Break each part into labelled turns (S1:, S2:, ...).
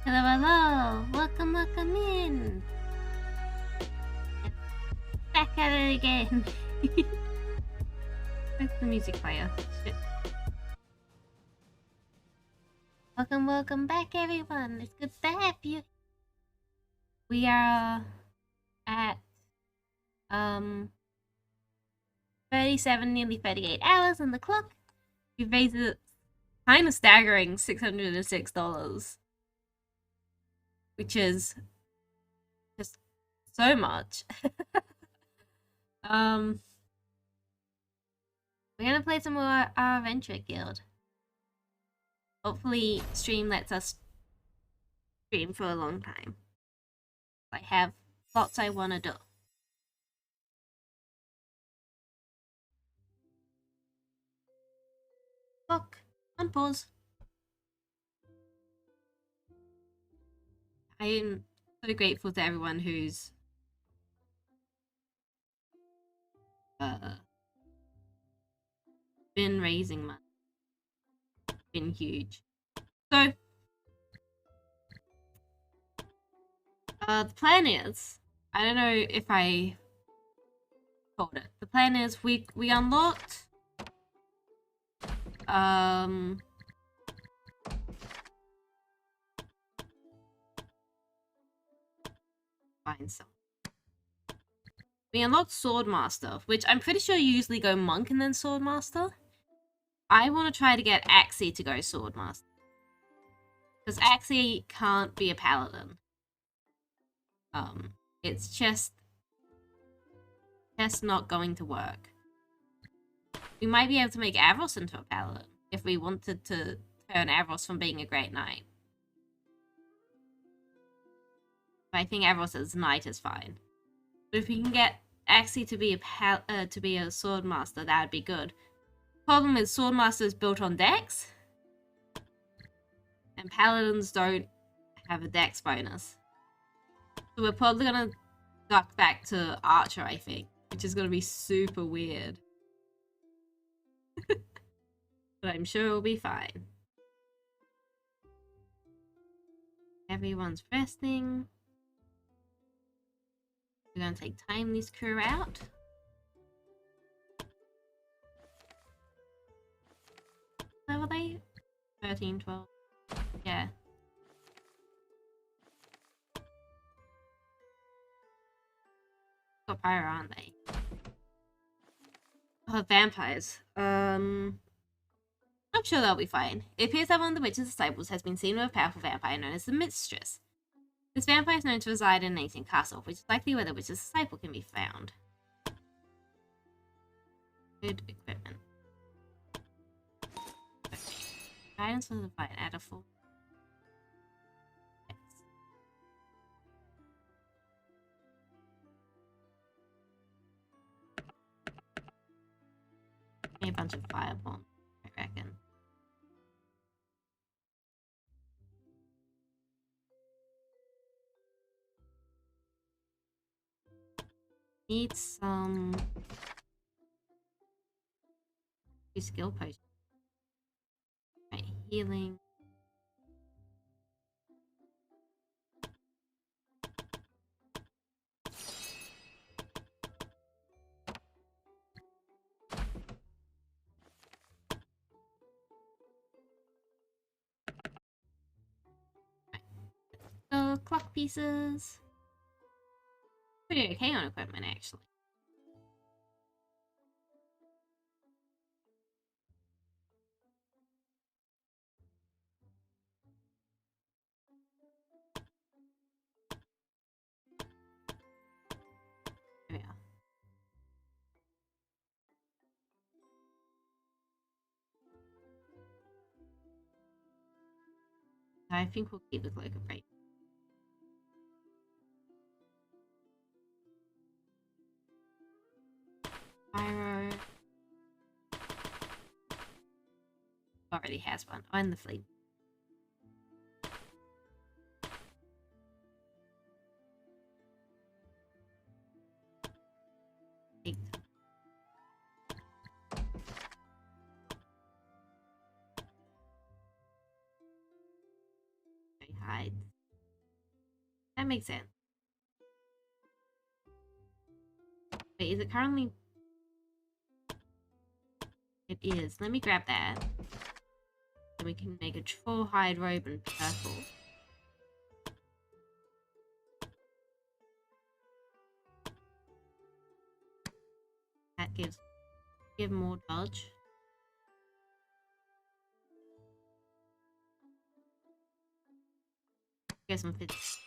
S1: Hello, hello! Welcome in! Back at it again! Where's the music player? Shit. Welcome back everyone! It's good to have you! We are at 37, nearly 38 hours on the clock. We've raised a kind of staggering $606. Which is just so much. We're gonna play some more our Adventure Guild. Hopefully stream lets us stream for a long time. I have lots I wanna do. Fuck. Unpause. I am so grateful to everyone who's been raising money. Been huge. So the plan is, I don't know if I told it. The plan is we unlocked find some. We unlocked Swordmaster, which I'm pretty sure you usually go Monk and then Swordmaster. I want to try to get Axie to go Swordmaster. Because Axie can't be a Paladin. It's just not going to work. We might be able to make Avros into a Paladin if we wanted to turn Avros from being a Great Knight. But I think Avros as Knight is fine. But if we can get Axie to be a Swordmaster, that would be good. Problem is, Swordmaster is built on Dex, and Paladins don't have a Dex bonus. So we're probably gonna duck back to Archer, I think, which is gonna be super weird. But I'm sure it'll be fine. Everyone's resting. We're gonna take Timely's crew out. Where were they? 13, 12. Yeah. Got pyro, aren't they? Oh, vampires. I'm sure they'll be fine. It appears that one of the witch's disciples has been seen with a powerful vampire known as the Mistress. This vampire is known to reside in an ancient castle, which is likely where the witch's disciple can be found. Good equipment. Okay. Guidance for the fight, add a full. A bunch of firebomb, I reckon. Need some skill potions. Right, healing. Oh, clock pieces. Pretty okay on equipment, actually. There we are. I think we'll keep the cloak of break. Pyro. Already has one. Oh, and the fleet. Eight. hide. That makes sense. Wait, is it currently... It is. Let me grab that. Then we can make a full hide robe and purple. That give more dodge. Get some fits.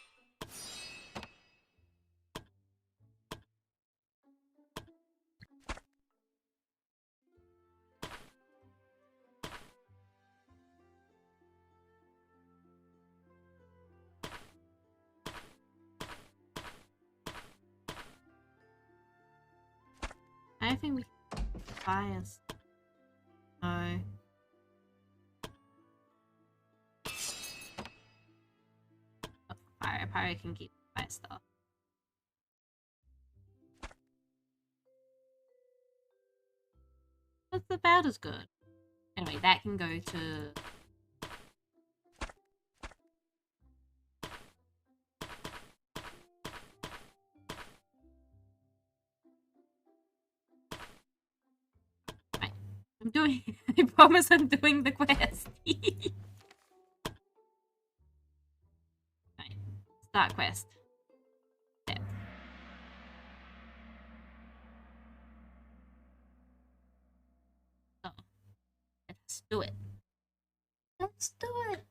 S1: I don't think we can fire. No. Fire can keep fire stuff. That's about as good. Anyway, that can go to... Right. I'm doing... I promise I'm doing the quest. Right. Start quest. Step. Oh. Let's do it. Let's do it.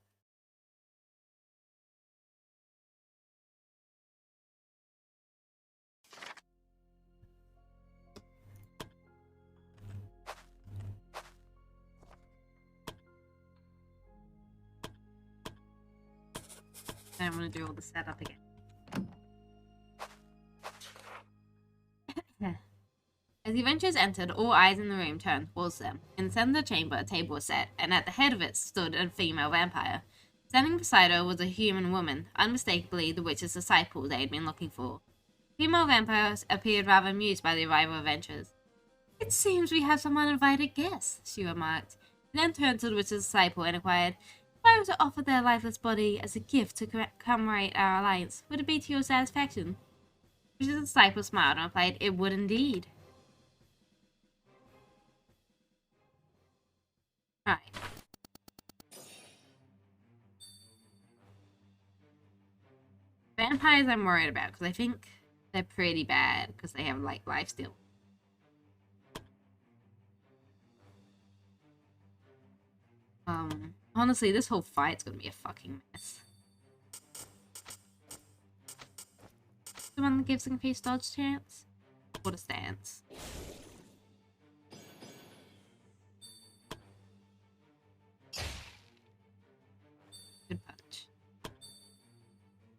S1: I don't want to do all the setup again. As the adventurers entered, all eyes in the room turned towards them. In the center of the chamber, a table was set, and at the head of it stood a female vampire. Standing beside her was a human woman, unmistakably the witch's disciple they had been looking for. The female vampire appeared rather amused by the arrival of adventurers. "It seems we have some uninvited guests," she remarked. She then turned to the witch's disciple and inquired, "If I were to offer their lifeless body as a gift to commemorate our alliance, would it be to your satisfaction?" The witch's disciple smiled and replied, "It would indeed." Right. Vampires I'm worried about because I think they're pretty bad because they have like life steal. Honestly, this whole fight's gonna be a fucking mess. The one that gives increased dodge chance? What a stance. Good punch.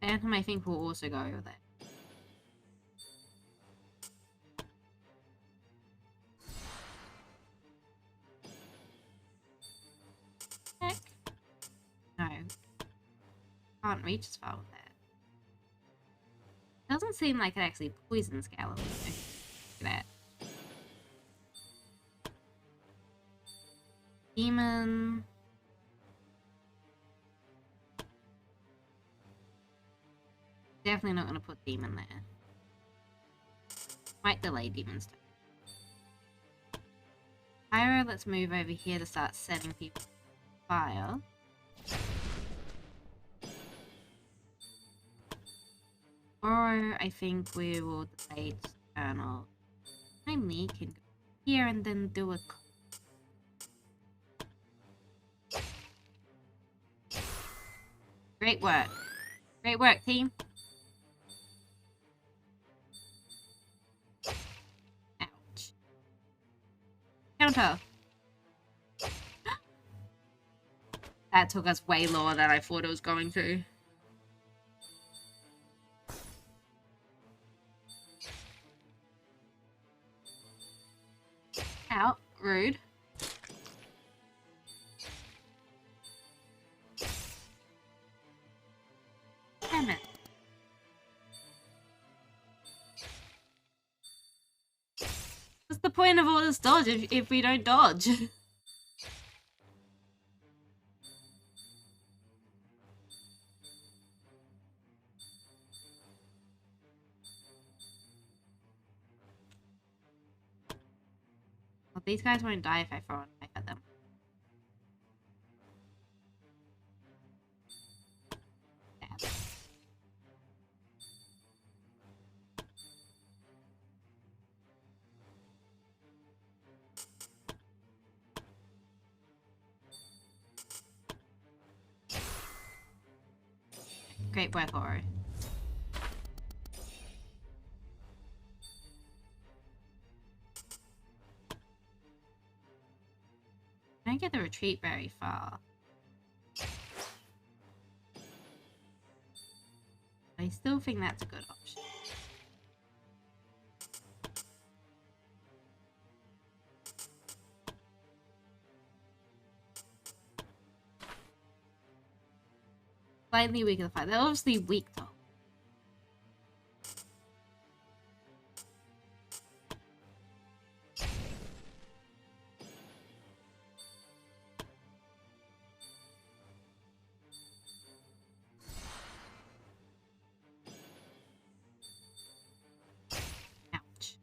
S1: Phantom I think will also go with it. Heck. No. Can't reach as far with that. Doesn't seem like it actually poisons Galloway. Look at that. Demon. Definitely not going to put demon there. Might delay demons. Pyro, let's move over here to start setting people on fire. Or I think we will delay external. Namely, can go here and then do a... Great work. Great work, team. Ouch. Counter. That took us way lower than I thought it was going to. Out. Rude. Damn it. What's the point of all this dodge if we don't dodge? These guys won't die if I throw a knife at them. Stab. Great work, Oro. I don't get the retreat very far. I still think that's a good option. Slightly weaker to fight. They're obviously weak though. Ouch.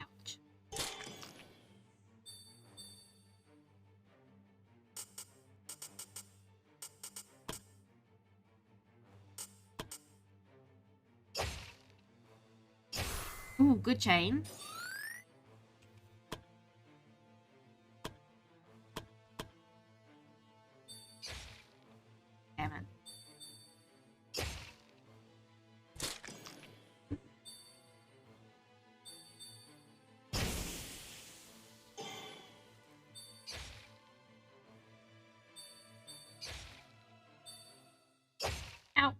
S1: Ouch. Ooh, good chain. Damn it. Ow.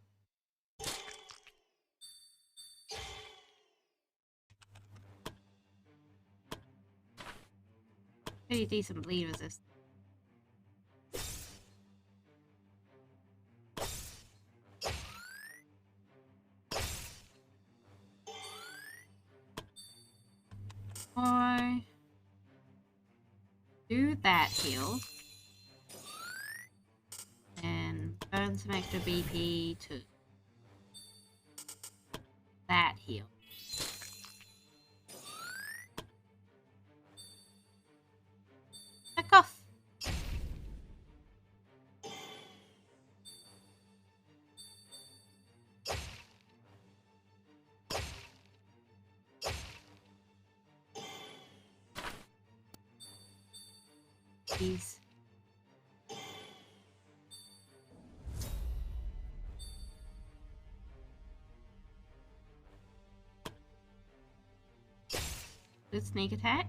S1: Pretty decent bleed resist. Or do that heal. And burn some extra BP to that heal. Back off. Jeez. Good sneak attack.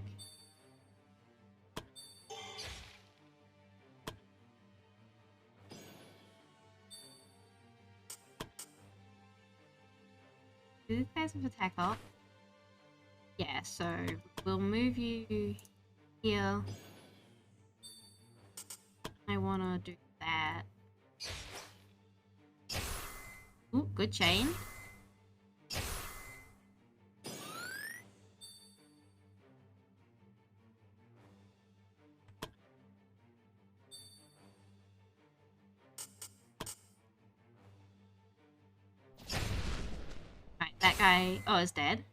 S1: Do these guys have attack off? Yeah, so we'll move you here. I wanna do that. Ooh, good chain. Right, that guy, oh, is dead.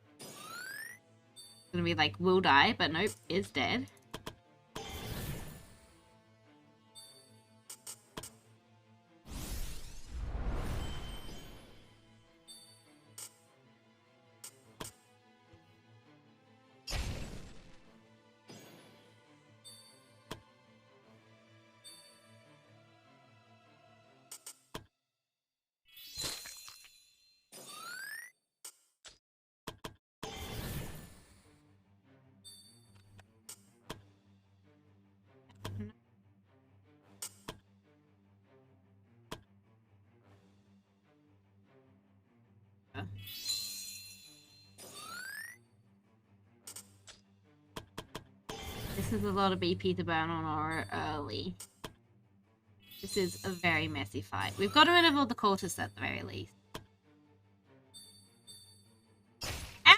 S1: Gonna be like, will die, but nope, is dead. This is a lot of BP to burn on Aura early. This is a very messy fight. We've got rid of all the cultists at the very least. Ow!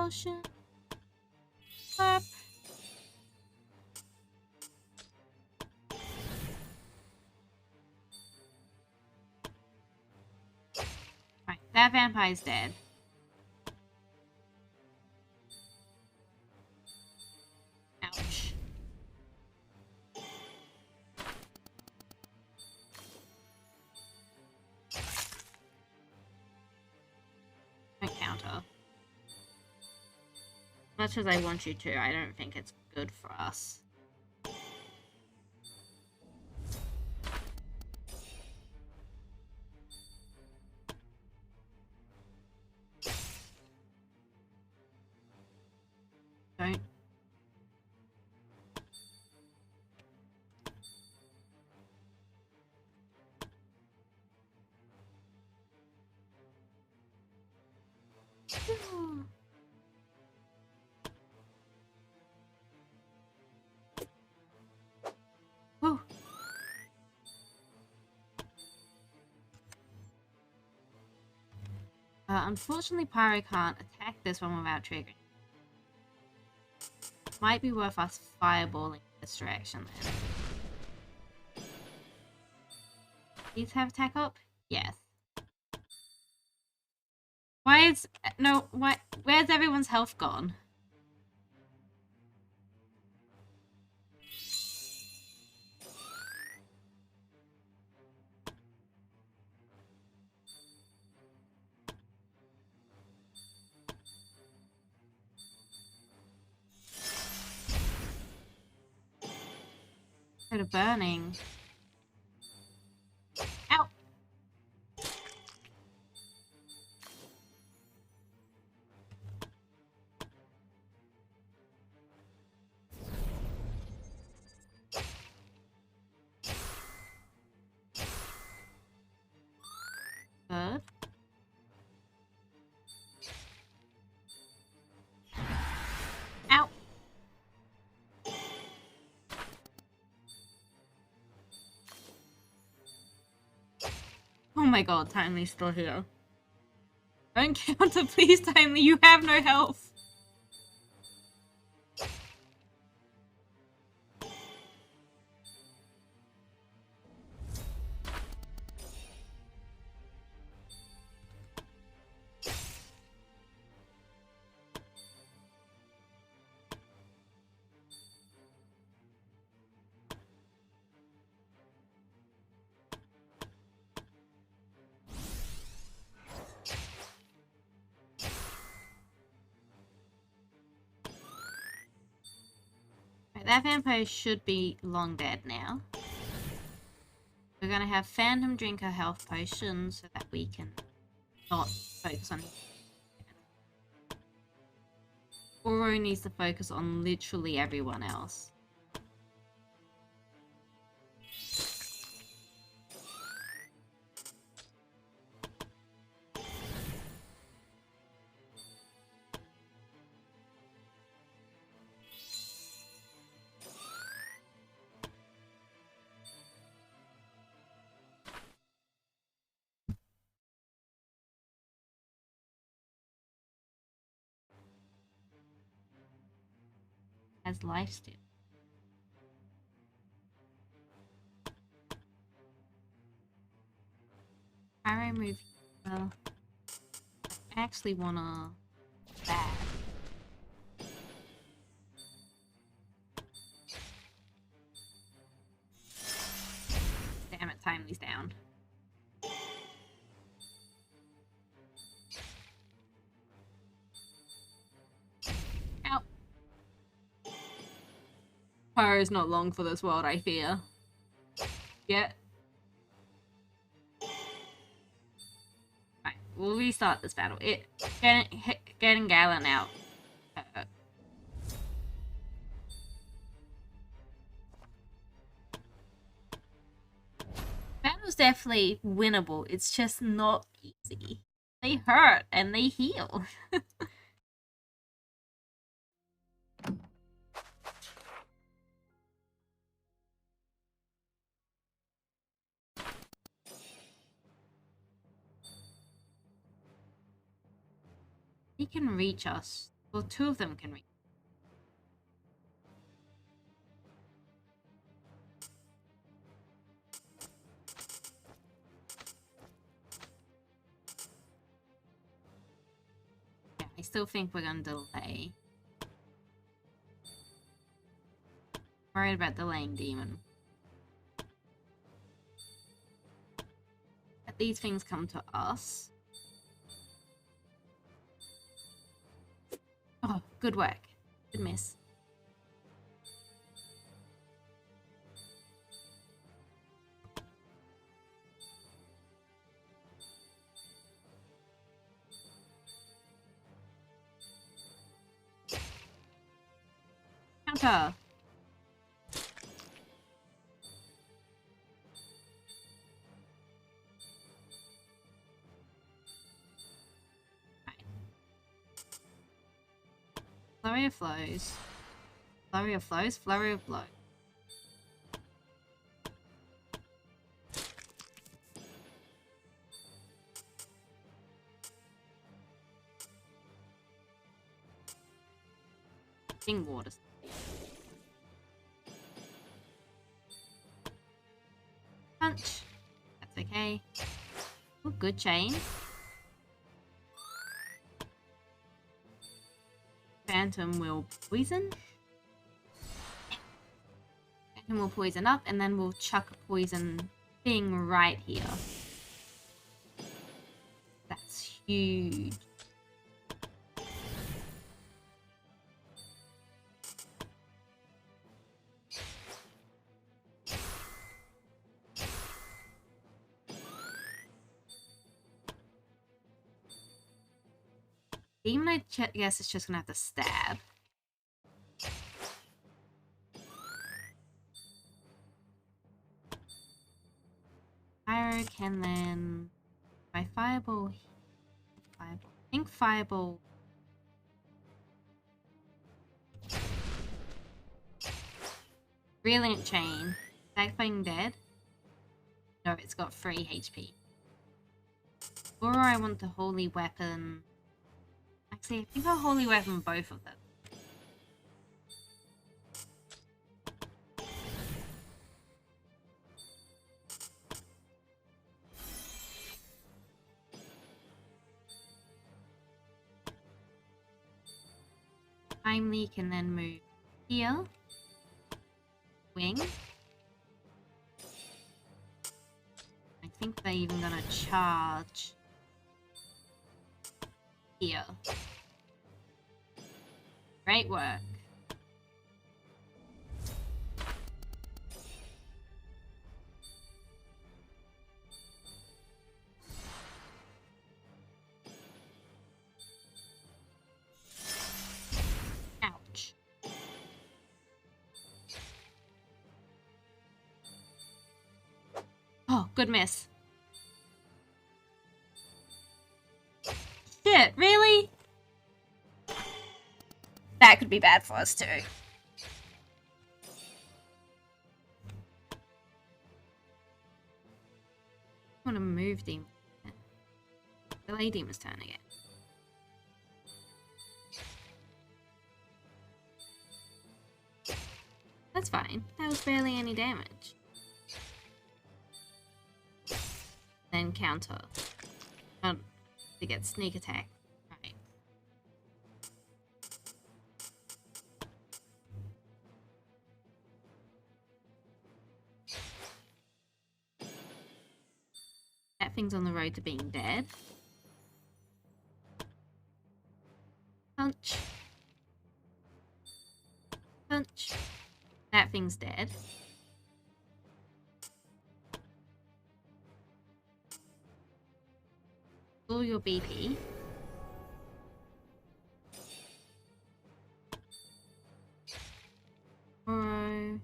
S1: potion. Burp. Right, that vampire's dead. Ouch. Don't counter. Much as I want you to, I don't think it's good for us. Don't. Whew. Unfortunately, Pyro can't attack this one without triggering. Might be worth us fireballing this direction then. These have attack up? Yes. Why is... No, why... Where's everyone's health gone? Go to burning. Ow! Good. Ow! Oh my god, Timely's still here. Don't counter, please, Timely, you have no health. That vampire should be long dead now. We're gonna have Phantom drink a health potion so that we can not focus on him. Oro needs to focus on literally everyone else. Has life still. I remove. I actually wanna that. Damn it, Timely's down. Ow. Pyro's not long for this world, I fear. Yeah. Right, we'll restart this battle. Getting Galen out. Battle's definitely winnable. It's just not easy. They hurt and they heal. He can reach us. Well, two of them can reach. Yeah, I still think we're gonna delay. Worried about delaying demon. Let these things come to us. Oh, good work. Good miss. Counter. Flurry of flows. Flurry of flows. Flurry of blows. Water. Punch. That's okay. Oh, good chain. Phantom will poison. Phantom will poison up, and then we'll chuck a poison thing right here. That's huge. Demon, I guess it's just gonna have to stab. Pyro can then... By Fireball... I think Fireball... Brilliant Chain. Is that thing dead? No, it's got 3 HP. Or I want the Holy Weapon... Actually, I think I'll Holy Weapon both of them. Timely can then move here. Wing. I think they're even gonna charge here. Great work. Ouch. Oh, good miss. Shit, really? That could be bad for us too. I want to move Demon. Delay Demon's turn again. That's fine. That was barely any damage. Then counter. To get sneak attack. Right. That thing's on the road to being dead. Punch. Punch. That thing's dead. Pull your BP. Oro.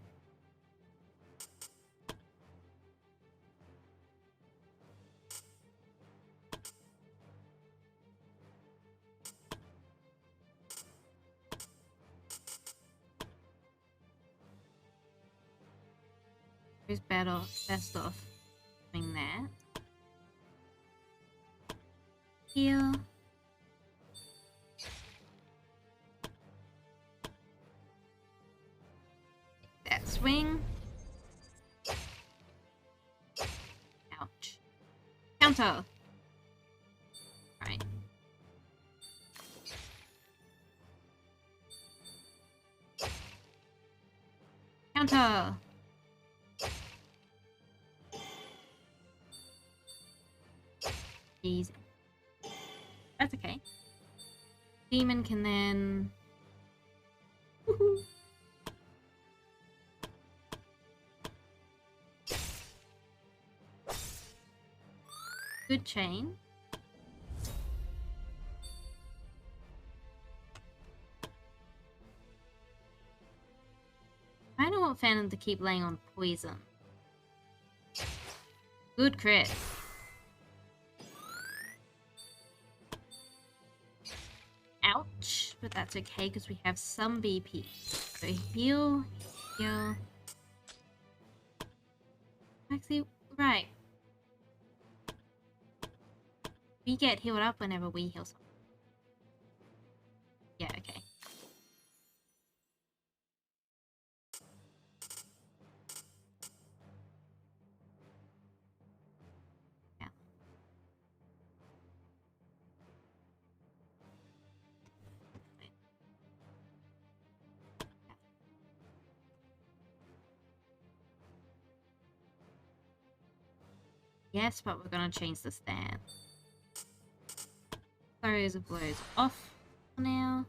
S1: Who's best off doing that? Here. Counter. Right. Counter. Easy. That's okay. Demon can then... Woohoo. Good chain. I don't want Phantom to keep laying on poison. Good crit. Ouch, but that's okay because we have some BP. So heal, heal. Actually, right. We get healed up whenever we heal someone. Yeah, okay. Yeah. Yes, but we're gonna change the stand. Flurries of blows off for now.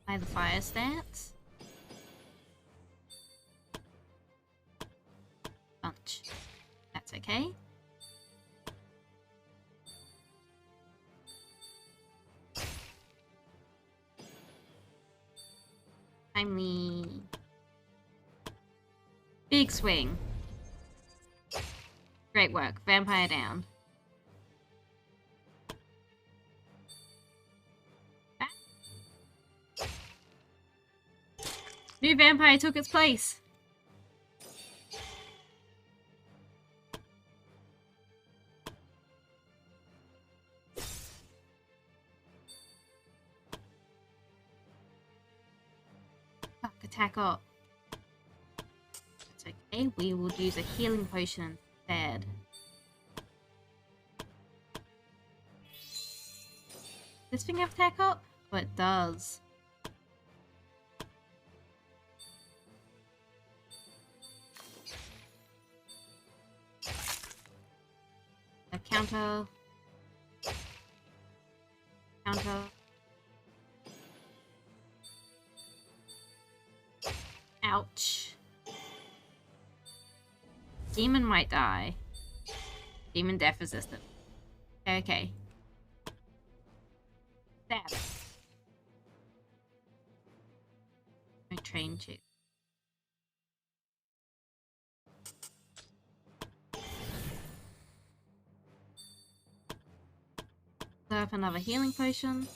S1: Apply the fire stance. Bunch. That's okay. Timely. Big swing. Great work. Vampire down. Back. New vampire took its place. Fuck, attack up. That's okay. We will use a healing potion instead. Does this thing have attack up? Oh, it does. A counter. Counter. Ouch. Demon might die. Demon death resistant. Okay. Stab. No train chip. Serve another healing potion.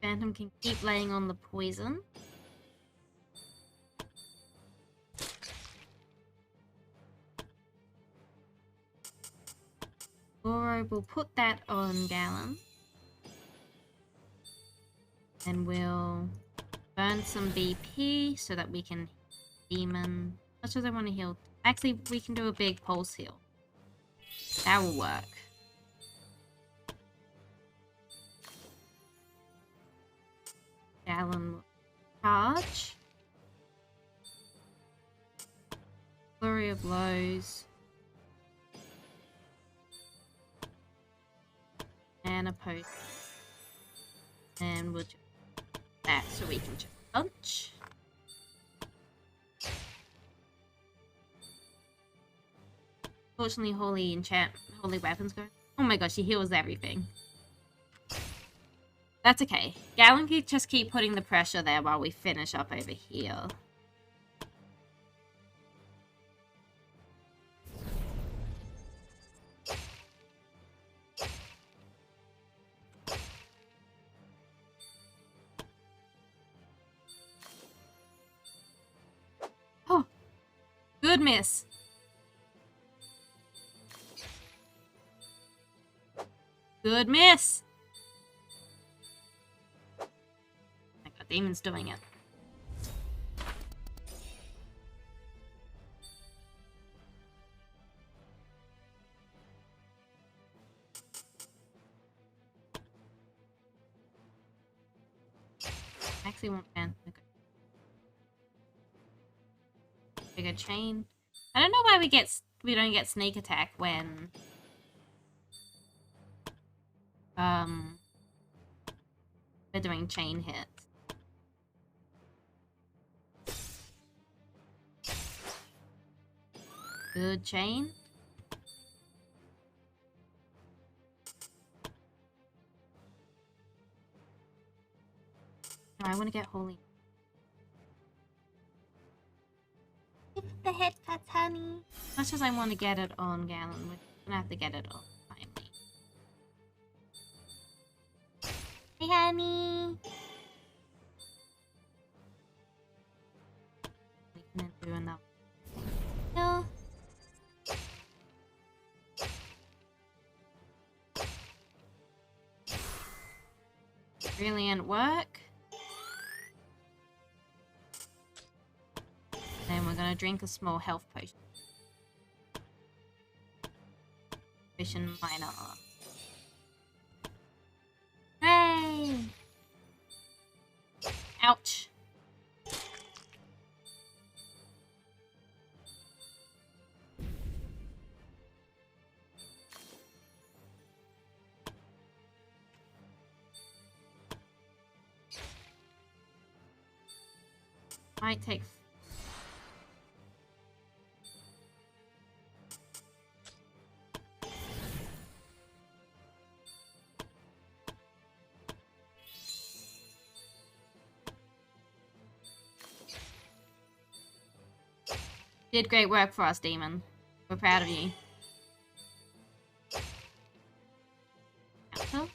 S1: Phantom can keep laying on the poison. Goro will put that on Gallon. And we'll burn some BP so that we can Demon. As much as I want to heal. Actually, we can do a big pulse heal. That will work. Gallon will charge. Flurry of blows. And a potion. And we'll do that so we can just punch. Fortunately, holy weapons go. Oh my gosh, he heals everything. That's okay. Gallon can just keep putting the pressure there while we finish up over here. Oh, good miss. Good miss. Demon's doing it. I actually want bigger chain. I don't know why we don't get sneak attack when they're doing chain hits. Good chain. No, I want to get holy. The head cuts, honey. As much as I want to get it on Gallon, we're gonna have to get it on timely. Hey, honey. We can do another. No. Brilliant work. Then we're gonna drink a small health potion. Potion minor. Hooray! Ouch. Might take. Did great work for us, Demon. We're proud of you. Counter.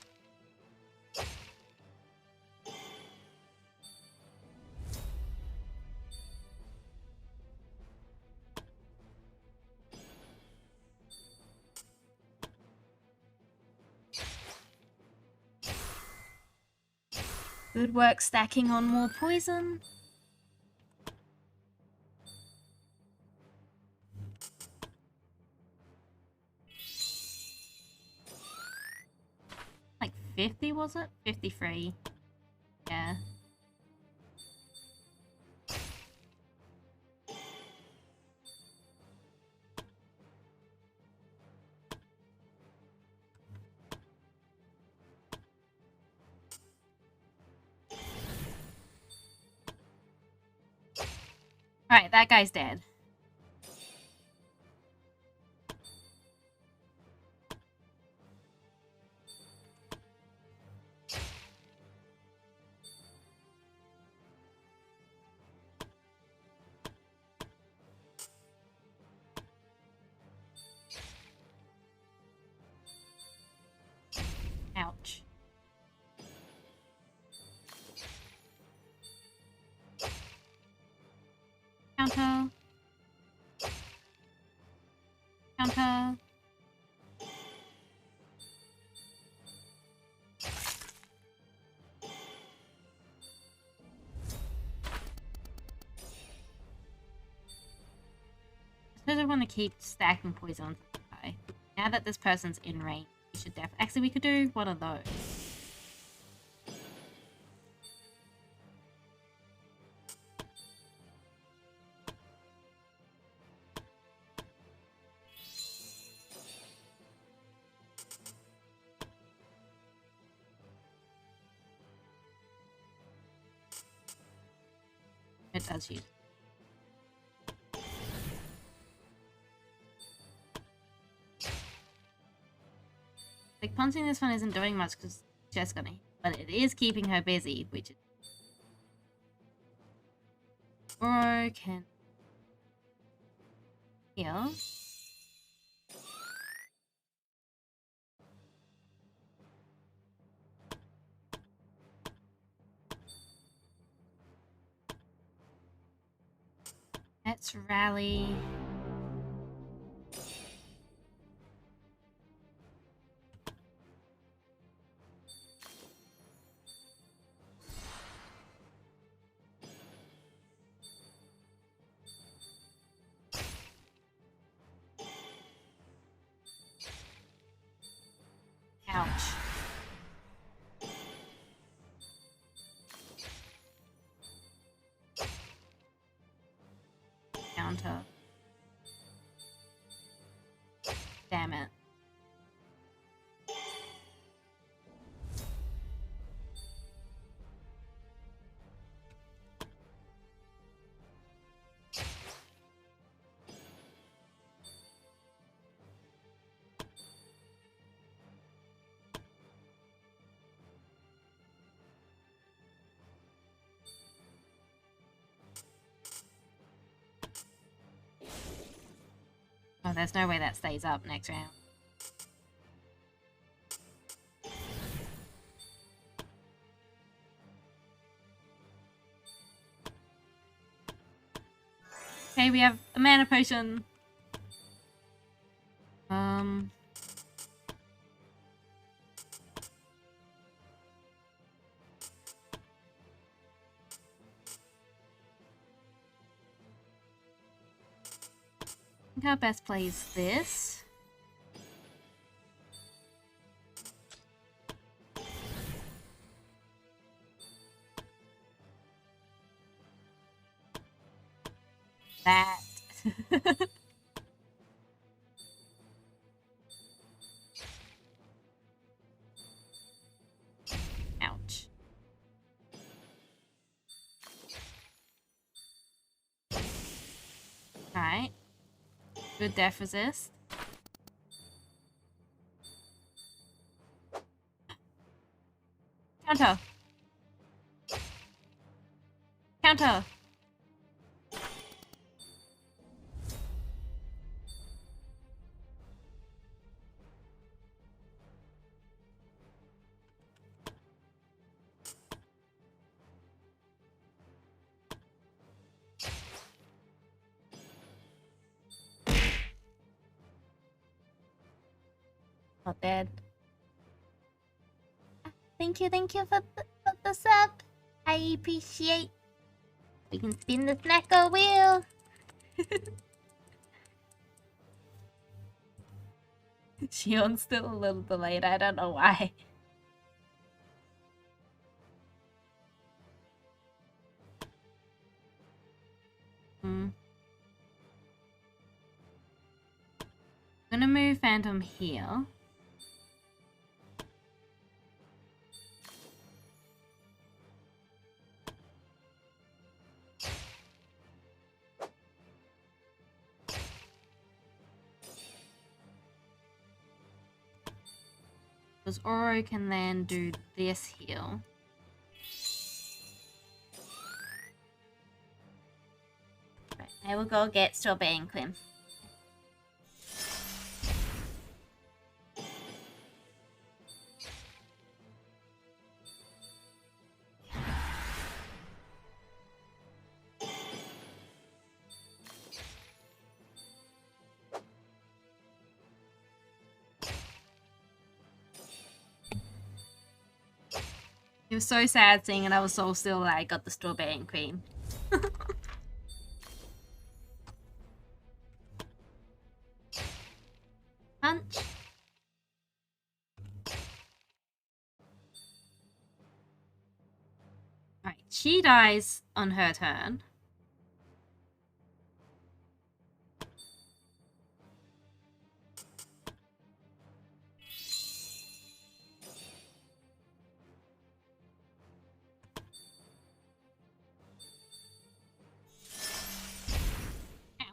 S1: Good work stacking on more poison. Like 50, was it? 53. Yeah. Alright, that guy's dead. Ouch. Counter. Counter. I suppose I want to keep stacking poison onto the guy. Now that this person's in range, we should definitely... Actually, we could do one of those. It does use. Like, punching this one isn't doing much because it's just gonna... But it is keeping her busy, which is... broken. Here. Let's rally. Ouch. Counter. Damn it. Oh, there's no way that stays up next round. Okay, we have a mana potion. I think our best play is this. That. Ouch. Alright. Good death resist. Counter. Counter. Not bad. Thank you for the sub. I appreciate. We can spin the snacker wheel. Shion's still a little delayed. I don't know why. I'm gonna move Phantom here. Because Oro can then do this heal. Right, I will go get Strawberry and Quim. It was so sad seeing it. I was so still that I got the Strawberry and Cream. Punch. Right, she dies on her turn.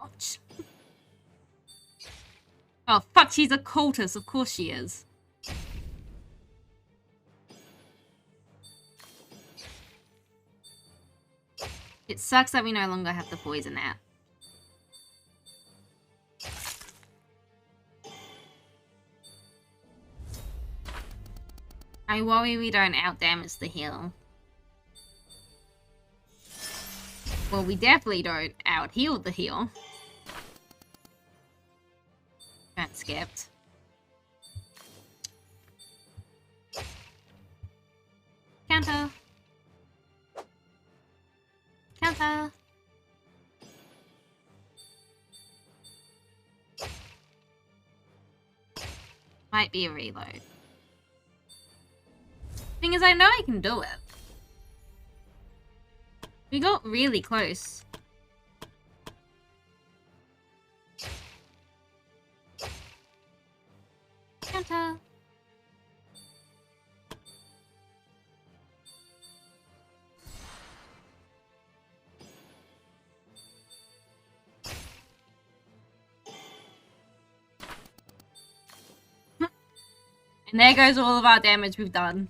S1: Ouch. Oh, fuck, she's a cultist. Of course she is. It sucks that we no longer have the poison out. I worry we don't out-damage the heal. Well, we definitely don't out-heal the heal. Got skipped. Counter. Counter. Might be a reload. Thing is, I know I can do it. We got really close. Counter. And there goes all of our damage we've done.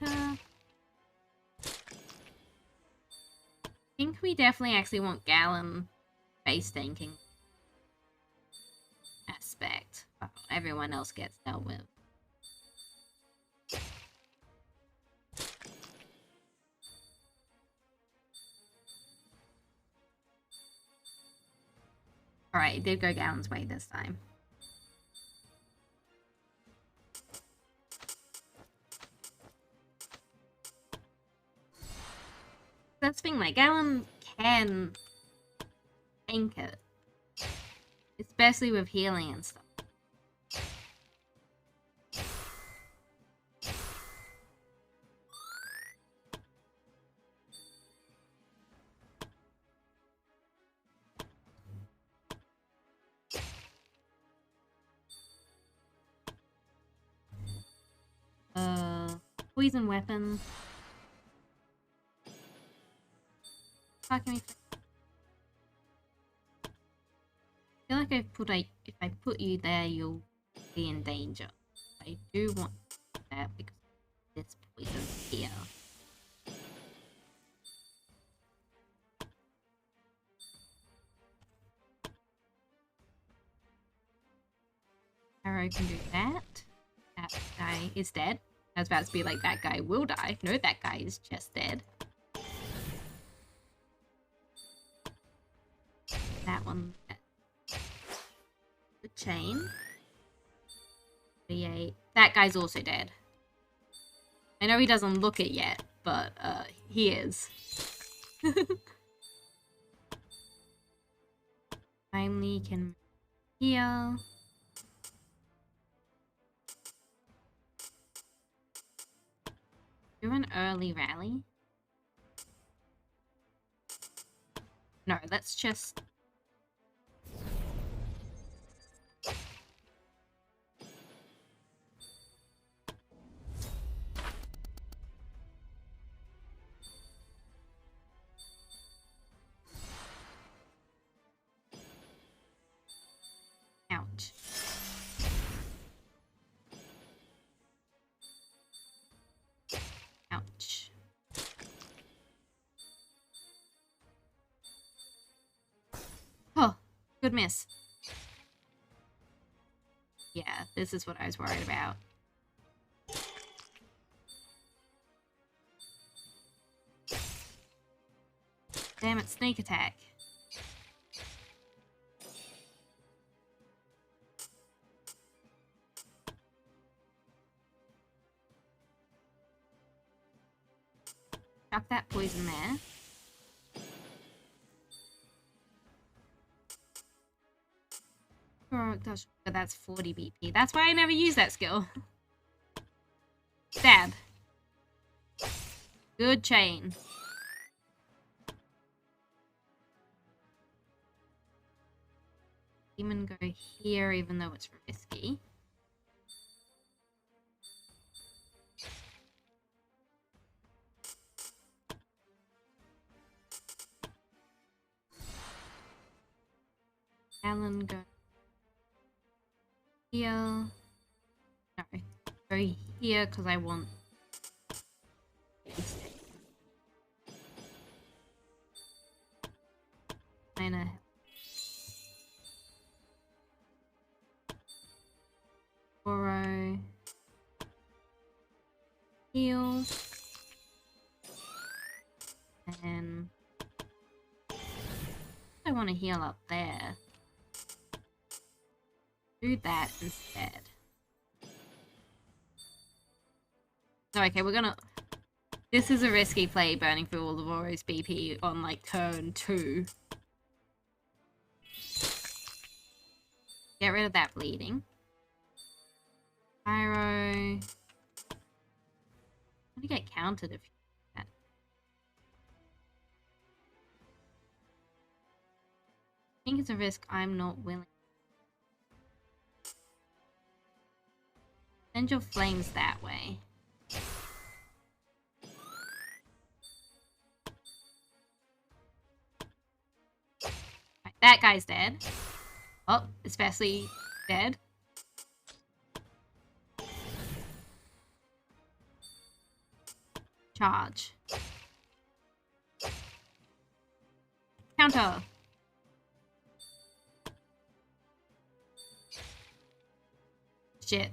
S1: I think we definitely actually want Gallon base tanking aspect. While everyone else gets dealt with. Alright, it did go Gallon's way this time. That's the thing, like, Gallon can tank it. Especially with healing and stuff. Poison weapon. How can we... I feel like if I put you there, you'll be in danger. I do want that because this poison here. Arrow can do that. That guy is dead. I was about to be like, that guy will die. No, that guy is just dead. That one. The chain. 38. That guy's also dead. I know he doesn't look it yet, but he is. Finally can heal. Do an early rally? No, let's just... Ouch. Ouch. Oh, good miss. Yeah, this is what I was worried about. Damn it, sneak attack. Chuck that poison there. Oh gosh, but that's 40 BP. That's why I never use that skill. Stab. Good chain. Demon go here even though it's risky. Alan go here. No, go here because I want. Kinda. I want to heal up there. Do that instead. So, okay, we're gonna... This is a risky play, burning through all of Auro's BP on, like, turn 2. Get rid of that bleeding. Pyro... How do you get countered if you do that? I think it's a risk I'm not willing. Send your flames that way. Right, that guy's dead. Oh, especially dead. Charge. Counter. Shit.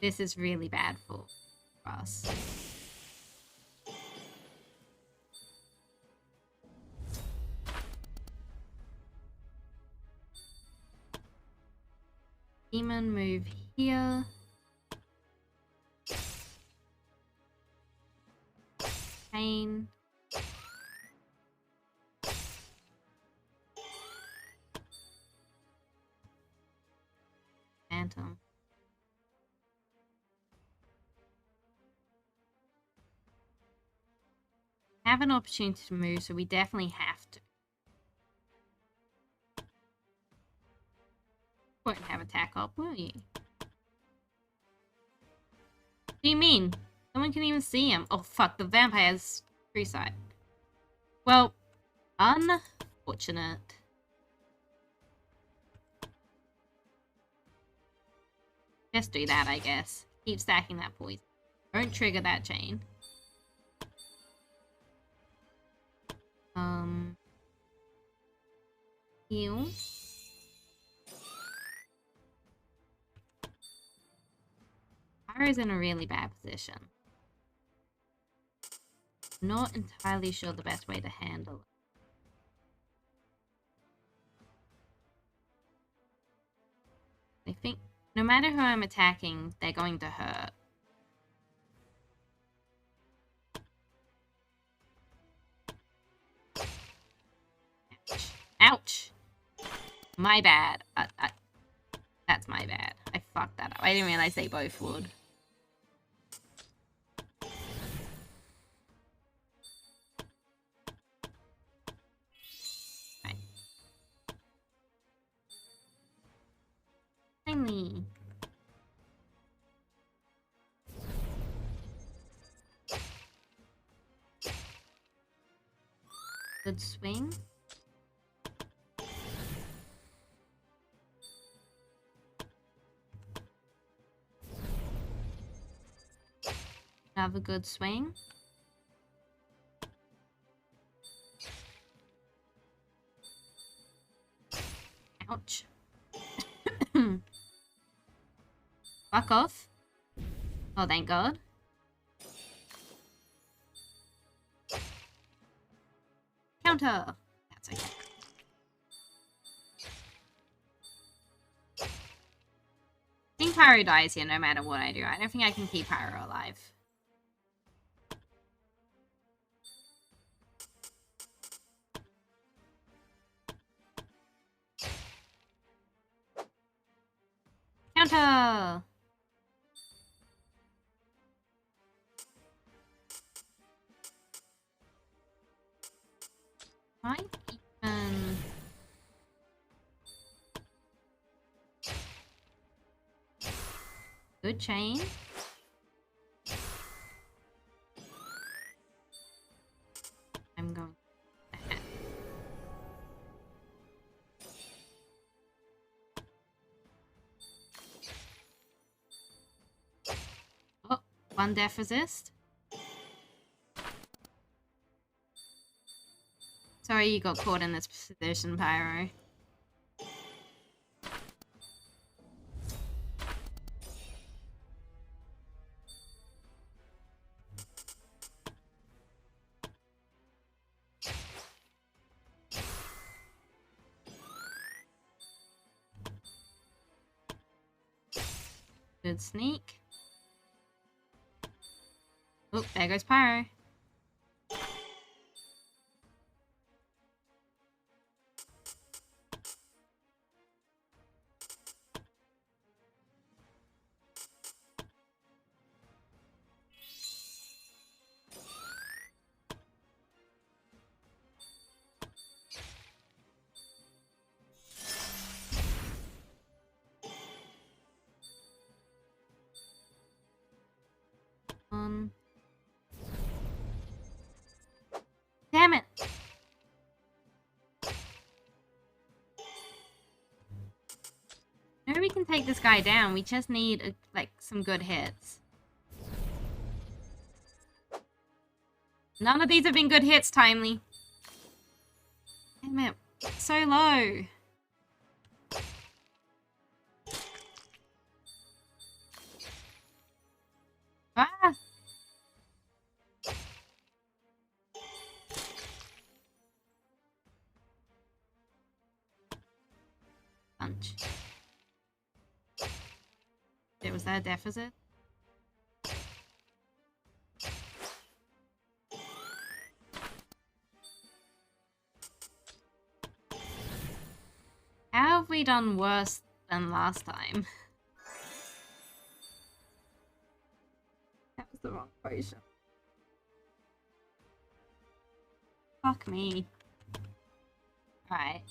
S1: This is really bad for us. Demon, move here. Pain. Phantom. Have an opportunity to move, so we definitely have to. Won't have attack up, will you? What do you mean? No one can even see him. Oh fuck, the vampire's true sight. Well, unfortunate. Just do that, I guess. Keep stacking that poison. Don't trigger that chain. Heal. Pyro's in a really bad position. Not entirely sure the best way to handle it. I think no matter who I'm attacking, they're going to hurt. Ouch. Ouch! My bad. That's my bad. I fucked that up. I didn't realize they both would. Right. Finally. Good swing. Have a good swing. Ouch. Fuck off. Oh, thank God. Counter. That's okay. I think Pyro dies here no matter what I do. I don't think I can keep Pyro alive. Counter! Might even... Good chain. I'm going... Oh, one death resist. Sorry you got caught in this position, Pyro. Good sneak. Oh, there goes Pyro. Damn it! Maybe we can take this guy down. We just need like some good hits. None of these have been good hits, Timely. Damn it! It's so low. Ah! Punch. Was that a deficit? How have we done worse than last time? That was the wrong potion. Fuck me. Alright.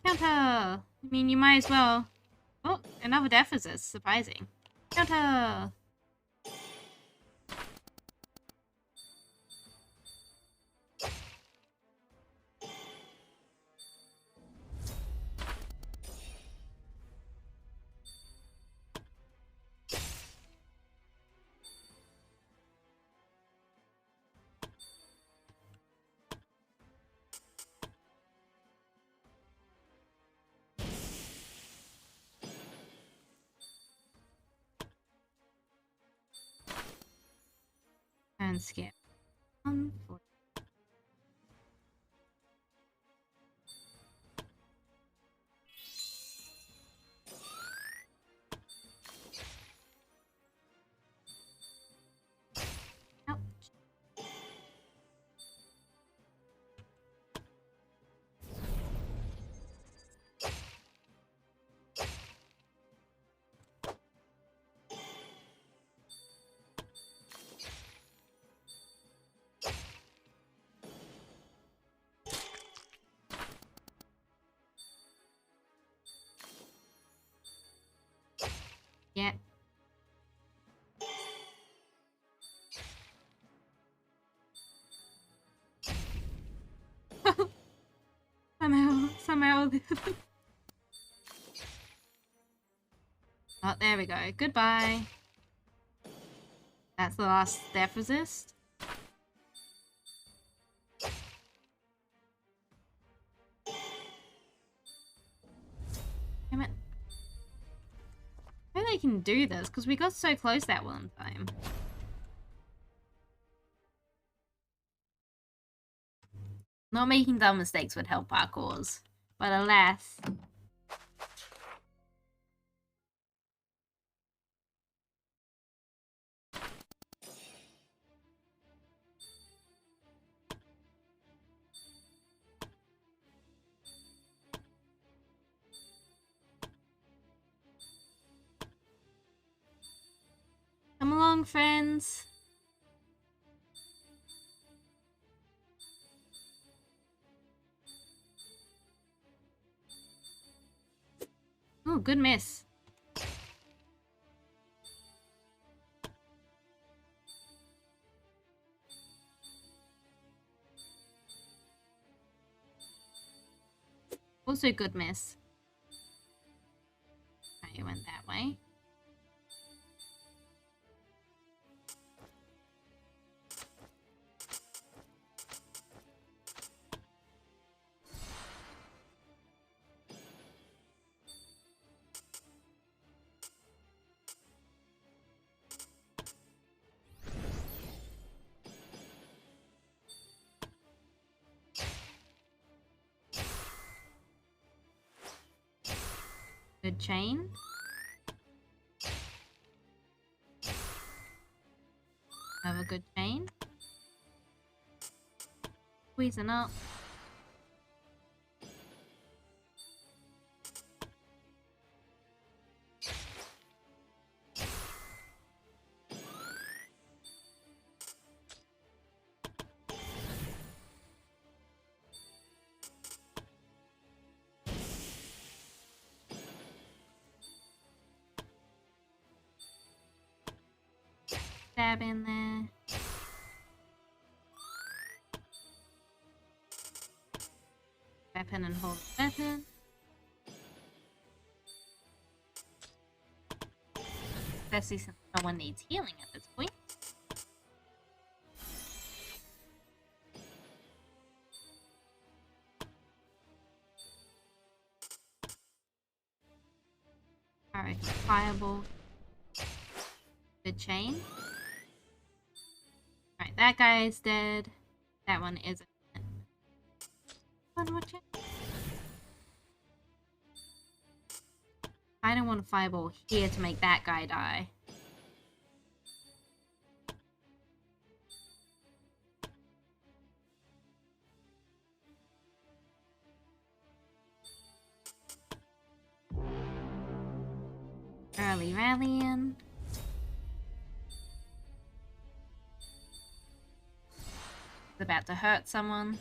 S1: Counter! I mean, you might as well. Oh, another deficit. Surprising. Counter! And skip. Yeah. Somehow. Oh, there we go. Goodbye. That's the last death resist. Damn it. I think they can do this, because we got so close that one time. Not making dumb mistakes would help our cause. But alas. Come along, friends. Oh, good miss. Also good miss. Okay, it went that way. Good chain. Have a good chain. Squeezing up. Stab in there. Weapon and hold the weapon. Especially since no one needs healing at this point. Alright, fireball. Good chain. Alright, that guy is dead. That one isn't. One more chain. I don't want a fireball here to make that guy die. Early rallying. It's about to hurt someone.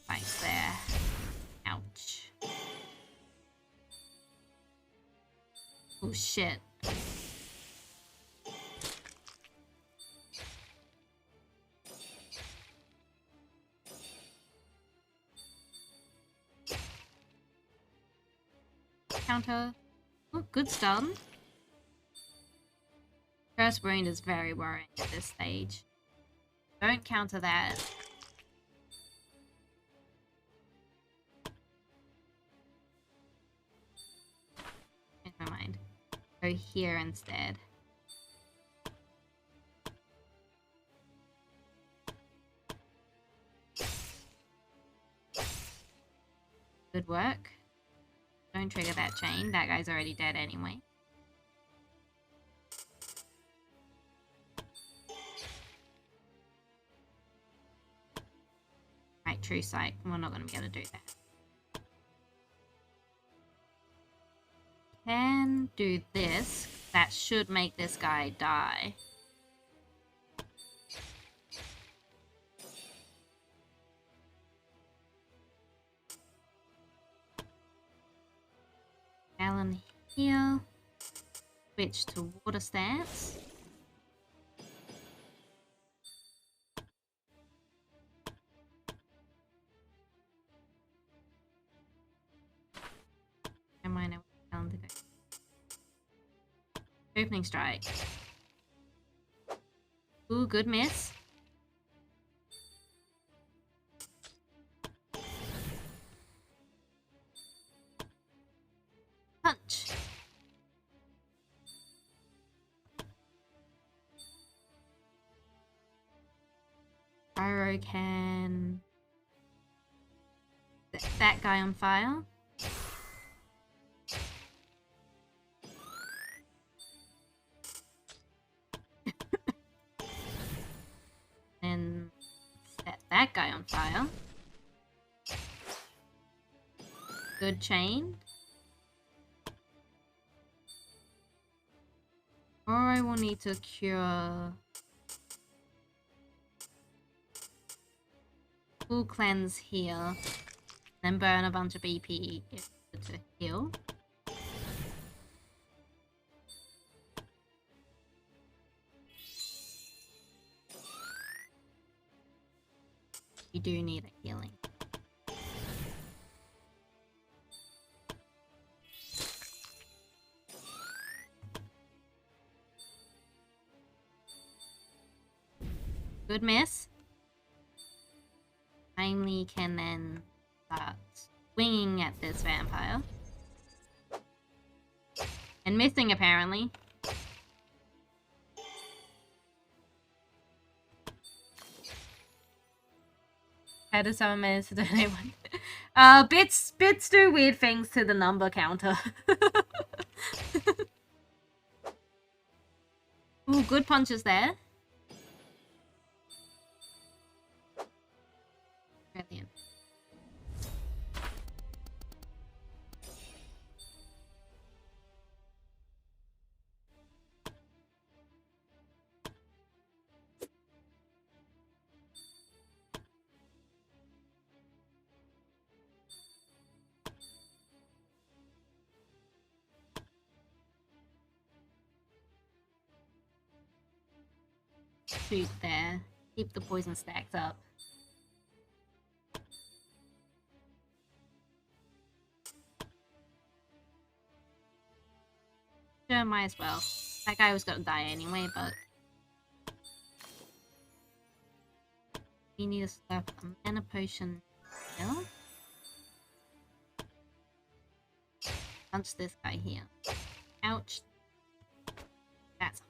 S1: Right there. Ouch. Oh shit. Counter. Oh, good stun. First wound is very worrying at this stage. Don't counter that. Never mind. Go here instead. Good work. Don't trigger that chain. That guy's already dead anyway. Right, true sight. We're not going to be able to do that. Can do this. That should make this guy die. Alan here. Switch to water stance. I might know where Alan to go. Opening strike. Ooh, good miss. Punch. Pyro can set that guy on fire. And set that guy on fire. Good chain. Or I will need to cure. Full cleanse here. Then burn a bunch of BP to heal. You do need a healing. Good miss. Timely can then start swinging at this vampire. And missing, apparently. How does someone manage to donate one? Bits do weird things to the number counter. Ooh, good punches there. Brilliant. Shoot there. Keep the poison stacked up. Sure, might as well. That guy was gonna die anyway, but... we need to slap a mana potion here. Punch this guy here. Ouch. That's...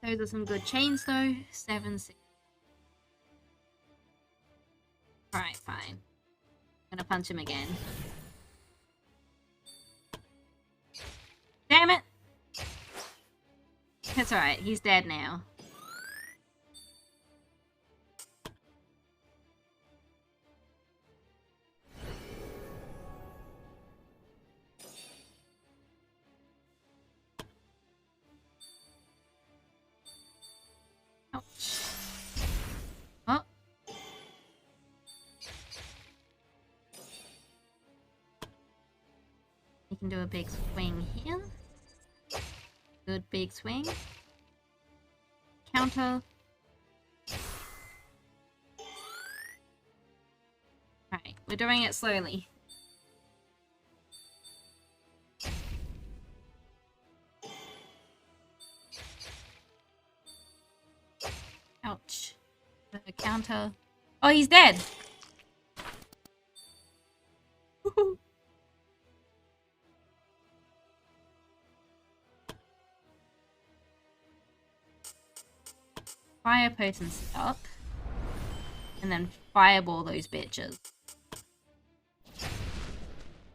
S1: those are some good chains though. 7, 6. Alright, fine. I'm gonna punch him again. Damn it! That's alright, he's dead now. Ouch. Oh. You can do a big swing here. Good big swing. Counter. Alright, we're doing it slowly. Ouch. A counter. Oh, he's dead! Woohoo! Fire potency up. And then fireball those bitches.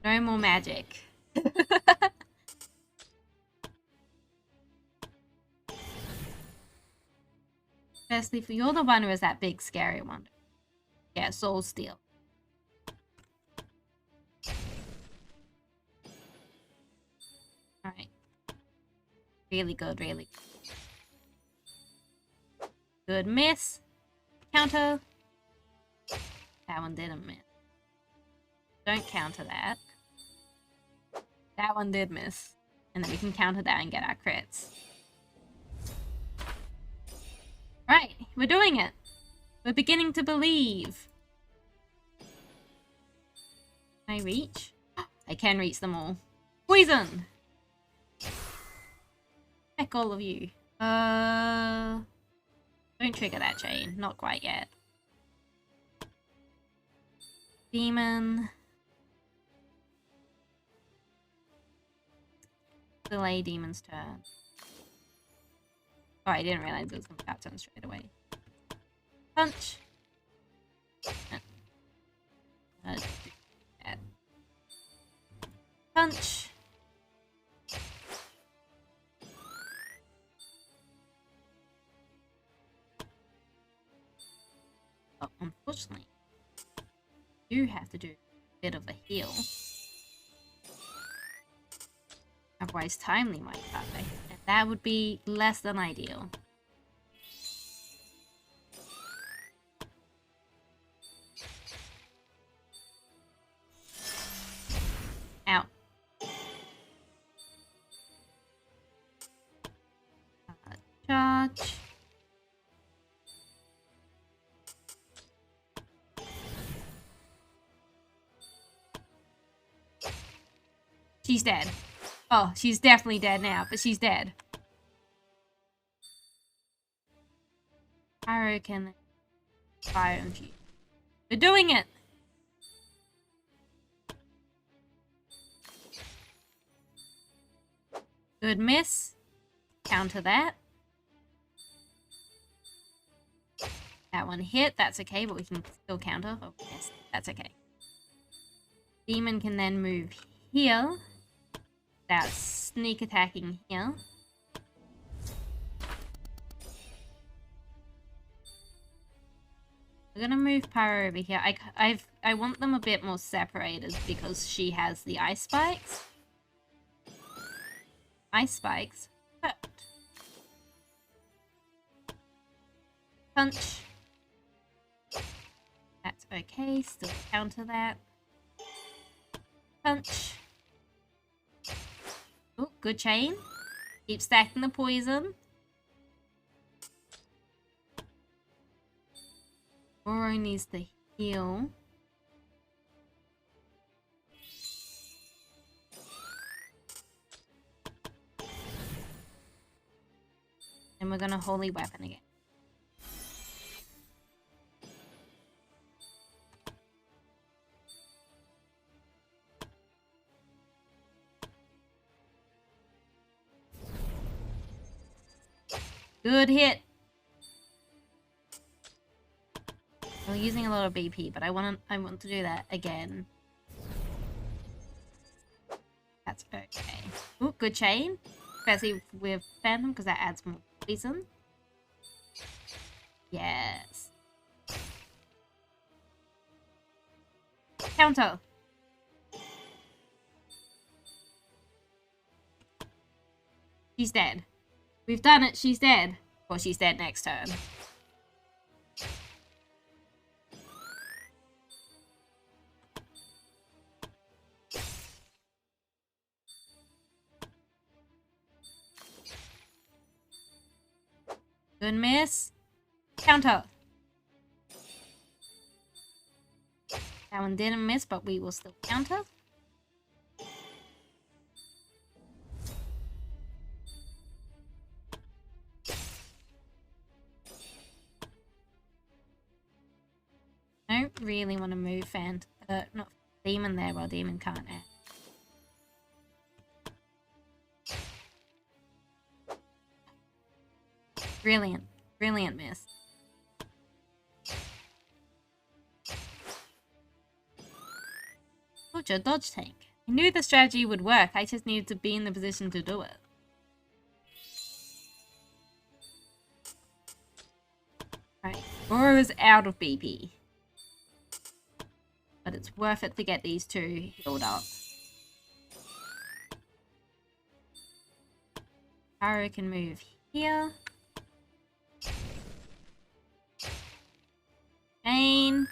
S1: No more magic. Firstly, for you're the one who is that big scary one. Yeah, Soul Steel. Alright. Really good, really good. Good miss. Counter. That one didn't miss. Don't counter that. That one did miss. And then we can counter that and get our crits. Right, we're doing it. We're beginning to believe. Can I reach? I can reach them all. Poison! Heck all of you. Don't trigger that chain. Not quite yet. Demon. Delay demon's turn. Oh, I didn't realize it was going to cut turn straight away. Punch. Punch. Oh, unfortunately, you have to do a bit of a heal. Otherwise, timely might die. And that would be less than ideal. Ow. Charge. She's dead. Oh, she's definitely dead now, but she's dead. Arrow can fire infuse. We're doing it! Good miss. Counter that. That one hit, that's okay, but we can still counter. Oh, yes, that's okay. Demon can then move here. That's sneak attacking here. We're gonna move Pyro over here. I want them a bit more separated because she has the ice spikes. Ice spikes. Hurt. Punch. That's okay. Still counter that. Punch. Oh, good chain. Keep stacking the poison. Oro needs to heal. And we're gonna Holy Weapon again. Good hit. We're using a lot of BP, but I want to do that again. That's okay. Ooh, good chain. Especially with Phantom, because that adds more poison. Yes. Counter. She's dead. We've done it. She's dead. Or she's dead next turn. Good miss. Counter. That one didn't miss, but we will still counter. I don't really want to move not Demon there while Demon can't act. Brilliant. Brilliant miss. Told you, dodge tank. I knew the strategy would work, I just needed to be in the position to do it. Right, Oro is out of BP. But it's worth it to get these two healed up. Pyro can move here. Chain.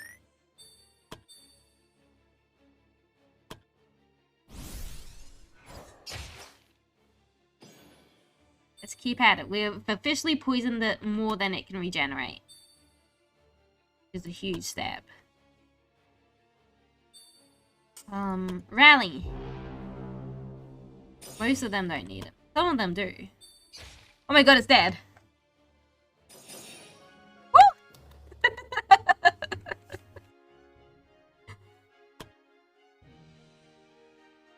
S1: Let's keep at it. We've officially poisoned it more than it can regenerate. Which is a huge step. Rally. Most of them don't need it. Some of them do. Oh my god, it's dead. Woo!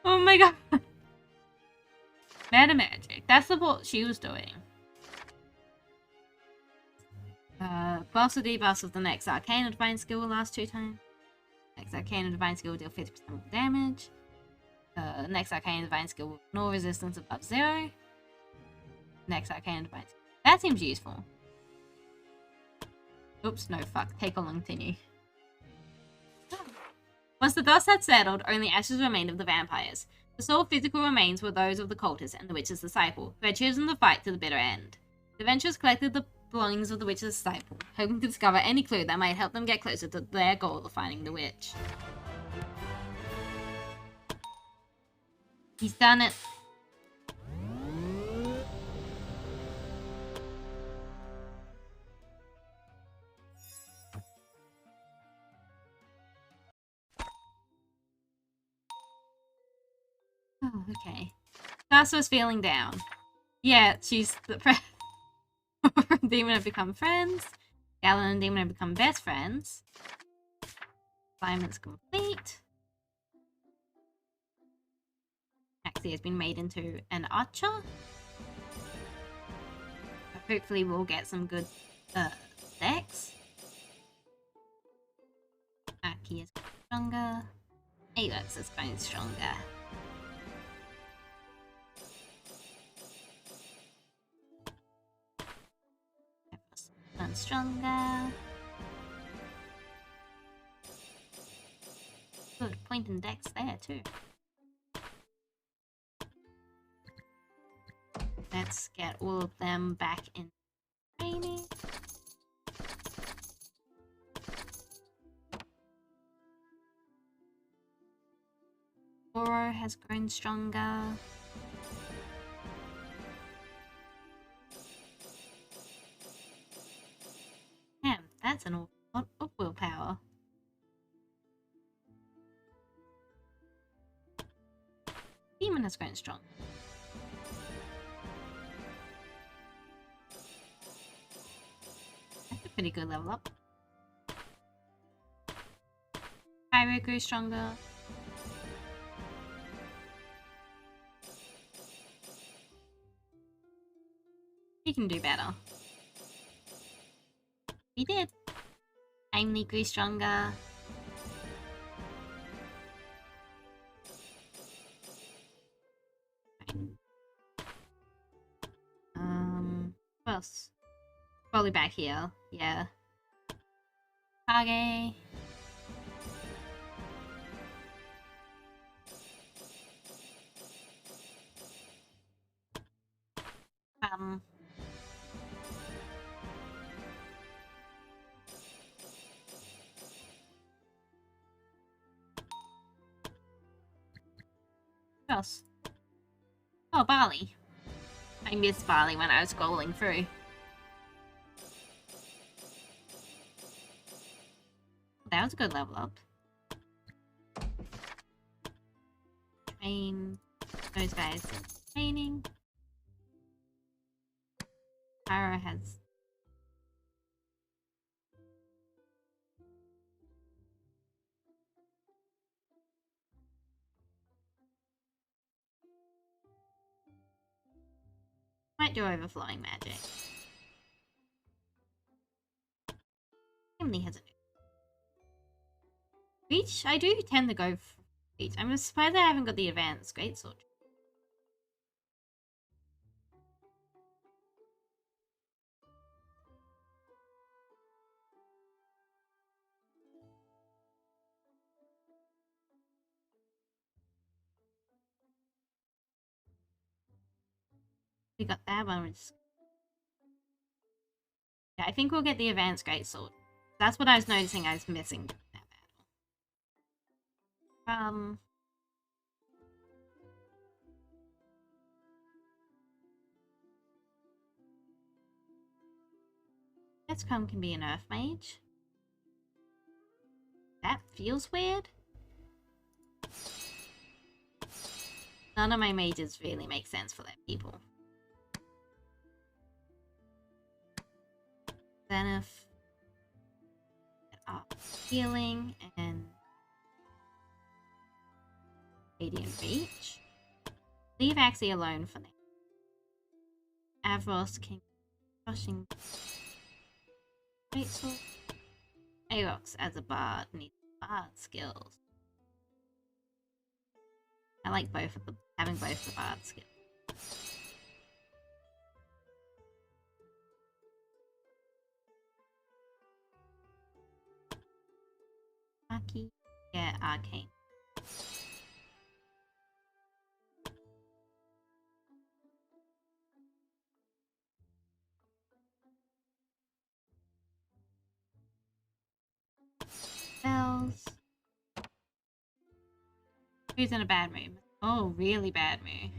S1: Oh my god. Meta magic. That's what she was doing. Buffs or debuffs of the next arcane or divine skill will last 2 times. Next arcane or divine skill will deal 50% more damage. Next arcane or divine skill will ignore resistance above 0. Next arcane or divine skill. That seems useful. Oops, no, fuck. Take a long continue. Once the dust had settled, only ashes remained of the vampires. The sole physical remains were those of the cultist and the witch's disciple, who had chosen to fight to the bitter end. The adventurers collected the belongings of the witch's disciple, hoping to discover any clue that might help them get closer to their goal of finding the witch. He's done it. Oh, okay. Garsa's feeling down. Yeah, she's the Demon have become friends. Galen and Demon have become best friends. Assignment's complete. Axie has been made into an archer. Hopefully we'll get some good decks. stronger. Alex is going stronger. Going stronger. Good point in dex there too. Let's get all of them back in training. Oro has grown stronger. Damn, that's an awful lot of willpower. Demon has grown strong. That's a pretty good level up. Pyro grew stronger. We can do better. We did. Amy grew stronger. What else? Probably back here. Yeah. Kage. What else? Oh, Barley. I missed Barley when I was scrolling through. That was a good level up. Train those guys in training. Pyro has... Might do overflowing magic. Emily has a reach. I do tend to go for reach. I'm surprised I haven't got the advanced greatsword. We got that one. Yeah, I think we'll get the advanced greatsword. That's what I was noticing I was missing in that battle. Dexcom can be an earth mage. That feels weird. None of my mages really make sense for their people. Zenith. Healing and Radiant Reach. Leave Axie alone for now. Avros King Crushing Greatsword. Aox as a bard needs bard skills. I like both of them, having both the bard skills. Aki, yeah, arcane. Spells. Who's in a bad mood? Oh, really bad mood.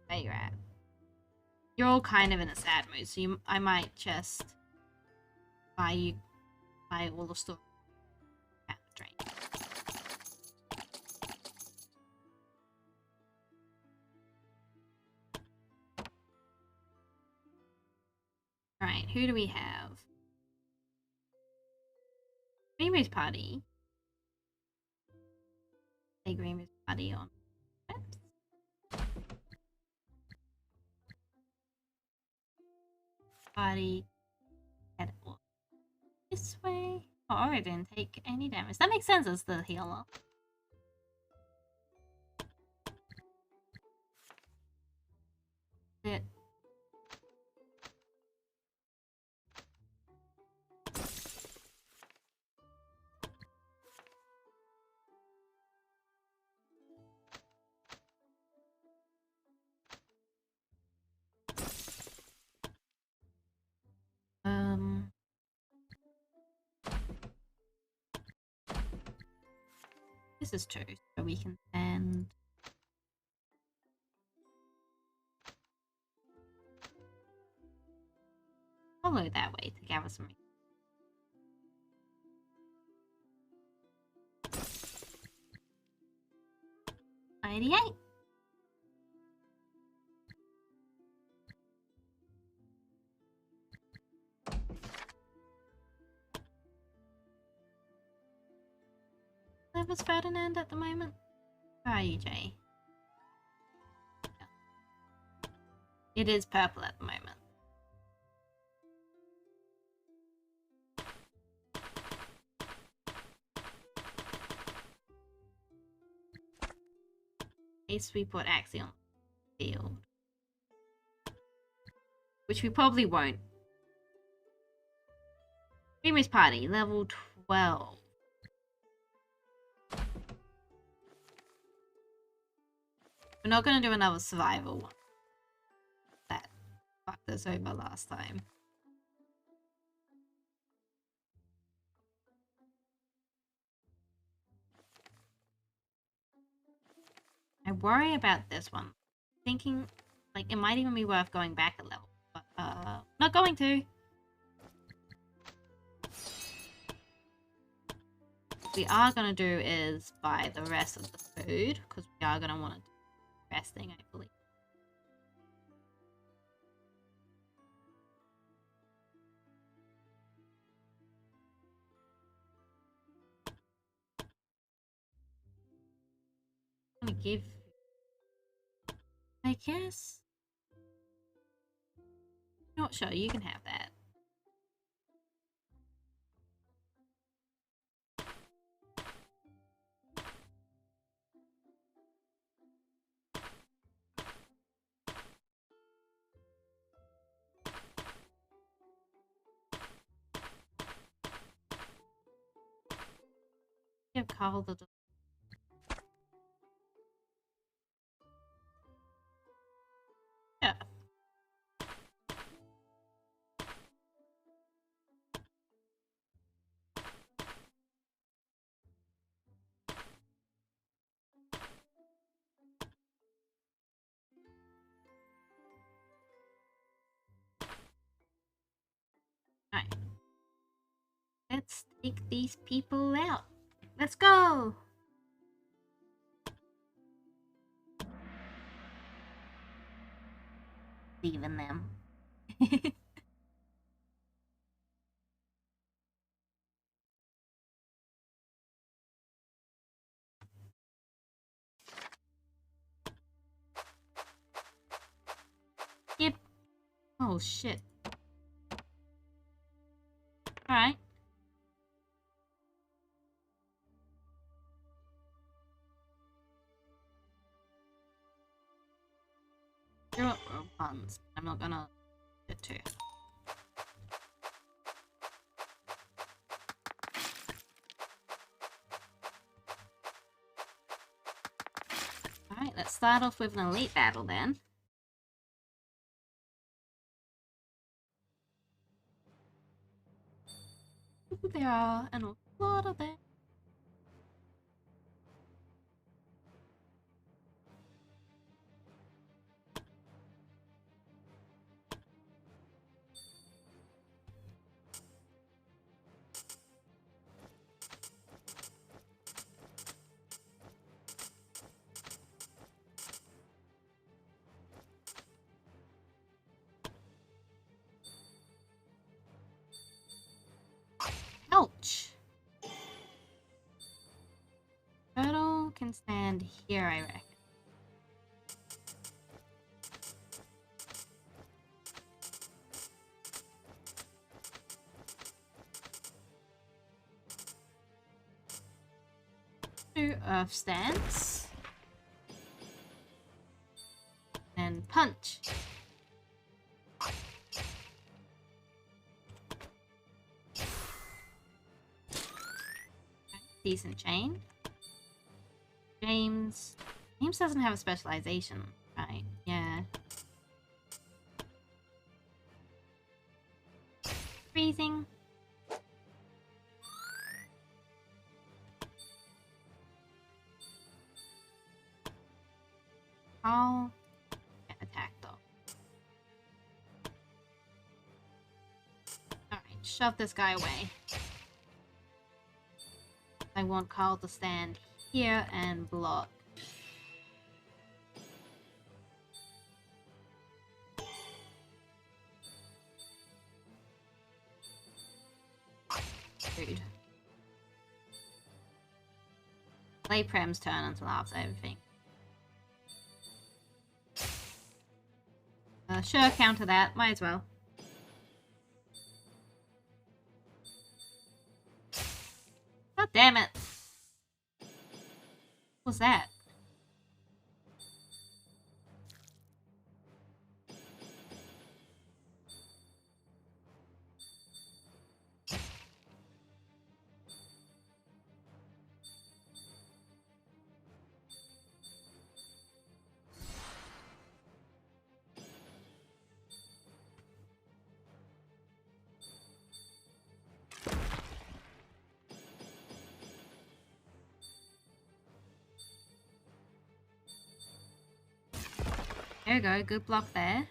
S1: There you're at. You're all kind of in a sad mood, so I might just buy all the stuff at the train. Alright, who do we have? Greenwood's party. Say Greenwood's party on. Party. Head this way. Oh, it didn't take any damage. That makes sense as the healer. It. This is true, so we can send. Follow that way to gather some. 88. Where's Ferdinand at the moment? Where are you, Jay? It is purple at the moment. In case we put Axie on the field. Which we probably won't. Dreamers Party, level 12. We're not going to do another survival one. That fucked us over last time. I worry about this one. Thinking, like, it might even be worth going back a level. But, not going to. What we are going to do is buy the rest of the food. Because we are going to want to do resting, I believe. I'm going to give... I guess... Not sure, you can have that. Give Carl the... Yeah. Alright. Let's take these people out. Let's go! Leaving them. Yep. Oh shit. Alright. You're up puns. I'm not gonna get to. Alright, let's start off with an elite battle then. There are an awful lot of them. Ouch! Turtle can stand here, I reckon. 2 earth stance. And punch. Decent chain. James doesn't have a specialization, right? Yeah. Freezing. I'll get attacked though. Alright, shove this guy away. I want Carl to stand here and block. Rude. Play Prem's turn until after everything. Sure, counter that. Might as well. God damn it. What's that? There we go, good block there.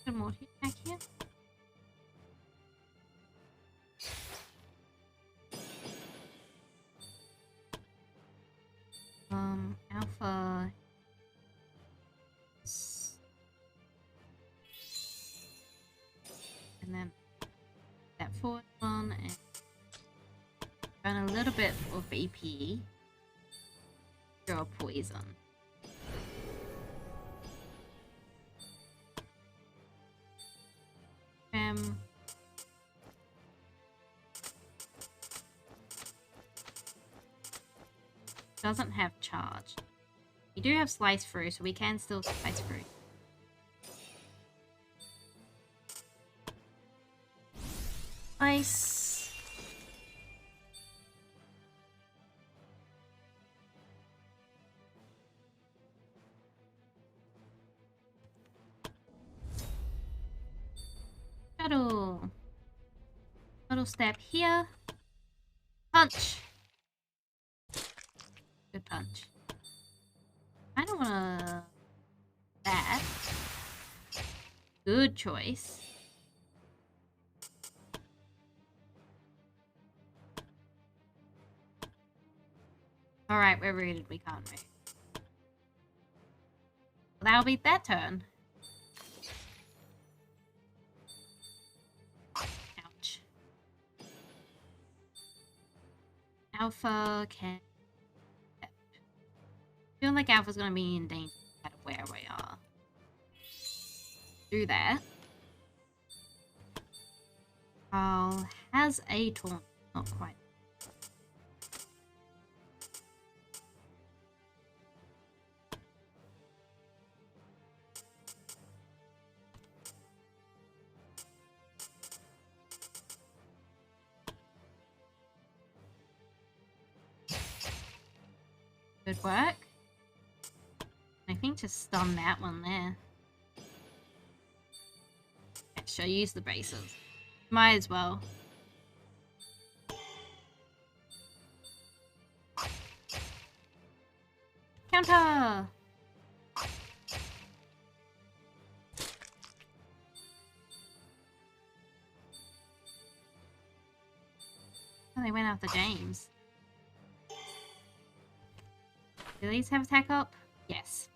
S1: Some more hit back here. Alpha. And then that forward one and run a little bit of BP. Draw poison. Doesn't have charge. We do have slice through, so we can still slice through. Nice. Shuttle. Shuttle step here. Punch. Good punch. I don't wanna... that. Good choice. Alright, we're rooted. We can't move. Well, that'll be that turn. Ouch. Alpha can... I feel like Alpha's gonna be in danger no matter where we are. Do that. Carl has a taunt. Not quite. Good work. I think just stun that one there. Actually, I'll use the braces. Might as well. Counter! Oh, they went after James. Do these have attack up? Yes.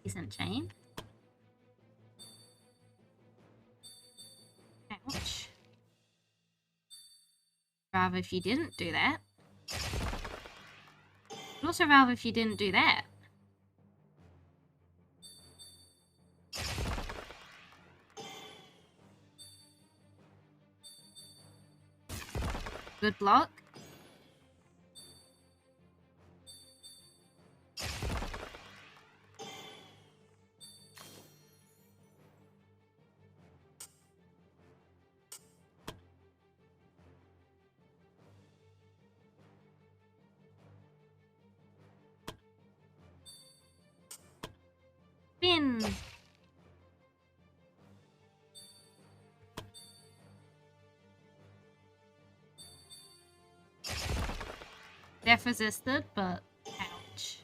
S1: Decent chain. Ouch. Rather if you didn't do that. But also rather if you didn't do that. Good block. Spin. Def resisted, but ouch.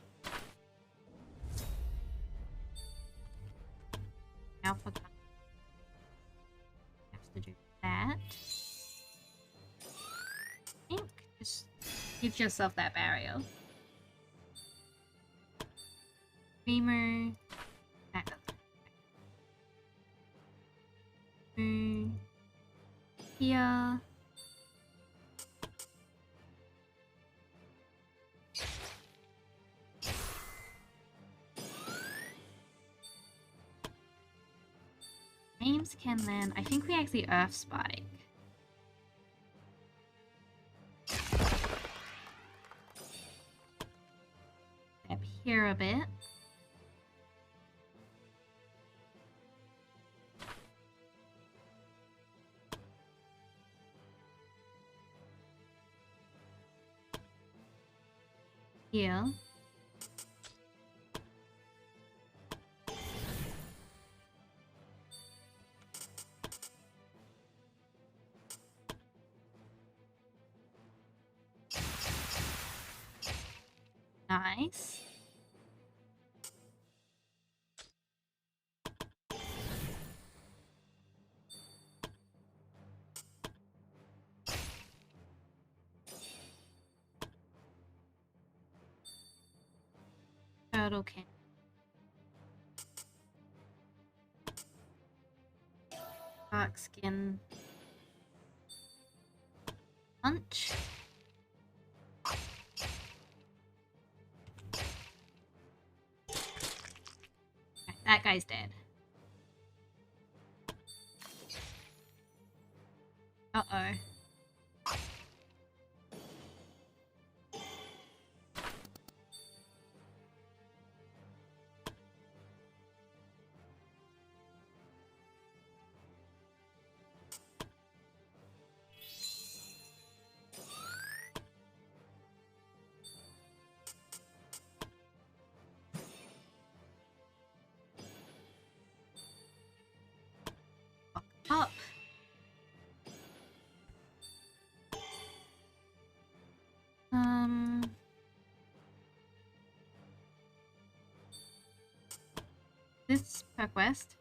S1: Alpha have to do that. I think just give yourself that barrier. Reamer. That doesn't. Here. James can then. I think we actually Earth Spike. Step here a bit. Here. Nice. Turtle can. Dark skin. Punch. Right, that guy's dead. Uh-oh. Up. This per quest.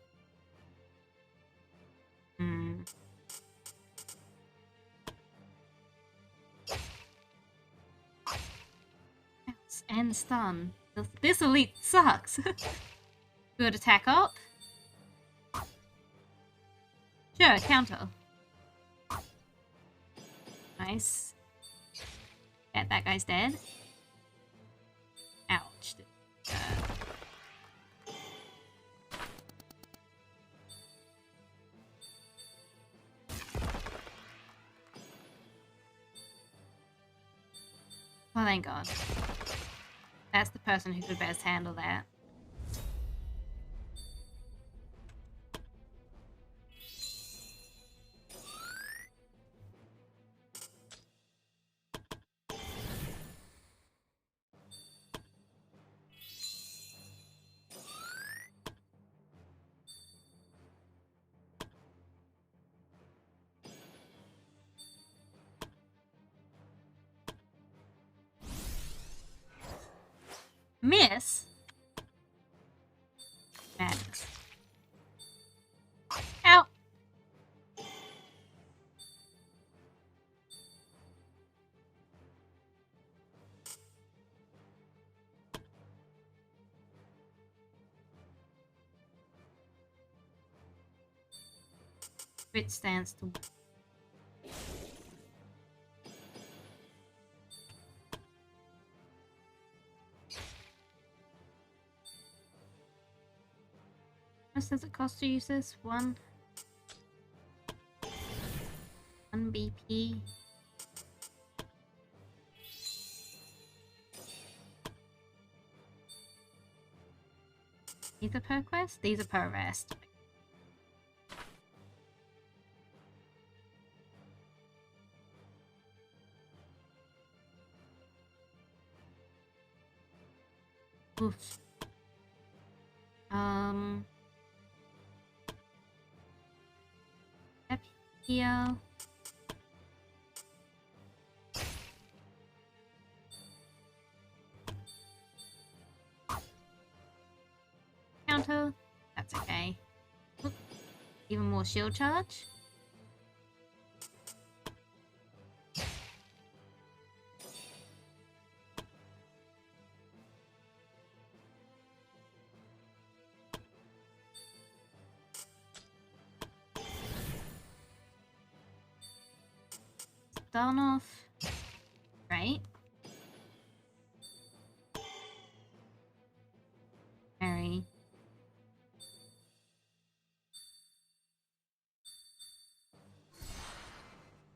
S1: And stun. This elite sucks. Good attack up. Sure, counter. Nice. Yeah, that guy's dead. Ouch. Oh, thank God. That's the person who could best handle that. Miss? Madness. Ow! Crit stance to... How much does it cost to use this? One BP. These are per quest? These are per rest. Oof. Up here. Counter. That's okay. Oop. Even more shield charge. Done off. Right. Very.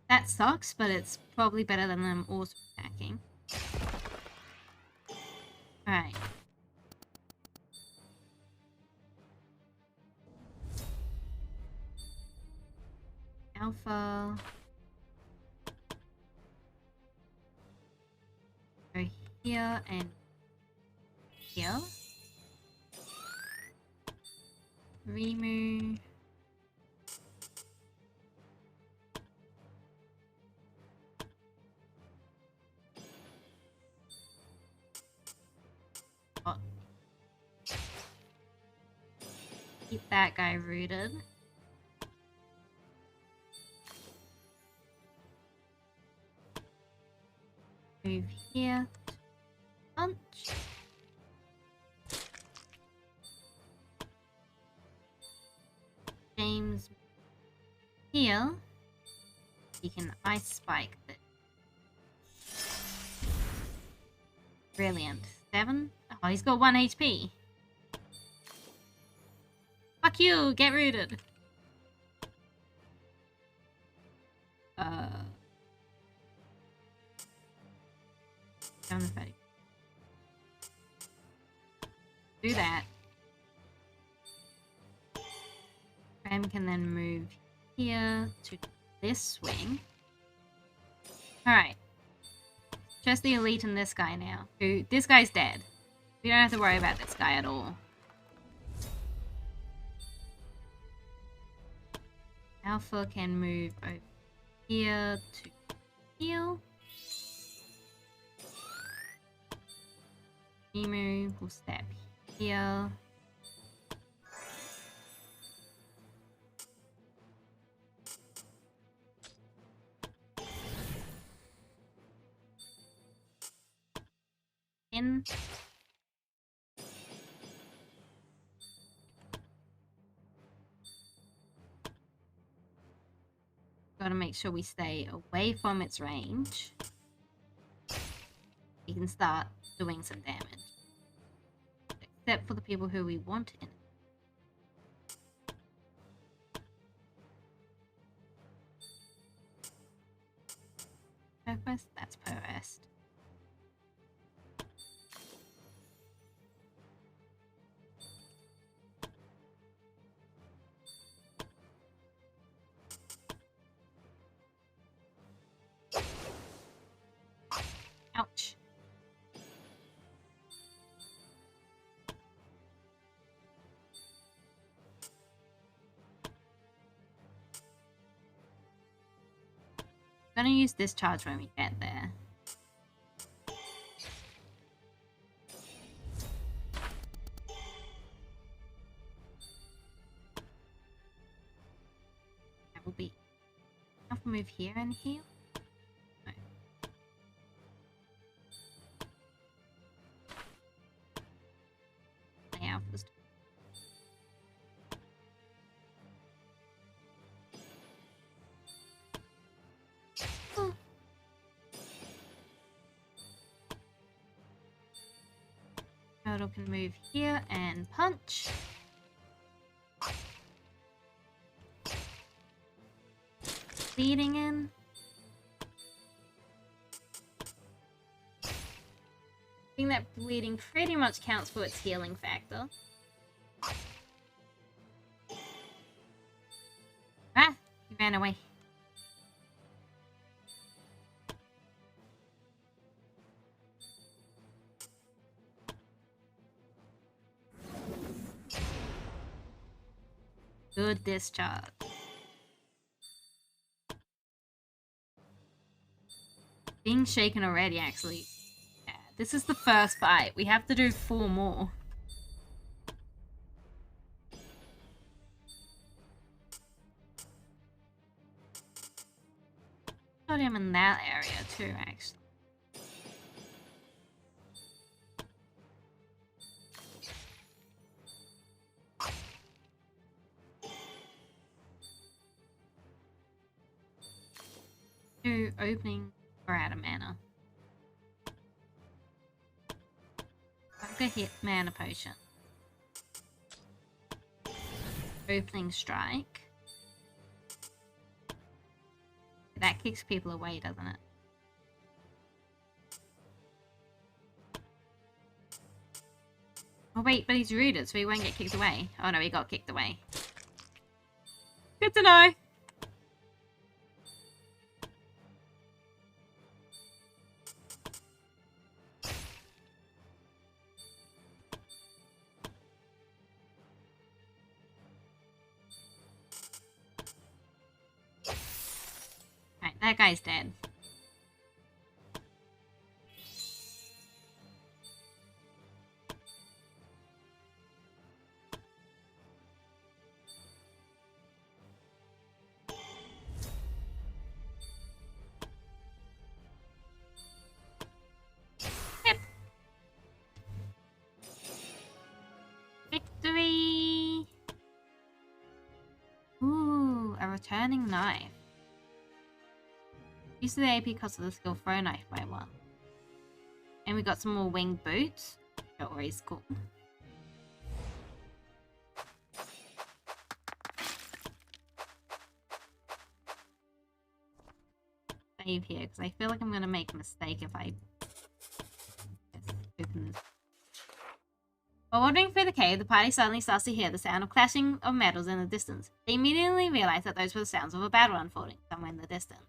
S1: That sucks, but it's probably better than them auto attacking. Alright. Alpha. Go here and here. Remove. Oh. Keep that guy rooted. Move here. Punch. James here. You can ice spike this. Brilliant. 7? Oh, he's got 1 HP. Fuck you! Get rooted! Down the fatty. Do that. Ram can then move here to this swing. Alright. Just the elite and this guy now. This guy's dead. We don't have to worry about this guy at all. Alpha can move over here to heal. Emu will step here. In. Gotta make sure we stay away from its range. We can start doing some damage. Except for the people who we want in. Per quest? That's per rest. Ouch. I'm gonna use this charge when we get there. That will be enough to move here and heal. No. My alpha's Turtle can move here and punch. Bleeding in. I think that bleeding pretty much counts for its healing factor. Ah! He ran away. Good discharge. Being shaken already, actually. Yeah, this is the first fight. We have to do 4 more. Got him in that area too, actually. Do opening or out of mana. I've got hit mana potion. Opening strike. That kicks people away, doesn't it? Oh wait, but he's rooted, so he won't get kicked away. Oh no, he got kicked away. Good to know! Alright, that guy's dead. Yep. Victory! Ooh, a returning knife. Use the AP cost of the skill throw knife by 1. And we got some more winged boots. Always cool. Save here, because I feel like I'm going to make a mistake if I just open this. While wandering through the cave, the party suddenly starts to hear the sound of clashing of metals in the distance. They immediately realize that those were the sounds of a battle unfolding somewhere in the distance.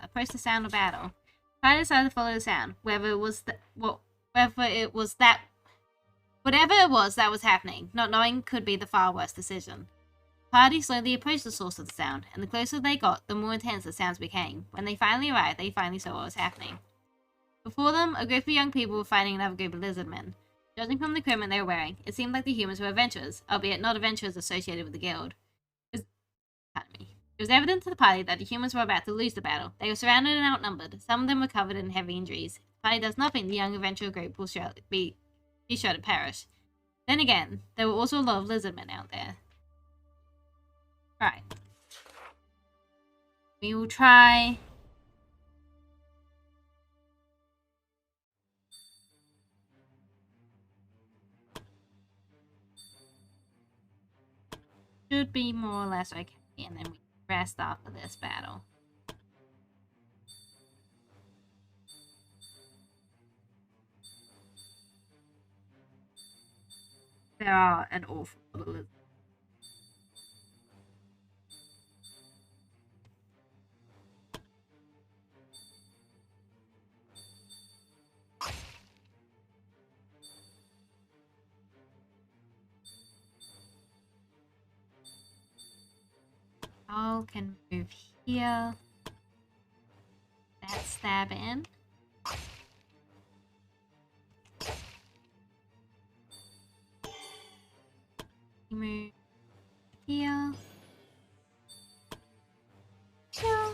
S1: Approach the sound of battle. The party decided to follow the sound, whatever it was that was happening, not knowing could be the far worse decision. The party slowly approached the source of the sound, and the closer they got, the more intense the sounds became. When they finally arrived, they finally saw what was happening. Before them, a group of young people were fighting another group of lizard men. Judging from the equipment they were wearing, it seemed like the humans were adventurers, albeit not adventurers associated with the guild. It was evident to the party that the humans were about to lose the battle. They were surrounded and outnumbered. Some of them were covered in heavy injuries. If the party does nothing, the young adventurer group will be sure to perish. Then again, there were also a lot of lizard men out there. Right. We will try... Should be more or less okay, and then we rest after this battle. There are an awful lot of lizards. I can move here. That stab in. Move here. Here.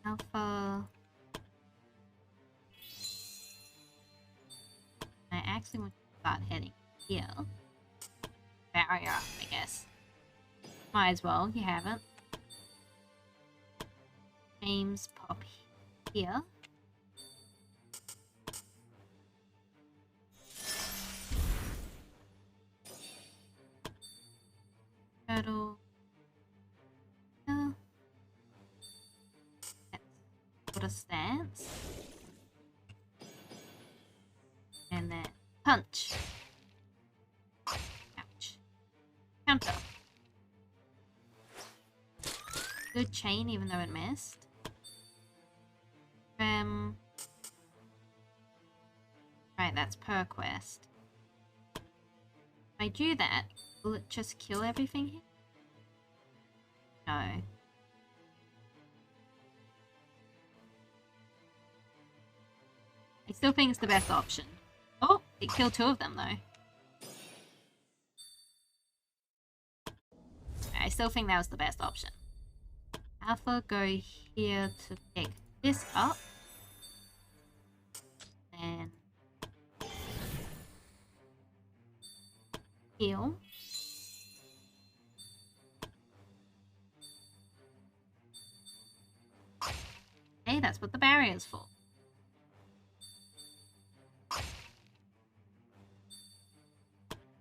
S1: Alpha. I actually want to start heading here. Barrier up, I guess. Might as well, you haven't. James, pop here. here. Turtle. Let's put a stance. And then punch. Ouch. Counter. Good chain even though it missed. Right, that's per quest. If I do that, will it just kill everything here? No. I still think it's the best option. Oh, it killed 2 of them though. I still think that was the best option. Alpha, go here to pick this up. Then heal. Hey, that's what the barrier's for.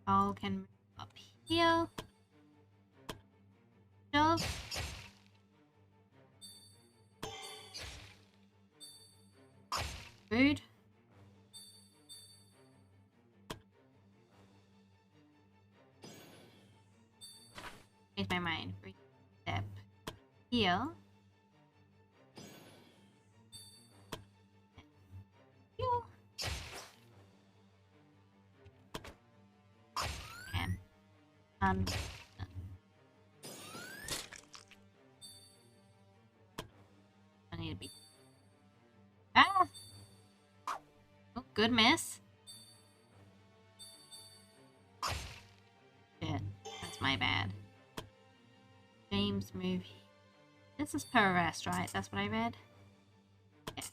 S1: I can move up here. Shove. Rude. Change my mind. Step here. And I need to be. Ah! Oh, good miss. Shit, that's my bad. James, move. This is per arrest, right? That's what I read. Yeah.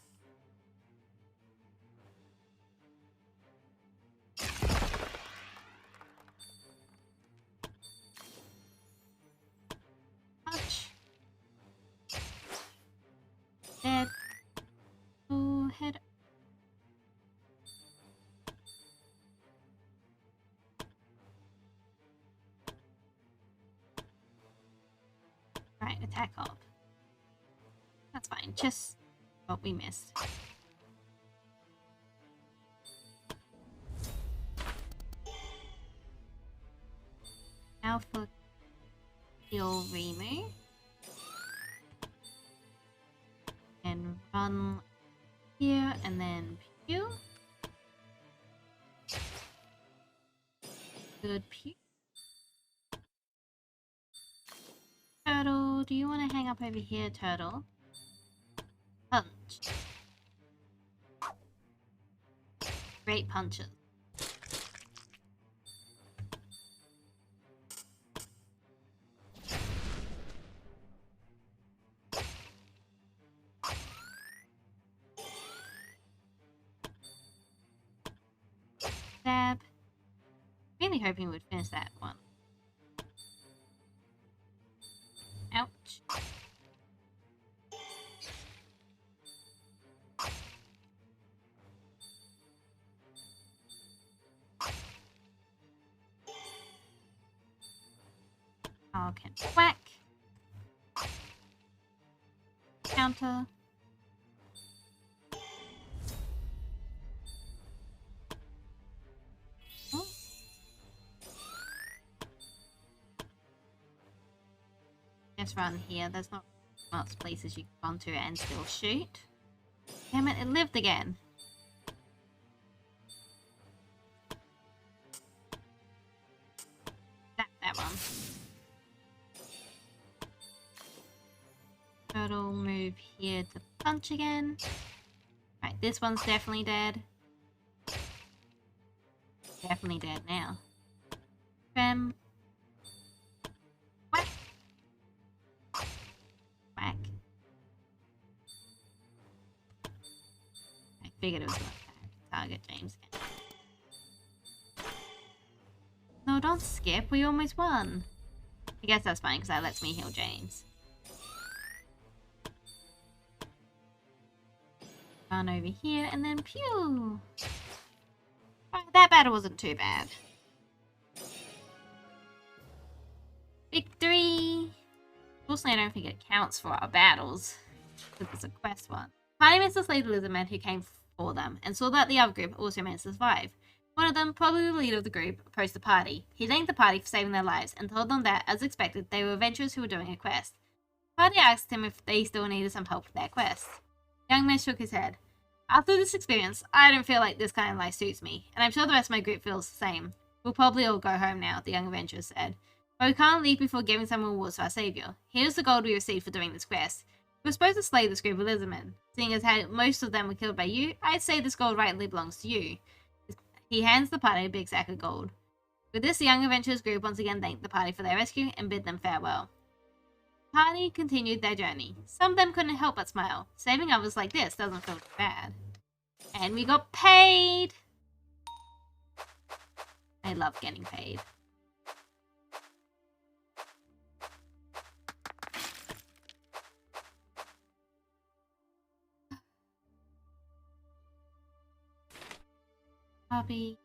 S1: Touch. Dead. Oh, head. Right, attack up. That's fine. Just what we missed. Alpha kill Remu. And run here and then pew. Good pew. Turtle, do you want to hang up over here, Turtle? Punch. Great punches. Stab. Really hoping we'd finish that one. Ouch. Okay. Whack. Counter. Oh. Just run here. There's not much places you can run to and still shoot. Damn it, it lived again. That one. Turtle, move here to punch again. Right, this one's definitely dead. Definitely dead now. Trim. Whack. Whack. I figured it was not that. Target James again. No, don't skip. We almost won. I guess that's fine because that lets me heal James. Run over here and then pew! Right, that battle wasn't too bad. Victory! Unfortunately, I don't think it counts for our battles, because it's a quest one. Party managed to slay the lizardmen who came for them, and saw that the other group also managed to survive. One of them, probably the leader of the group, approached the party. He thanked the party for saving their lives, and told them that, as expected, they were adventurers who were doing a quest. The party asked him if they still needed some help with their quest. The young man shook his head. After this experience, I don't feel like this kind of life suits me, and I'm sure the rest of my group feels the same. We'll probably all go home now, the young adventurer said. But we can't leave before giving some rewards to our savior. Here's the gold we received for doing this quest. We were supposed to slay this group of lizardmen. Seeing as how most of them were killed by you, I'd say this gold rightly belongs to you. He hands the party a big sack of gold. With this, the young adventurers group once again thanked the party for their rescue and bid them farewell. The party continued their journey. Some of them couldn't help but smile. Saving others like this doesn't feel too bad. And we got paid! I love getting paid. Hobby.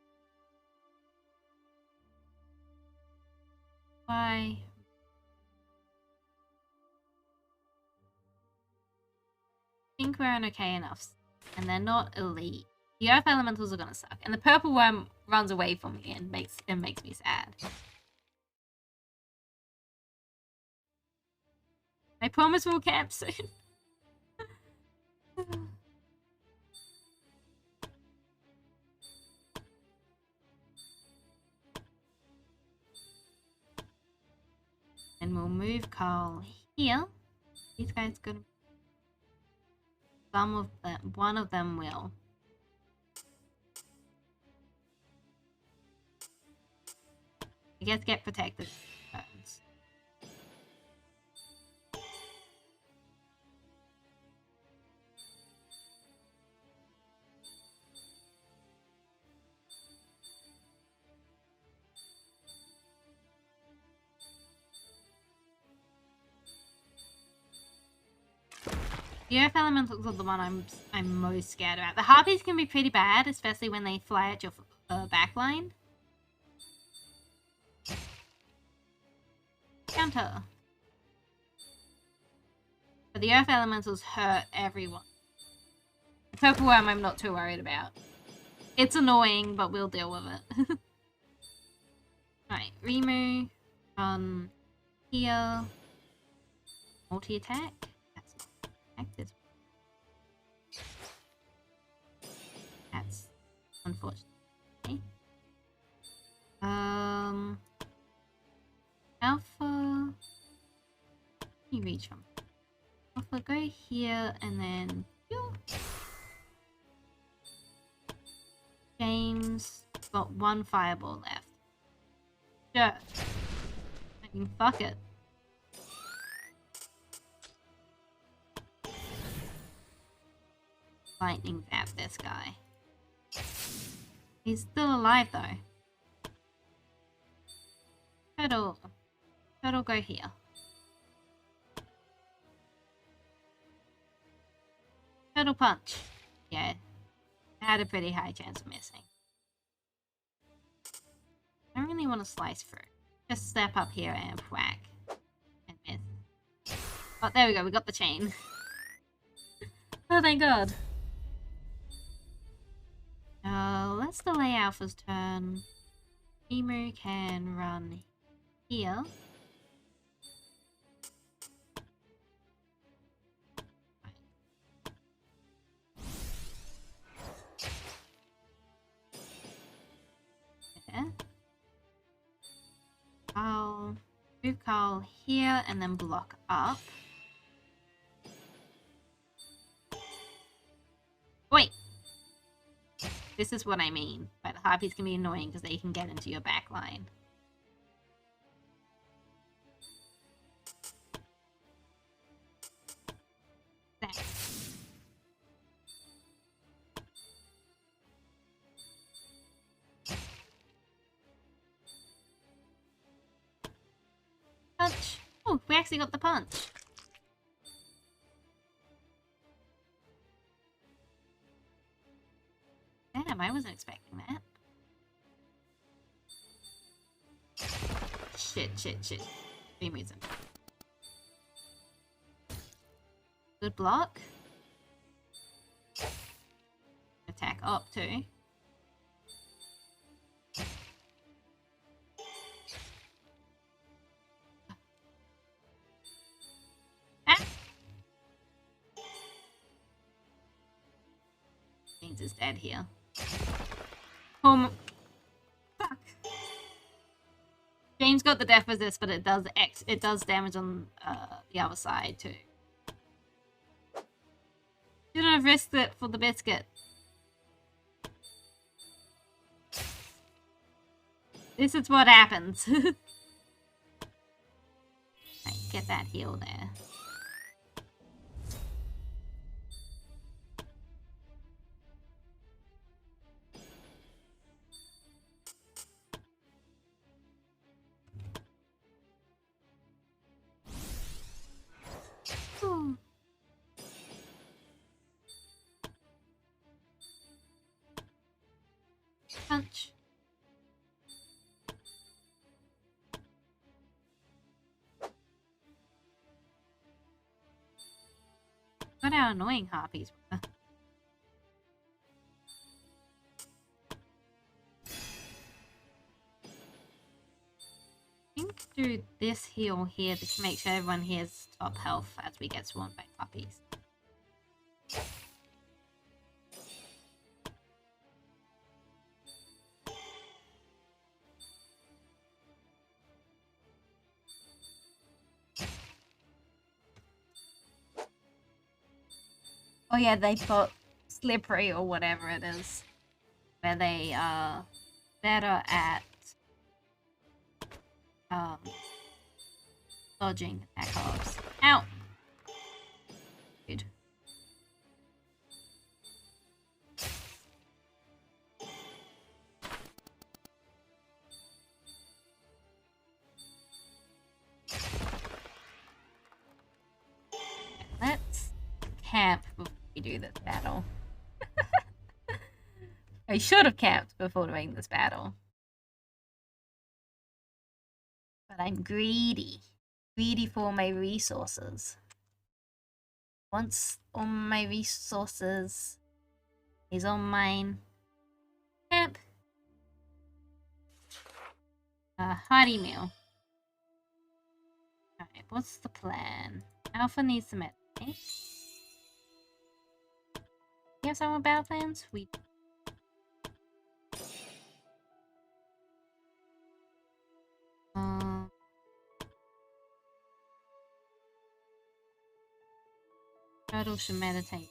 S1: Why? I think we're on okay enough. And they're not elite. The earth elementals are gonna suck. And the purple worm runs away from me and makes me sad. I promise we'll camp soon. And we'll move Carl here. These guys gonna. Some of them, one of them will. I guess get protected. Turns. The earth elementals are the one I'm most scared about. The harpies can be pretty bad, especially when they fly at your backline. Counter. But the earth elementals hurt everyone. The purple worm I'm not too worried about. It's annoying, but we'll deal with it. Right, Remu. Here. Multi-attack. This. That's unfortunate. Okay. Alpha. You reach from Alpha. Go here and then. James got one fireball left. Sure. I mean, fuck it. Lightning zap this guy. He's still alive though. Turtle. Turtle, go here. Turtle punch. Yeah. I had a pretty high chance of missing. I don't really want to slice through. Just step up here and whack. And miss. Oh, there we go. We got the chain. Oh, thank God. Let's delay Alpha's turn. Emu can run here. There. I'll move Carl here and then block up. Wait! This is what I mean. But the harpies can be annoying because they can get into your back line. Punch! Oh, we actually got the punch. wasn't expecting that. Shit. Stream reason. Good block. Attack up too. James is dead here. Fuck. James got the death resist, but it does damage on the other side too. Shouldn't have risked it for the biscuit. This is what happens. Right, get that heal there. Ooh. Punch. What how annoying harpies were. I think do this heal here to make sure everyone here is top health as we get swarmed by harpies. Oh yeah, they've got slippery or whatever it is, where they are better at dodging attack ops. Ow! Good. Let's camp before we do this battle. I should have camped before doing this battle. But I'm greedy. Greedy for my resources. Once all my resources is on mine. Camp. Hearty meal. Alright, what's the plan? Alpha needs some meditate. You have some battle plans? We Turtle should meditate.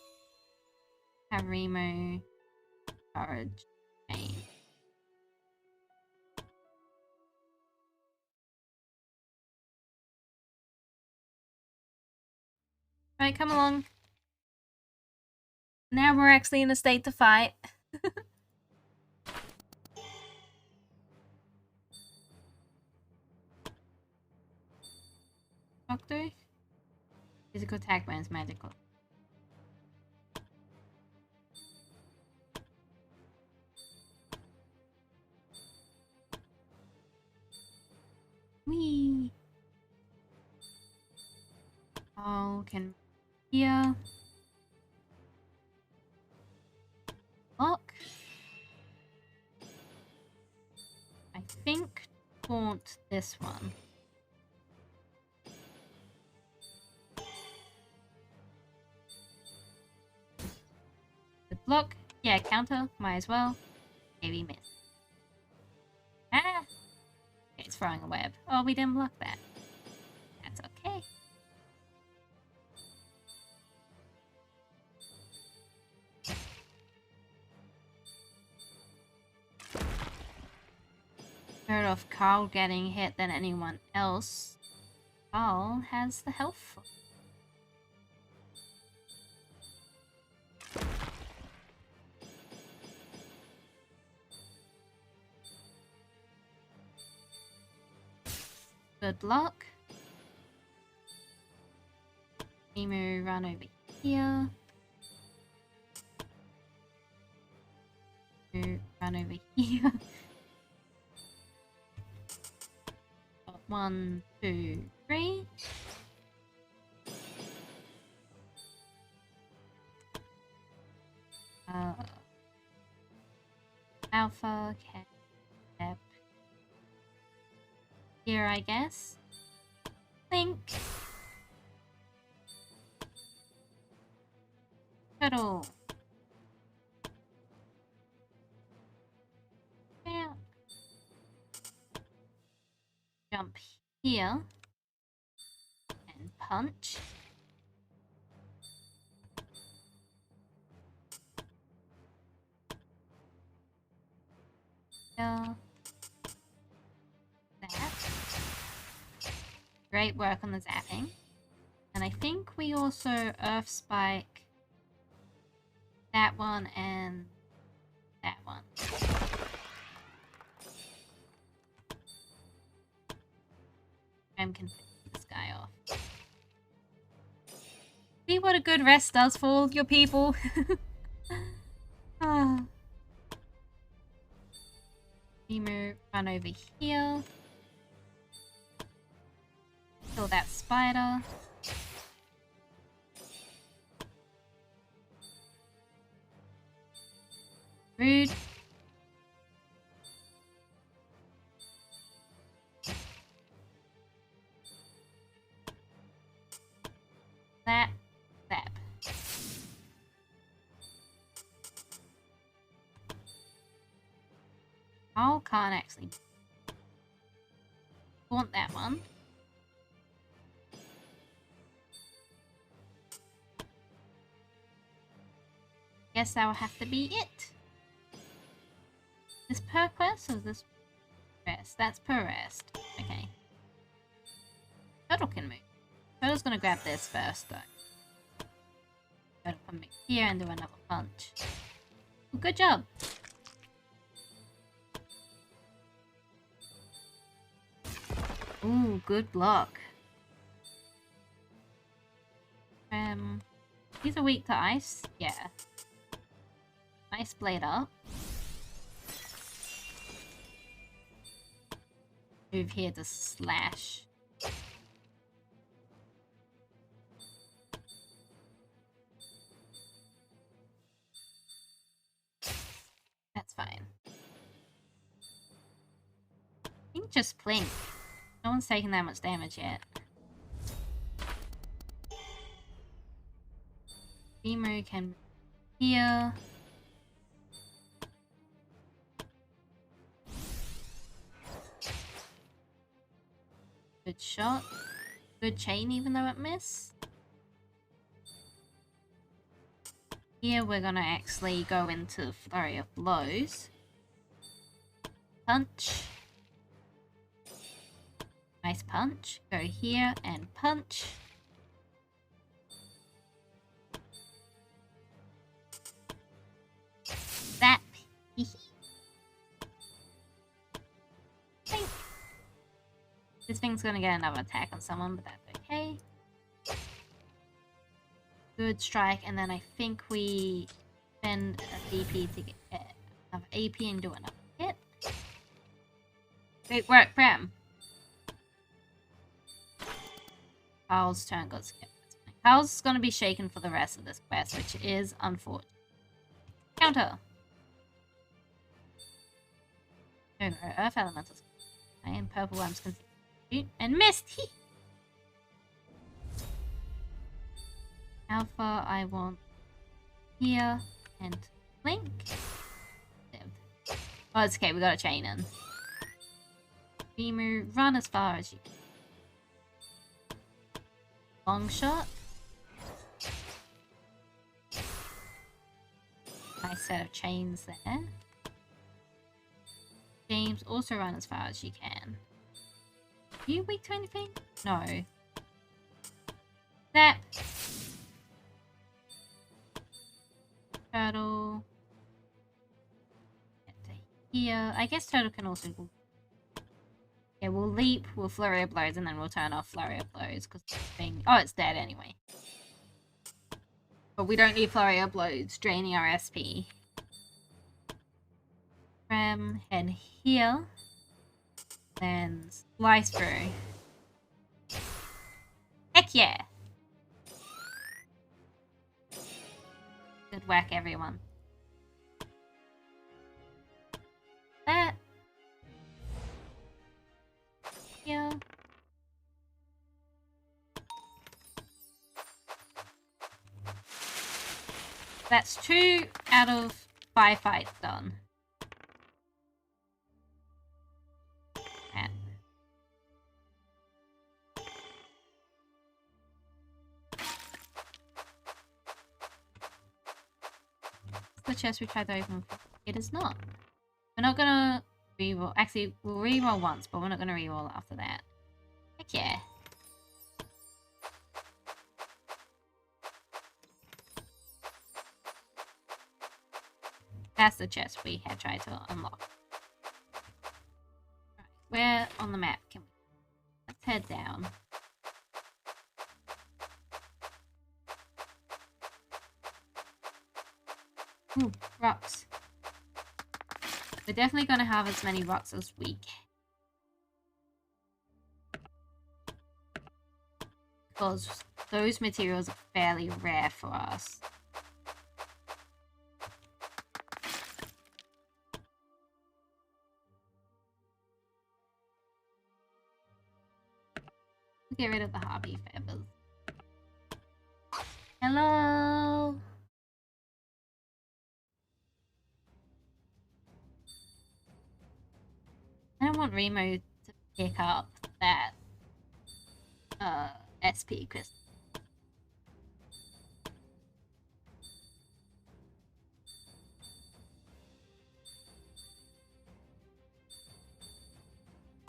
S1: Harimo, courage, pain. Right, come along. Now we're actually in a state to fight. Doctor? Physical attack burns magical. Whee! Oh, can here. Lock. I think taunt this one. The block. Yeah, counter. Might as well. Maybe miss. Ah! Okay, it's throwing a web. Oh, we didn't block that. That's okay. Heard of Carl getting hit than anyone else. Carl has the health. Good block. Emu run over here. Run over here. Got 1, 2, 3. Alpha can step here, I guess. Think. Turtle. Yeah. Jump here and punch. That. Great work on the zapping. And I think we also Earth Spike that one and that one. I'm confused this guy off. See what a good rest does for all your people? Emu, run over here. Kill that spider. Rude. That. Oh, can't actually want that one. Guess that will have to be it. This per quest or this rest? That's per rest. Okay. Turtle can move. Turtle's gonna grab this first though. Turtle can move here and do another punch. Well, good job. Ooh, good block. These are weak to ice. Yeah. Ice blade up. Move here to slash. That's fine. I think just plink. No one's taken that much damage yet. Beamer can move here. Good shot. Good chain even though it missed. Here we're gonna actually go into flurry of blows. Punch. Nice punch. Go here and punch. Zap. This thing's gonna get another attack on someone, but that's okay. Good strike, and then I think we spend a DP to get another AP and do another hit. Great work, Prem. Carl's turn got skipped. Carl's gonna be shaken for the rest of this quest, which is unfortunate. Counter. No, Earth Elementals. I am purple worms confused. And missed! Alpha, I want here and blink. Oh, it's okay, we got a chain in. Beamer, run as far as you can. Long shot. Nice set of chains there. James, also run as far as you can. Are you weak to anything? No. That. Turtle. Get to here. I guess Turtle can also... Yeah, we'll leap, we'll flurry of blows, and then we'll turn off flurry of blows, because the thing... Oh, it's dead anyway. But we don't need flurry of blows, draining our SP. Prem, head here. Then slice through. Heck yeah! Good whack, everyone. That. Yeah. That's 2 out of 5 fights done. And the chest we tried to open. It is not. We're not gonna reroll. Actually, we'll reroll once, but we're not gonna reroll after that. Heck yeah. That's the chest we had tried to unlock. Right, where on the map can we? Let's head down. Ooh, rocks. We're definitely gonna have as many rocks as we can. Because those materials are fairly rare for us. Get rid of the harpy feathers. Hello! I don't want Remo to pick up that SP crystal.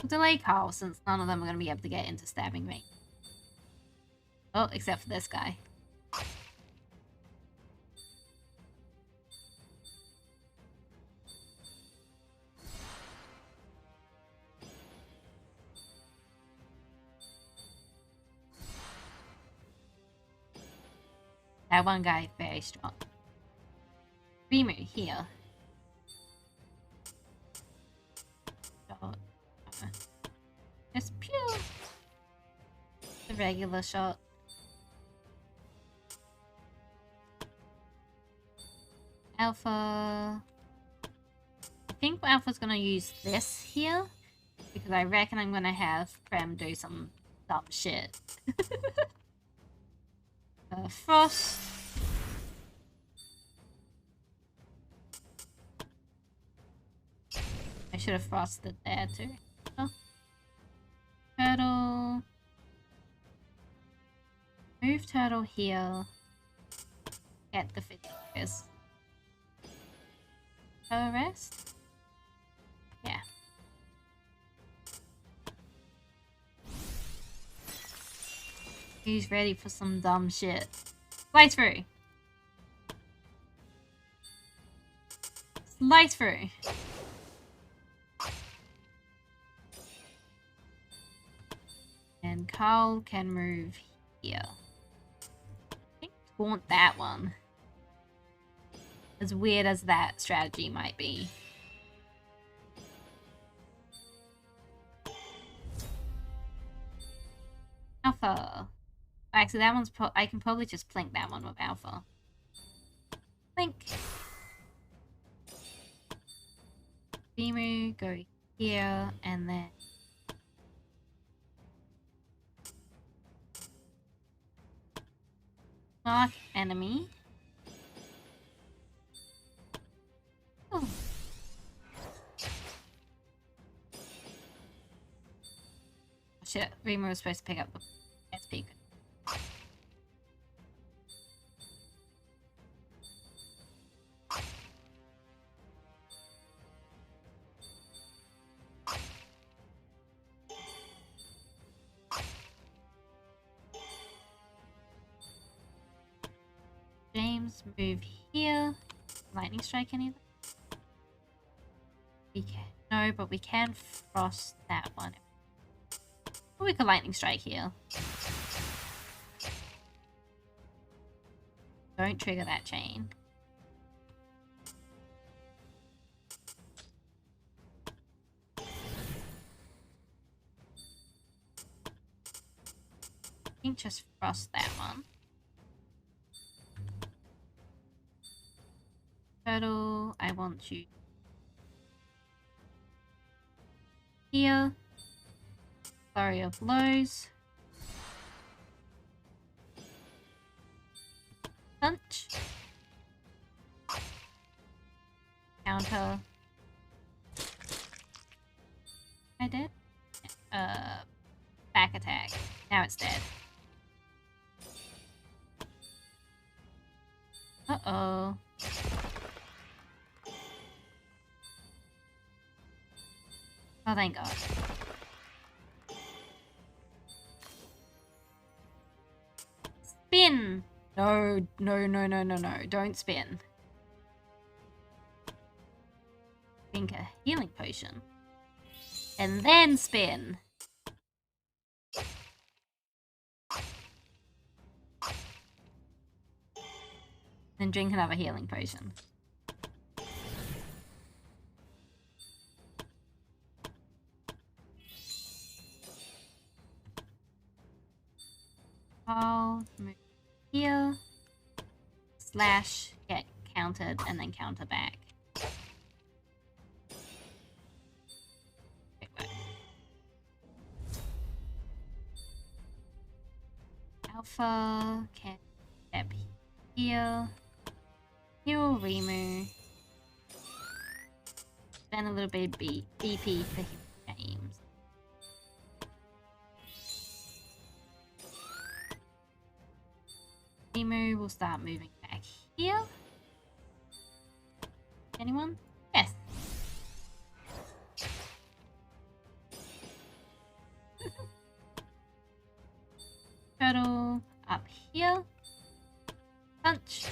S1: We'll delay Carl since none of them are going to be able to get into stabbing me. Oh, except for this guy. That one guy, very strong. Remo here. Shot. Just pew! The regular shot. Alpha. I think Alpha's gonna use this here. Because I reckon I'm gonna have Prem do some dumb shit. Frost. I should have frosted there too. Oh. Turtle. Move turtle here. Get the figures. Rest? Yeah. He's ready for some dumb shit. Slice through. Slice through. And Carl can move here. I think taunt that one. As weird as that strategy might be. Alpha. Actually, that one's I can probably just plink that one with Alpha. Plink. Bimu, go here, and then... Mark enemy. Oh. Shit, Remo was supposed to pick up the SP. James, move here. Lightning strike anything? We can. No, but we can frost that one. Or we could lightning strike here. Don't trigger that chain. think just frost that one. Turtle, I want you here. Flurry of blows. Punch. Counter. I did? Back attack. Now it's dead. Uh-oh. Oh, thank God. Spin! No, no, no, no, no, no. Don't spin. Drink a healing potion. And then spin. Then drink another healing potion. I'll move here. Slash, get countered, and then counter back. Alpha, can step here. Heal Remu. Then a little bit of BP for James. Remu will start moving back here. Anyone? Yes. Turtle up here. Punch.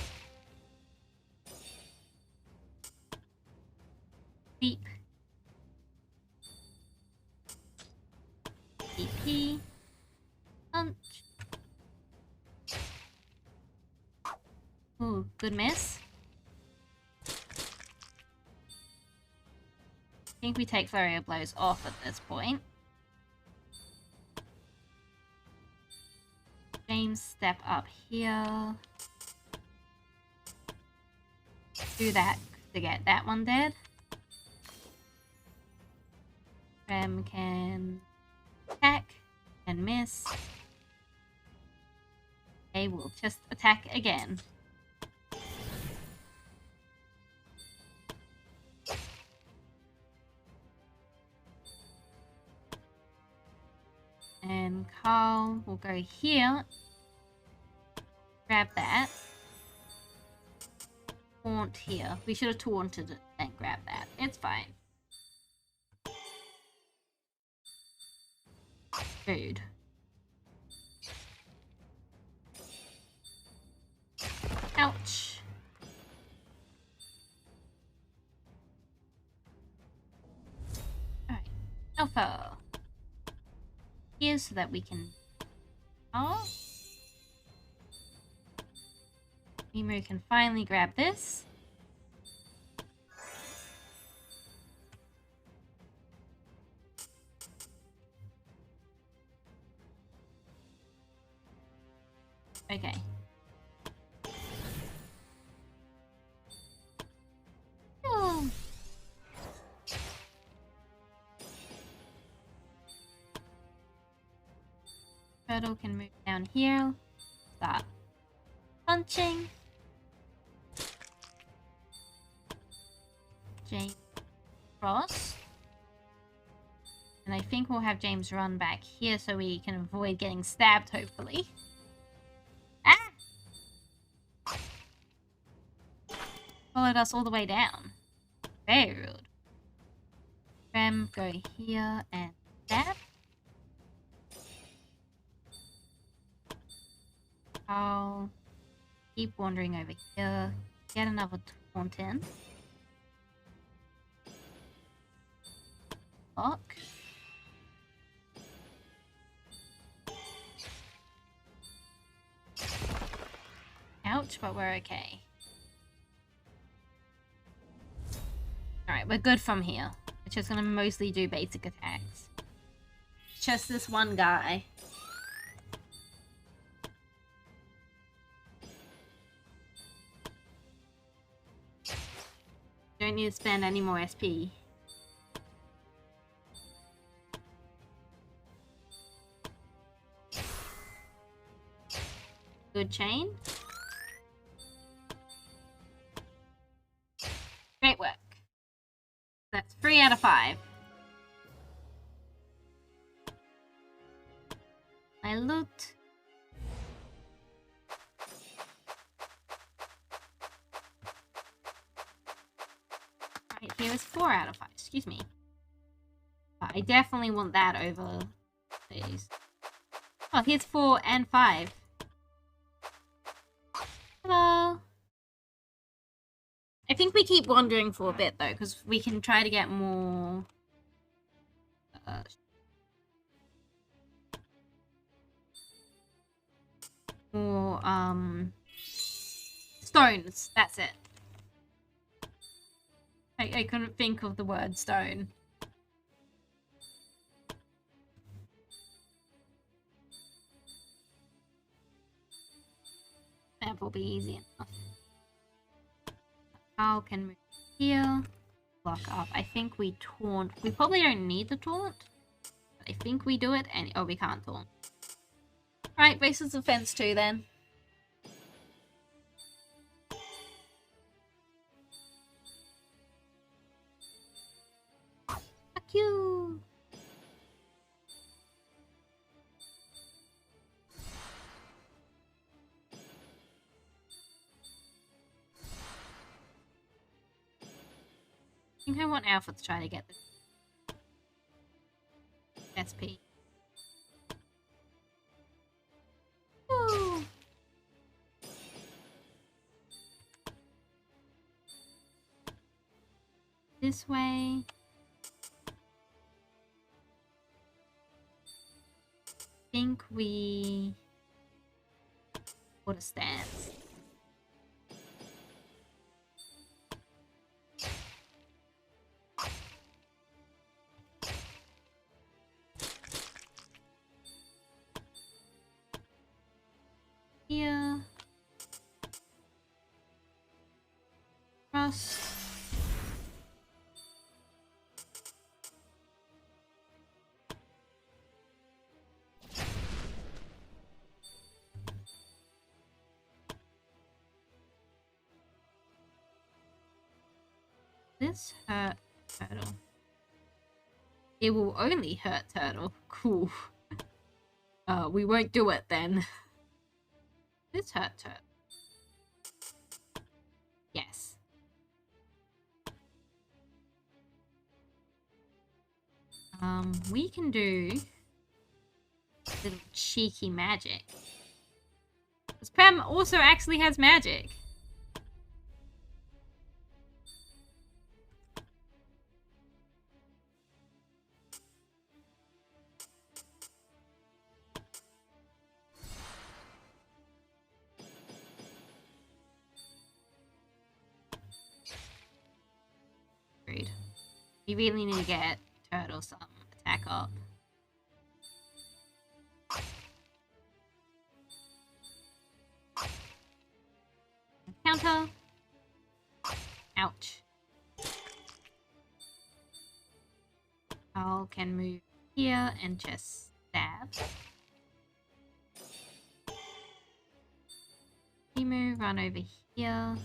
S1: Beep. BP. Punch. Ooh, good miss. I think we take Flurry of Blows off at this point. James, step up here. Do that to get that one dead. Rem can attack and miss. They will just attack again. And Carl will go here. Grab that. Taunt here. We should have taunted it and grabbed that. It's fine. Rude. Ouch. Alright. Alpha. Here so that we can... Oh. Mimu can finally grab this. Okay. Oh. Turtle can move down here. Start punching. James cross. And I think we'll have James run back here so we can avoid getting stabbed, hopefully. Ah! Followed us all the way down. Very rude. Rem, go here and stab. I'll keep wandering over here. Get another taunt in. Lock. Ouch, but we're okay. Alright, we're good from here. It's just gonna mostly do basic attacks. Just this one guy. don't need to spend any more SP. Good chain. Great work. That's 3 out of 5. I looked. Right here is 4 out of 5. Excuse me. But I definitely want that over these. Oh, here's 4 and 5. Hello. I think we keep wandering for a bit though, because we can try to get more. More stones. That's it. I couldn't think of the word stone. That will be easy enough. How can move here? Block up. I think we taunt. We probably don't need the taunt. But I think we do it and oh, we can't taunt. Right, bases of fence 2 then. Fuck you. I think I want Alpha to try to get this SP. Woo. This way. I think we put a stance. Here. Cross. This hurt turtle. It will only hurt turtle. Cool. We won't do it then. This hurt turtle. Yes. We can do a little cheeky magic. Because Pam also actually has magic. Agreed. We really need to get turtle some attack up. Counter. Ouch. I can move here and just stab. Move, run over here.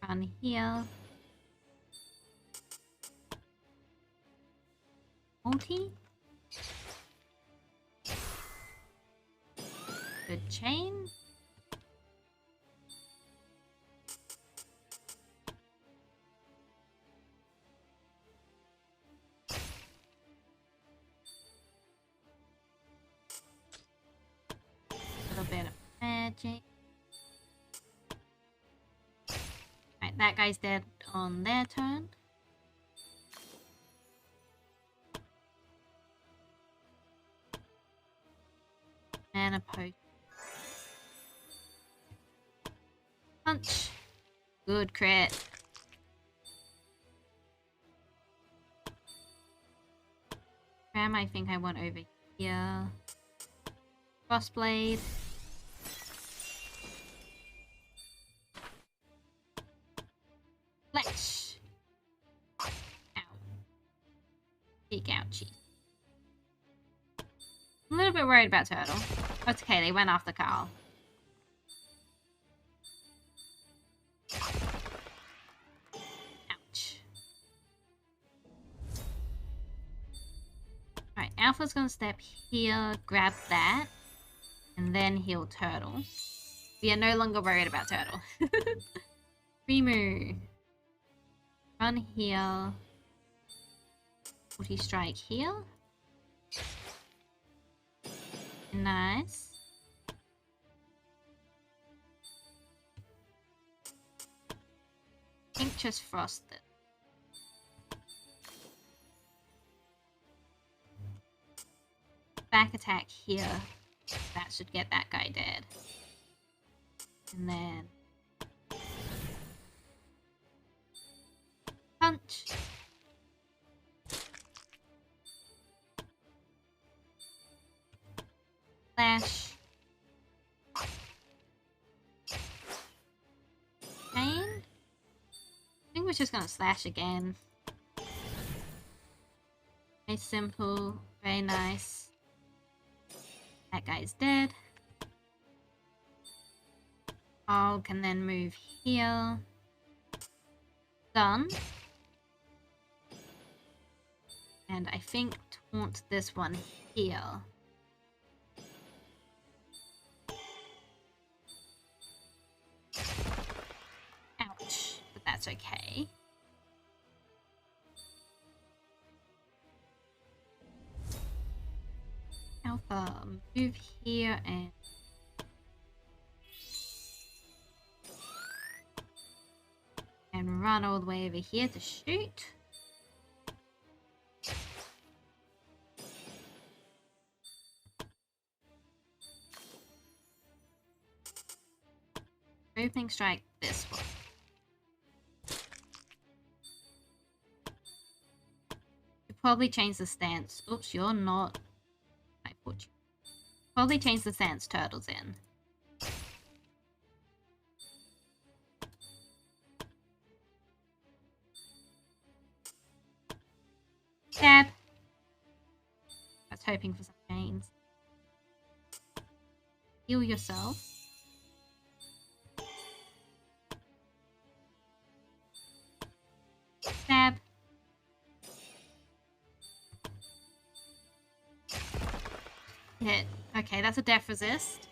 S1: Run here. Multi. Good chain. A little bit of magic. Right, that guy's dead on their turn. And a poke. Punch. Good crit. Ram, I think I want over here. Crossblade. Big ouchie. I'm a little bit worried about Turtle. That's okay, they went after Carl. Ouch. Alright, Alpha's gonna step here, grab that, and then heal Turtle. We are no longer worried about Turtle. Rimu. Run here. 40 strike here. Nice. I think just frosted. Back attack here. That should get that guy dead. And then punch. Slash. Pain. I think we're just gonna slash again. Very simple, very nice. That guy's dead. I can then move here. Done. And I think taunt this one here. Ouch, but that's okay. Alpha, move here and run all the way over here to shoot. Opening strike this one. Should probably change the stance. Oops, you're not. I put you. Probably change the stance Turtle's in. Stab. I was hoping for some chains. Heal yourself. Stab. Hit. Okay, that's a death resist.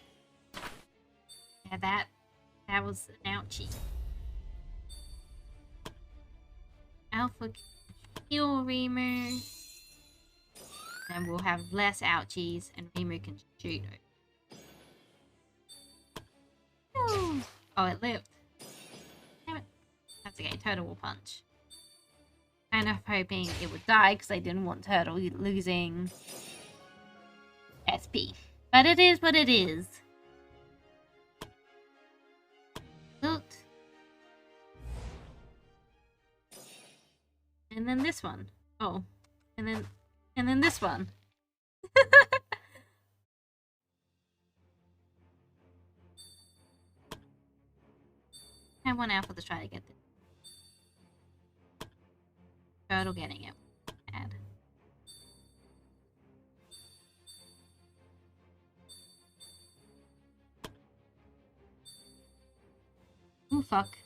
S1: Yeah, that was an ouchie. Alpha heal Rimu. Then we'll have less ouchies and Rimu can shoot. Oh, it lived. Damn it. That's okay, Turtle will punch. Kind of hoping it would die because I didn't want Turtle losing SP. But it is what it is. Looked. And then this one. Oh. And then this one. I have one Alpha to try to get this. Turtle getting it. Bad. Oh fuck.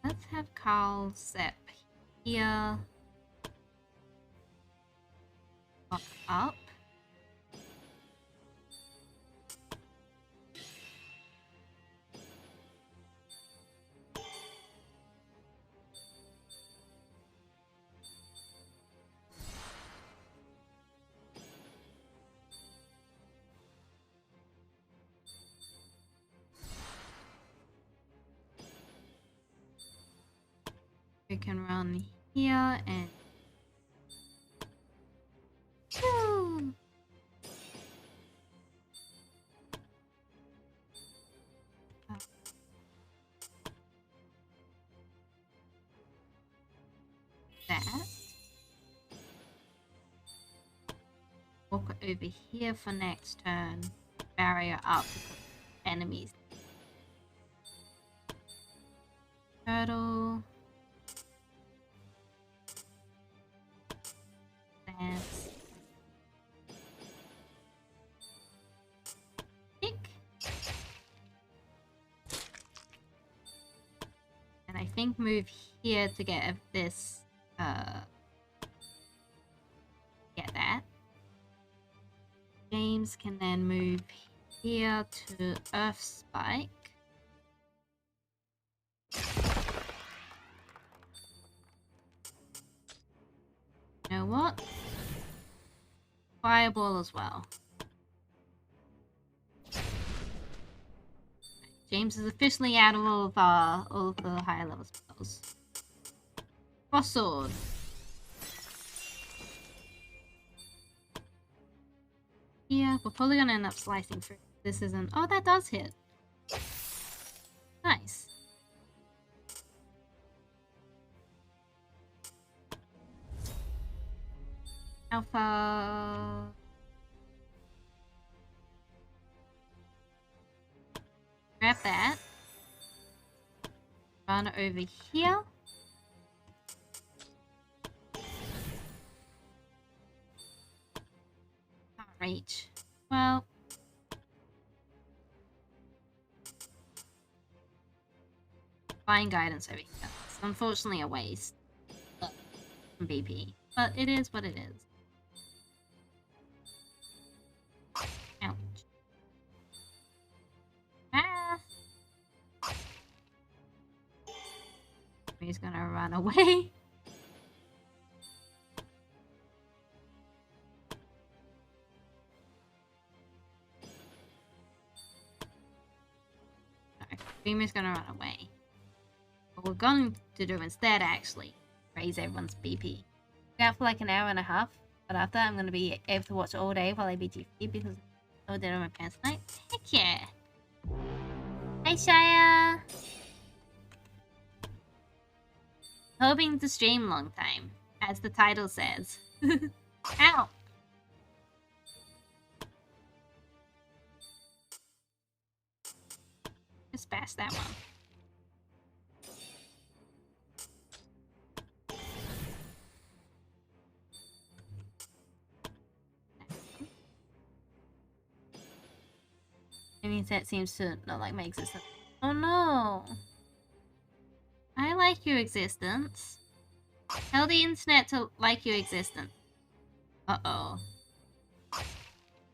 S1: Let's have Carl set here. Up. We can run here and woo! That. Walk over here for next turn. Barrier up to put enemies. Turtle. Dance. Tick. And I think move here to get this, get that. James can then move here to Earth Spike. You know what? Fireball as well. James is officially out of all of the higher level spells. Cross sword. Yeah, we're probably gonna end up slicing through. This isn't. Oh, that does hit. Nice. Alpha. Grab that. Run over here. Can't reach. Well. Flying guidance over here. It's unfortunately a waste. From BP. But it is what it is. Ouch. Ah! He's gonna run away. Beamer's gonna run away. What we're going to do instead, actually, raise everyone's BP. We're out for like an hour and a half, but after I'm gonna be able to watch all day while I BTP because I did on my pants tonight. Heck yeah! Hey Shia! Hoping to stream long time, as the title says. Ow! Just bash that one. Maybe that seems to not like my existence. Oh no! I like your existence. Tell the internet to like your existence. Uh-oh.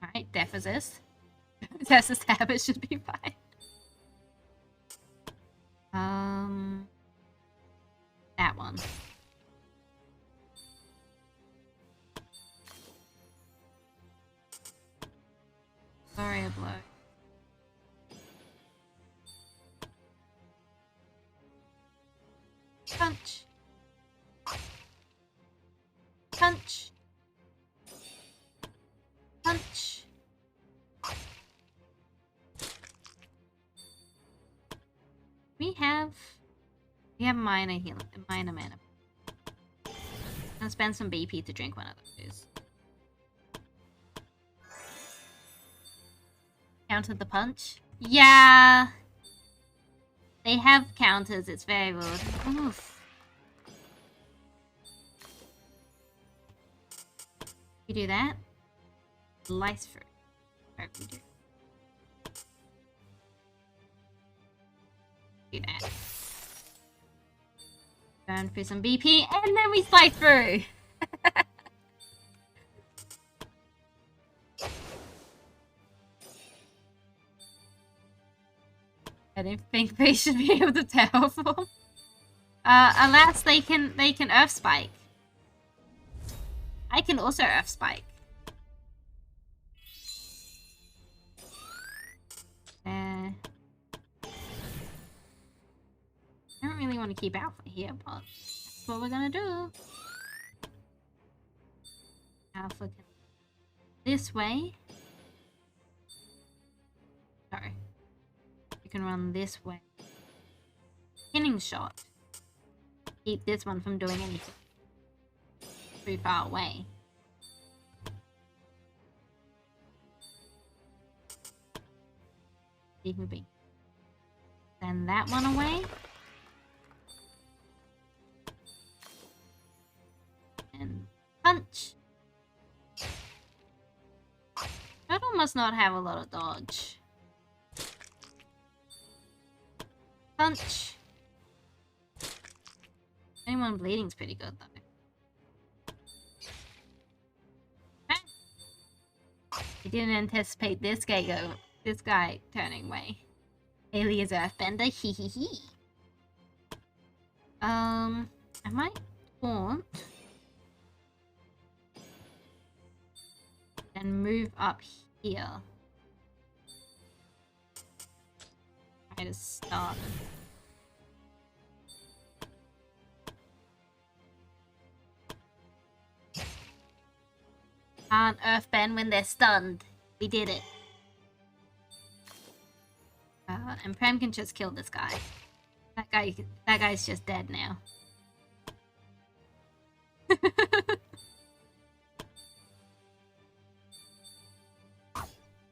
S1: Alright, death resist. Test the stab, it should be fine. That one. Sorry, a blow. Punch. Punch. Punch. We have minor healing, minor mana. I'll spend some BP to drink one of those. Countered the punch? Yeah! They have counters, it's very rude. Oof. You do that? Slice through. Right, we do. Do that. Burn through some BP, and then we slice through! I don't think they should be able to terraform. Unless they can Earth Spike. I can also Earth Spike. I don't really want to keep Alpha here, but that's what we're gonna do. Alpha can this way. Sorry. You can run this way. Pinning shot. Keep this one from doing anything. Too far away. Keep moving. Send that one away. must not have a lot of dodge. Punch. Anyone bleeding's pretty good though. I didn't anticipate this guy turning away. Kaylee is Earthbender, hee hee hee. I might taunt and move up here. Try to start. Can't Earthbend when they're stunned. We did it. And Prem can just kill this guy. That guy's just dead now.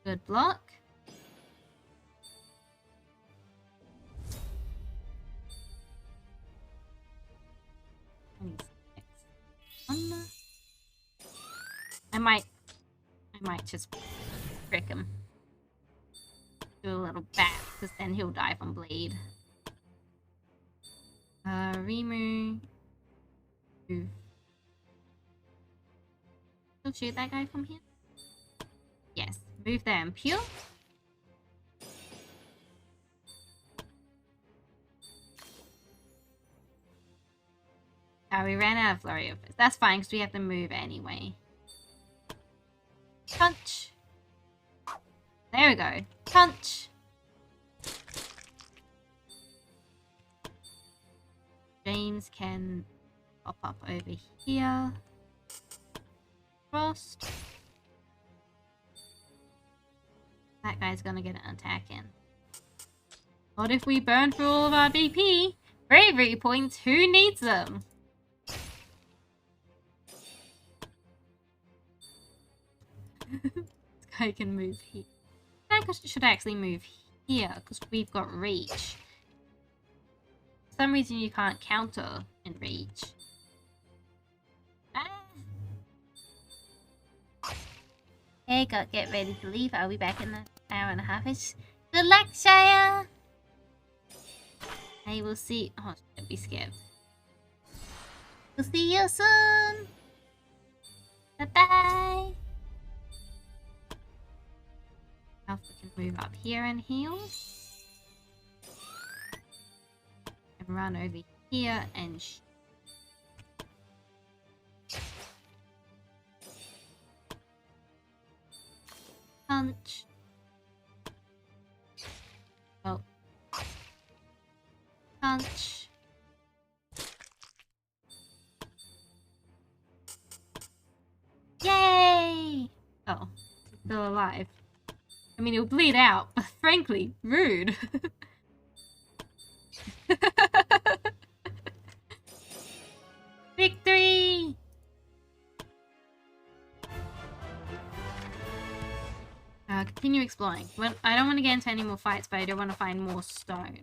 S1: Good block. I might just trick him. Do a little bat, because then he'll die from bleed. Remove. He'll shoot that guy from here? Yes. Move there and pure. We ran out of flurry of this. That's fine, because we have to move anyway. Punch. There we go. Punch. James can pop up over here. Frost. That guy's gonna get an attack in. What if we burn through all of our BP? Bravery points, who needs them? This guy can move here. I should actually move here, because we've got reach. For some reason you can't counter in reach. Hey, get ready to leave. I'll be back in an hour and a half-ish. Good luck, Shire! I will see... Oh, don't be scared. We'll see you soon! Bye-bye! Now we can move up here and heal. And run over here and... punch. Oh. Punch. Yay! Oh, he's still alive. I mean, he'll bleed out, but frankly, rude. Victory! Continue exploring. Well, I don't want to get into any more fights, but I do want to find more stone.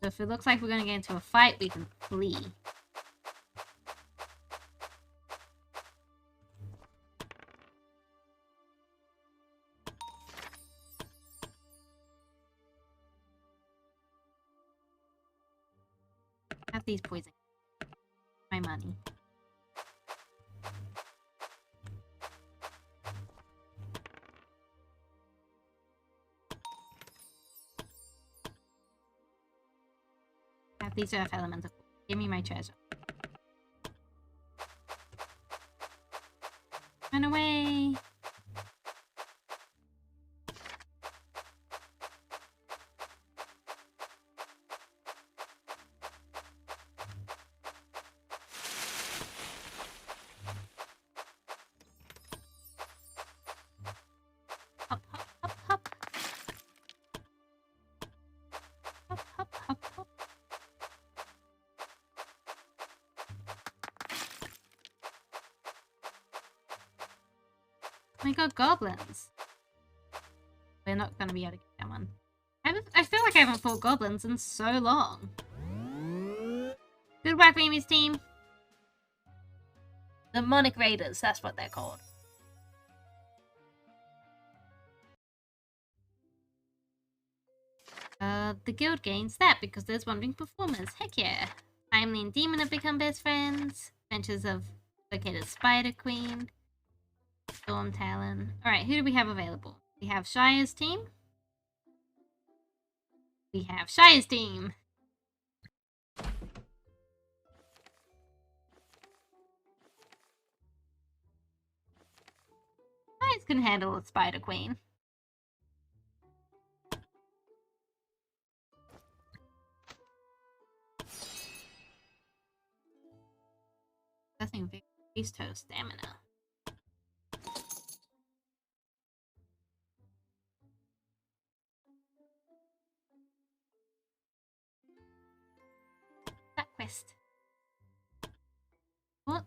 S1: So if it looks like we're going to get into a fight, we can flee. Have these poison. My money. Have these earth elemental. Give me my treasure. Run away! We got goblins. We're not going to be able to get that one. I feel like I haven't fought goblins in so long. Good work, Mimi's team. The Demonic Raiders, that's what they're called. The guild gains that because there's wandering performers. Heck yeah. Timely and Demon have become best friends. Adventures of located Spider Queen. Storm Talon. Alright, who do we have available? We have Shire's team. We have Shire's team. Shire's can handle a Spider Queen. Nothing big. Beast Toe stamina. That quest. What?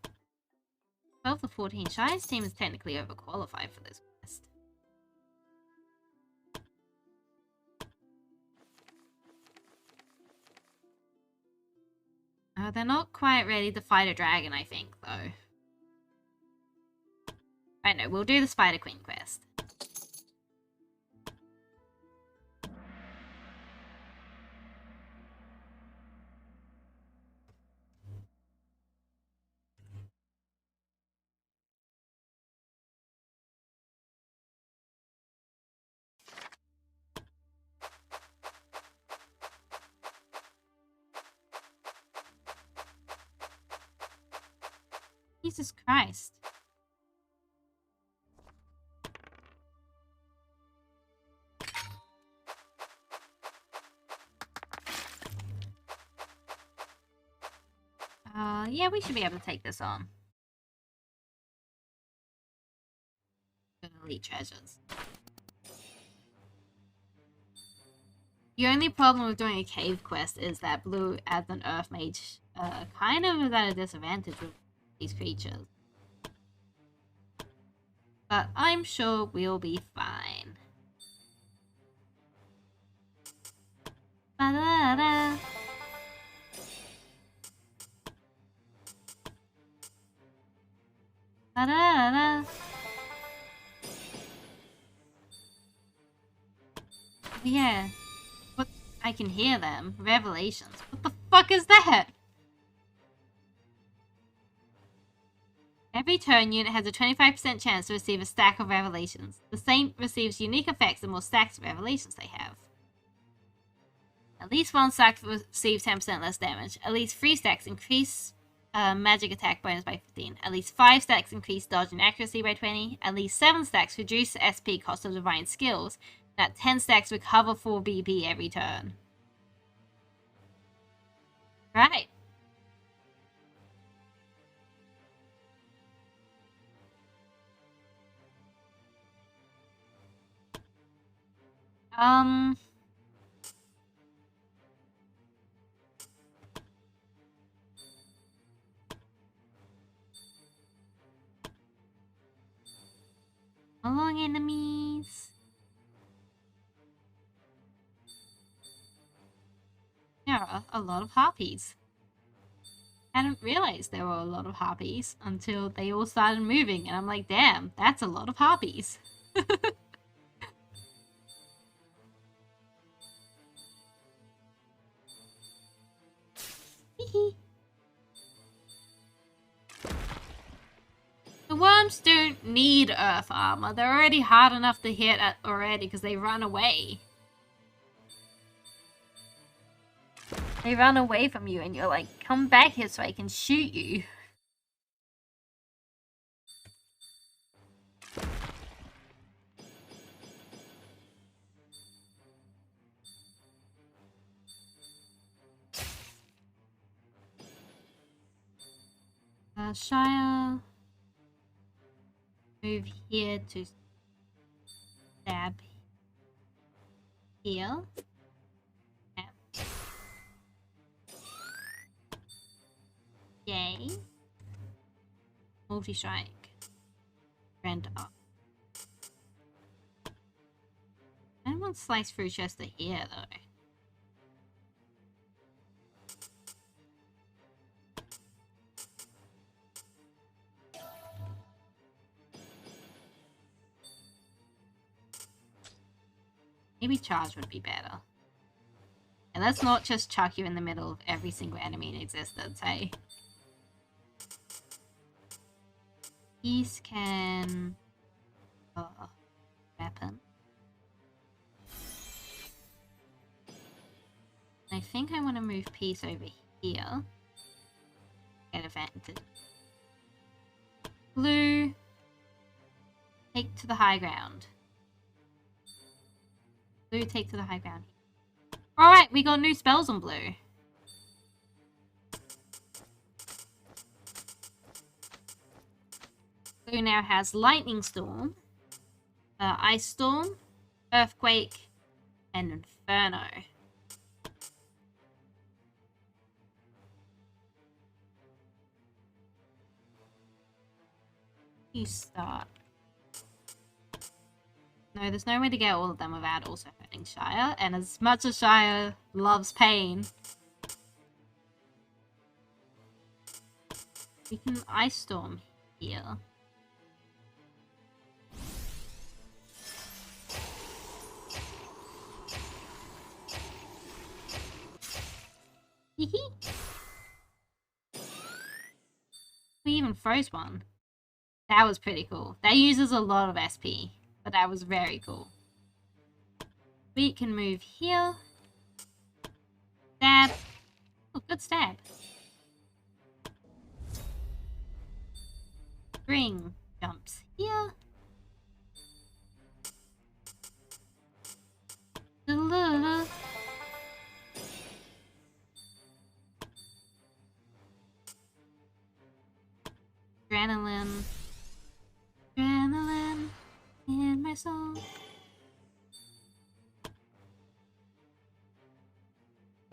S1: 12 to 14. Shire's team is technically overqualified for this quest. They're not quite ready to fight a dragon, I think, though. Right, no, we'll do the Spider Queen quest. Jesus Christ. Yeah, we should be able to take this on. Elite treasures. The only problem with doing a cave quest is that Blue, as an Earth Mage, kind of is at a disadvantage with these creatures. But I'm sure we'll be fine. Ba-da-da. Ba-da-da. Yeah. What? I can hear them. Revelations. What the fuck is that? Every turn, unit has a 25% chance to receive a stack of Revelations. The Saint receives unique effects the more stacks of Revelations they have. At least one stack receives 10% less damage. At least 3 stacks increase magic attack bonus by 15. At least 5 stacks increase dodge and accuracy by 20. At least 7 stacks reduce the SP cost of divine skills. And at 10 stacks recover 4 BP every turn. Right. Along enemies. There are a lot of harpies. I hadn't realized there were a lot of harpies until they all started moving, and I'm like, damn, that's a lot of harpies. The worms don't need earth armor. They're already hard enough to hit already because they run away. They run away from you and you're like, come back here so I can shoot you. Shire. Move here to stab here. Yay. Multi-strike. Rend up. I don't want slice through Chester here though. Maybe charge would be better. And let's not just chuck you in the middle of every single enemy in existence, hey? Peace can... weapon. I think I want to move Peace over here. Get advantage. Blue. Take to the high ground. Blue, take to the high ground. Alright, we got new spells on blue. Blue now has Lightning Storm, Ice Storm, Earthquake, and Inferno. You start. No, there's no way to get all of them without also hurting Shire, and as much as Shire loves pain, we can Ice Storm here. We even froze one. That was pretty cool. That uses a lot of SP, but that was very cool. We can move here. Stab. Oh, good stab. Spring jumps here. Adrenaline. Adrenaline in my soul.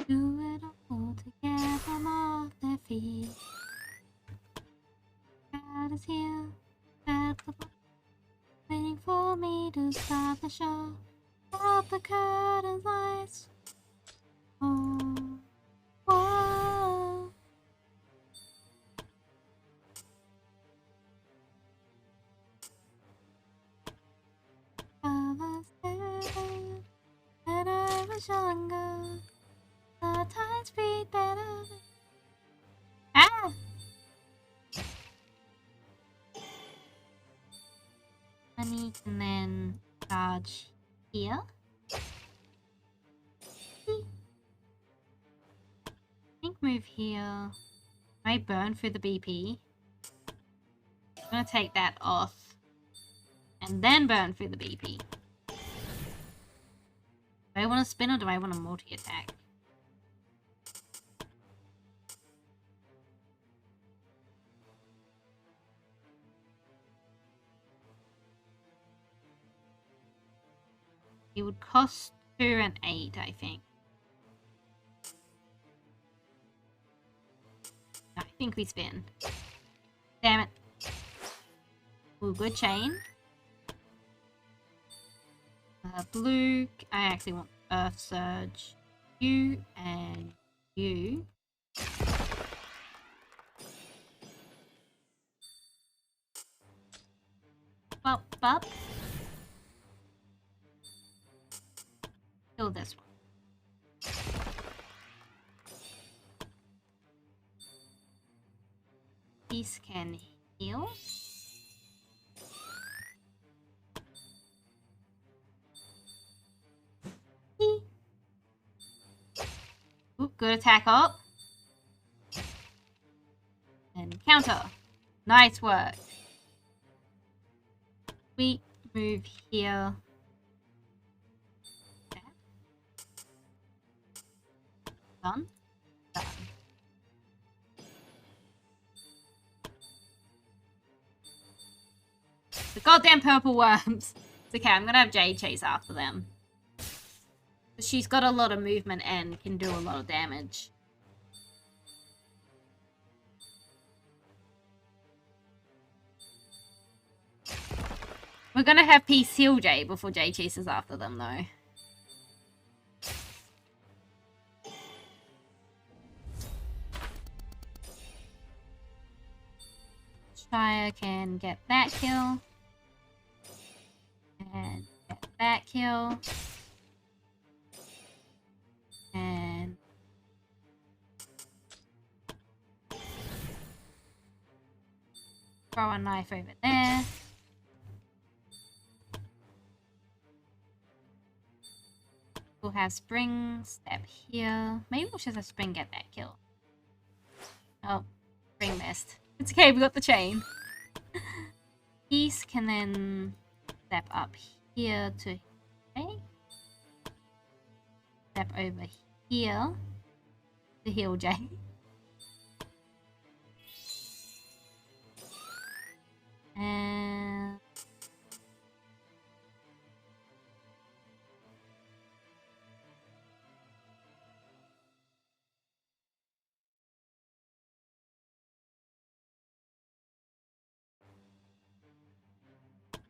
S1: Do it all together off their feet. God is here at the bar, waiting for me to start the show. Out the curtains lights. Oh, whoa. I was there when I was younger. The times beat better. Ah! Honey can then charge here. I think move here. Might burn through the BP. I'm gonna take that off. And then burn through the BP. Do I want to spin or do I want to multi-attack? It would cost 2 and 8, I think. I think we spin. Damn it. Ooh, good chain. Blue. I actually want Earth Surge. You and you. Bop, bop. Kill this one. Peace can heal. Ooh, good attack up. And counter. Nice work. We move here. Done. Done. The goddamn purple worms. It's okay, I'm gonna have Jade chase after them. She's got a lot of movement and can do a lot of damage. We're gonna have Peace heal Jade before Jade chases after them though. Shire can get that kill. And get that kill. throw a knife over there. We'll have spring step here. Maybe we'll just have spring get that kill. Oh, spring missed. It's okay, we got the chain. Peace can then step up here to okay. Step over here to heal Jay. And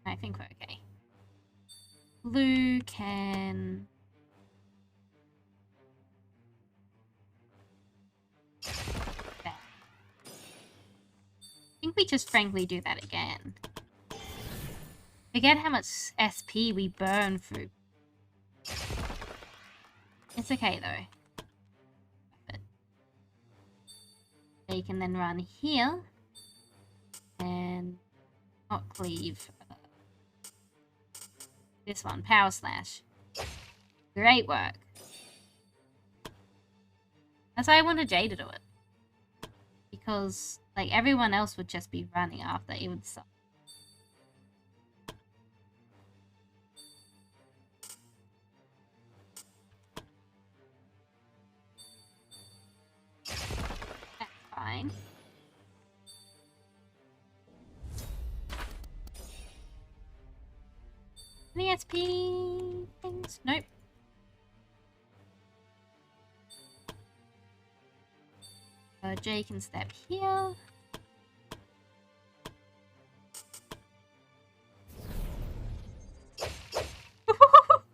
S1: I think we're okay. Blue can I think we just frankly do that again. Forget how much SP we burn through. It's okay though. But they can then run here and not cleave. This one, power slash. Great work. That's why I wanted Jay to do it. Because, like, everyone else would just be running after. It would suck. That's fine. Any SP things? Nope. Jay can step here.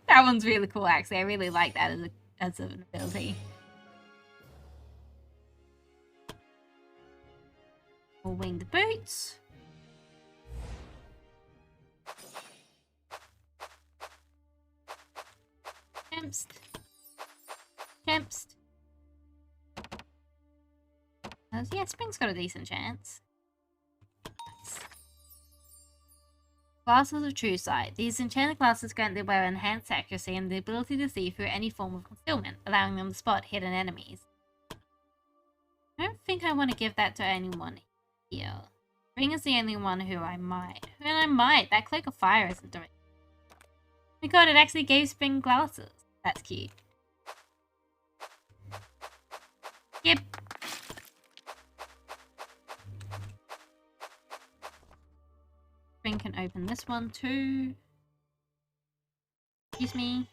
S1: That one's really cool, actually. I really like that as an ability. We'll wing the boots. Tempst. Tempst. Yeah, Spring's got a decent chance. Nice. Glasses of True Sight. These enchanted glasses grant the wearer enhanced accuracy and the ability to see through any form of concealment, allowing them to spot hidden enemies. I don't think I want to give that to anyone here. Spring is the only one who I might. And I might. That Cloak of Fire isn't doing. Oh my god, it actually gave Spring glasses. That's cute. Yep. Spring can open this one too. Excuse me.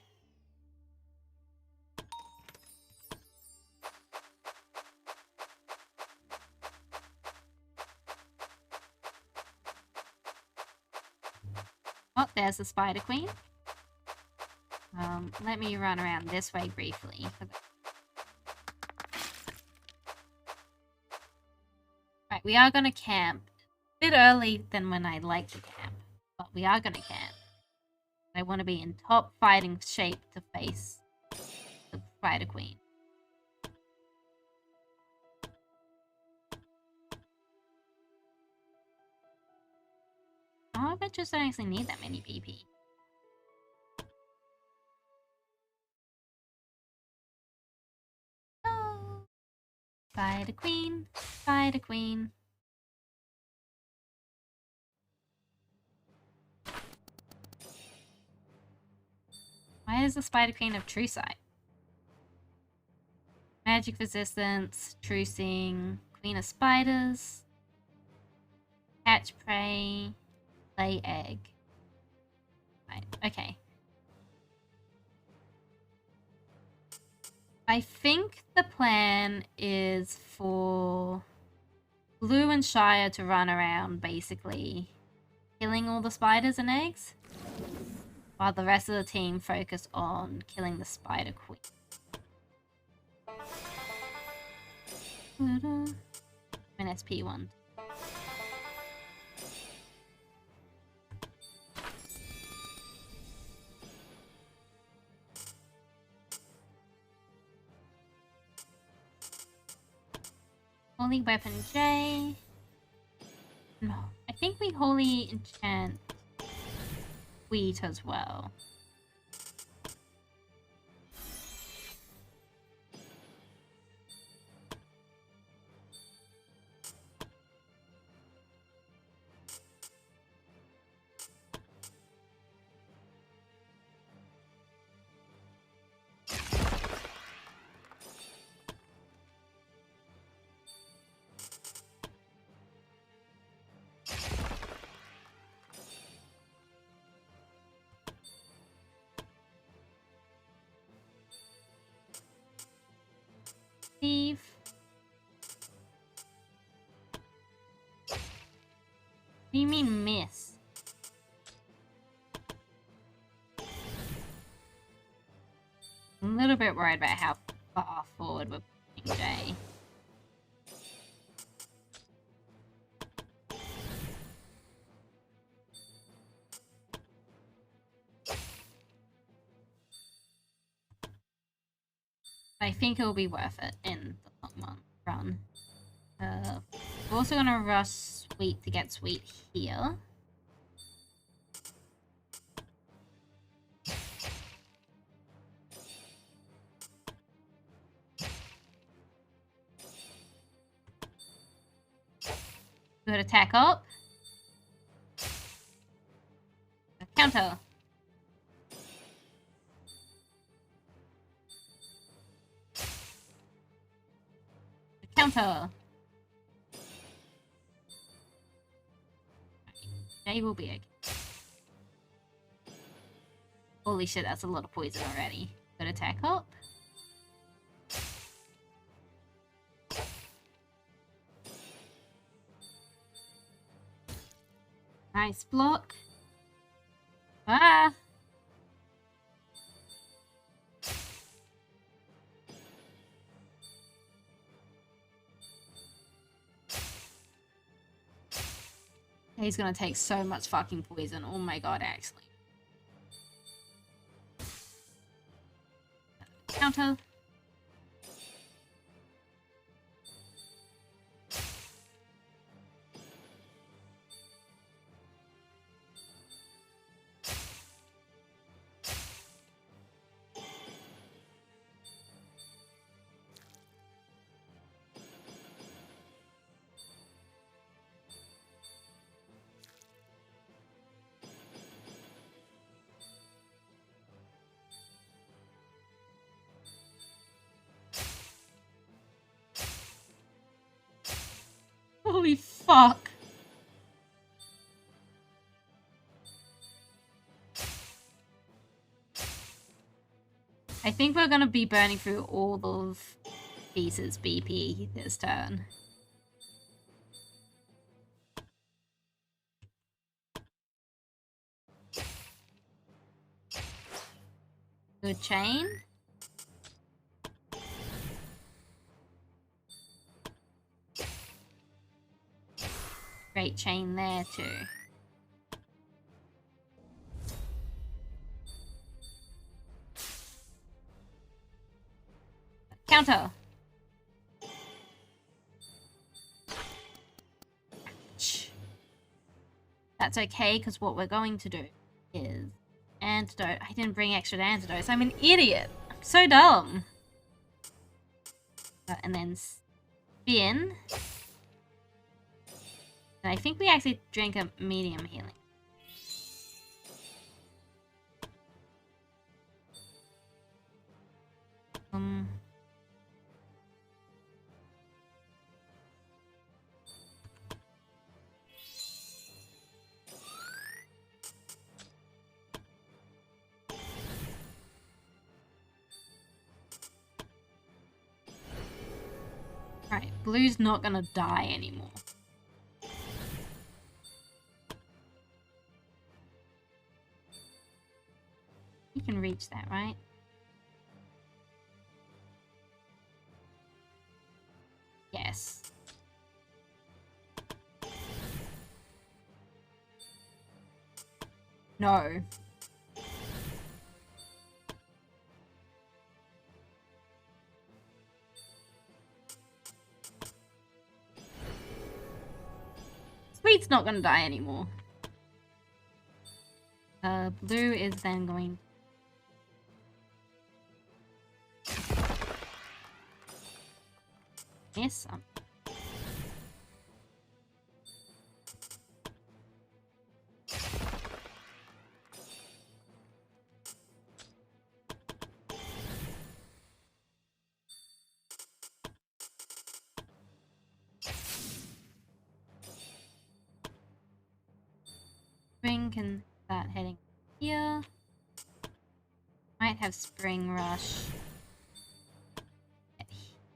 S1: Oh, there's the Spider Queen. Let me run around this way briefly. Right, we are gonna camp. A bit early than when I like to camp, but we are gonna camp. I want to be in top fighting shape to face the Spider Queen. Oh, I bet just don't actually need that many BP. Oh, Spider Queen, Spider Queen. Why is the Spider Queen of True Sight? Magic resistance, trucing, Queen of Spiders, catch prey, lay egg. Right, okay. I think the plan is for Blue and Shire to run around, basically, killing all the spiders and eggs, while the rest of the team focus on killing the Spider Queen. An SP1. Holy weapon J. No, I think think we holy enchant wheat as well. Steve. What do you mean miss? I'm a little bit worried about how far forward we're putting Jay. I think it'll be worth it in the long run. We're also gonna rush Sweet to get Sweet here. Good attack up. Counter. Counter. They will be okay. Holy shit, that's a lot of poison already. Good attack up. Nice block. Ah! He's gonna take so much fucking poison. Oh my god, actually. Counter. Holy fuck. I think we're gonna be burning through all of Beast's BP this turn. Good chain. Great chain there too. Counter. That's okay, because what we're going to do is antidote. I didn't bring extra antidotes. I'm an idiot. I'm so dumb. And then spin. And I think we actually drank a medium healing. Alright, Blue's not gonna die anymore. You can reach that, right? Yes. No. Sweet's He's not gonna die anymore. Blue is then going... Miss. Spring can start heading here. Might have Spring Rush at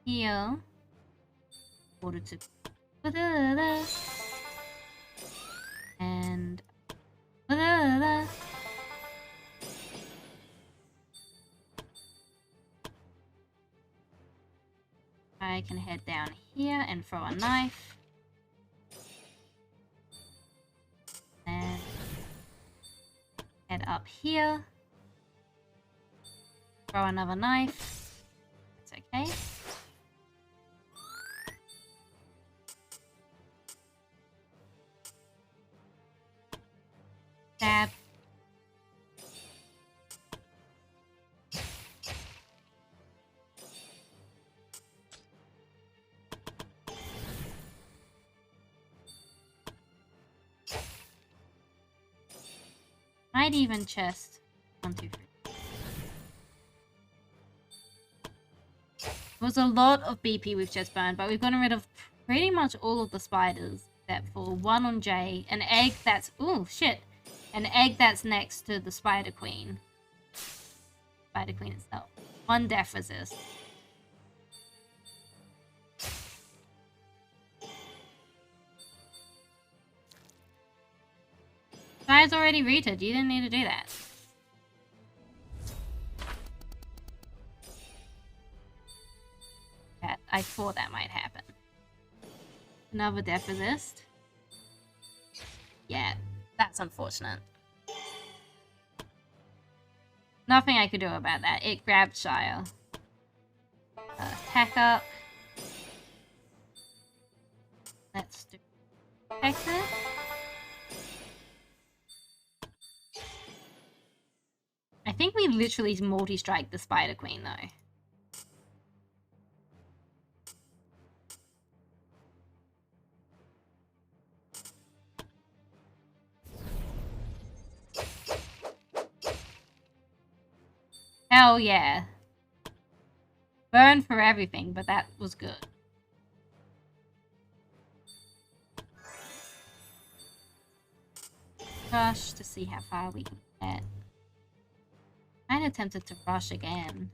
S1: here. Order to and I can head down here and throw a knife. And head up here. Throw another knife. That's okay. Stab. Might even chest. 1, 2, 3. There was a lot of BP with chest burn, but we've gotten rid of pretty much all of the spiders, except for one on J. An egg that's... Ooh, shit. An egg that's next to the Spider Queen. Spider Queen itself. 1 death resist. Guy's already rooted. You didn't need to do that. Yeah, I thought that might happen. Another death resist. Yeah, that's unfortunate. Nothing I could do about that. It grabbed Shire. Attack up. Let's do Texas. I think we literally multi-strike the Spider Queen though. Hell yeah. Burn for everything, but that was good. Rush to see how far we can get. Kinda tempted to rush again.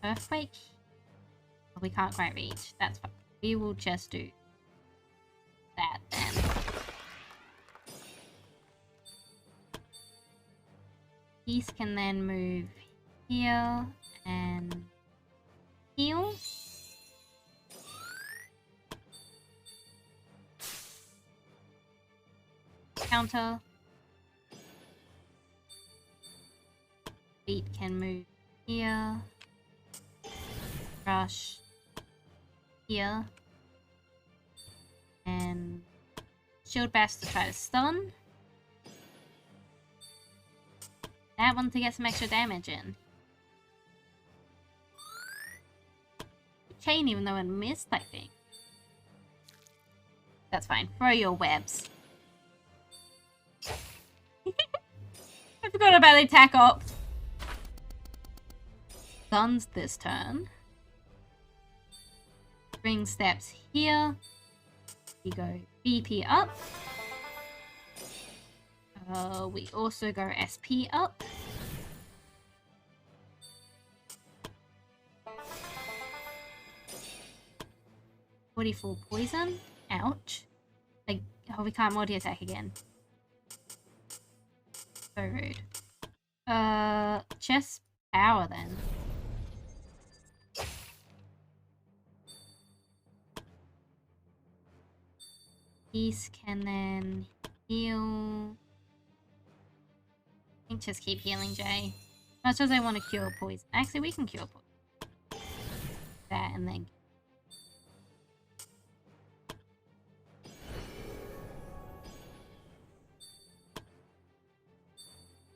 S1: Earthquake? Oh, we can't quite reach. That's fine. We will just do that then. Peace can then move here and heal. Counter. Beat can move here. Rush here. And shield bash to try to stun. That one to get some extra damage in. Chain even though it missed, I think. That's fine. Throw your webs. I forgot about the attack up. Guns this turn. Spring steps here. We go BP up. We also go SP up. .44 poison. Ouch. Like, oh, we can't multi-attack again. So rude. Chest power then. Peace can then heal. I think just keep healing, Jay. As much as I want to cure poison. Actually, we can cure poison. that and then...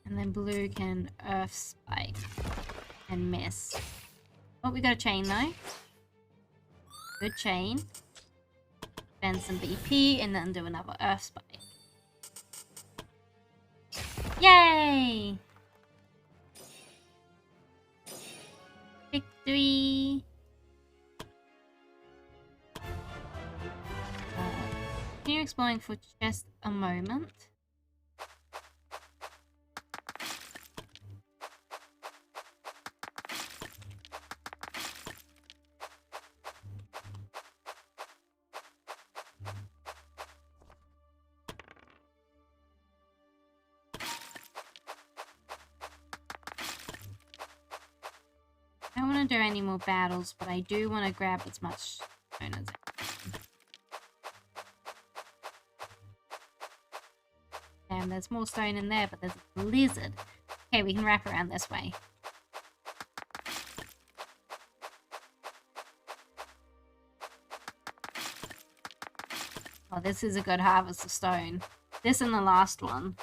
S1: And then blue can earth spike and miss. Oh, we got a chain though. Good chain. Spend some BP and then do another earth spike. Yay! Victory! Continue exploring for just a moment. I don't want to do any more battles, but I do want to grab as much stone as I can. Damn, there's more stone in there, but there's a blizzard. Okay, we can wrap around this way. Oh, this is a good harvest of stone. This and the last one.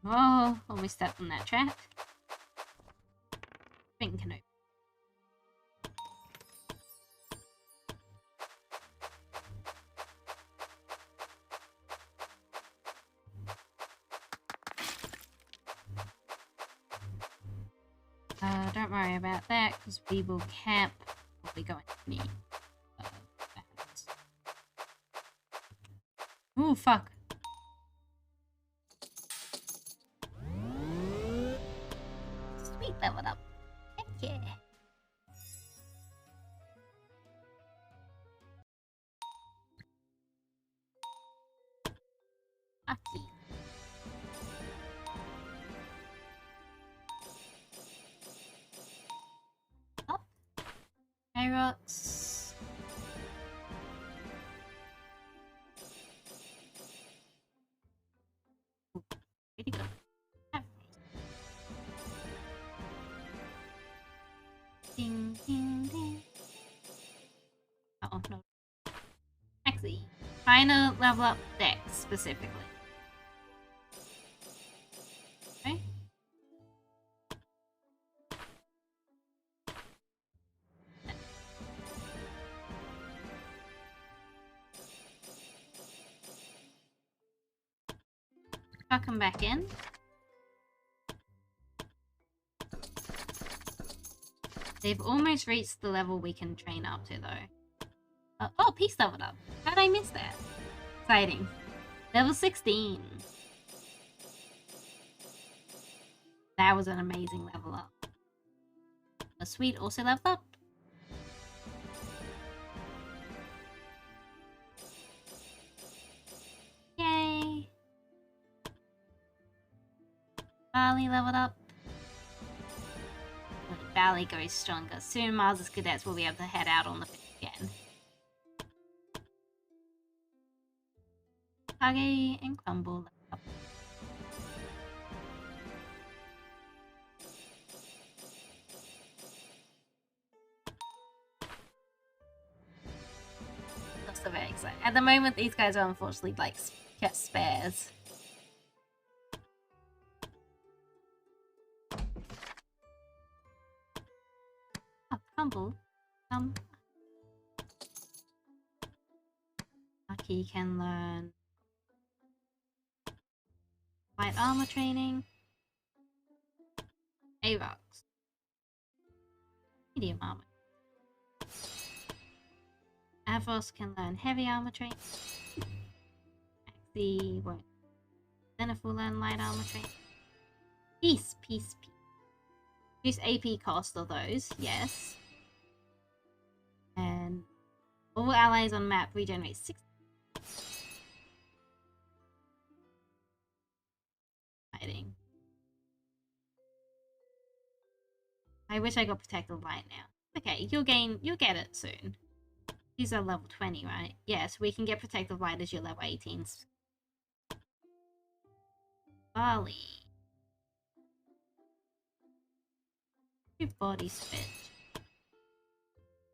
S1: Oh, almost stepped on that trap. Drink canoe. Don't worry about that, because we will camp what we're going to need. Ooh, fuck. Sweet, leveled up. Heck yeah. Lucky. Up. Carrots. Ooh, pretty good. Ding, ding, ding. Oh, no. Actually, trying to level up Dex specifically. Okay. I'll come back in. They've almost reached the level we can train up to, though. Oh, peace leveled up. How did I miss that? Exciting. Level 16. That was an amazing level up. A sweet also leveled up. Yay. Barley leveled up. When the Barley goes stronger. Soon Mars's cadets will be able to head out on the field again. Kage and Crumble leveled up. I'm still very excited. At the moment, these guys are unfortunately like kept spares. Oh, Crumble. Lucky can learn light armor training. Avox. Medium armor. Avos can learn heavy armor training. Axie won't. Zenith will learn light armor training. Peace, peace, peace. Reduce AP cost of those, yes. And all allies on map regenerate 6. I wish I got protective light now. Okay, you'll get it soon. These are level 20, right? Yes, we can get protective light as your level 18s. Bali. Body switch.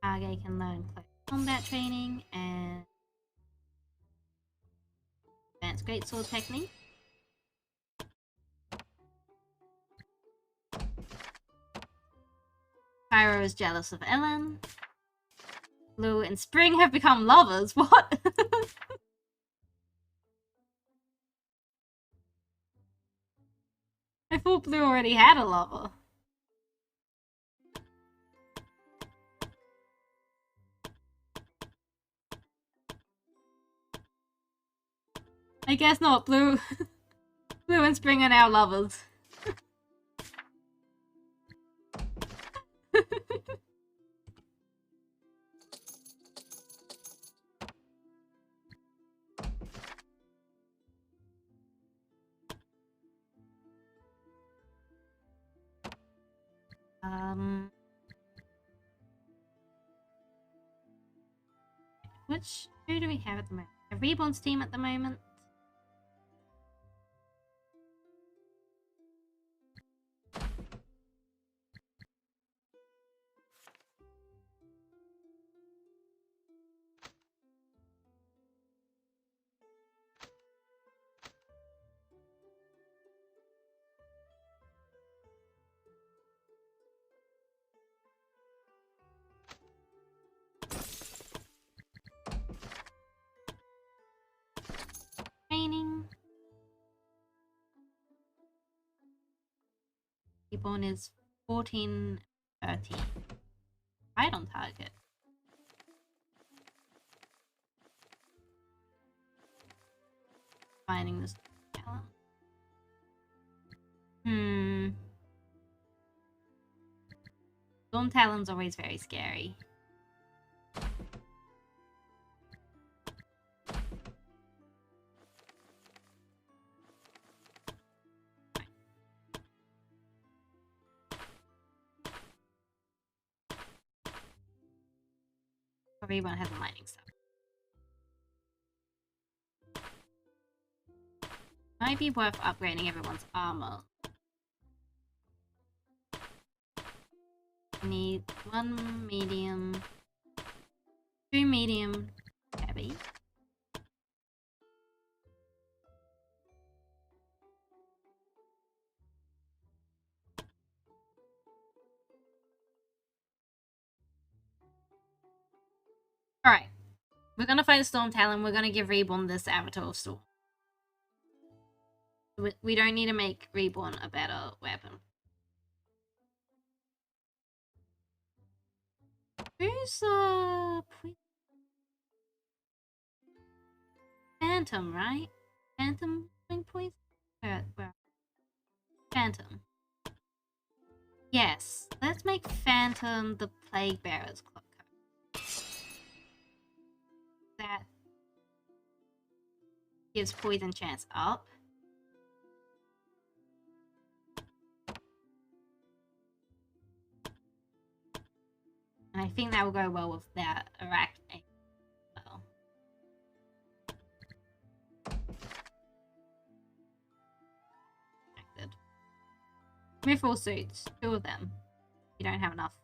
S1: Kage can learn close combat training and advanced greatsword technique. Pyro is jealous of Ellen. Blue and Spring have become lovers. What? I thought Blue already had a lover. I guess not. Blue and Spring are now lovers. Who do we have at the moment? A Reborn's team at the moment. Training. Reborn is 14-13. Right on target. Finding this talent. Storm Talon's always very scary. Everyone has a mining stuff. Might be worth upgrading everyone's armor. I need 1 medium, 2 medium heavy. Alright. We're gonna fight the Storm Talon. We're gonna give Reborn this Avatar of Storm. We don't need to make Reborn a better weapon. Who's Phantom, right? Phantom doing poison? Where? Phantom. Yes, let's make Phantom the Plague Bearer's cloak. That gives poison chance up. And I think that will go well with that arachne as well. Acted. Mithril suits, 2 of them. You don't have enough.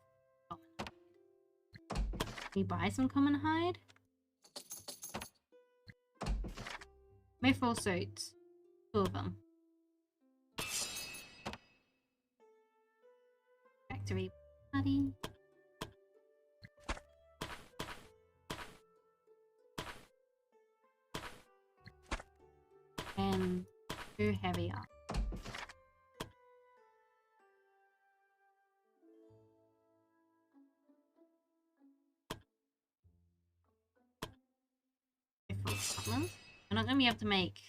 S1: Can you buy some common hide? Mithril suits, 2 of them. Factory buddy. And 2 heavy armor. We're not gonna be able to make,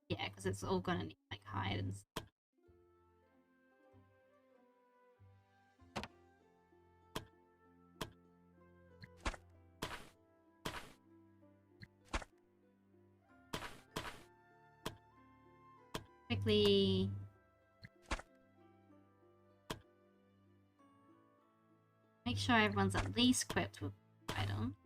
S1: yeah, because it's all gonna need like hide and stuff. Quickly. Make sure everyone's at least equipped with item.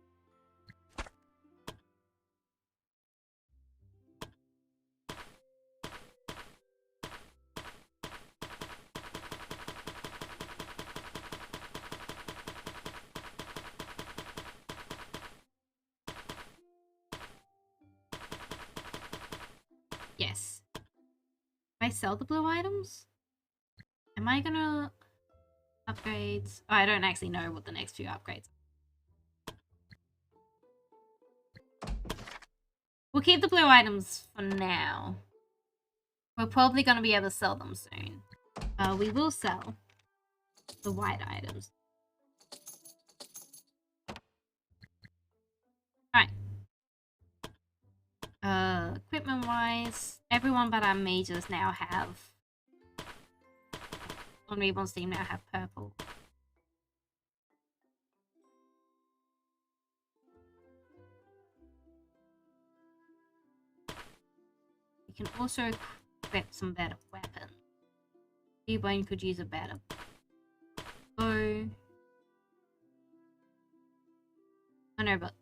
S1: Yes. Can I sell the blue items? Am I gonna upgrades? Oh, I don't actually know what the next few upgrades are. We'll keep the blue items for now. We're probably gonna be able to sell them soon. We will sell the white items. Alright. Equipment wise, everyone but our mages now have on Reborn's team now have purple. You can also equip some better weapons. Reborn could use a better bow. Oh no, but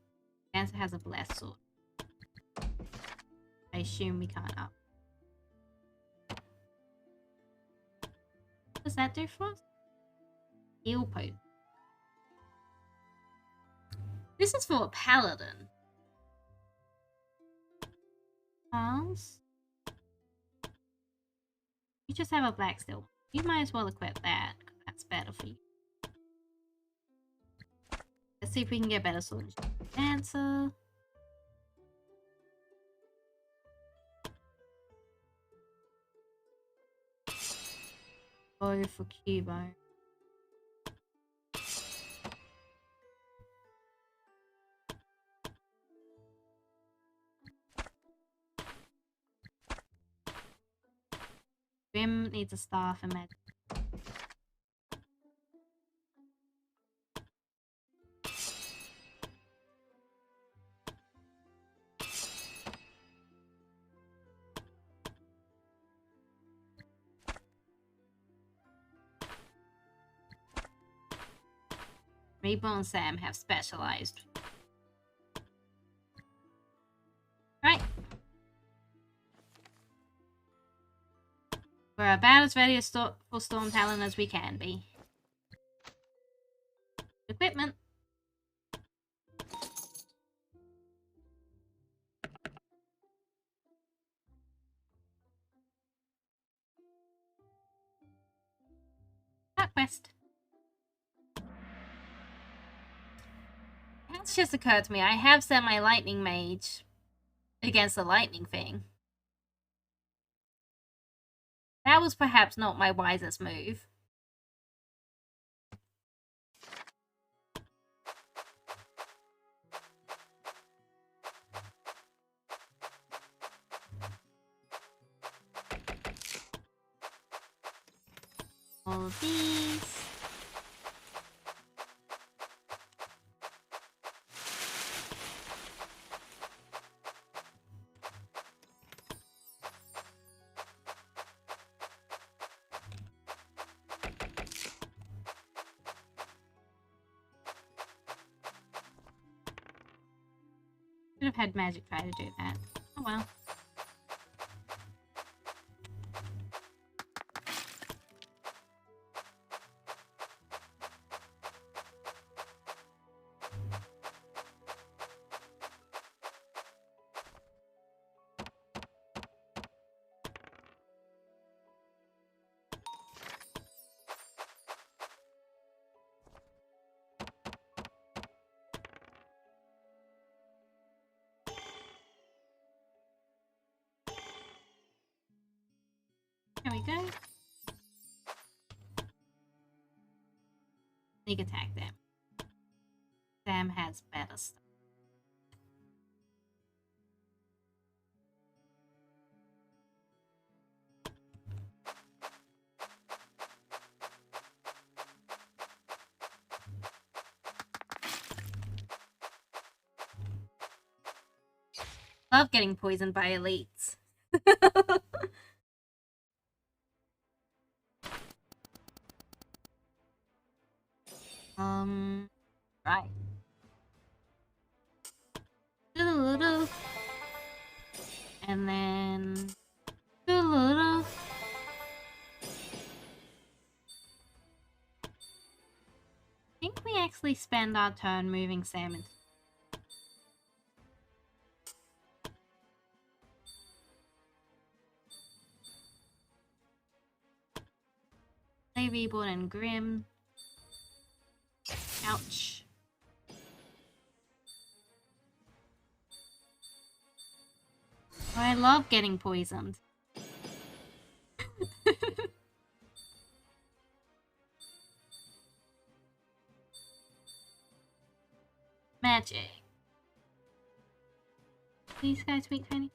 S1: Dancer has a blessed sword. I assume we can't up. What does that do for us? Heal potion. This is for a paladin. Miles? You just have a black steel. You might as well equip that, because that's better for you. Let's see if we can get better sword. Dancer. Bow for Cubo. Grim needs a staff and magic. Reborn and Sam have specialized. Right. We're about as ready for Storm Talon as we can be. Equipment. That quest. It's just occurred to me, I have sent my lightning mage against the lightning thing. That was perhaps not my wisest move. All of these. Should have had magic try to do that. Oh well. There we go. Sneak attack them. Sam has better stuff. Love getting poisoned by elites. Right. Doo-doo-doo. And then doo-doo-doo. I think we actually spend our turn moving Sam into Reborn and Grim. Ouch. Oh, I love getting poisoned. Magic. These guys weak to anything?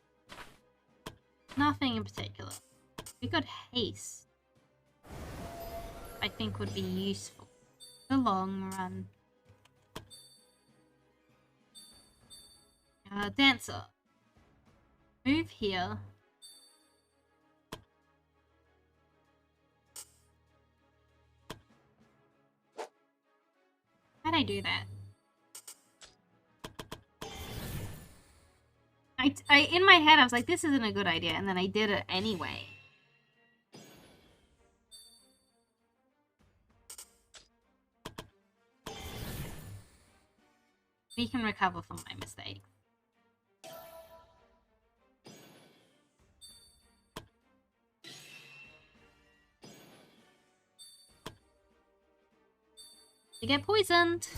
S1: Nothing in particular. We got haste. I think would be useful. The long run. Dancer. Move here. How'd I do that? In my head, I was like, this isn't a good idea, and then I did it anyway. We can recover from my mistake. You get poisoned.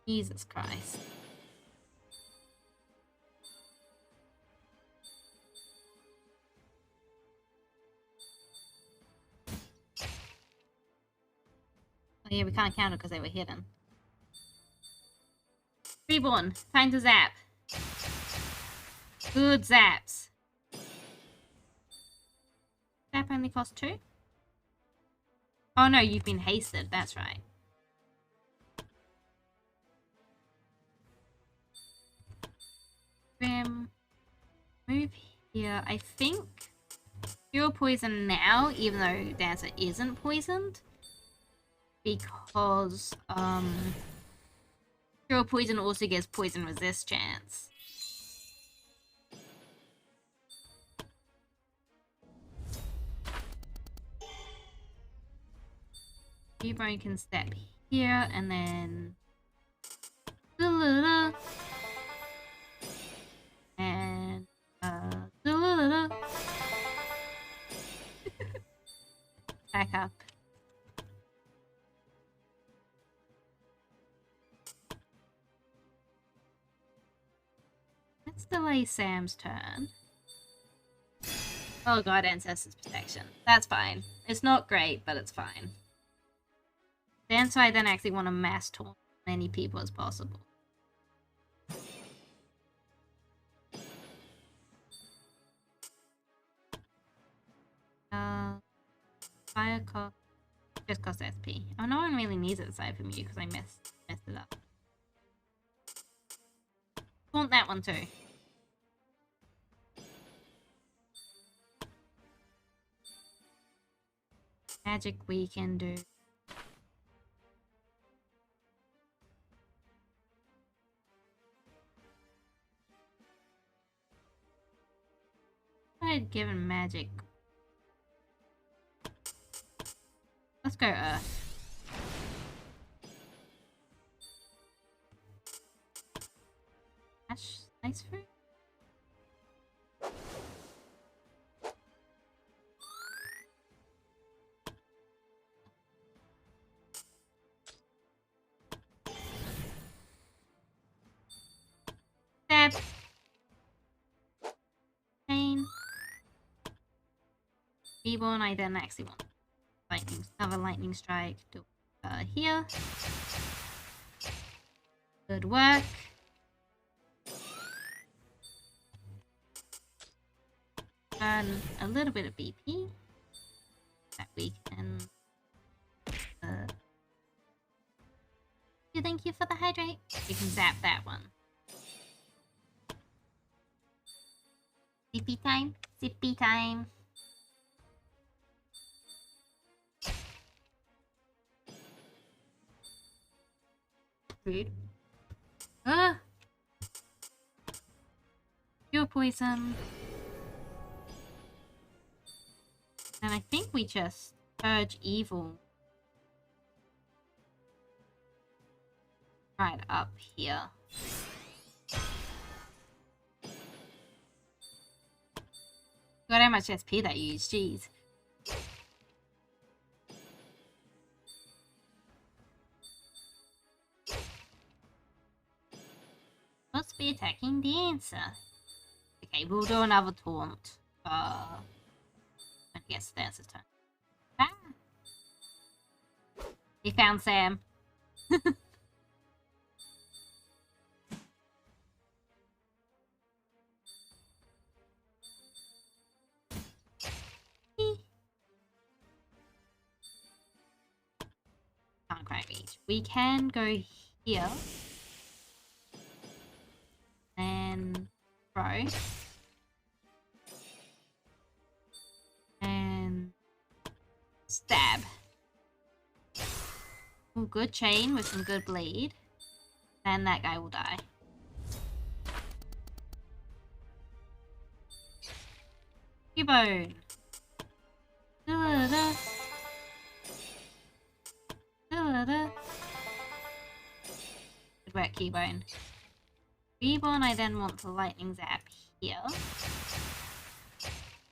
S1: Jesus Christ. Oh yeah, we can't counter because they were hidden. Reborn, time to zap. Good zaps. Zap only costs 2? Oh no, you've been hasted, that's right. Grim. Move here. I think you're poisoned now, even though Dancer isn't poisoned. Because, Pure Poison also gives poison resist chance. Debone can step here, and then... And... Back up. Let's delay Sam's turn. Oh god, Ancestor's Protection. That's fine. It's not great, but it's fine. So I then actually want to mass taunt as many people as possible. Fire cost just cost SP. Oh, no one really needs it aside from you because I messed it up. Taunt that one too. Magic we can do. I'd given magic. Let's go Earth. Ash, nice fruit. Stab. Pain. Reborn, I then actually want another lightning strike to here. Good work. And a little bit of BP that we can. Thank you for the hydrate. You can zap that one. Sippy time. Sippy time. Rude. Ah! Pure poison. And I think we just purge evil. Right up here. God, how much SP that you use, jeez. Must be attacking the answer. Okay, we'll do another taunt. When it gets to the answer's turn. Ah! He found Sam. Can't quite reach. We can go here. And throw. And stab. Ooh, good chain with some good bleed. And that guy will die. Cubone. Da-da-da. Da-da-da. Good work, Cubone. Reborn, I then want to lightning zap here.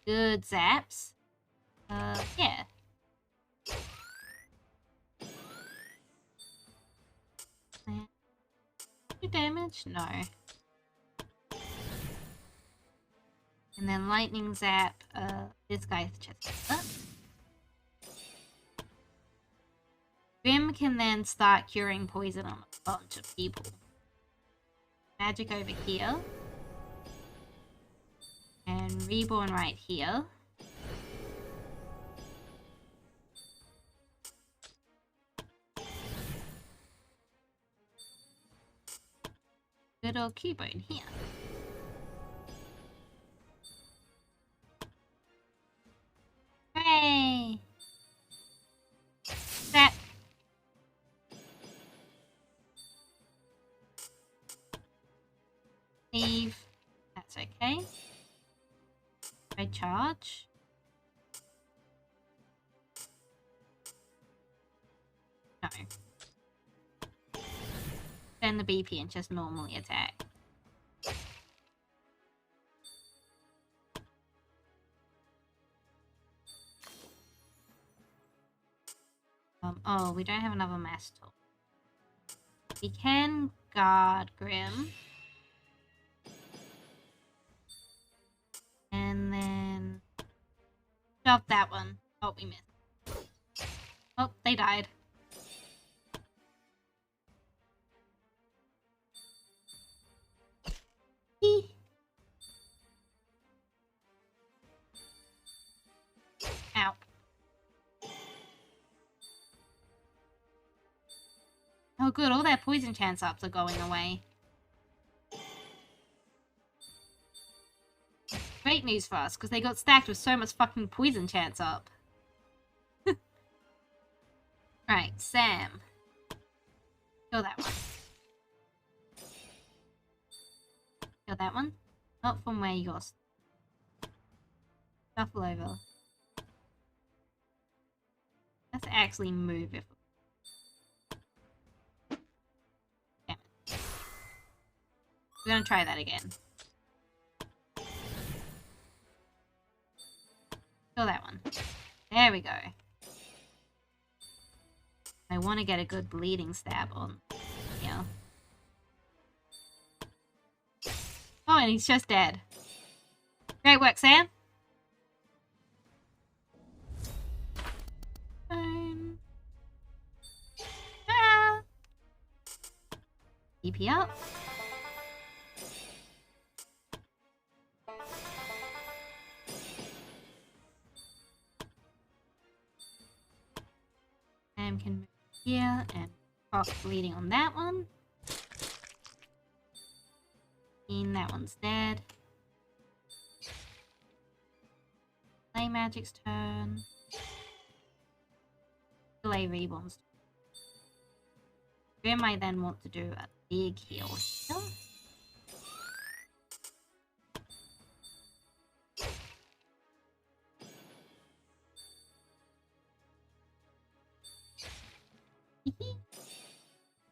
S1: Good zaps. Yeah. Do damage? No. And then lightning zap, this guy's chest up. Grim can then start curing poison on a bunch of people. Magic over here. And reborn right here. Good old Cubone here. Hooray! That. Leave. That's okay. I charge. No. Then the BP and just normally attack. Oh, we don't have another mass tool. We can guard Grim. And then shove that one. Oh, we missed. Oh, they died. Ow. Oh good, all their poison chance ups are going away. Great news for us, because they got stacked with so much fucking poison chance up. Right, Sam. Kill that one. Kill that one. Not from where you're. Shuffle over. Let's actually move if. Damn it. We're gonna try that again. Kill that one. There we go. I want to get a good bleeding stab on here. Oh, and he's just dead. Great work, Sam. Ah. EP up. Sam can move here and cross bleeding on that one. That one's dead. Magic's turn. Delay Reborn's. Where might then want to do a big heal here?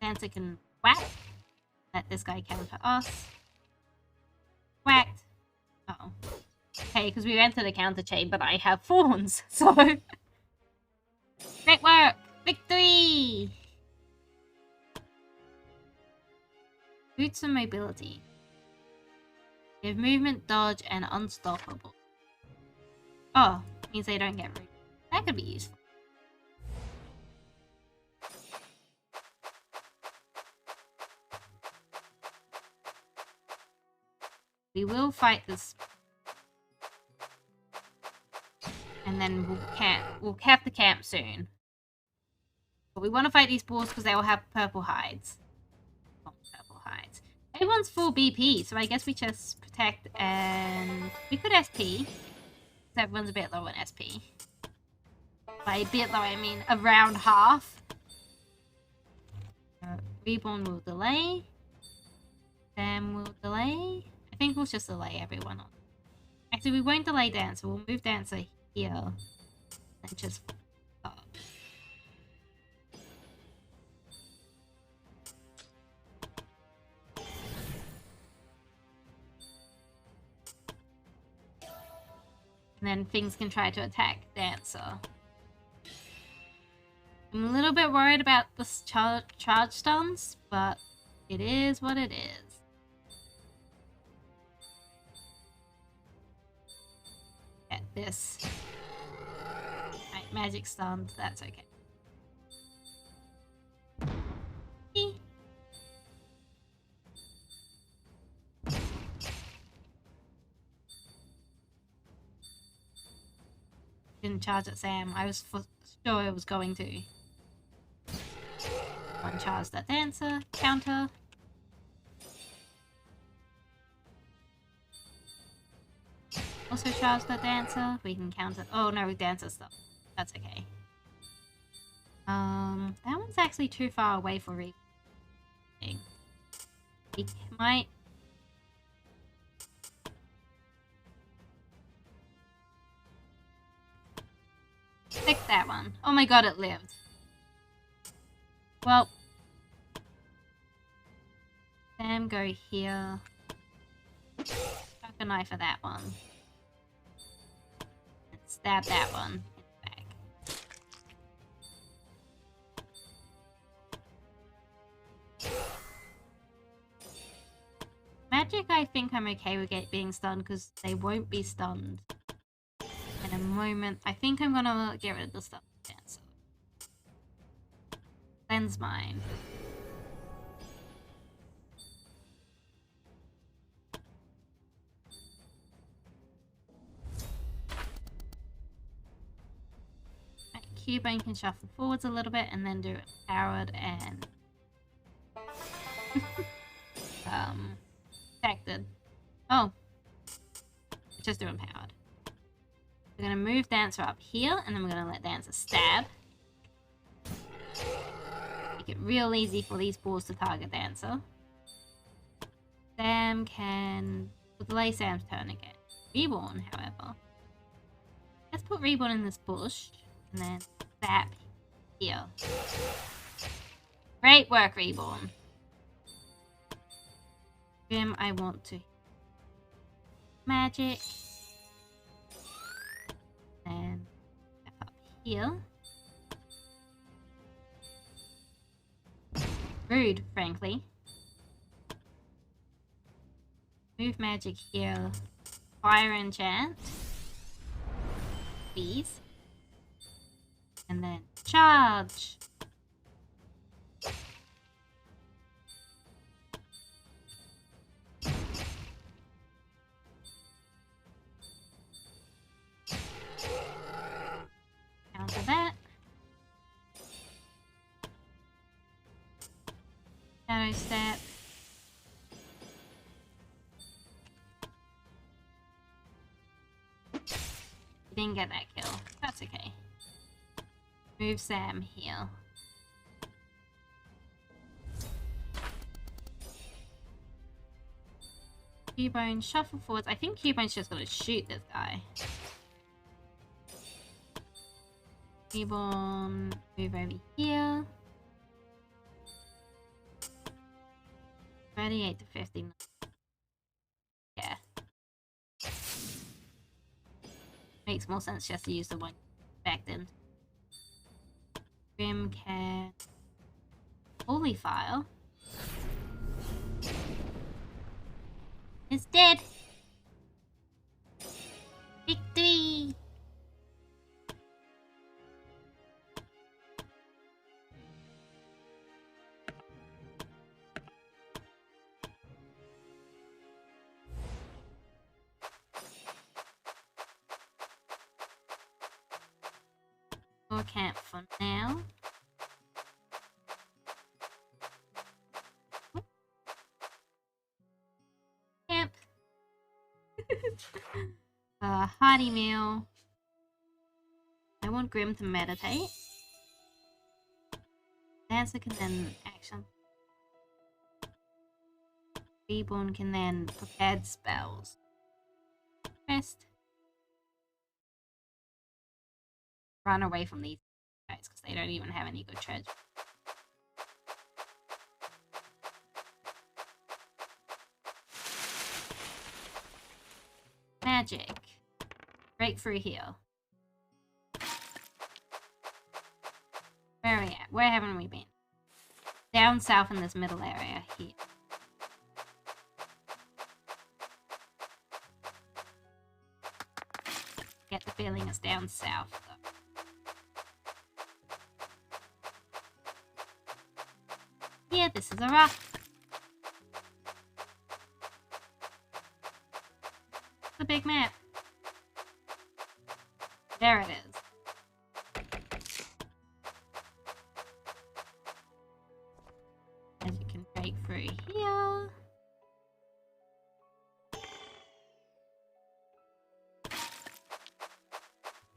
S1: Dancer can whack. Let this guy counter us. Whacked. Uh oh. Okay, because we went to the counter chain, but I have fawns, so... Great work! Victory! Boots and mobility. They have movement, dodge, and unstoppable. Oh, means they don't get rude. That could be useful. We will fight this. And then we'll have to camp soon. But we want to fight these balls because they will have purple hides. Oh, purple hides. Everyone's full BP, so I guess we just protect and we could SP. So everyone's a bit low in SP. By a bit low, I mean around half. Reborn will delay. Sam will delay. I think we'll just delay everyone on. Actually, we won't delay Dancer. We'll move Dancer here. And just up. And then things can try to attack Dancer. I'm a little bit worried about the charge stuns, but it is what it is. Get this. Right, magic stunned, that's okay. Didn't charge at Sam. I was for sure I was going to. One charge that Dancer. Counter. Also charge that Dancer. We can counter. Oh no, Dancer stuff. That's okay. That one's actually too far away for re. He might. Pick that one. Oh my god, it lived. Well. Sam, go here. Chuck a knife at that one. And stab that one in the back. Magic, I think I'm okay with being stunned because they won't be stunned. In a moment, I think I'm gonna get rid of the stuff. Dancer. Cleanse mine. Right, Cubone can shuffle forwards a little bit and then do empowered and protected. Oh, just do empowered. We're going to move Dancer up here, and then we're going to let Dancer stab. Make it real easy for these balls to target Dancer. Sam can... We'll delay Sam's turn again. Reborn, however. Let's put Reborn in this bush, and then zap here. Great work, Reborn. Grim, I want to... Magic. And up here. Rude, frankly. Move magic here. Fire enchant. Please. And then charge. Counter that. Shadow step. Didn't get that kill. That's okay. Move Sam here. Cubone, shuffle forwards. I think Cubone's just gonna shoot this guy. Cubone, move over here. 38 to 59. Yeah. Makes more sense just to use the one back then. Grim can. Holy file. It's dead. Victory. Or camp for now. Camp. Hearty meal. I want Grim to meditate. Dancer can then action. Reborn can then prepare spells. Rest. Run away from these guys because they don't even have any good treasure. Magic. Breakthrough here. Where are we at? Where haven't we been? Down south in this middle area here. Get the feeling it's down south though. Yeah, this is a rock. It's a big map. There it is. As you can break through here.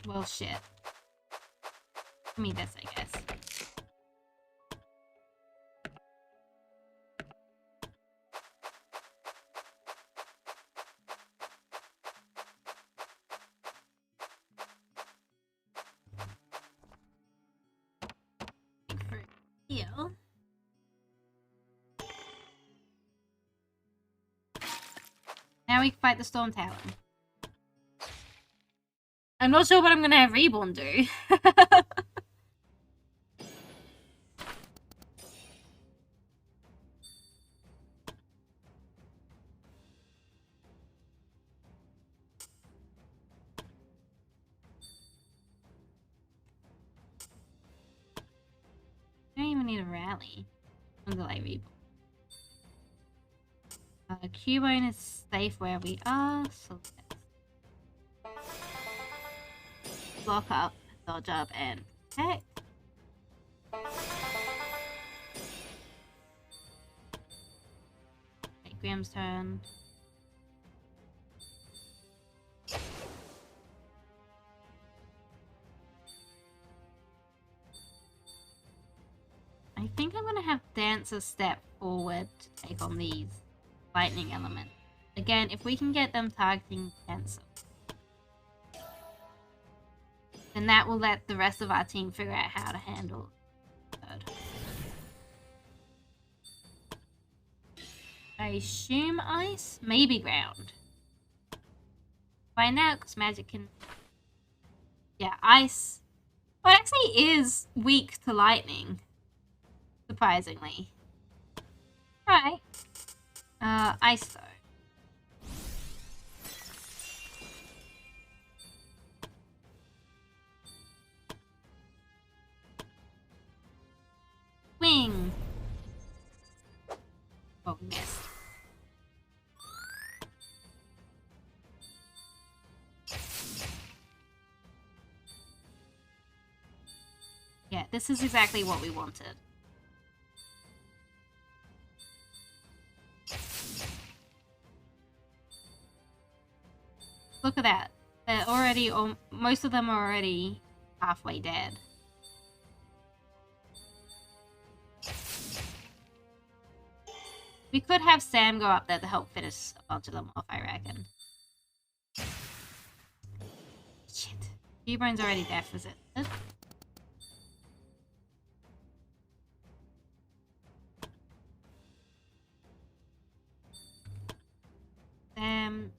S1: Well, shit. Give me this, I guess. Here. Now we can fight the Storm Talon. I'm not sure what I'm gonna have Reborn do. I don't even need a rally until I Reborn. Cubone is safe where we are, so let's block up, dodge up, and protect. Okay, Graham's turn. I think I'm gonna have Dancer step forward to take on these lightning elements. Again, if we can get them targeting Dancer, then that will let the rest of our team figure out how to handle it. I assume ice? Maybe ground. Find out, because magic can... Yeah, ice. Well, it actually is weak to lightning. Surprisingly. Right. Ice though. Wing. Oh, missed. Yeah, this is exactly what we wanted. Look at that. They're already, or most of them are already halfway dead. We could have Sam go up there to help finish a bunch of them off, I reckon. Shit. Cubone's already deficit. Sam.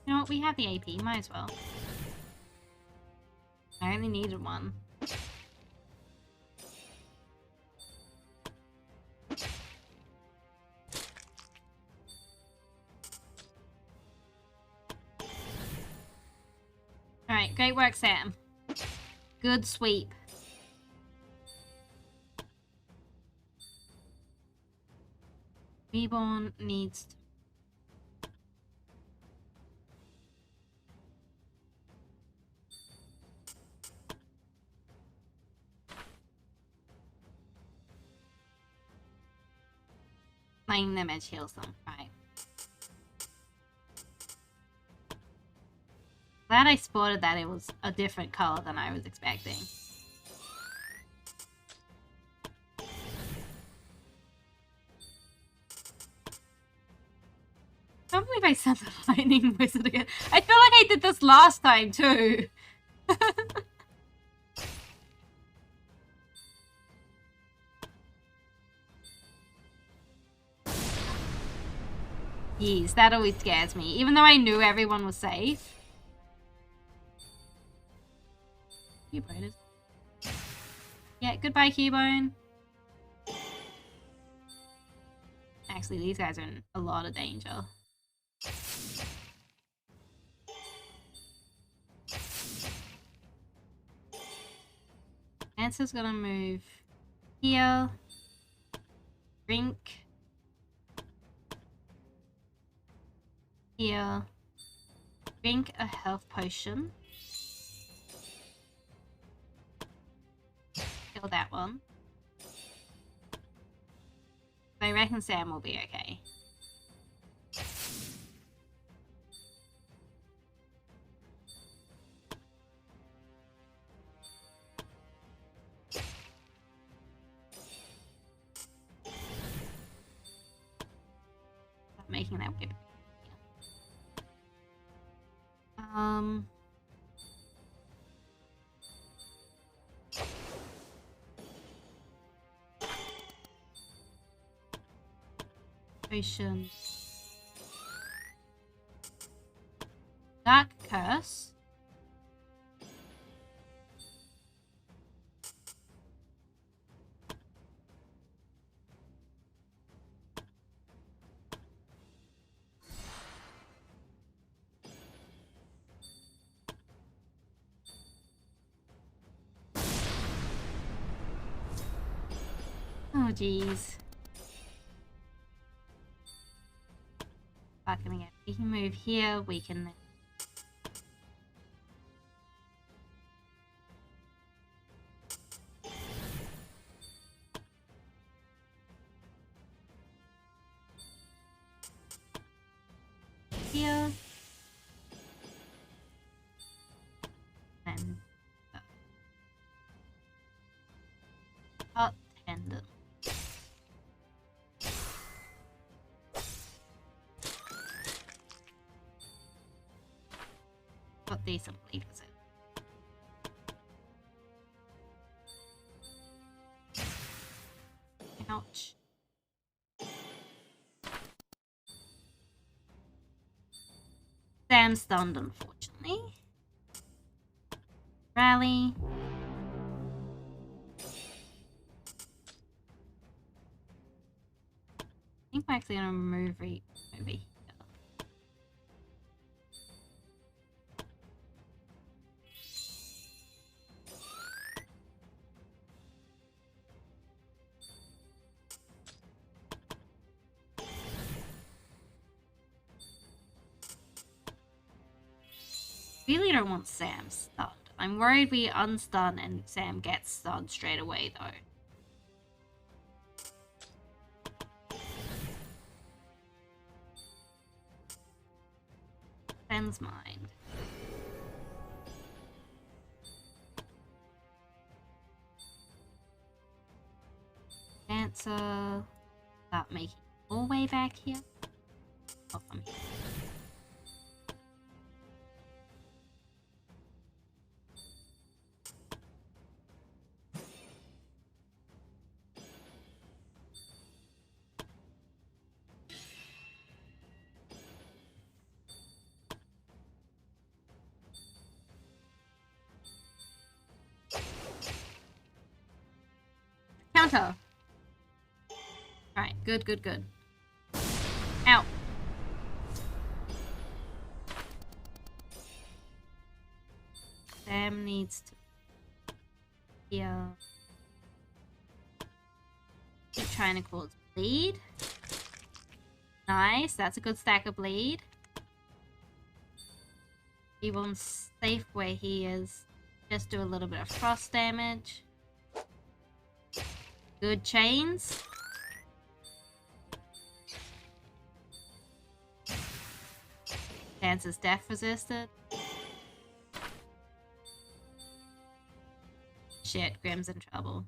S1: You know what, we have the AP, might as well. I only needed one. Alright, great work, Sam. Good sweep. Reborn needs to... Playing them edge heals them, right. Glad I spotted that it was a different color than I was expecting. I can't believe I sent the lightning wizard again. I feel like I did this last time too. Jeez, that always scares me, even though I knew everyone was safe. Cubone is... Yeah, goodbye, Cubone. Actually, these guys are in a lot of danger. Answer's gonna move here. Drink. Here. Drink a health potion. Kill that one. I reckon Sam will be okay. Stop making that whip. Potion. Dark Curse. Oh, jeez. Coming in. We can move here, we can... Here. And... Tendon. Got decent bleed, was it? Ouch. Sam's stunned, unfortunately. Rally. I think we're actually gonna move over here. Really don't want Sam stunned. I'm worried we unstun and Sam gets stunned straight away though. Cleanse mind. Dancer. Start making all way back here. Oh, from here. Counter. Alright, good, good, good. Ow. Sam needs to... Yeah. Keep trying to cause bleed. Nice, that's a good stack of bleed. Ebon's safe where he is. Just do a little bit of frost damage. Good chains. Dancer's death resisted. Shit, Grim's in trouble.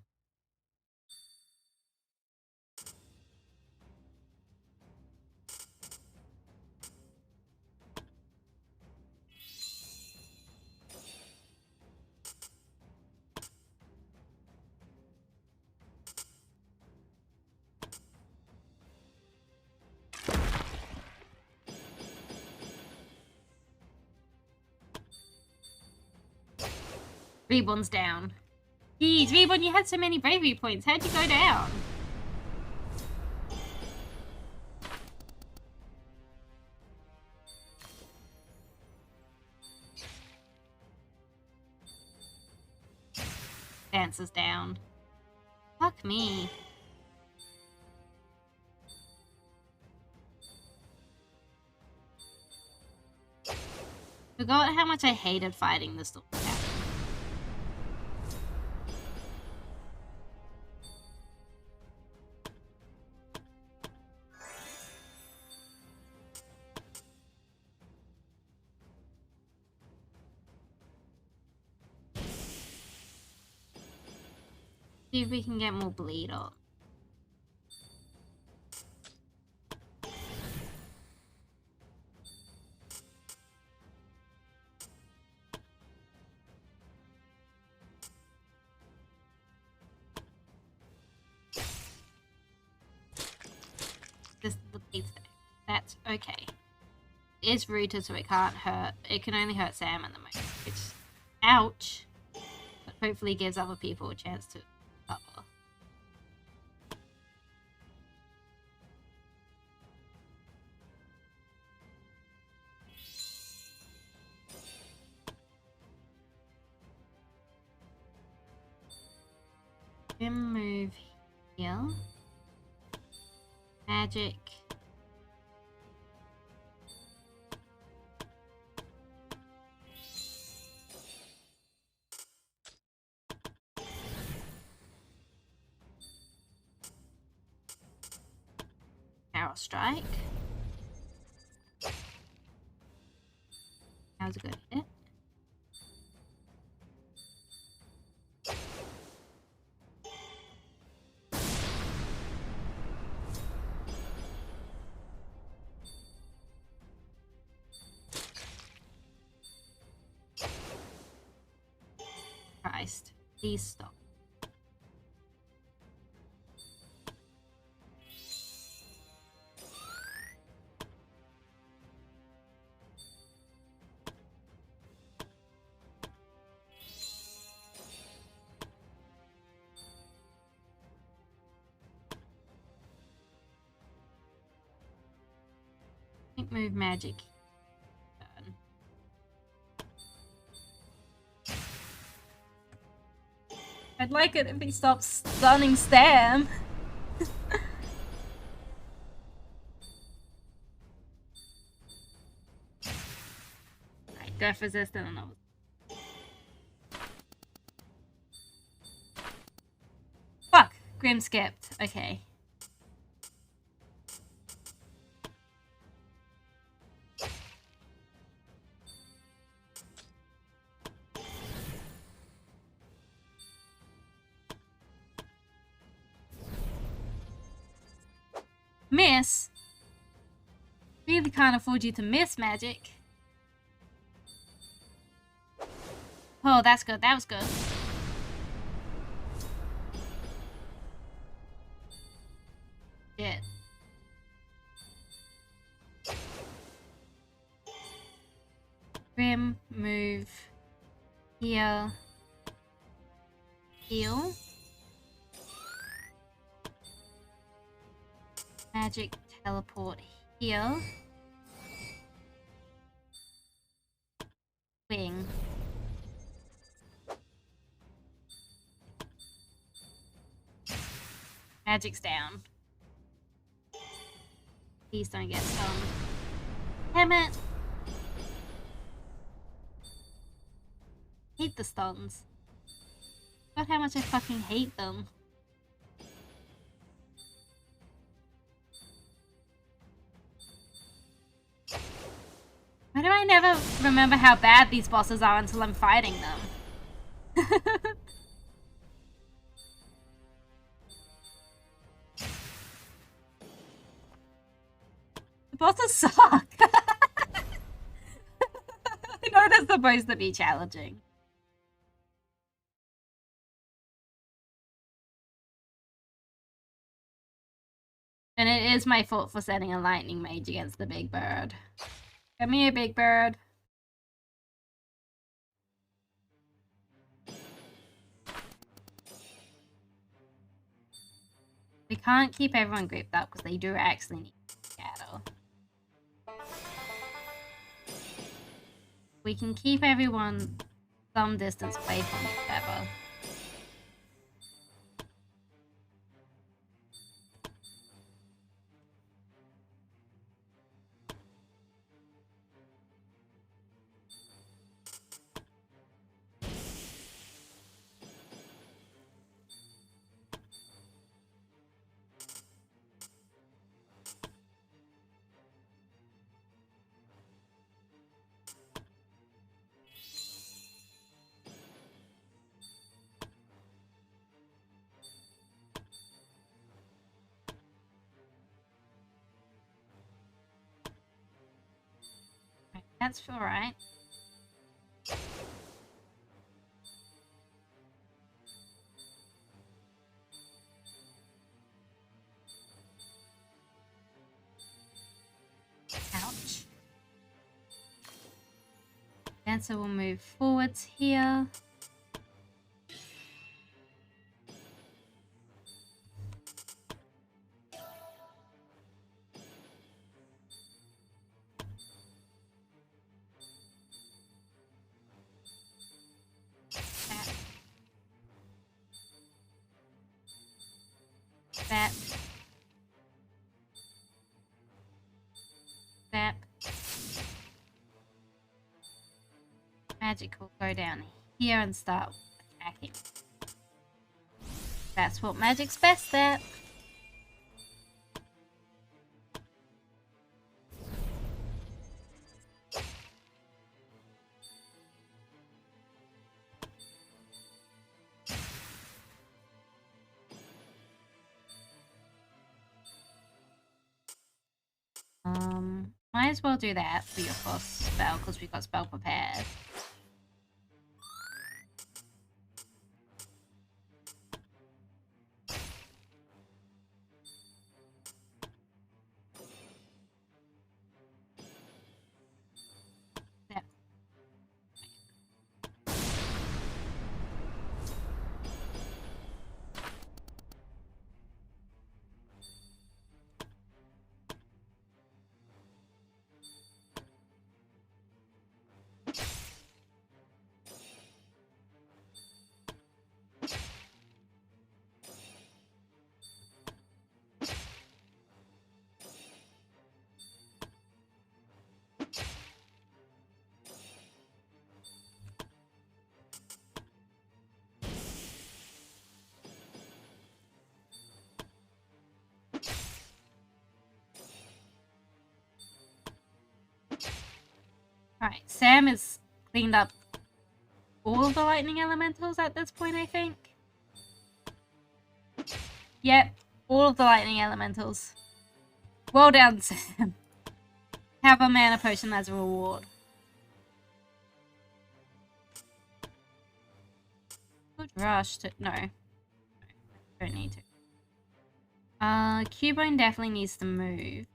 S1: Reborn's down. Jeez, Reborn, you had so many bravery points. How'd you go down? Dancer's down. Fuck me. Forgot how much I hated fighting this little cat. See if we can get more bleed on. This bleeds there. That's okay. It is rooted, so it can't hurt. It can only hurt Sam at the moment. It's ouch. But hopefully gives other people a chance to cover. Grim move here. Magic. Arrow strike. That was a good hit. Christ, please stop. Move magic. I'd like it if he stops stunning Sam. Right, death resistant and all. Fuck! Grim skipped. Okay. Miss? Really can't afford you to miss, Magic. Oh, that's good. That was good. Shit. Grim, move. Heal. Heal. Magic, teleport, heal. Wing. Magic's down. Please don't get stunned. Damn it! Hate the stuns. God, how much I fucking hate them. Why do I never remember how bad these bosses are until I'm fighting them? The bosses suck! I know they're supposed to be challenging. And it is my fault for sending a lightning mage against the big bird. Come here, big bird. We can't keep everyone grouped up because they do actually need cattle. We can keep everyone some distance away from each other. That's alright. Ouch. Dancer will move forwards here. That. That. Magic will go down here and start attacking. That's what Magic's best at. Might as well do that for your first spell because we got spell prepared. Yep. Alright, Sam has cleaned up all of the lightning elementals at this point, I think. Yep, all of the lightning elementals. Well done, Sam. Have a mana potion as a reward. Good rush to... No. Don't need to. Cubone definitely needs to move.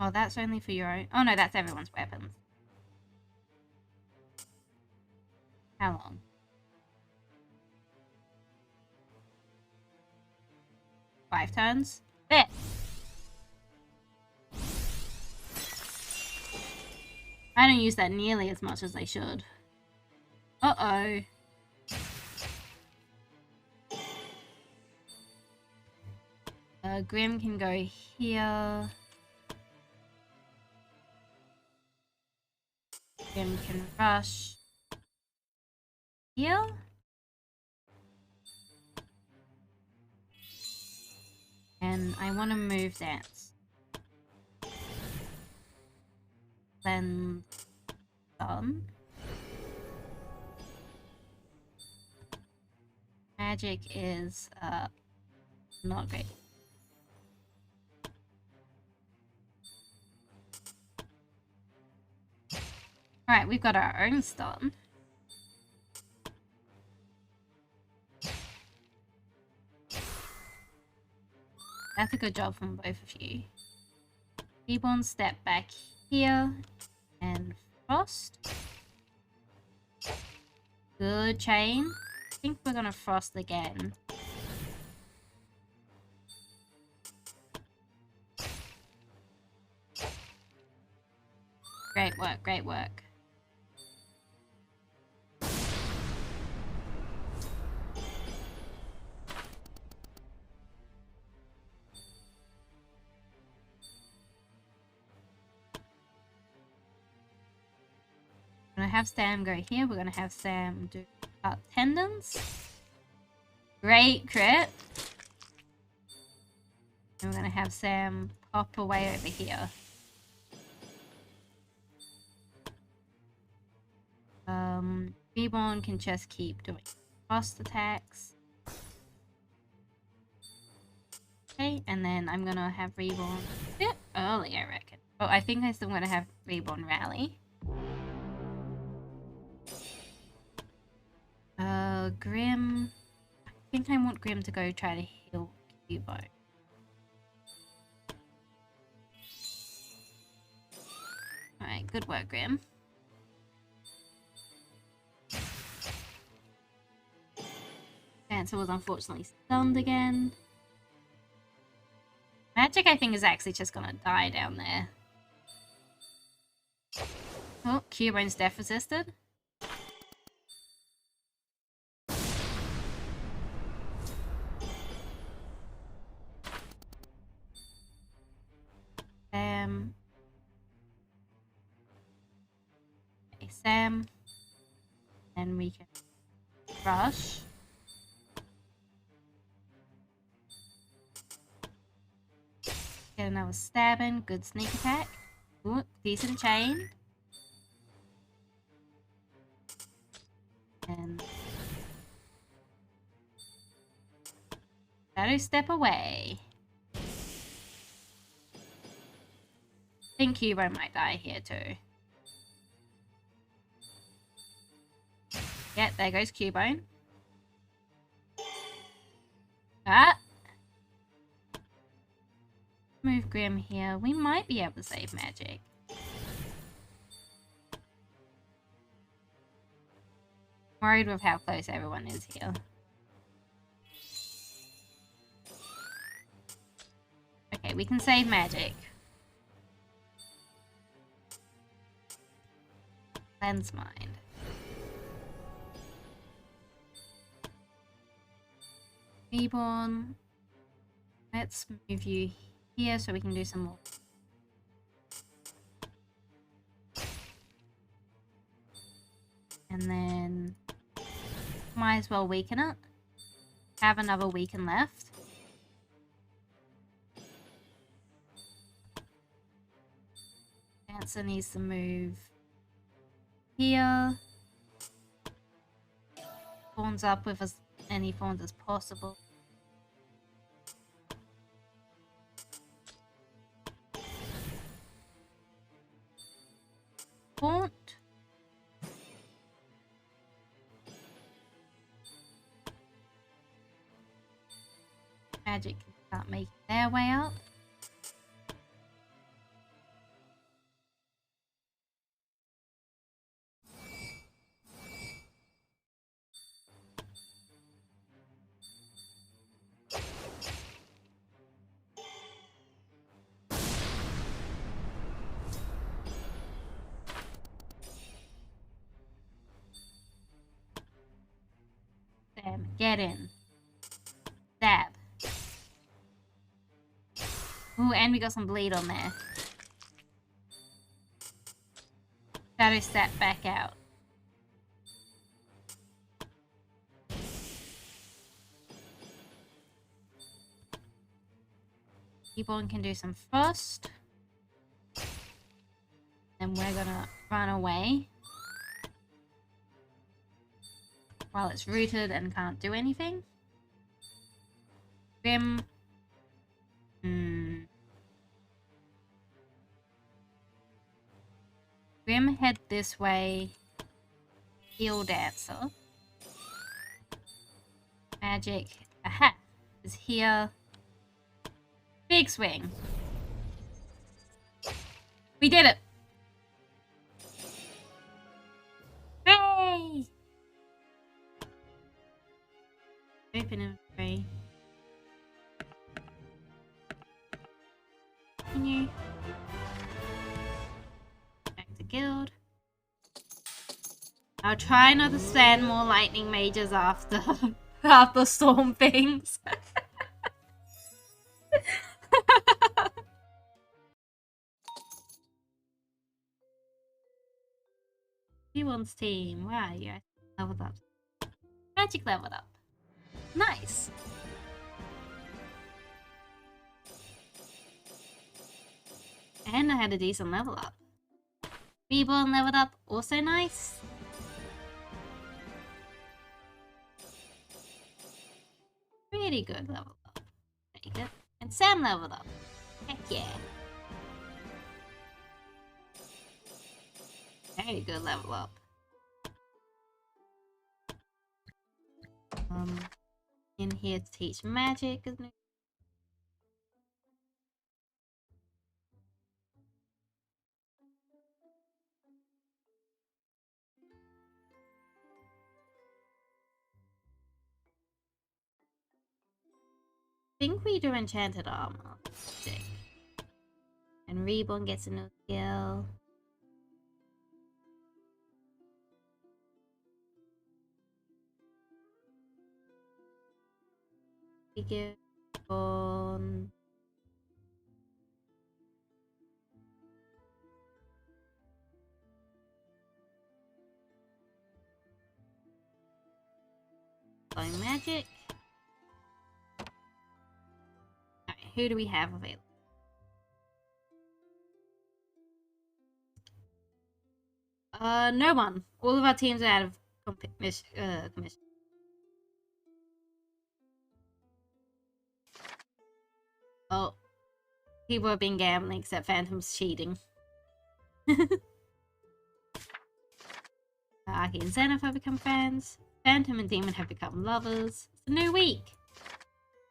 S1: Oh, that's only for your own... Oh no, that's everyone's weapons. How long? Five turns? There! I don't use that nearly as much as I should. Uh-oh. Grim can go here. Grim can rush here. And I want to move dance. Then done. Magic is not great. Alright, we've got our own stun. That's a good job from both of you. Reborn, step back here. And frost. Good chain. I think we're gonna frost again. Great work, great work. We're gonna have Sam go here. We're gonna have Sam do tendons. Great crit. And we're gonna have Sam pop away over here. Reborn can just keep doing frost attacks. Okay, and then I'm gonna have Reborn a bit early, I reckon. Oh, I think I'm still gonna have Reborn rally. Grim. I think I want Grim to go try to heal Cubone. Alright, good work, Grim. Dancer was unfortunately stunned again. Magic, I think, is actually just gonna die down there. Oh, Cubone's death resisted. Okay, Sam. Then we can rush. Get another stabbing. Good sneak attack. Ooh, decent chain. And shadow step away. I think Cubone might die here too. Yeah, there goes Cubone. Ah! Move Grim here. We might be able to save Magic. Worried with how close everyone is here. Okay, we can save Magic. Cleanse Mind. Reborn. Let's move you here so we can do some more. And then Might as well weaken it. Have another weaken left. Dancer needs to move here. Pawns up with as many pawns as possible. Haunt. Magic can start making their way up. Damn, get in. Stab. Ooh, and we got some bleed on there. Shadow step back out. Reborn can do some frost. And we're gonna run away. While it's rooted and can't do anything. Grim. Grim, head this way. Heal Dancer. Magic. Aha! Is here. Big swing. We did it! Hooray! Open inventory. Continue. Back to guild. I'll try not to stand more lightning mages after after storm things. Everyone's team. Where are you? Leveled up. Magic leveled up. Nice. And I had a decent level up. Reborn leveled up. Also nice. Pretty good level up. Take it. And Sam leveled up. Heck yeah. Very good level up. In here to teach magic, isn't it? I think we do enchanted armor. Sick. And Reborn gets a new skill. We give on magic. Alright, who do we have available? No one. All of our teams are out of commission. Oh, people have been gambling except Phantom's cheating. Aki and Xenith have become friends. Phantom and Demon have become lovers. It's a new week.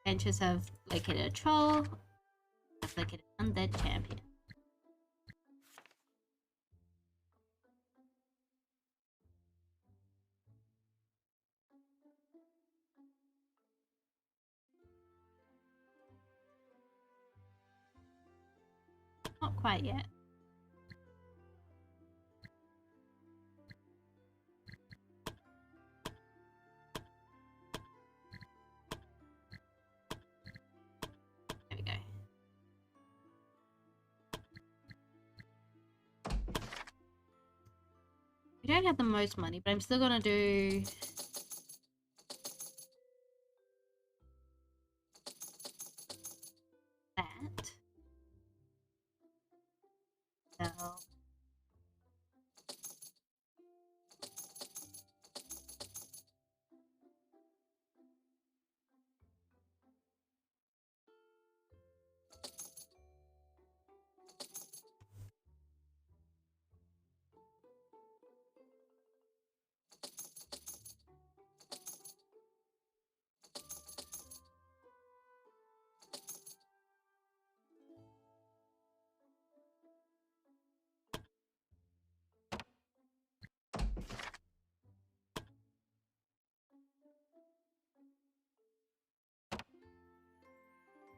S1: Adventurers have located a troll. Have located an undead champion. Not quite yet. There we go. We don't have the most money, but I'm still gonna do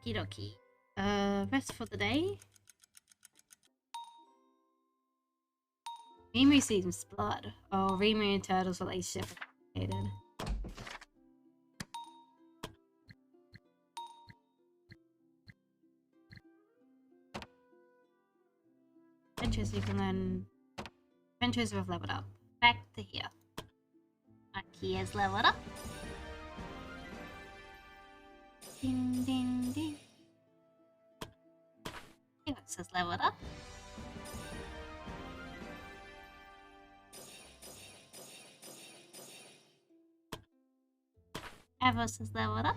S1: Okie dokie. Rest for the day. Remu seems blood. Oh, Remu and Turtle's relationship is complicated. Adventures you can learn. Adventures have leveled up. Back to here. Aki has leveled up. Ding ding ding. Felix has leveled up. Avos has leveled up.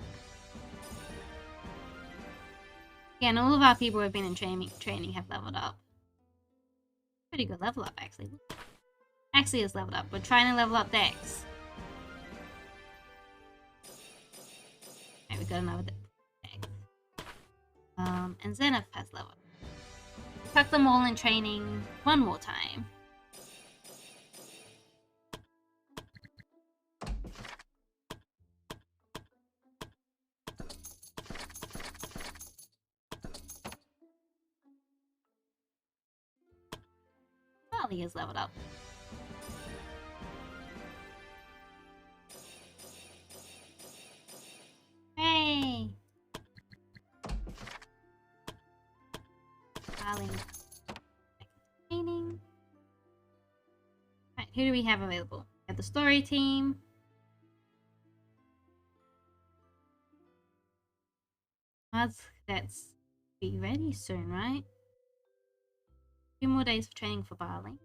S1: Again, all of our people who have been in training have leveled up. Pretty good level up, actually. Axie has leveled up. We're trying to level up Dex. Okay, we got another Dex. And Zenith has leveled up. Tuck them all in training one more time. Charlie has leveled up. Hey! Charlie. Training. Right, who do we have available? We have the story team. That's be ready soon, right? 2 more days of training for Barley.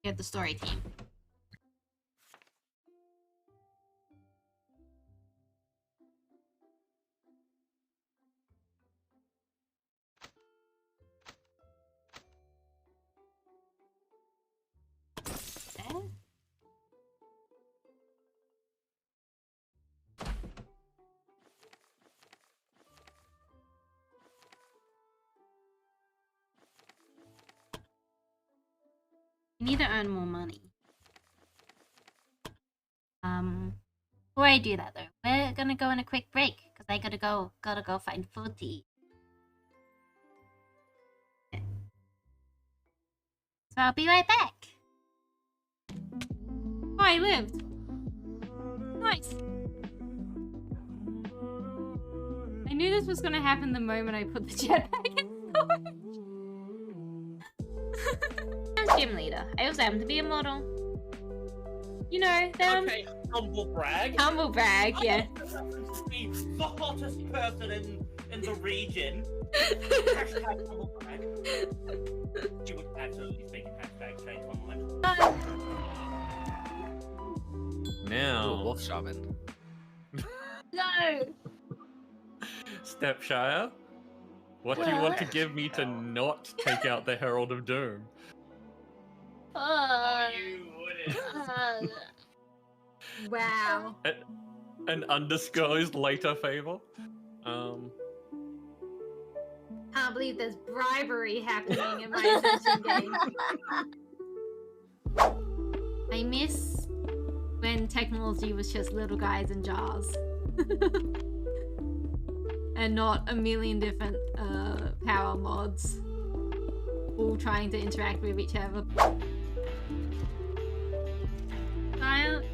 S1: We have the story team. There. We need to earn more money. Before I do that though, we're gonna go on a quick break because I gotta go find food to eat. Okay. So I'll be right back. Oh, I lived. Nice. I knew this was gonna happen the moment I put the jetpack in storage. I'm gym leader. I also happen to be a model. You know them.
S2: Okay, humble brag.
S1: Humble brag, yeah.
S2: To be the hottest person in the region. Hashtag humble brag. You would absolutely think hashtag change my mind.
S3: Now,
S4: Wolf Shaman.
S1: No.
S3: Stepshire, what do you want to give me to not take out the Herald of Doom?
S2: You wouldn't.
S1: Wow.
S3: An undisclosed later favor?
S1: Can't believe there's bribery happening in my attention game. I miss when technology was just little guys in jars. And not a million different power mods all trying to interact with each other. Shire.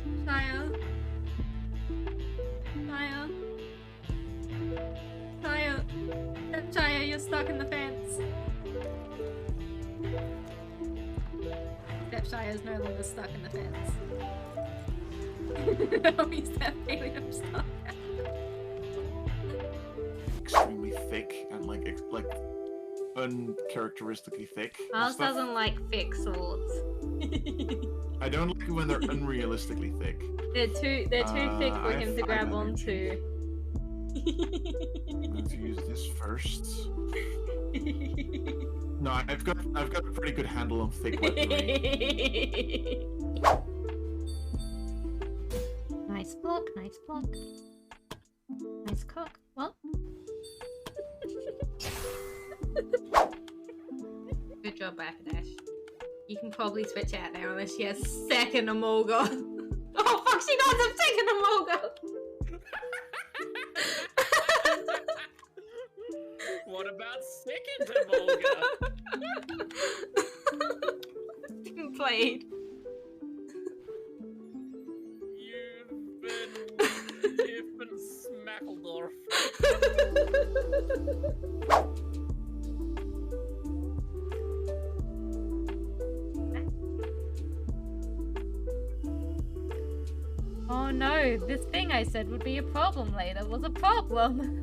S1: Shire, you're stuck in the fence. Stepshire is no longer stuck in the fence. Oh, he's definitely stuck.
S5: Extremely thick and like uncharacteristically thick. and
S1: Miles
S5: stuff.
S1: doesn't like thick swords.
S5: I don't like it when they're unrealistically thick.
S1: They're too thick for
S5: I
S1: him
S5: have
S1: to grab
S5: 5
S1: onto.
S5: I'm going to use this first. No, I've got a pretty good handle on thick weaponry.
S1: Nice block, nice block. Nice cook. What? Good job, Bacadash. You can probably switch out now unless she has second Amolga. Oh fuck, she got some second Amolga!
S3: What about second Volga?
S1: Didn't played.
S3: You've been Smackledorf.
S1: Oh no, this thing I said would be a problem later was a problem.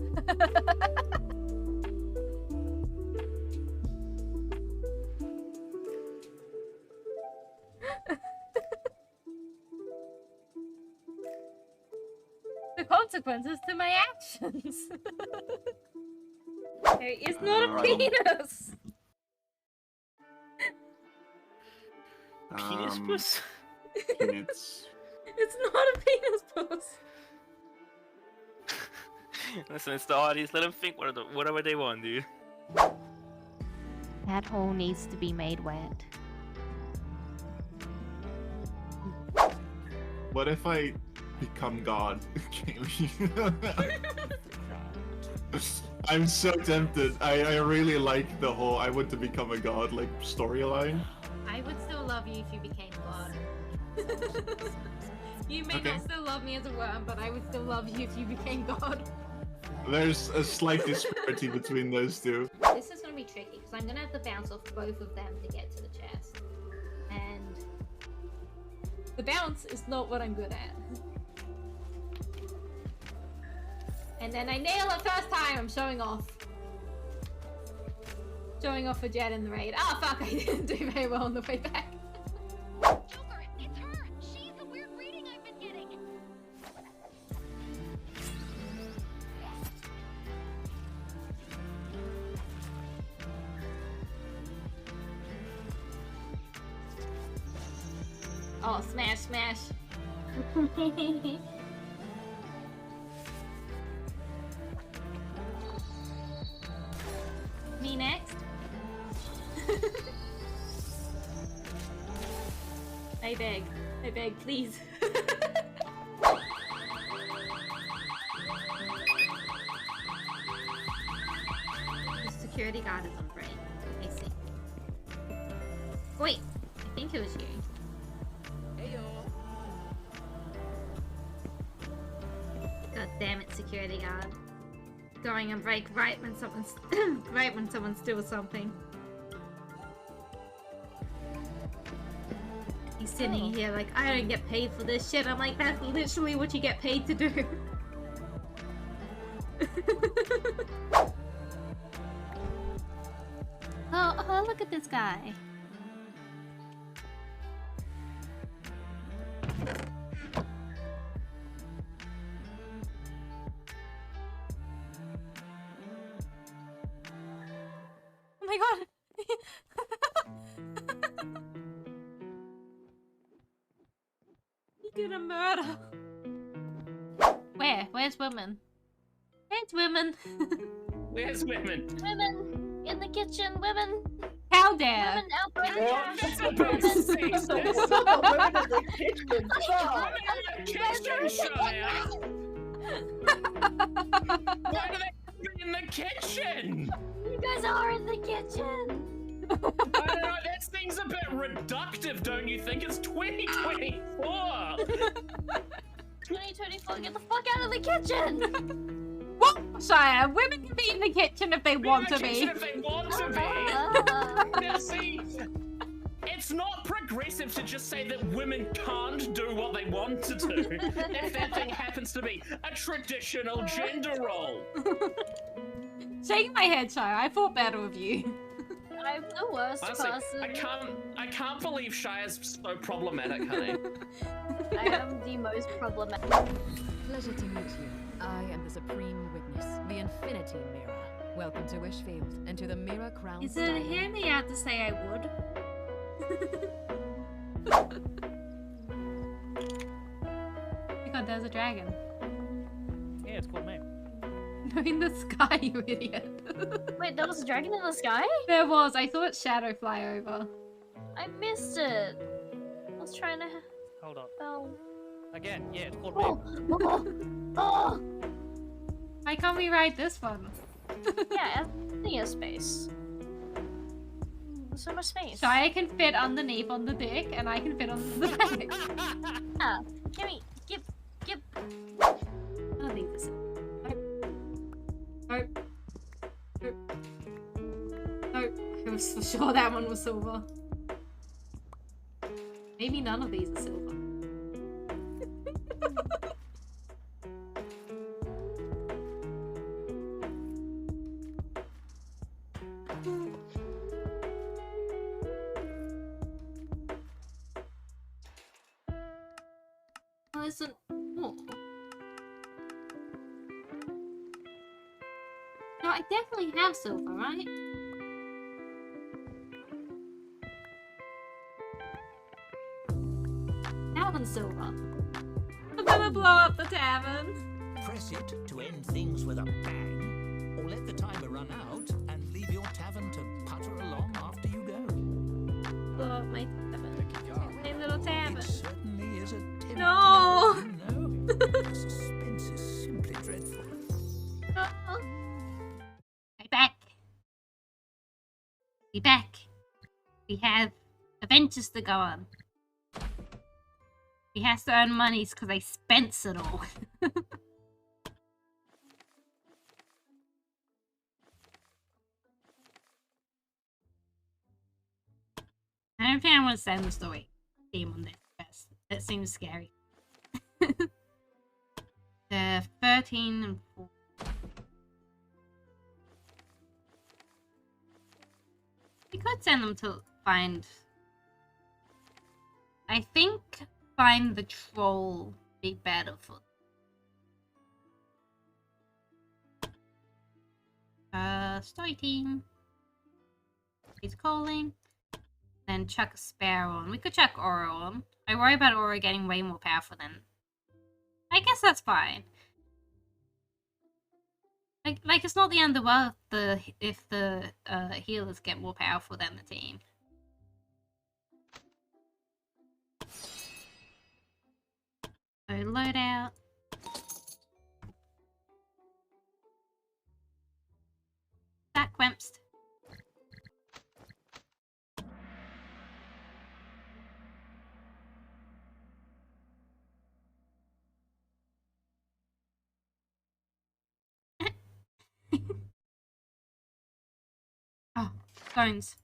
S1: The consequences to my actions. There is not a penis.
S4: Penis puss?
S5: Penis.
S1: It's not a penis puss.
S4: Listen, it's the audience. Let them think whatever they want, dude.
S6: That hole needs to be made wet.
S5: What if I become God? I'm so tempted. I really like the whole I want to become a god like storyline.
S1: I would still love you if you became God. You may
S5: Okay.
S1: not still love me as a worm, but I would still love you if you became God.
S5: There's a slight disparity between those two.
S1: This is gonna be tricky because I'm gonna have to bounce off both of them to get to the chest. And the bounce is not what I'm good at. And then I nail it first time, I'm showing off. Showing off for Jet in the raid. Oh fuck, I didn't do very well on the way back.
S7: Joker, it's her! She's the weird reading I've been getting!
S1: Oh, smash, smash. Me next? I beg, please. The security guard is on break. I see. Wait, I think it was you. God damn it, security guard. Going on break right when someone's right when someone steals something. He's sitting here like, I don't get paid for this shit. I'm like, that's literally what you get paid to do. Oh, look at this guy. Oh my god! He did a murder! Where? Where's women? Where's women?
S3: Where's women?
S6: Women in the kitchen, women,
S1: How dare!
S6: women out there.
S2: Oh,
S3: That's a bit sexist.
S2: Women in the kitchen, fuck!
S3: Kitchen Shire. Why do they be in the kitchen?
S6: You guys are in the kitchen.
S3: I don't know, that seems a bit reductive, don't you think? It's 2024!
S6: 2024, get the fuck out of the kitchen.
S1: What, Shire? Women can be in the kitchen if they want to be.
S3: If they want to be. Now see, it's not progressive to just say that women can't do what they want to do if that thing happens to be a traditional gender role.
S1: Shaking my head, Shire. I thought better of you.
S6: I'm the worst
S3: Honestly,
S6: person.
S3: I can't believe Shire's so problematic, honey.
S6: I am the most problematic.
S8: Pleasure to meet you. I am the Supreme Witness, the Infinity Mirror. Welcome to Wishfield and to the Mirror Crown.
S1: Is it hear me out to say I would? Oh god, there's a dragon.
S9: Yeah, it's called me.
S1: No, in the sky, you idiot.
S6: Wait, there was a dragon in the sky?
S1: There was. I saw its shadow fly over.
S6: I missed it. I was trying to.
S9: Hold on.
S6: Oh.
S9: Again, yeah, it's called me.
S6: Oh. Oh.
S1: Why can't we ride this one?
S6: Yeah, plenty of space. There's so much space.
S1: Shia can fit underneath on the dick, and I can fit on the back.
S6: Yeah. Give.
S1: I'll leave this. Nope. I was for sure that one was silver. Maybe none of these are silver. Well, isn't... Oh. No, I definitely have silver, right? That one's silver. I'm gonna blow up the tavern.
S10: Press it to end things with a bang, or let the timer run out and leave your tavern to putter along after you go.
S1: Blow up my tavern. My little tavern.
S10: It certainly is a tempting
S1: No!
S10: event, you know. The suspense is simply dreadful.
S1: Oh. Hey, back. We back. We have adventures to go on. He has to earn monies because I spent it all. I don't think I want to send the story game on this first. That seems scary. 13 and 4. We could send them to find... I think find the troll be better for story team. He's calling. Then chuck a Sparrow on. We could chuck Aura on. I worry about Aura getting way more powerful than... I guess that's fine. Like it's not the end of the world if the healers get more powerful than the team. So load out. That quempst. Oh, phones.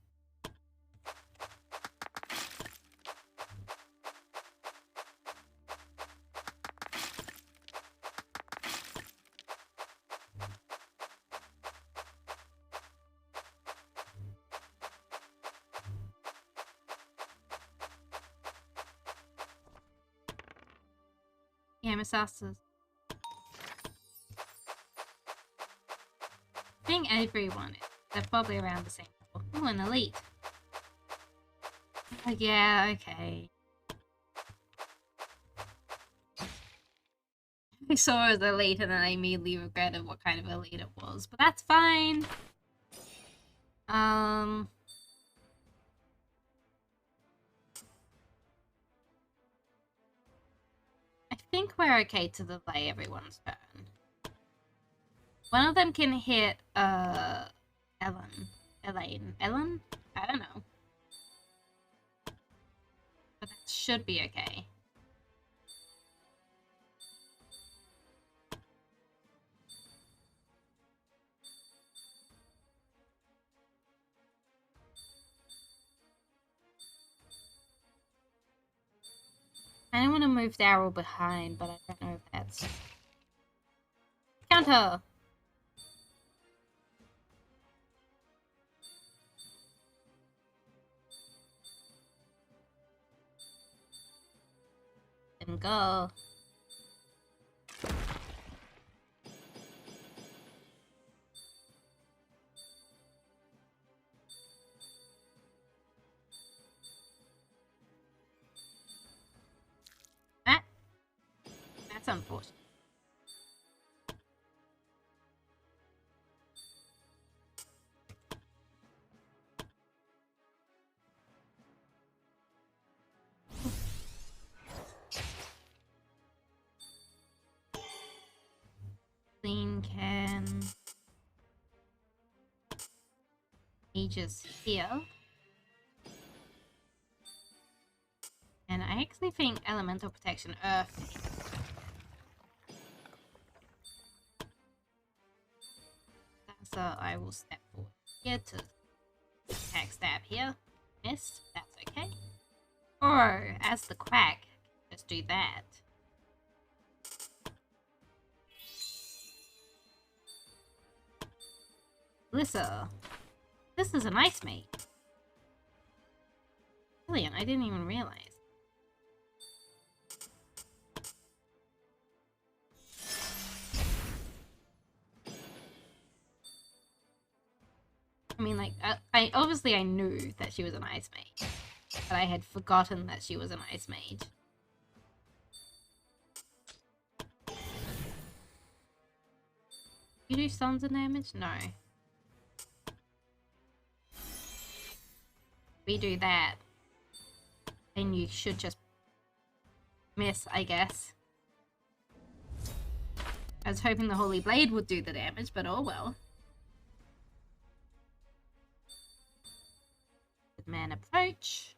S1: Yeah, Miss Asters. I think everyone is. They're probably around the same level. Oh, an elite. Oh, yeah, okay. I saw it as elite and then I immediately regretted what kind of elite it was. But that's fine. I think we're okay to delay everyone's turn. One of them can hit, Ellen? I don't know. But that should be okay. I don't want to move Daryl behind, but I don't know if that's... Counter! Didn't go. That's unfortunate. Clean can ages here. And I actually think elemental protection earth. So I will step forward here to attack stab here. Missed. That's okay. Or as the quack, just do that. Lissa, this is an ice mate. Brilliant, I didn't even realize. I mean, like, I obviously I knew that she was an ice mage, but I had forgotten that she was an ice mage. You do sons of damage? No. We do that, then you should just miss, I guess. I was hoping the Holy Blade would do the damage, but oh well. Good man approach.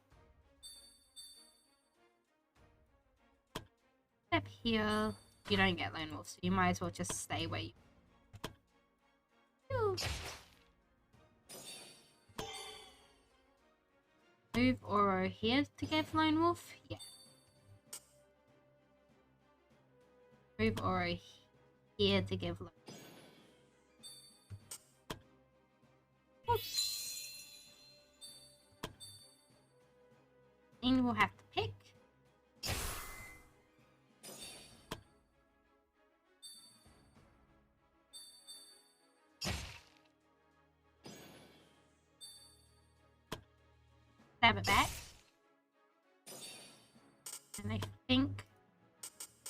S1: Step here. You don't get Lone Wolf, so you might as well just stay where you... Ooh. Move Oro here to get Lone Wolf? Yeah. Move Oro here to give Lone Wolf. Then we'll have to pick. Stab it back. And I think...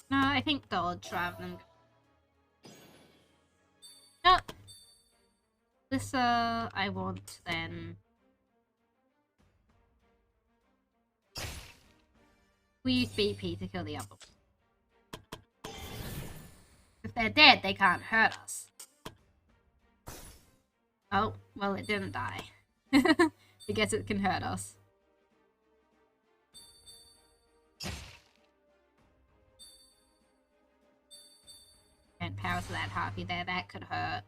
S1: No, I think dodge rather than... No! Lissa, I want then... We use BP to kill the other one. If they're dead, they can't hurt us. Oh, well, it didn't die. I guess it can hurt us. And power to that harpy there, that could hurt.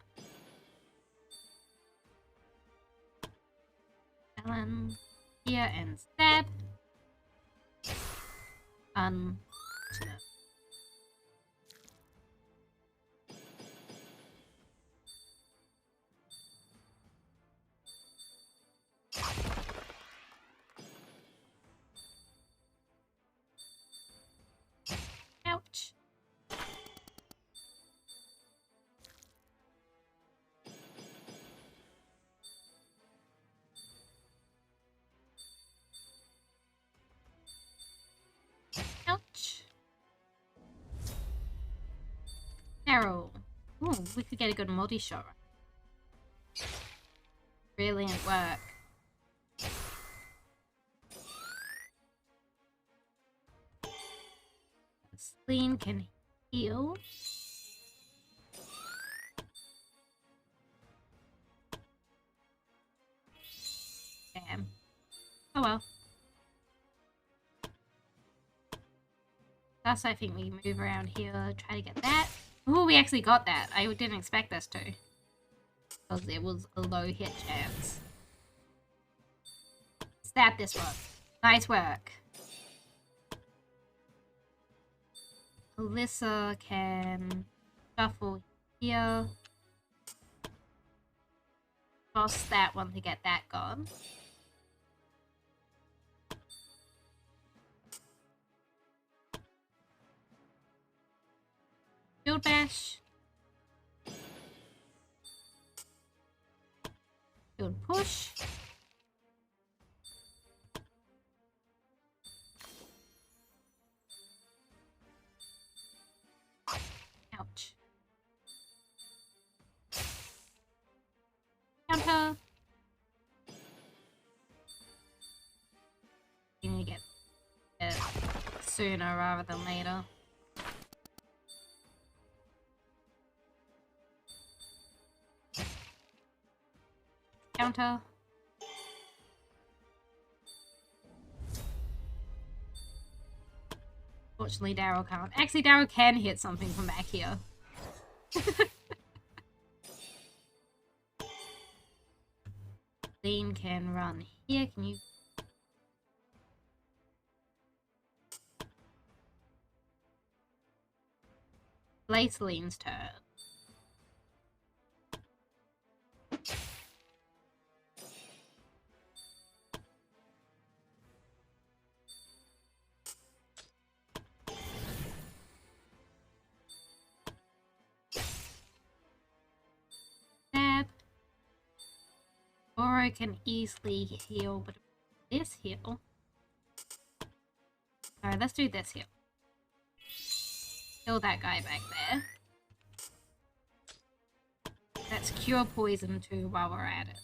S1: Ellen, here and stab. Ouch. Ouch. Arrow. Ooh, we could get a good multi-shot. Brilliant work. Spleen can heal. Damn. Oh well. Thus, I think we move around here, try to get that. Ooh, we actually got that. I didn't expect us to. Because it was a low hit chance. Stab this one. Nice work. Alyssa can shuffle here. Toss that one to get that gone. Shield bash. Shield push. Ouch. Counter. You need to get it sooner rather than later. Counter. Fortunately, Daryl can't. Actually, Daryl can hit something from back here. Lean can run here. Can you? Late Lean's turn. Stab. Oro can easily heal, but this heal. Alright, let's do this heal. Kill that guy back there. Let's cure poison too while we're at it.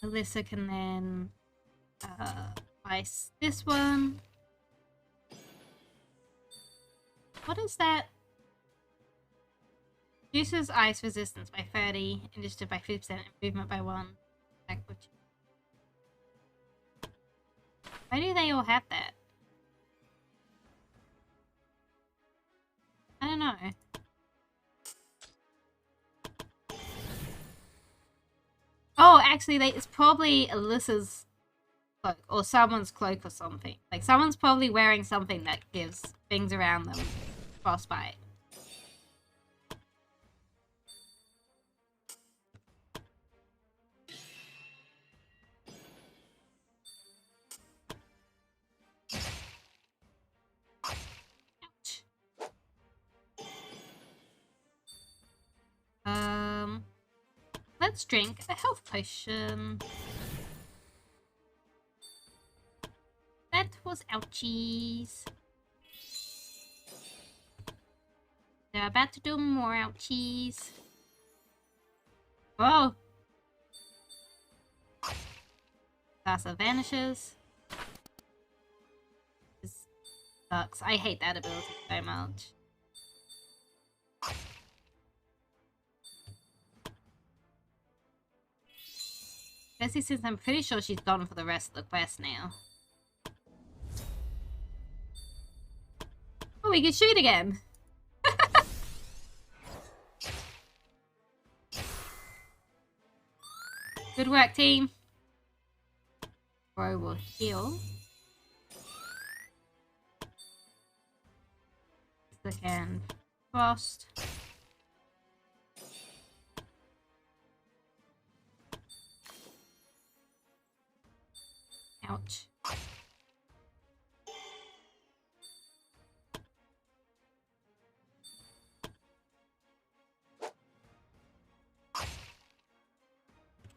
S1: Alyssa can then ice this one. What is that? Reduces ice resistance by 30, initiative by 50%, improvement by 1. Why do they all have that? I don't know. Oh, actually, it's probably Alyssa's cloak or someone's cloak or something. Like, someone's probably wearing something that gives things around them frostbite. Ouch. Let's drink a health potion. That was ouchies. They're about to do more ouchies. Whoa! Sasa vanishes. This sucks. I hate that ability so much. Especially since I'm pretty sure she's gone for the rest of the quest now. Oh, we can shoot again! Good work, team! Bro will heal. Second frost. Ouch.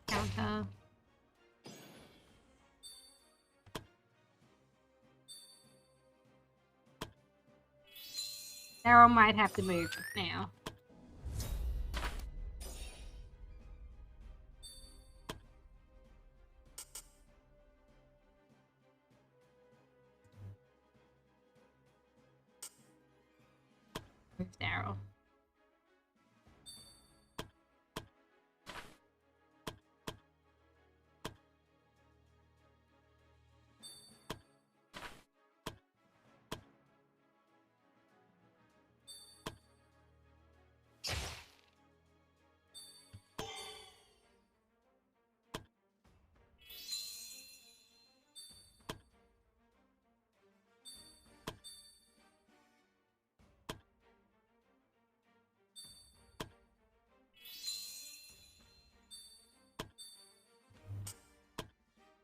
S1: Counter. Daryl might have to move now. Move Daryl.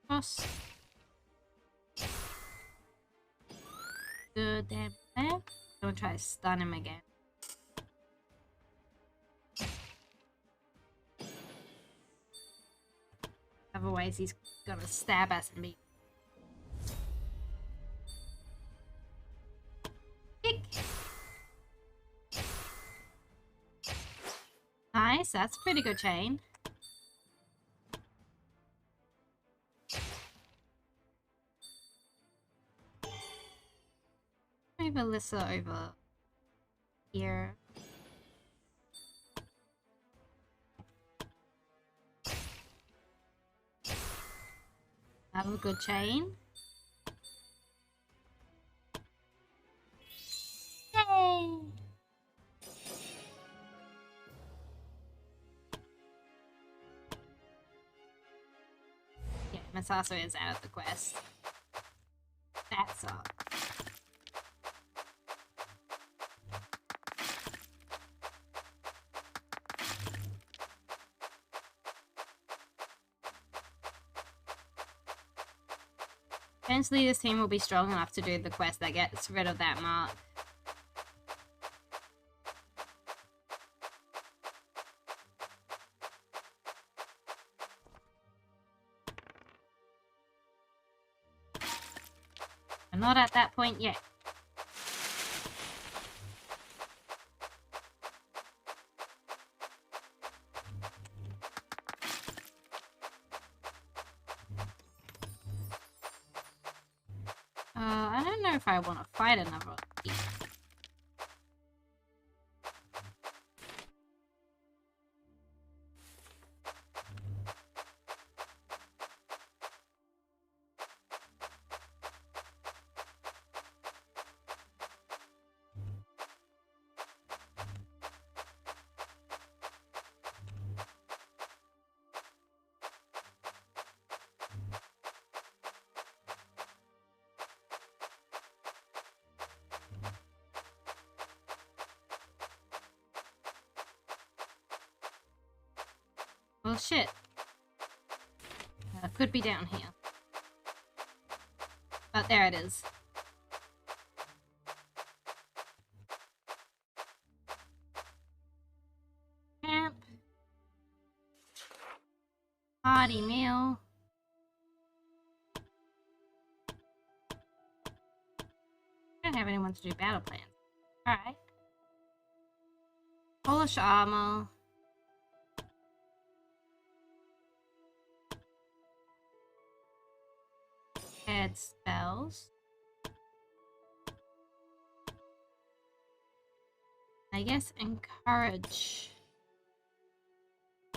S1: Cross. Good damn there. I'm gonna try to stun him again. Otherwise he's gonna stab us and be kick. Nice, that's a pretty good chain. Move Alyssa over Here. Have a good chain. Yay! Yeah, Masaso is out of the quest. That sucks. Eventually this team will be strong enough to do the quest that gets rid of that mark. I'm not at that point yet. I don't know if I want to fight another. Well, shit. Could be down here. But there it is. Camp. Party meal. I don't have anyone to do battle plans. Alright. Polish armor. Add spells. I guess encourage.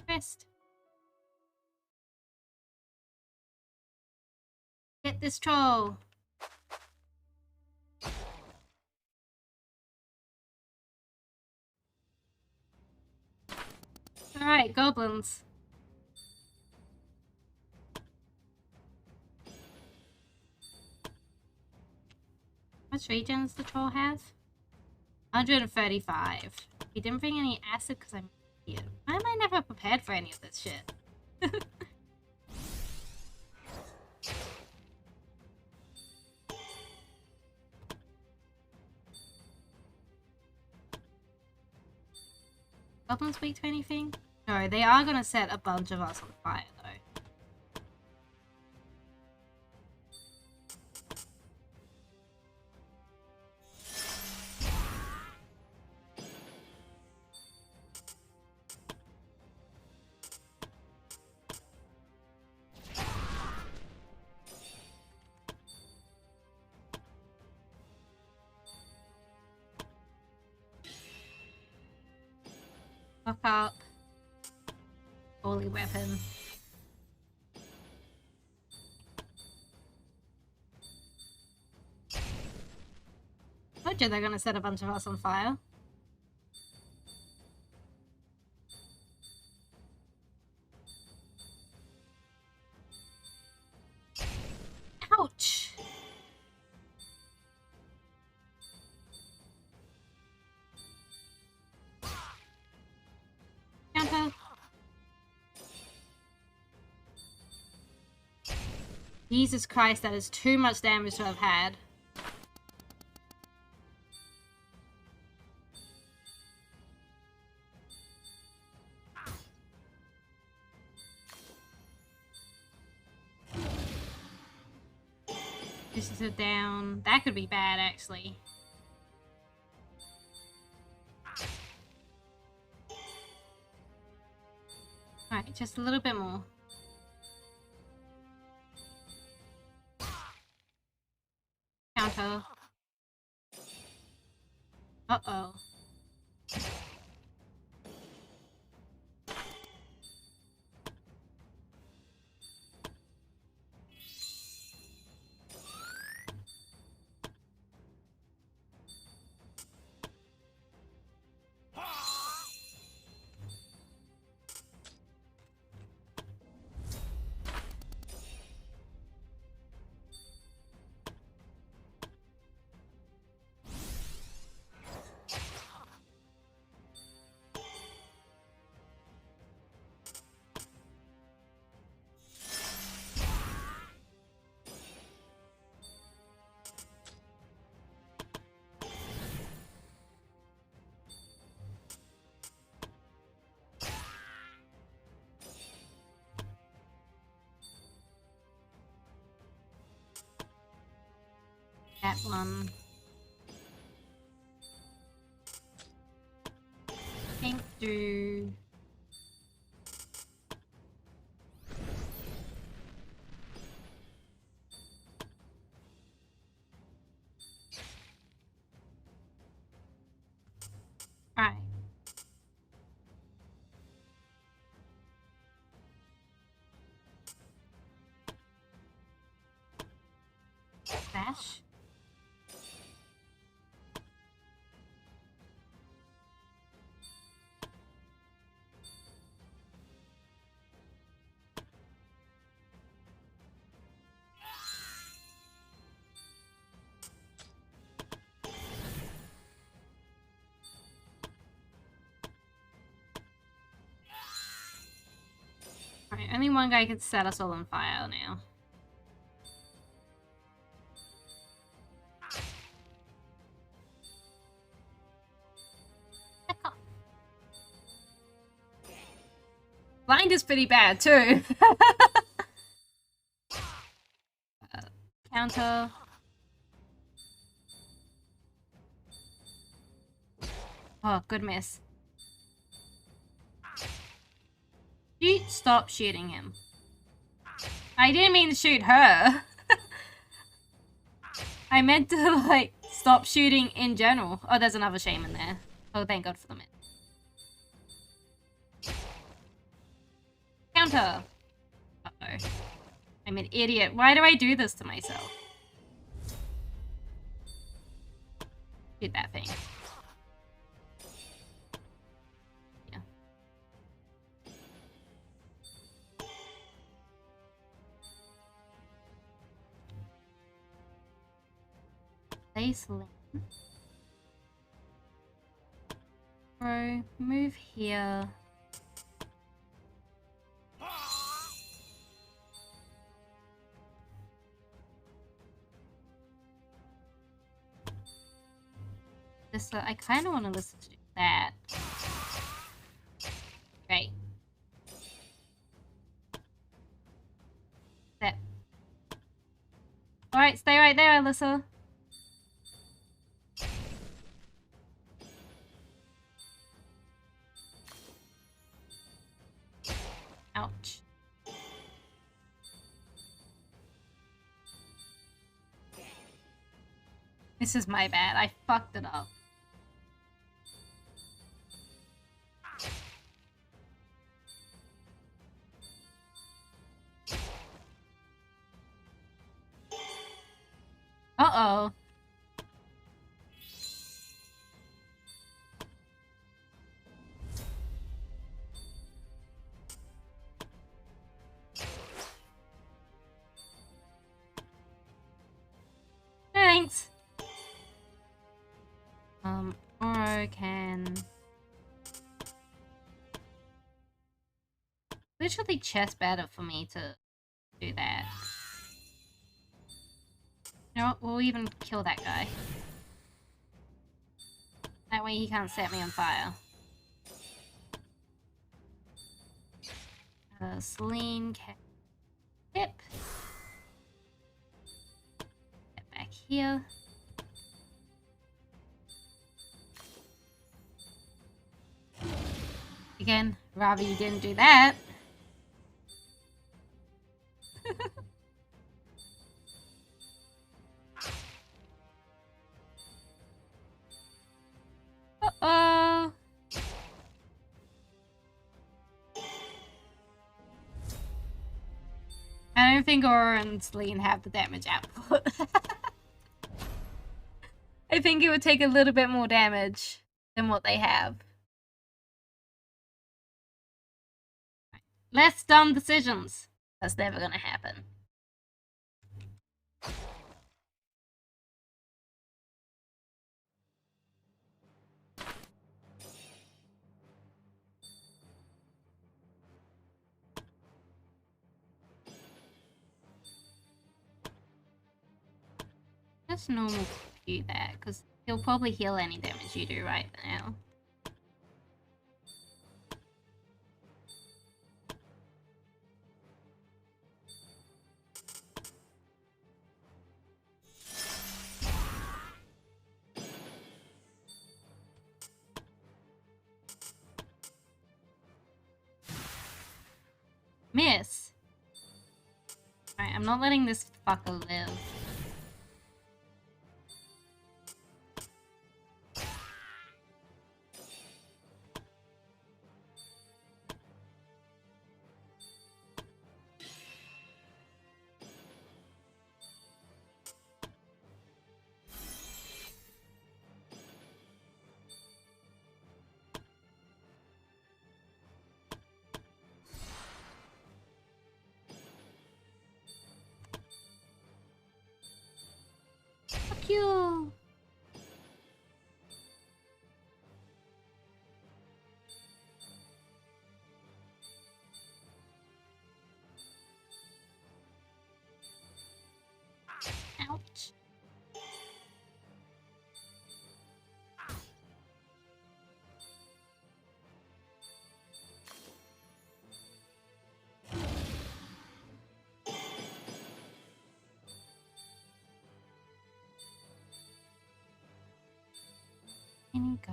S1: Quest. Get this troll. Alright, goblins. How much regions the troll have? 135. He didn't bring any acid because I'm here. Why am I never prepared for any of this shit? Goblins weak to anything? No, they are gonna set a bunch of us on fire though. Fuck up. Holy weapon. Told you they're gonna set a bunch of us on fire. Ouch! Counter. Jesus Christ, that is too much damage to have had. This is a down. That could be bad, actually. Alright, just a little bit more. Counter. Uh-oh. that one. Pink do. Alright. Dash. Alright, only one guy can set us all on fire now. Blind is pretty bad too. Counter. Oh, good miss. Shoot, stop shooting him. I didn't mean to shoot her. I meant to, like, stop shooting in general. Oh, there's another shaman there. Oh, thank God for the miss. Counter. Uh-oh. I'm an idiot. Why do I do this to myself? Shoot that thing. Yeah. Place lane. Bro, move here. This, I kind of want to listen to that. Great. That. Alright, stay right there, Alyssa. Ouch. This is my bad. I fucked it up. Uh-oh. Thanks. Oro can literally chest better for me to do that. You know what? We'll even kill that guy. That way he can't set me on fire. Celine can tip. Get back here. Again, rather you didn't do that. Uh-oh. I don't think Aura and Celine have the damage output. I think it would take a little bit more damage than what they have. Less dumb decisions. That's never gonna happen. Just normal do that, because he'll probably heal any damage you do right now. Miss. Alright, I'm not letting this fucker live. Fuck you. Ouch. Any go.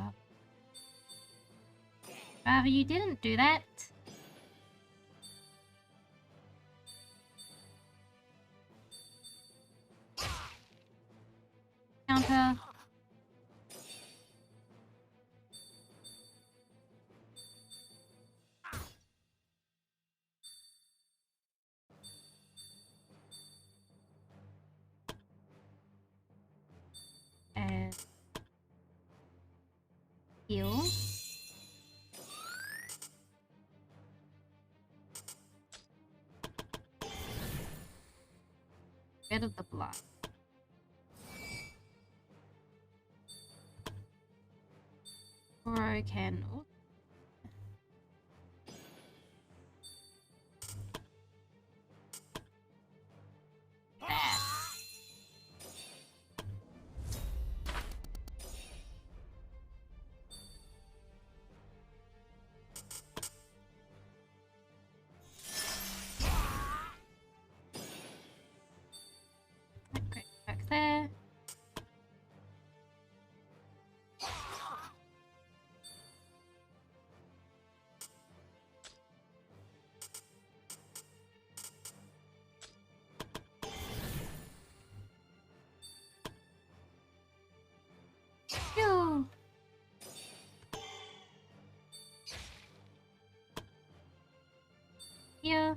S1: Rather, you didn't do that. Counter. And heal. Rid of the blood. Broken. Oh. There. Okay, back there. Phew. Yeah.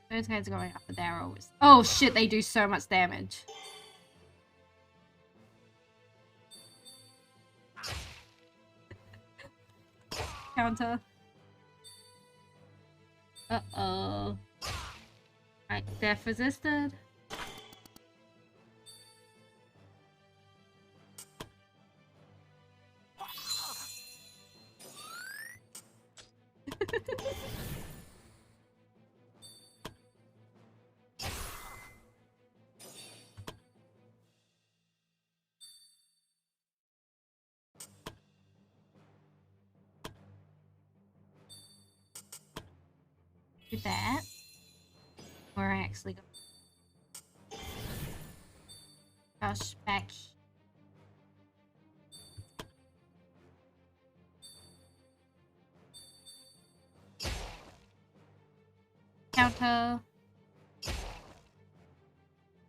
S1: Those guys are going after their always. Oh shit, they do so much damage. Counter. Uh-oh. Right, death resisted. Do that. Or I actually go. Gosh, back. Counter.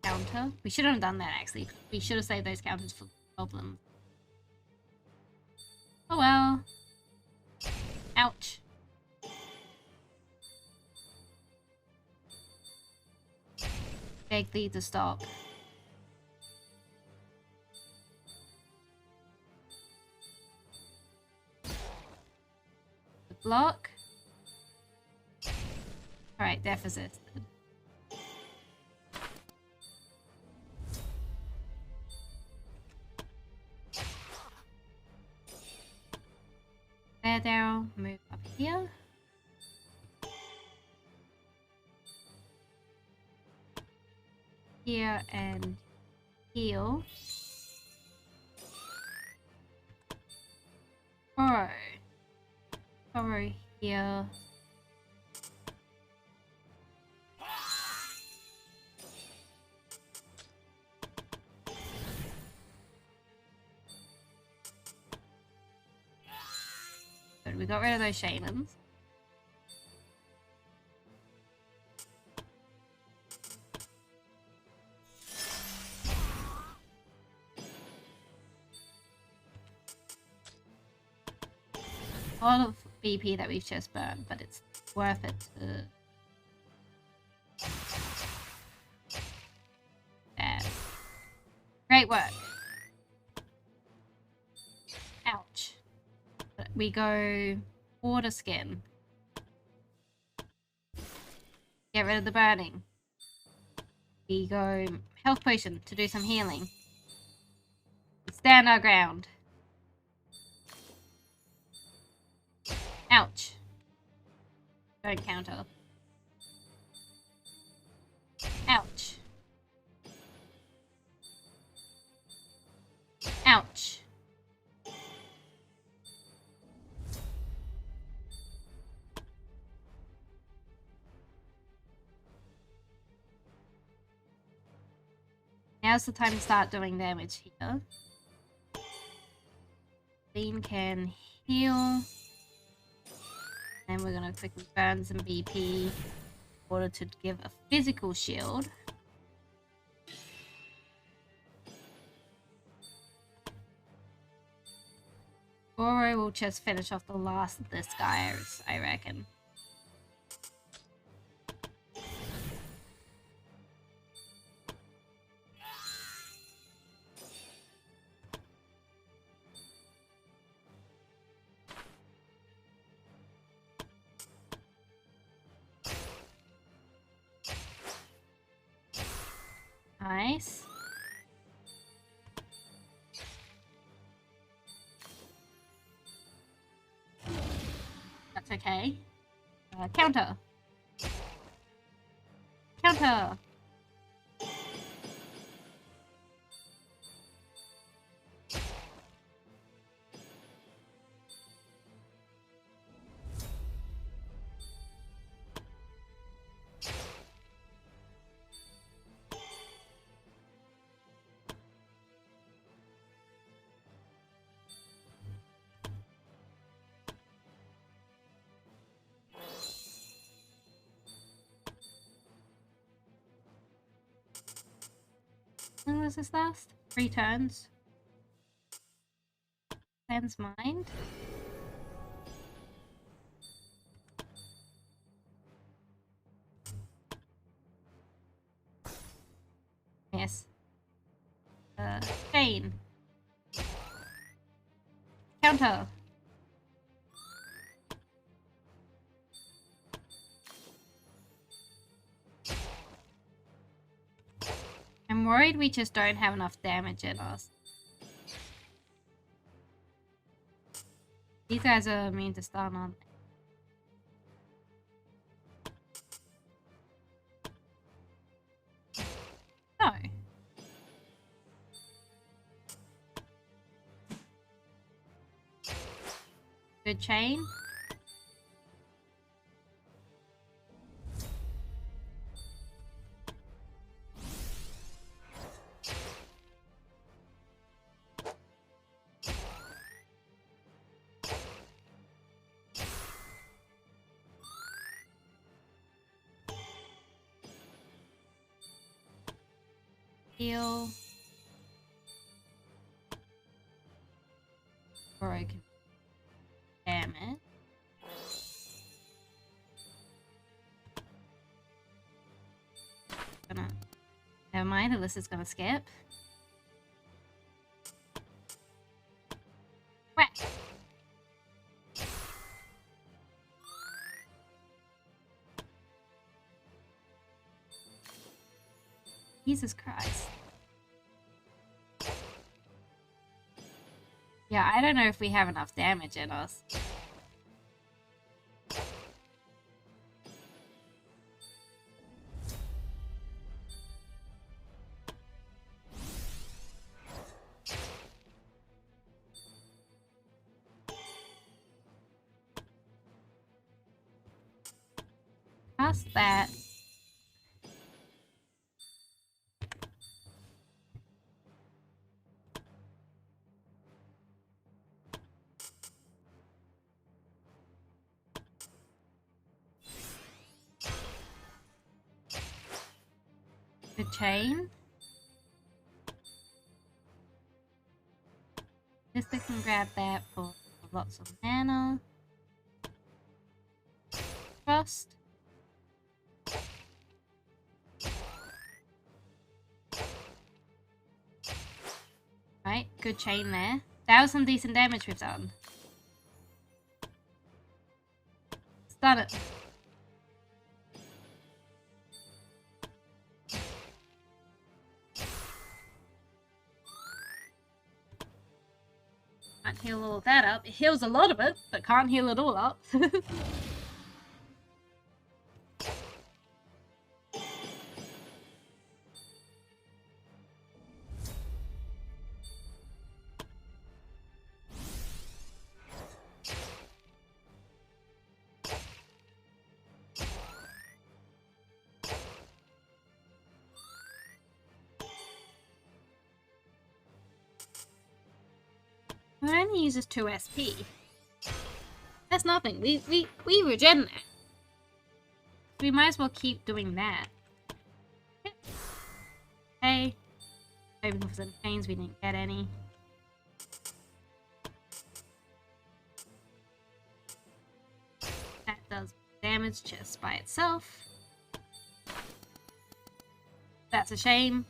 S1: Counter. We shouldn't have done that actually. We should have saved those counters for problems. Oh well. Ouch. Beg thee to stop. The block. Alright, death resisted. There, Daryl. Move up here. Here and heal. Burrow. Burrow here. Good, we got rid of those shamans. A lot of BP that we've just burned, but it's worth it to... There. Great work. Ouch. We go water skin. Get rid of the burning. We go health potion to do some healing. We stand our ground. Ouch. Don't counter. Ouch. Ouch. Now's the time to start doing damage here. Bean can heal. And we're gonna quickly burn some BP in order to give a physical shield. Or we'll just finish off the last of this guy, I reckon. Nice. That's okay. Counter. Counter. When was this last? 3 turns. Cleanse mind. Yes. Chain. Counter. I'm worried we just don't have enough damage in us. These guys are immune to stun, aren't they? No. Good chain. Heal. Broken. Damn it. Never mind, Alyssa's gonna skip. Whack! Jesus Christ. Yeah, I don't know if we have enough damage in us. Past that. Good chain. Mister can grab that for lots of mana. Frost. Right, good chain there. That was some decent damage we've done. Stun it. Can't heal all of that up. It heals a lot of it, but can't heal it all up. It only uses 2 SP. That's nothing. We regen that. We might as well keep doing that. Hey. Hoping for some chains, we didn't get any. That does damage just by itself. That's a shame.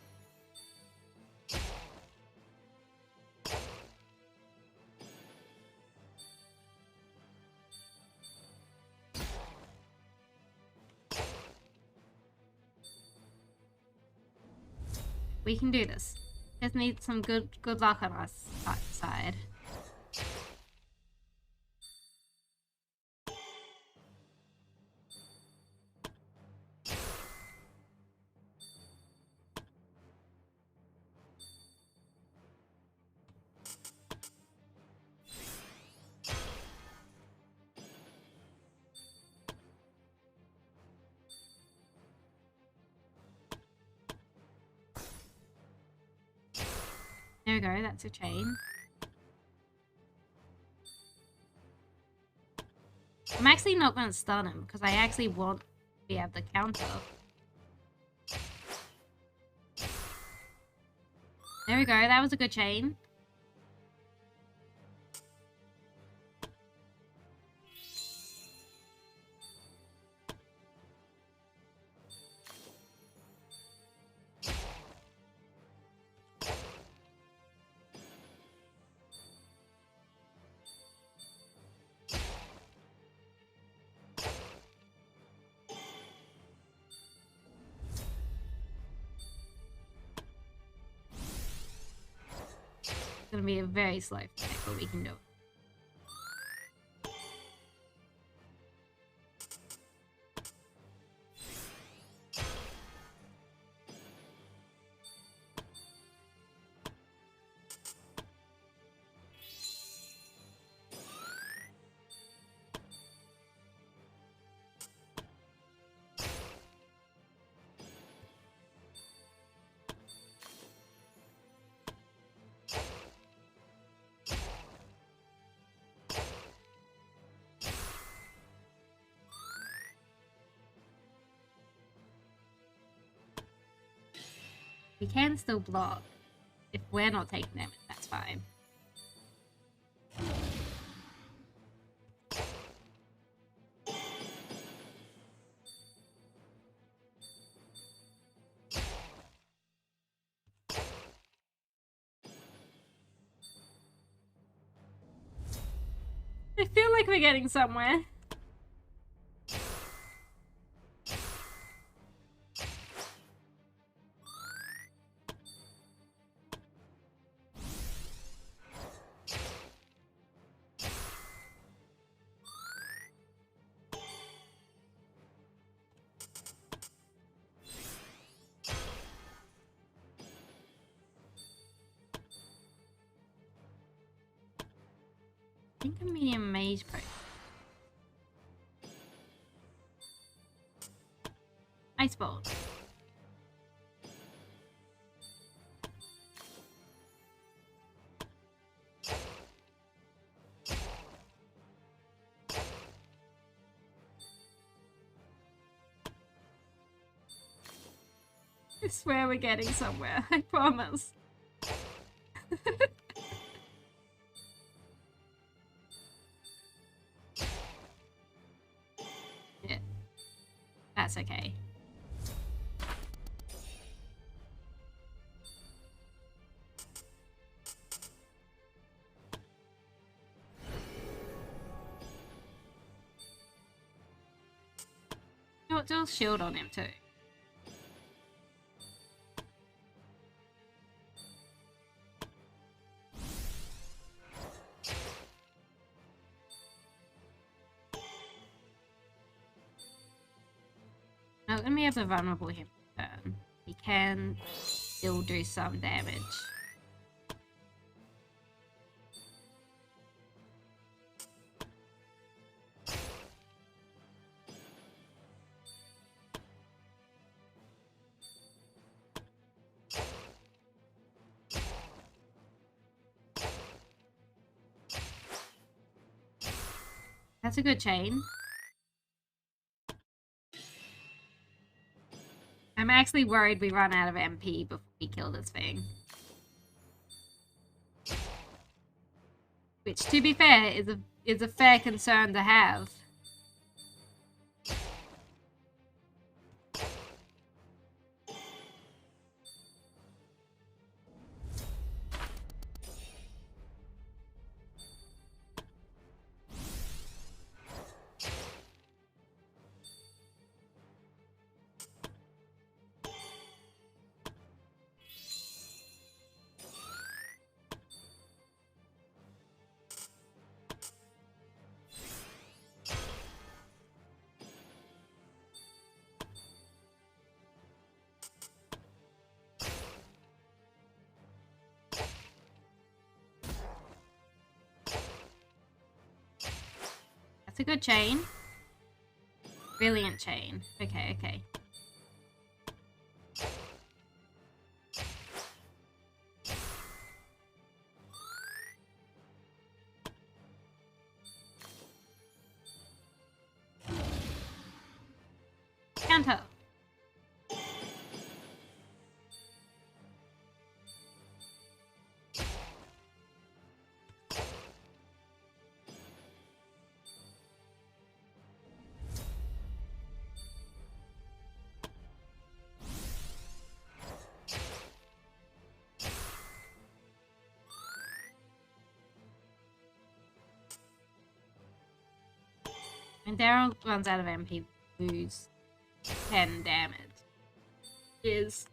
S1: We can do this. Just need some good luck on our side. There we go, that's a chain. I'm actually not going to stun him because I actually want to be able to counter. There we go, that was a good chain. It's gonna be a very slow fight, but we can do it. We can still block. If we're not taking damage, that's fine. I feel like we're getting somewhere. I think a medium mage potion. Ice bolt. I swear we're getting somewhere. I promise. Yeah. That's okay. You know what, do a shield on him too. Now, let me have the vulnerable him turn. He can still do some damage. That's a good chain. I'm actually worried we run out of MP before we kill this thing. Which, to be fair, is a fair concern to have. That's a good chain. Brilliant chain. Okay, okay. Counter. And Daryl runs out of MP, lose 10 damage. Is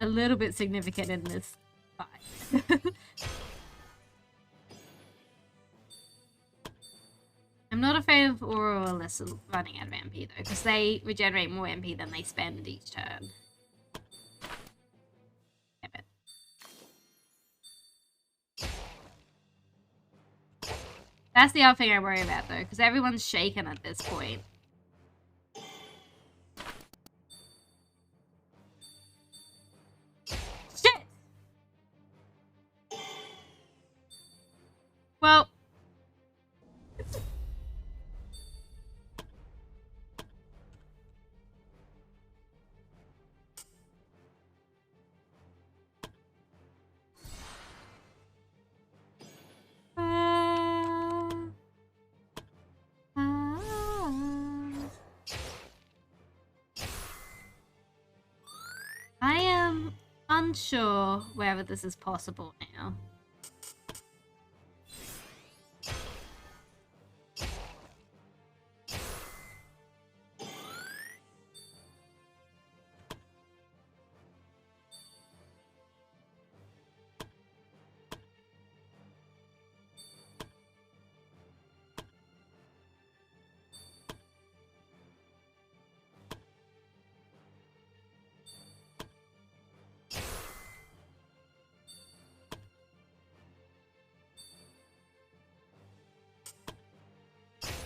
S1: a little bit significant in this fight. I'm not afraid of Aura or Alyssa running out of MP though, because they regenerate more MP than they spend each turn. Damn it. That's the other thing I worry about though, because everyone's shaken at this point. Shit! Well... I am unsure whether this is possible now.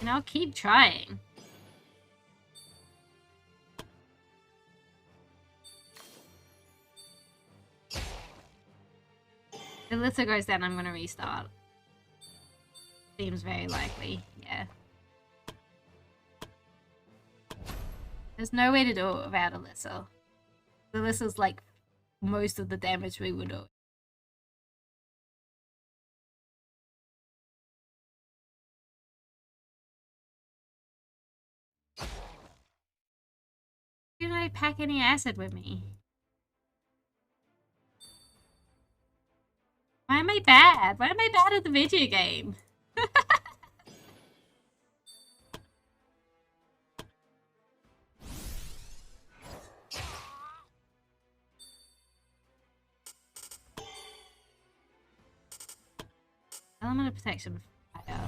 S1: And I'll keep trying. If Alyssa goes down, I'm gonna restart. Seems very likely, yeah. There's no way to do it without Alyssa. So this is like most of the damage we would do. Did I pack any acid with me? Why am I bad? Why am I bad at the video game? Element of protection. Fire.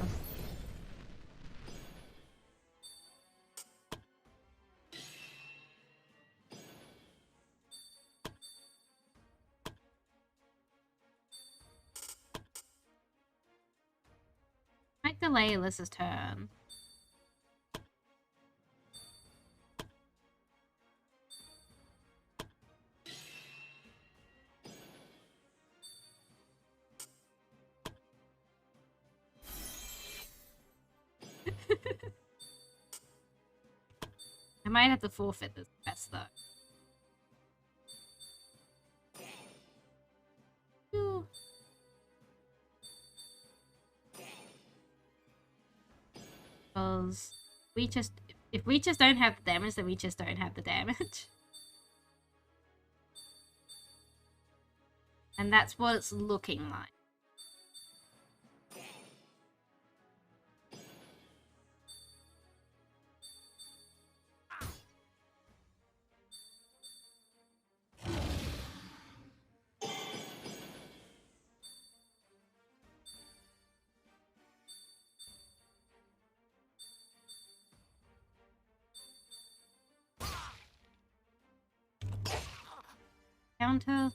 S1: Might delay Alyssa's turn. I might have to forfeit this quest though. Ooh. Because if we just don't have the damage, then we just don't have the damage. And that's what it's looking like. Counter.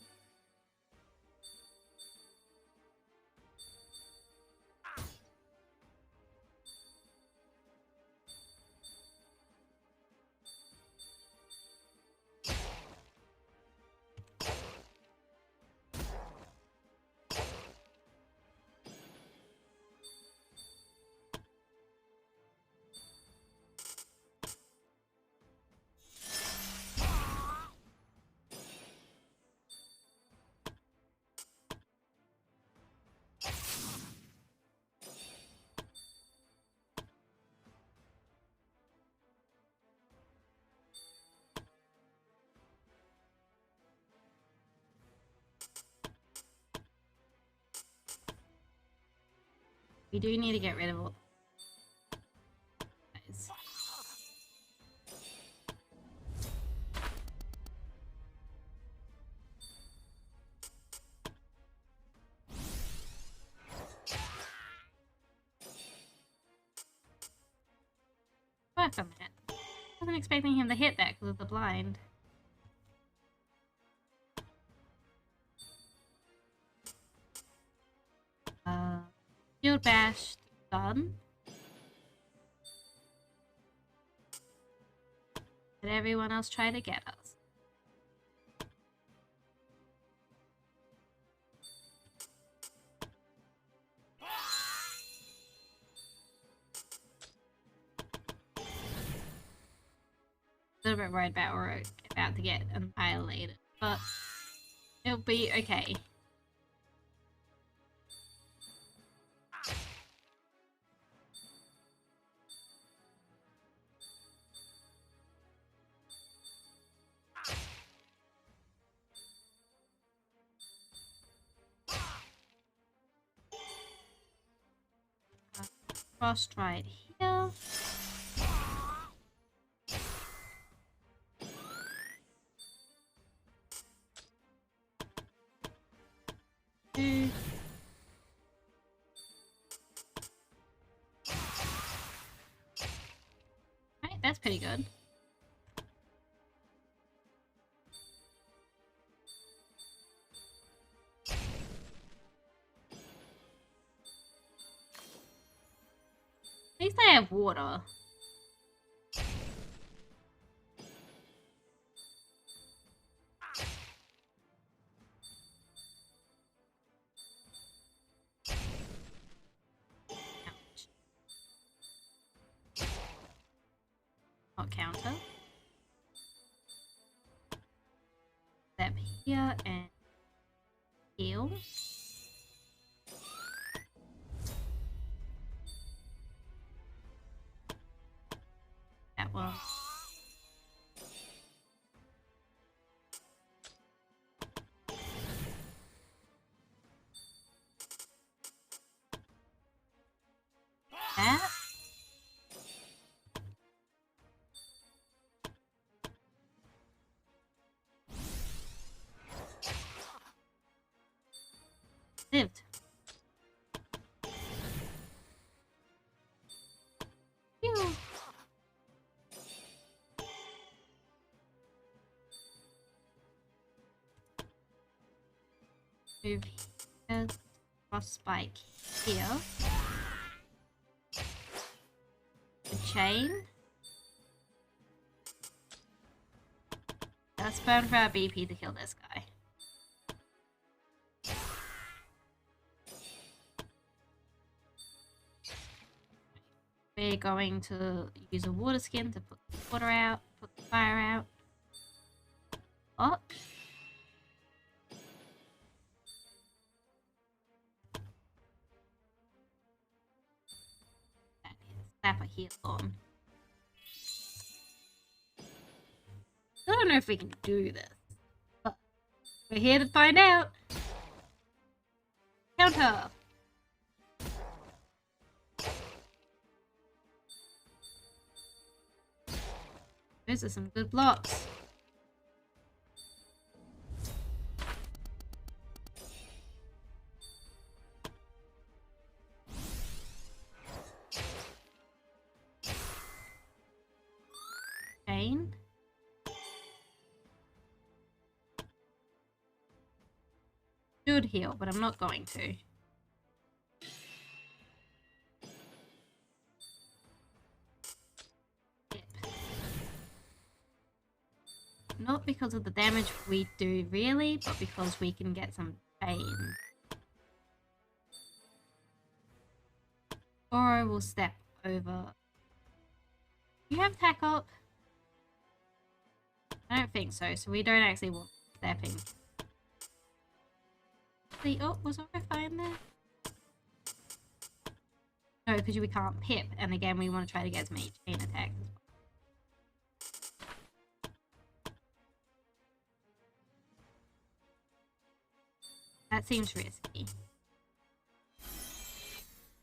S1: We do need to get rid of all guys. Work on that. I wasn't expecting him to hit that because of the blind. Shield bash done. Did everyone else try to get us? A little bit worried about we're about to get annihilated, but it'll be okay. Frost right here. Two. Right, that's pretty good. At least I have water. Ouch. Not counter. Step here and heal. That was. That. Lived. Phew. Move here, cross spike here. The chain. Let's burn for our BP to kill this guy. We're going to use a water skin to put the water out, put the fire out. Oh. Slap a heal on. I don't know if we can do this, but we're here to find out. Counter. Those are some good blocks. Chain. Should heal, but I'm not going to. Not because of the damage we do really, but because we can get some pain. Or I will step over. Do you have tack up? I don't think so, so we don't actually want stepping. Oh, was I fine there? No, because we can't pip, and again we want to try to get as many chain attacks as possible. That seems risky. In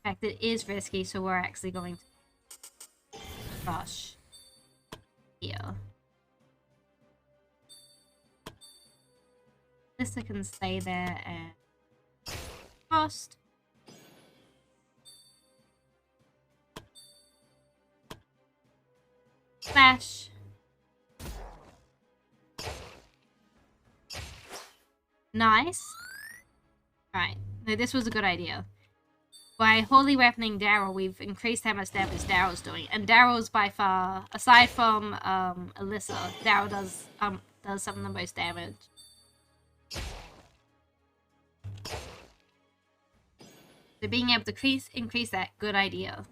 S1: fact, it is risky, so we're actually going to rush here. This can stay there and frost. Slash. Nice. Right. No, this was a good idea. By holy weaponing Daryl, we've increased how much damage Daryl's doing. And Daryl's by far, aside from Alyssa, Daryl does some of the most damage. So being able to increase that, good idea.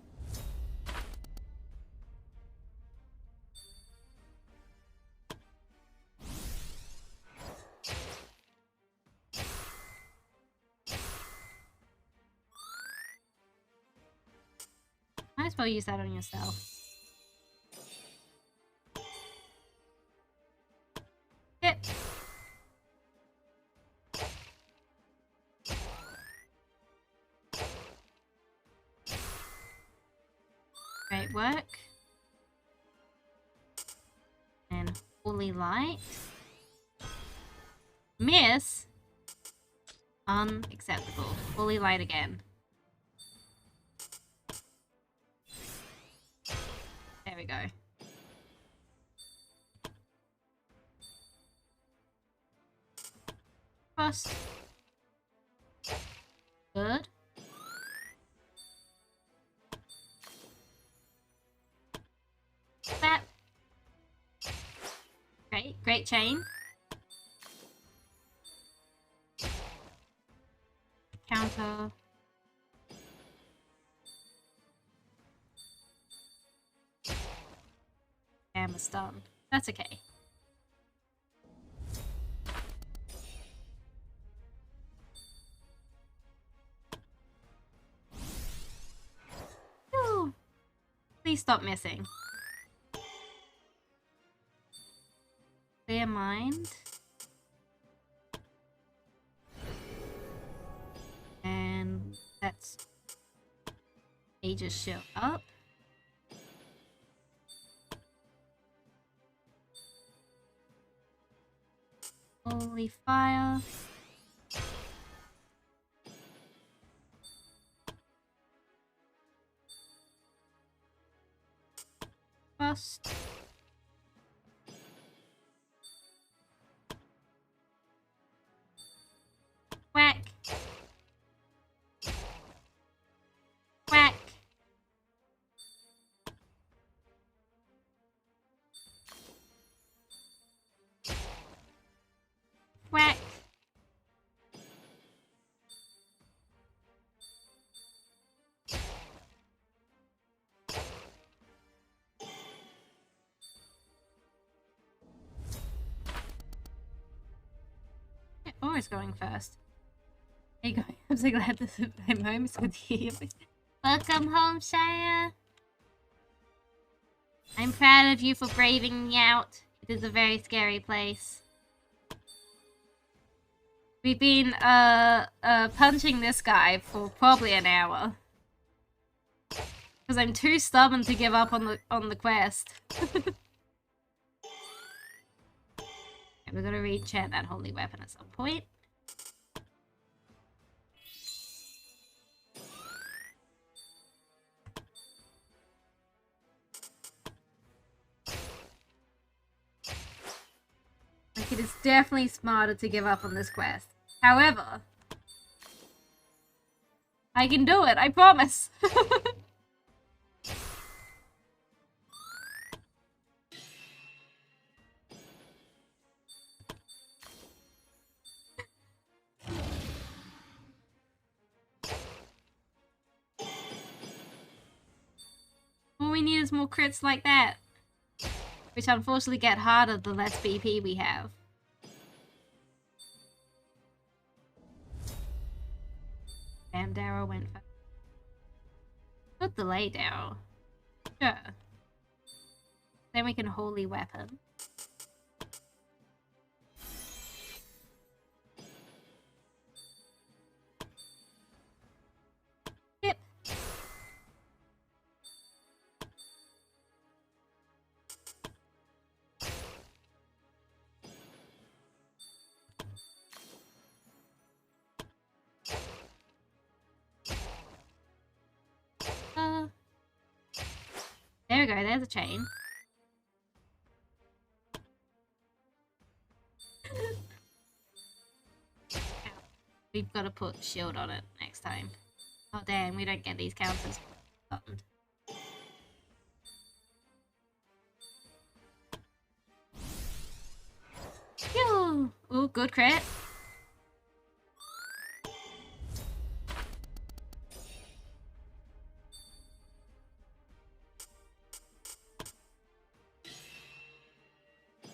S1: Might as well use that on yourself. Hit. Great work. And holy light. Miss. Unacceptable. Holy light again. There we go. Frost. Good. That. Great, great chain. Counter. Hammer stun. That's okay. Please stop missing. Clear mind. And that's Aegis shield up. Holy fire. Trust. Whack. Whack. Whack. Always going first. There you go. I'm so glad this I'm home is with you. Welcome home, Shia. I'm proud of you for braving me out. It is a very scary place. We've been punching this guy for probably an hour. Because I'm too stubborn to give up on the quest. Okay, we're gonna re-enchant that holy weapon at some point. Like, it is definitely smarter to give up on this quest. However, I can do it, I promise. All we need is more crits like that. Which unfortunately get harder the less BP we have. Damn, Darrow went first. Good delay, Darrow. Sure. Then we can holy weapon. Yep. There we go, there's a chain. We've got to put shield on it next time. Oh damn, we don't get these counters buttoned. Phew! Ooh, good crit.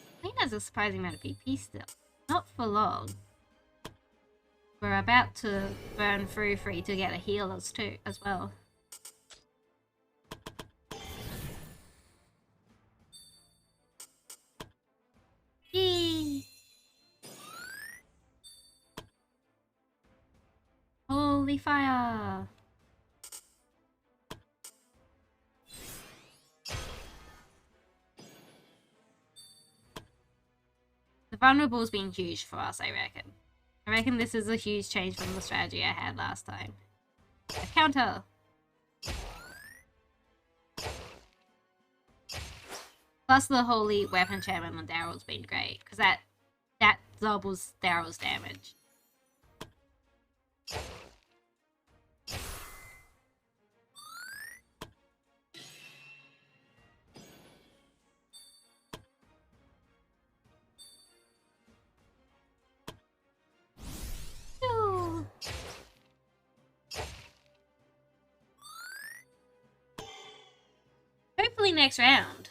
S1: I think there's a surprising amount of PP still. Not for long. We're about to burn through free to get a healers too, as well. Yee! Holy fire! The vulnerable's been huge for us, I reckon. I reckon this is a huge change from the strategy I had last time. A counter! Plus the holy weapon enchantment on Darryl's been great, because that doubles Darryl's damage. Hopefully next round.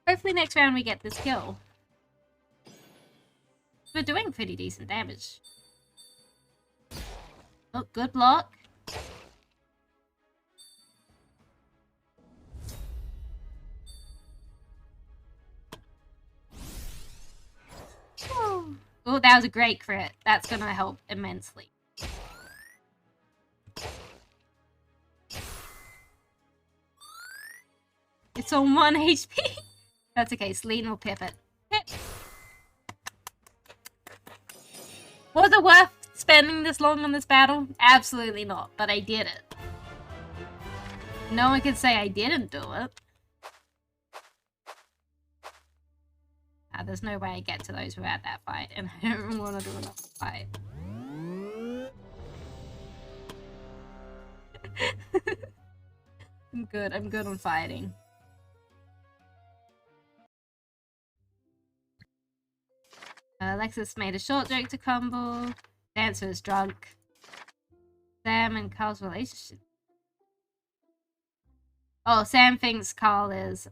S1: Hopefully next round we get this kill. We're doing pretty decent damage. Oh, good block. Oh, that was a great crit. That's gonna help immensely. It's on 1 HP. That's okay, Celine will pip it. Pip. Was it worth spending this long on this battle? Absolutely not, but I did it. No one can say I didn't do it. There's no way I get to those without that fight, and I don't want to do another fight. I'm good on fighting. Alexis made a short joke to Crumble. Dancer is drunk. Sam and Carl's relationship. Oh, Sam thinks Carl is,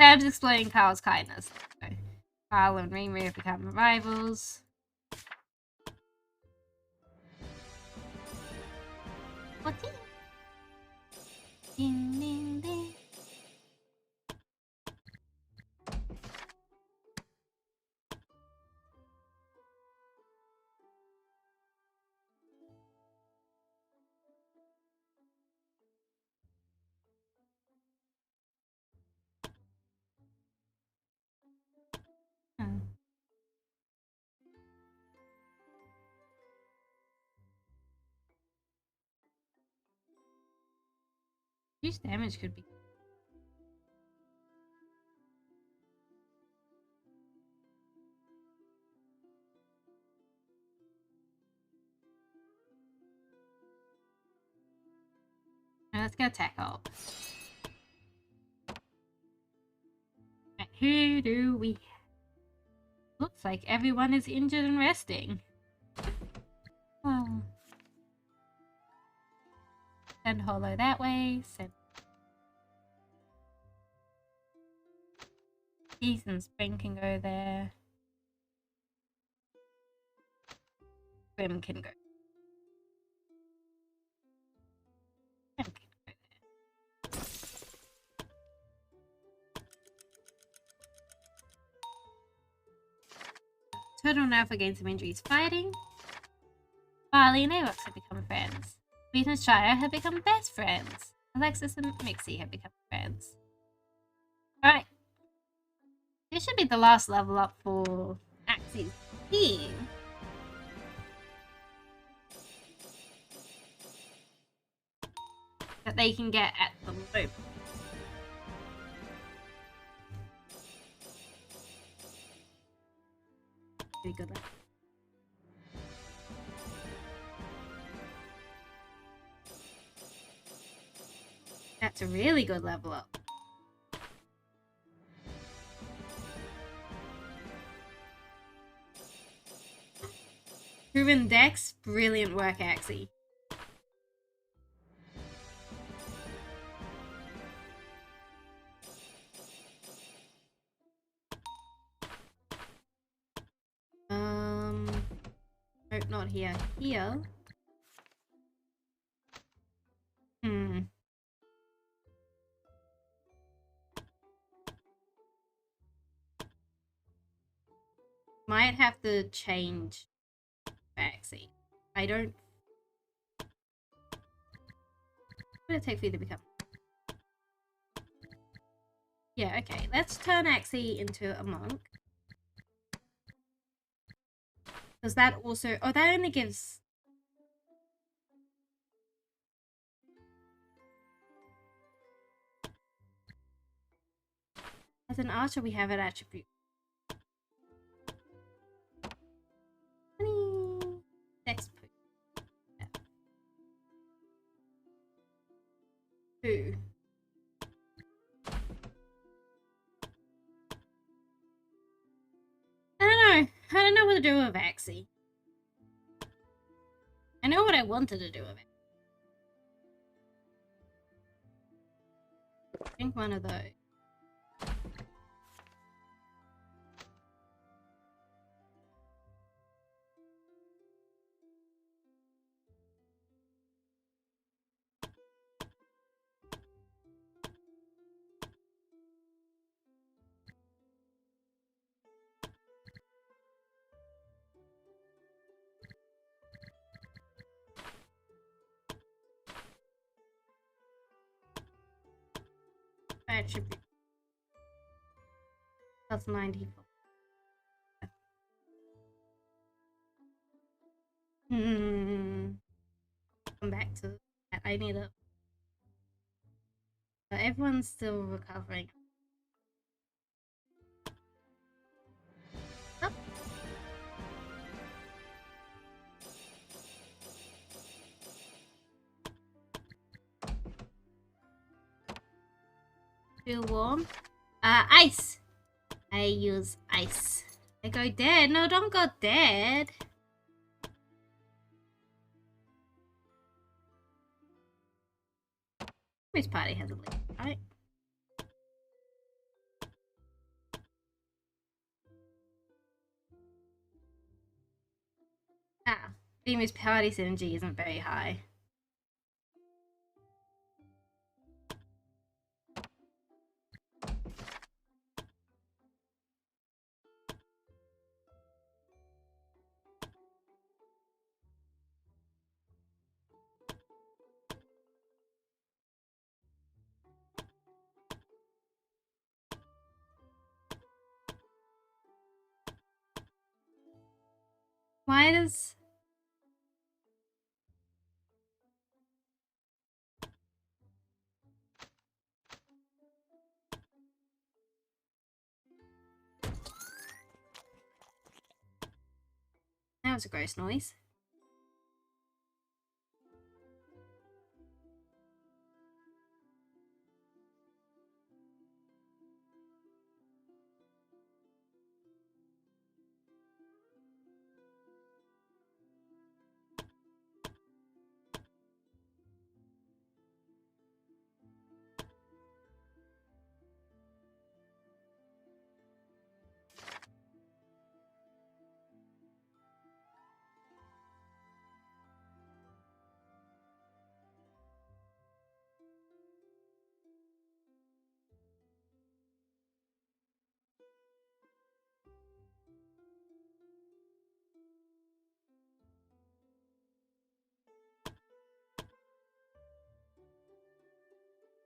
S1: Sam's explaining Carl's kindness. So, Carl and Riri have become rivals. What's it? Ding, ding, ding. Huge damage could be. Now let's go attack up. Right, who do we have? Looks like everyone is injured and resting. Oh. Send Hollow that way. Send Keys and Spring can go there. Grim can go. Grim can go there. Total now for gain some injuries fighting. Barley and Avox have become friends. Beat and Shire have become best friends. Alexis and Mixie have become friends. Alright. This should be the last level up for Axie's team. That they can get at the moment. Pretty good. That's a really good level up. Proven Dex, brilliant work, Axie. Nope, not here. Here. Might have to change Axie. I don't. What would it take for you to become? Yeah, okay. Let's turn Axie into a monk. Does that also... Oh, that only gives... As an archer, we have an attribute. Next Who? I don't know what to do with Axie. I know what I wanted to do with it. I think one of those. Attribute. That's 94. Come back to that. I need a. Everyone's still recovering. Oh. Too warm. Ice. I use ice. I go dead. No, don't go dead. Which party has a lead, right? Ah, Beamer's party synergy isn't very high. Why does... That was a gross noise.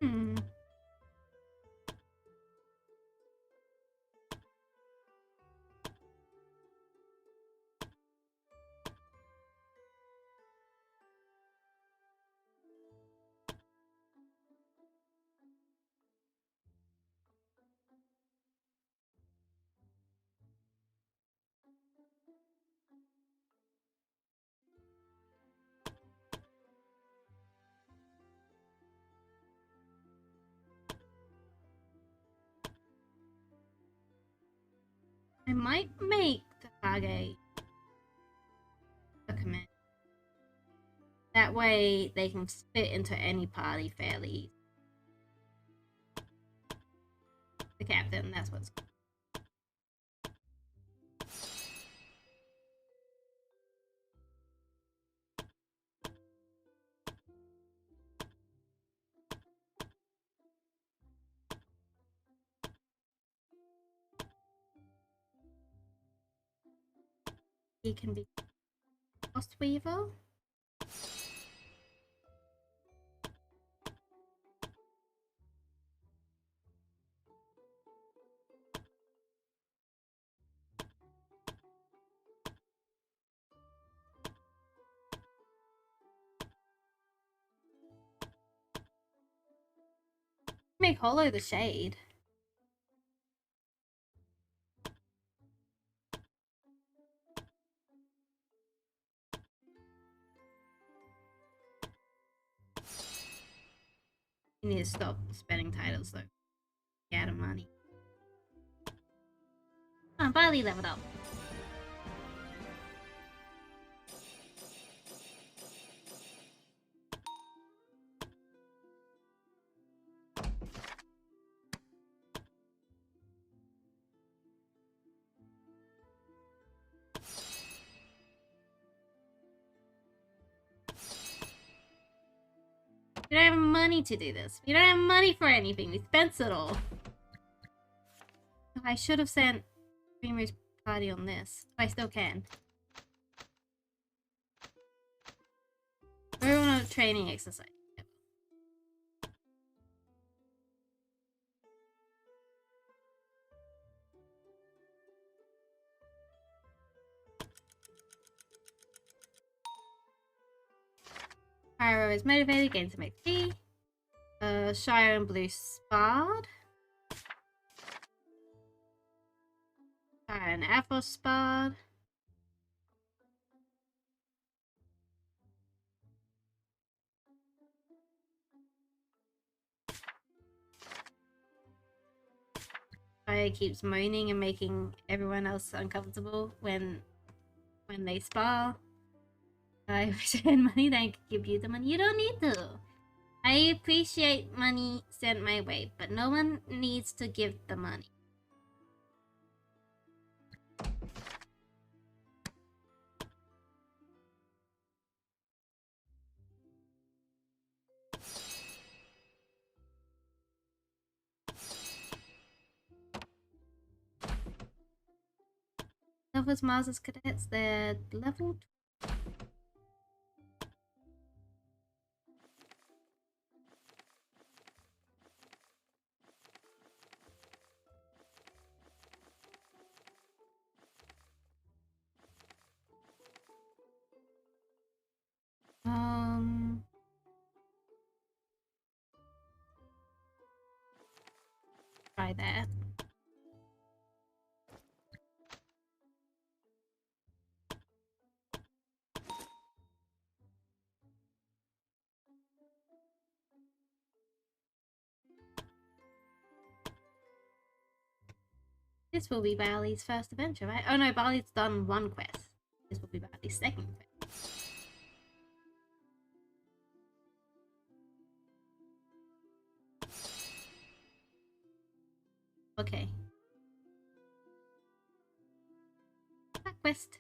S1: Hmm. I might make the Kage a command. That way they can fit into any party fairly easy. The captain, that's what's... He can be Ghost Weaver. Make Hollow the Shade. You need to stop spending titles though. Get out of money. Oh, Barley leveled up. We don't have money to do this. We don't have money for anything. We spent it all. I should have sent Dreamer's party on this. I still can. We're on a training exercise. Pyro is motivated, gains some XP. Shire and Blue sparred. Shire and Afro sparred. Shire keeps moaning and making everyone else uncomfortable when they spar. I return money, then I can give you the money. You don't need to. I appreciate money sent my way, but no one needs to give the money. Levels Mars cadets, they're level 2. Try that. This will be Barley's first adventure, right? Oh no, Barley's done one quest. This will be Barley's second quest. Okay. That quest.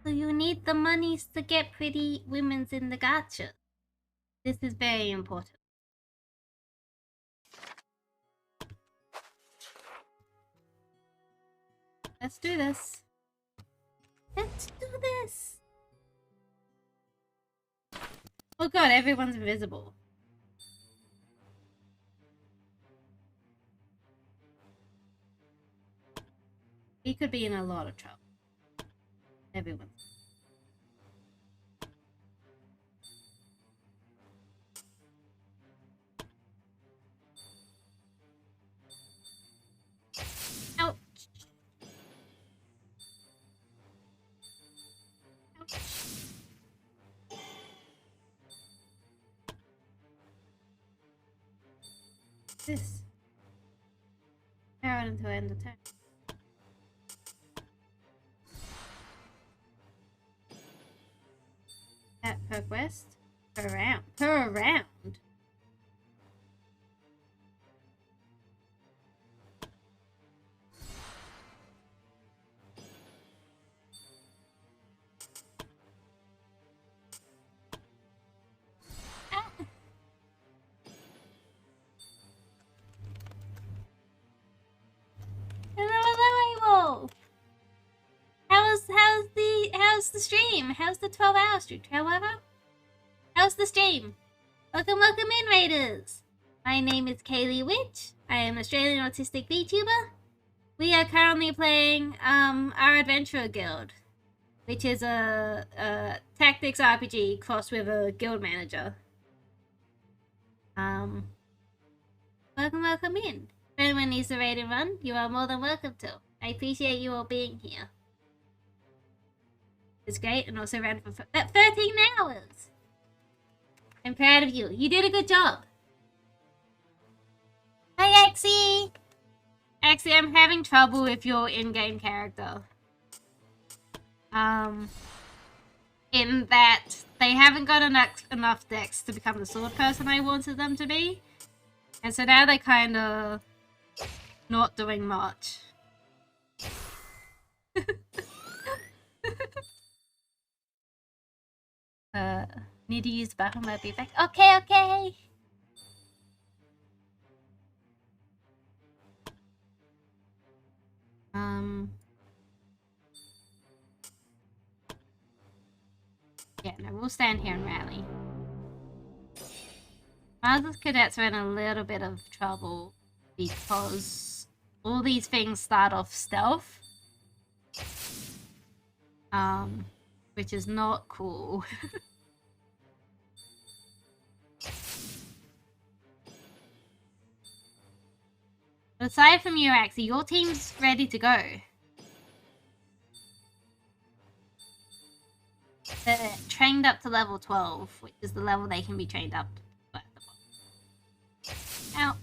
S1: So you need the monies to get pretty women's in the gacha. This is very important. Let's do this. Let's do this. Oh god, everyone's invisible. We could be in a lot of trouble. Everyone. Ouch. Ouch. This. Power until end of turn. That per quest? Per round. Per round? Hello. How's the stream? How's the 12-hour stream? 12-hour? How's the stream? Welcome in, Raiders! My name is KaylieWitch. I am an Australian autistic VTuber. We are currently playing our Adventurer Guild, which is a tactics RPG crossed with a guild manager. Welcome in. If anyone needs a raid and run, you are more than welcome to. I appreciate you all being here. It's great, and also ran for 13 hours. I'm proud of you. You did a good job. Hi, Axie! Axie, I'm having trouble with your in-game character. In that they haven't got enough decks to become the sword person I wanted them to be. And so now they're kind of not doing much. Need to use the bathroom, I'll be back. Okay. Yeah, no, we'll stand here and rally. Mars' cadets are in a little bit of trouble because all these things start off stealth. Which is not cool. But aside from you, Axie, your team's ready to go. They're trained up to level 12, which is the level they can be trained up to. Ow.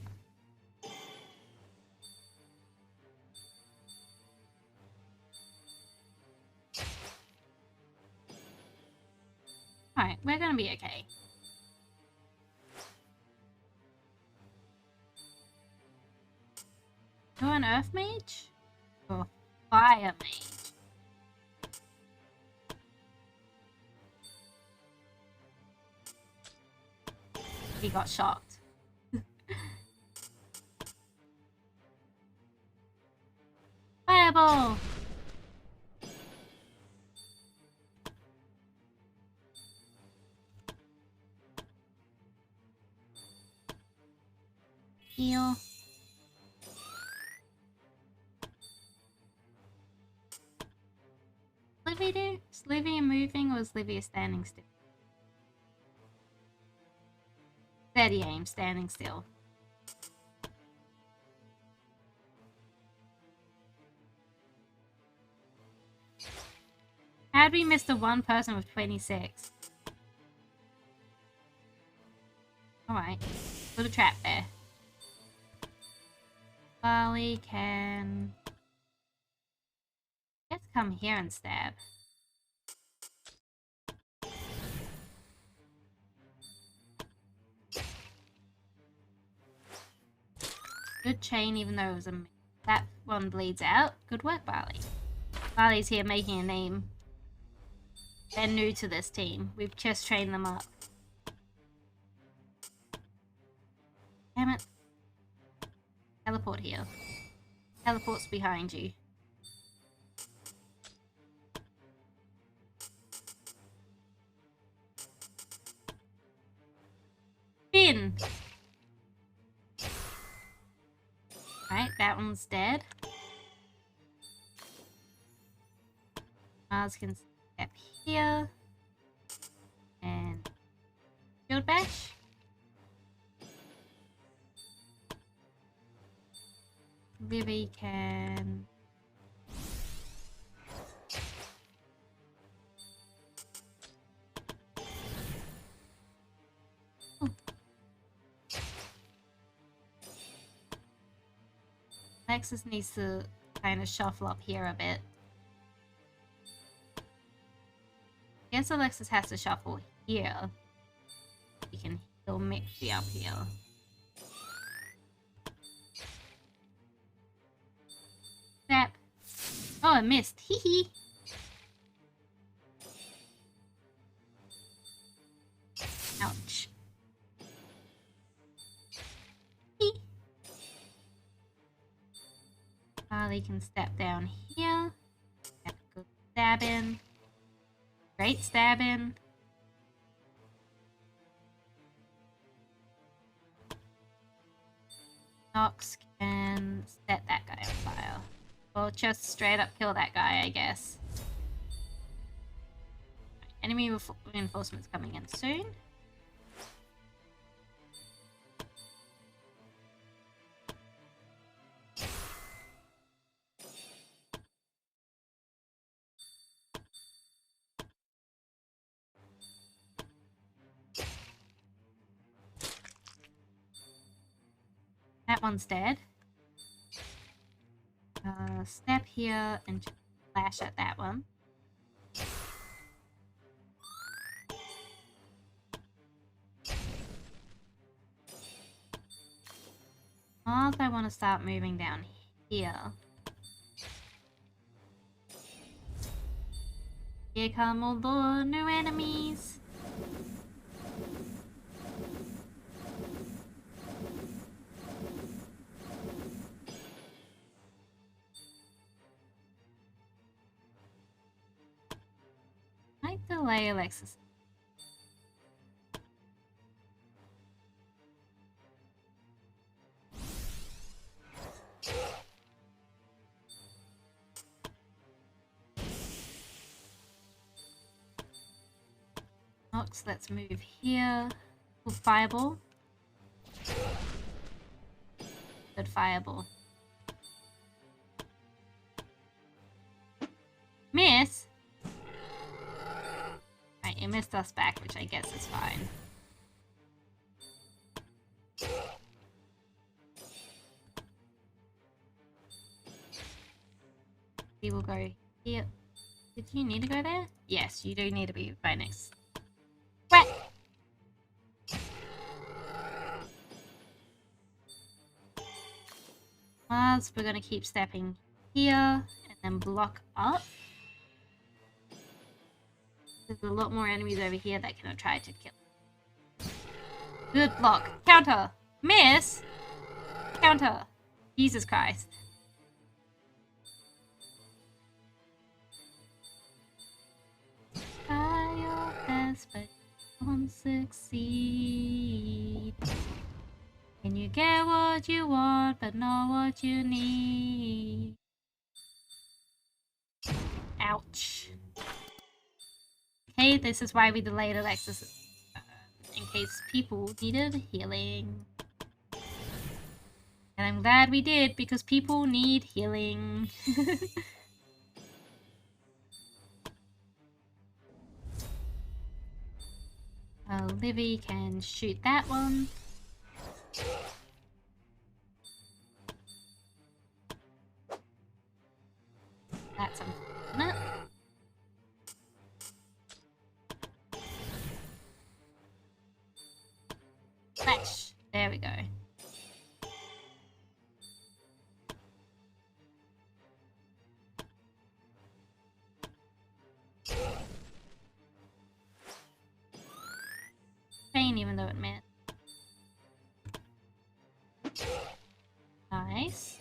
S1: Alright, we're gonna be okay. You're an earth mage? Or fire mage? He got shocked. Fireball! Heal. Is Livia moving or is Livia standing still? Steady aim, standing still. How'd we miss the one person with 26? Alright, put a trap there. Barley can... Let's come here and stab. Good chain, even though it was a... That one bleeds out. Good work, Barley. Barley's here making a name. They're new to this team. We've just trained them up. Damn it. Teleport here. Teleport's behind you. Spin! Right, that one's dead. Mars can step here. And shield bash. Livy can... Ooh. Nexus needs to kind of shuffle up here a bit. I guess Alexis has to shuffle here. We can heal Mixie up here. Snap. Oh, I missed. Hee hee. Ouch. Hee. Harley can step down here. Have a good stab in. Great stab in. Nox can set that guy on fire. Or just straight up kill that guy, I guess. Enemy reinforcements coming in soon. That one's dead. Step here and just flash at that one. Mars, I want to start moving down here. Here come all the new enemies. Might delay Alexis. Nox, let's move here. Full fireball. Good fireball. Miss? Right, you missed us back, which I guess is fine. We will go here. Did you need to go there? Yes, you do need to be right next. What? Mars, we're gonna keep stepping here and then block up. There's a lot more enemies over here that can try to kill. Good block. Counter. Miss. Counter. Jesus Christ. Try your best, but you won't succeed. Can you get what you want, but not what you need? Ouch. Okay, this is why we delayed Alexis. In case people needed healing. And I'm glad we did, because people need healing. Livy can shoot that one. That's unfortunate. Flash. There we go. Pain, even though it missed. Nice.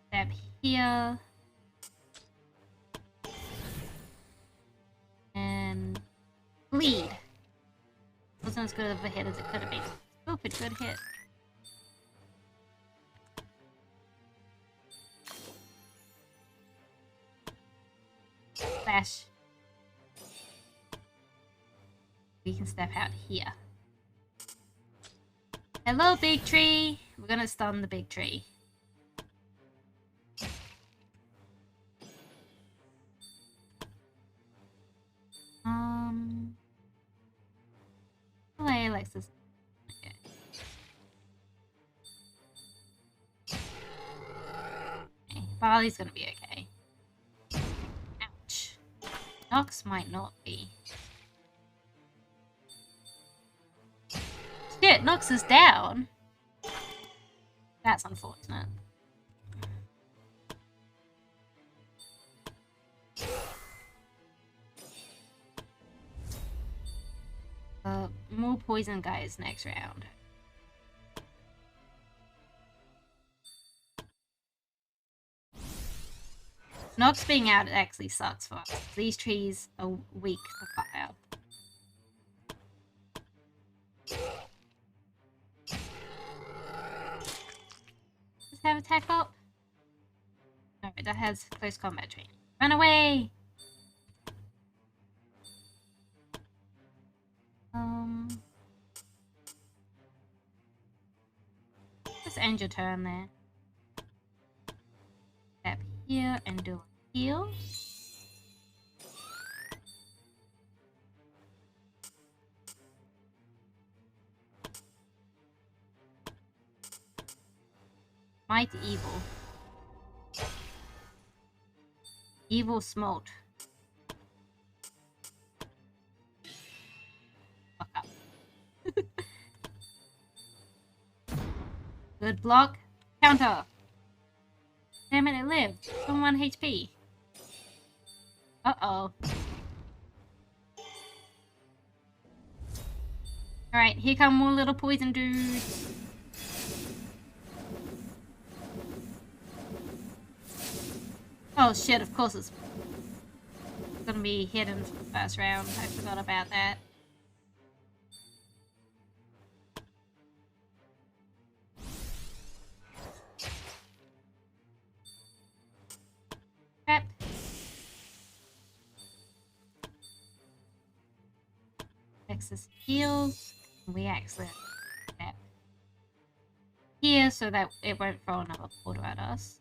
S1: Step here. And bleed. Wasn't as good of a hit as it could have been. Still a pretty good hit. Slash. We can step out here. Hello, big tree! We're gonna stun the big tree. Hello, Alexis. Okay. Okay, Barley's gonna be okay. Ouch. Nox might not be. Shit, Nox is down. That's unfortunate. More poison guys next round. Nox being out actually sucks for us. These trees are weak for fire. Does it have attack up? No, that has close combat training. Run away! Just end your turn there. Step here and do a heal. Might evil. Evil smote. Fuck up. Good block. Counter. Damn it, it lived. It's on 1 HP. Uh-oh. Alright, here come more little poison dudes. Oh shit, of course it's gonna be hidden for the first round. I forgot about that. Crap. access heals. We access that here so that it won't throw another portal at us.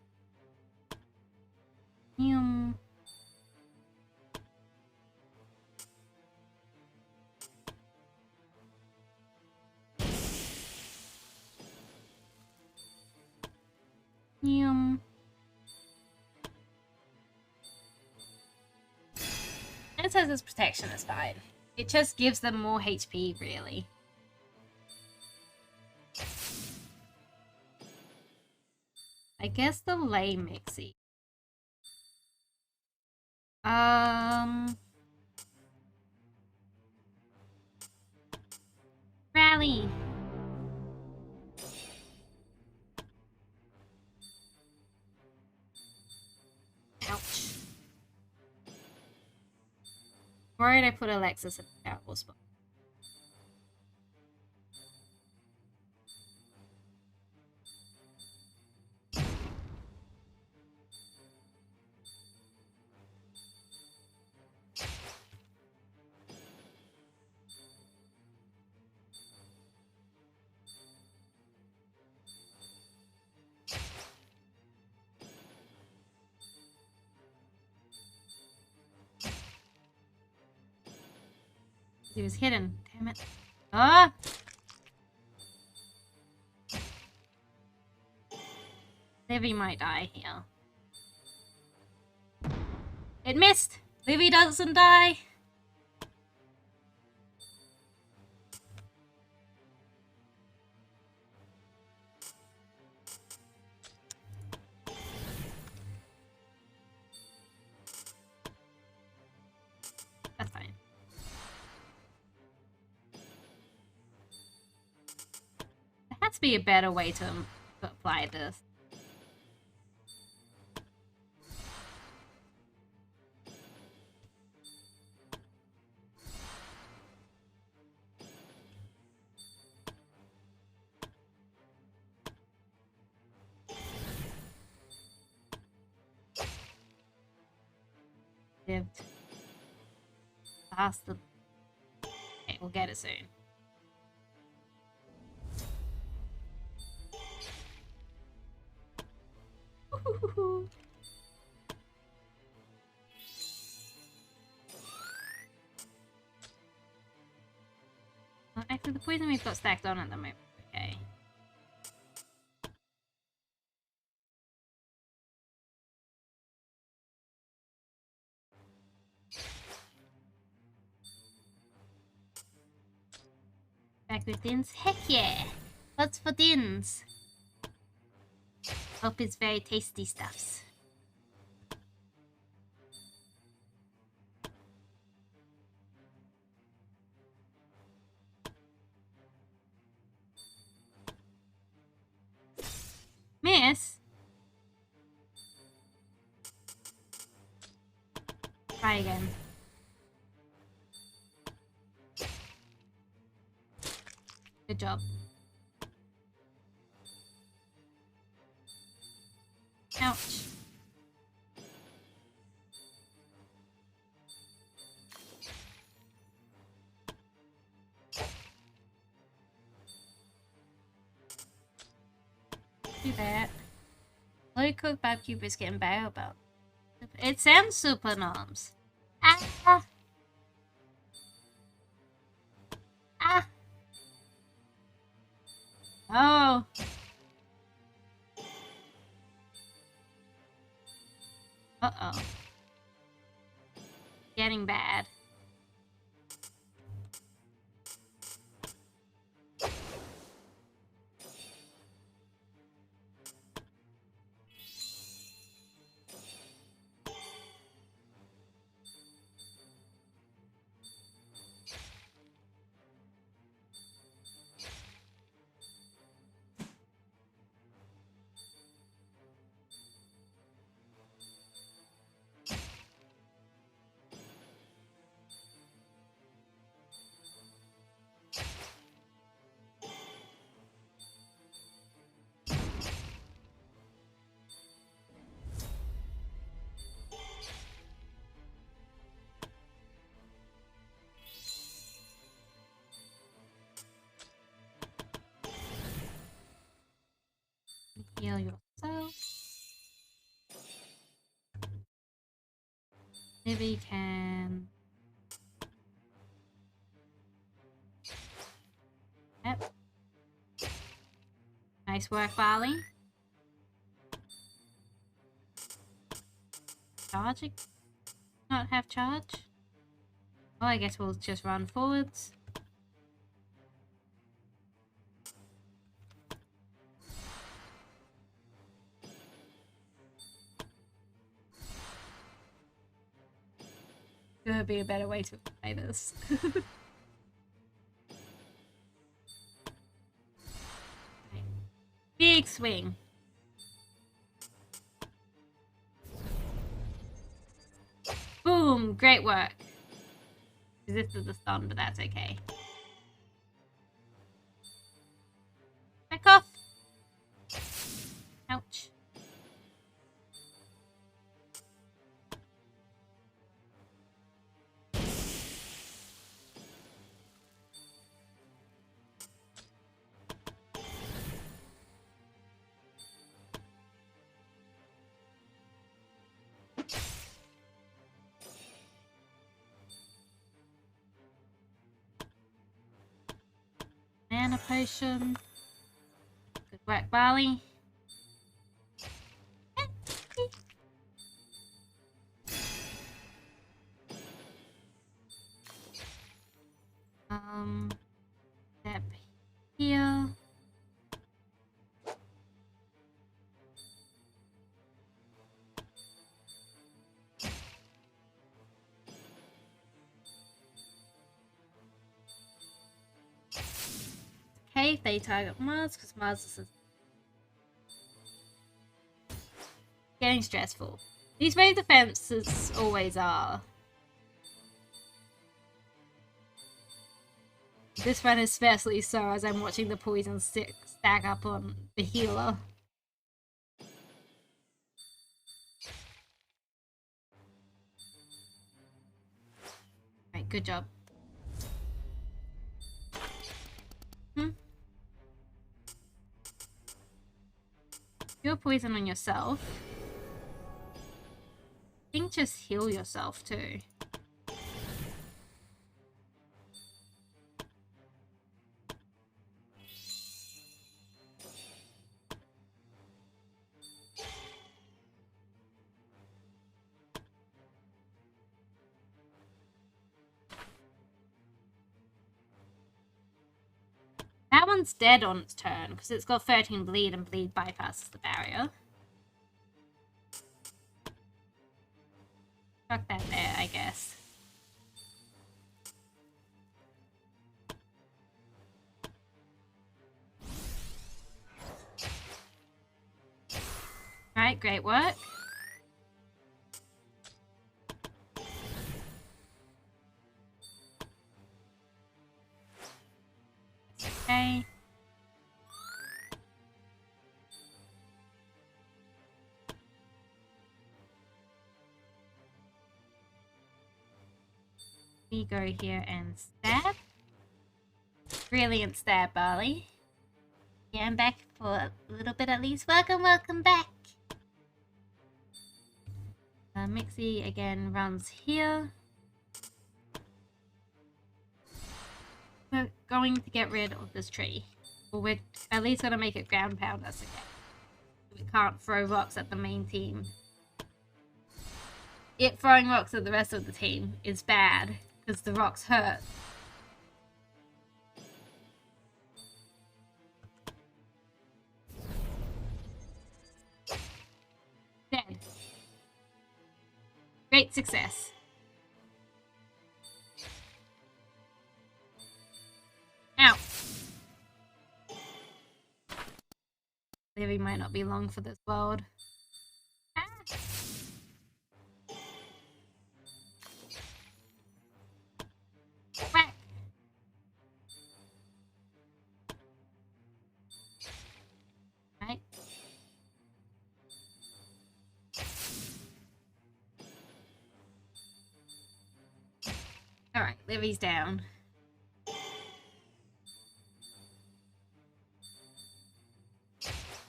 S1: It says its protection is fine. It just gives them more HP, really. I guess the lay mixie. Rally. Ouch. Worried I put Alexis in a terrible spot. He was hidden. Damn it. Ah! Livy might die here. It missed! Livy doesn't die! That's fine. There has to be a better way to apply this. Lived. Past the... Okay, we'll get it soon. Well, actually, the poison we've got stacked on at the moment. Okay. Back with Dins? Heck yeah! What's for Dins? Hope it's very tasty stuffs. Miss? Try again. Good job. Ouch. Do that. Low cooked barbecue biscuit and barrel belt. It sounds super noms. Ah! Ah! Oh! Uh-oh. Getting bad. Heal yourself. Livy can... Yep. Nice work, Barley. Charge? Not have charge? Well, I guess we'll just run forwards. Gonna be a better way to play this. Big swing. Boom! Great work. Resisted the stun, but that's okay. Back off! Ouch. Mana potion. Good work, Barley. Step here. Okay, if they target Mars, because Mars is getting stressful. These wave defenses always are. This one especially so as I'm watching the poison stick stack up on the healer. Right, good job. You're poison on yourself. I think just heal yourself too. That one's dead on its turn because it's got 13 bleed and bleed bypasses the barrier. Fuck that there, I guess. Alright, great work. Okay. We go here and stab. Brilliant stab, Barley. Yeah, I'm back for a little bit at least. Welcome, welcome back. Mixie again runs here. We're going to get rid of this tree. Or we're at least going to make it ground pound us again. We can't throw rocks at the main team. It throwing rocks at the rest of the team is bad, because the rocks hurt. Dead. Great success. Ow. Livy might not be long for this world. Ah. Whack. Right. Alright, Livy's down.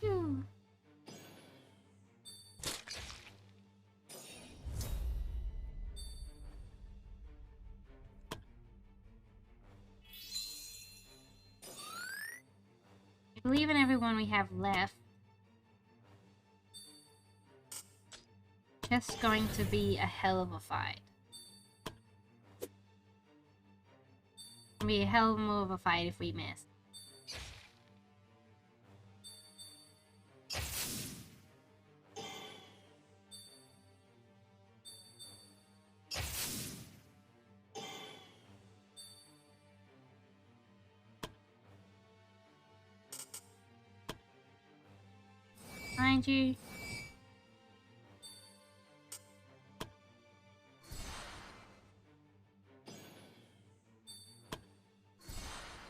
S1: Phew. I believe in everyone we have left. Just going to be a hell of a fight. It'll be a hell more of a fight if we miss. Behind you.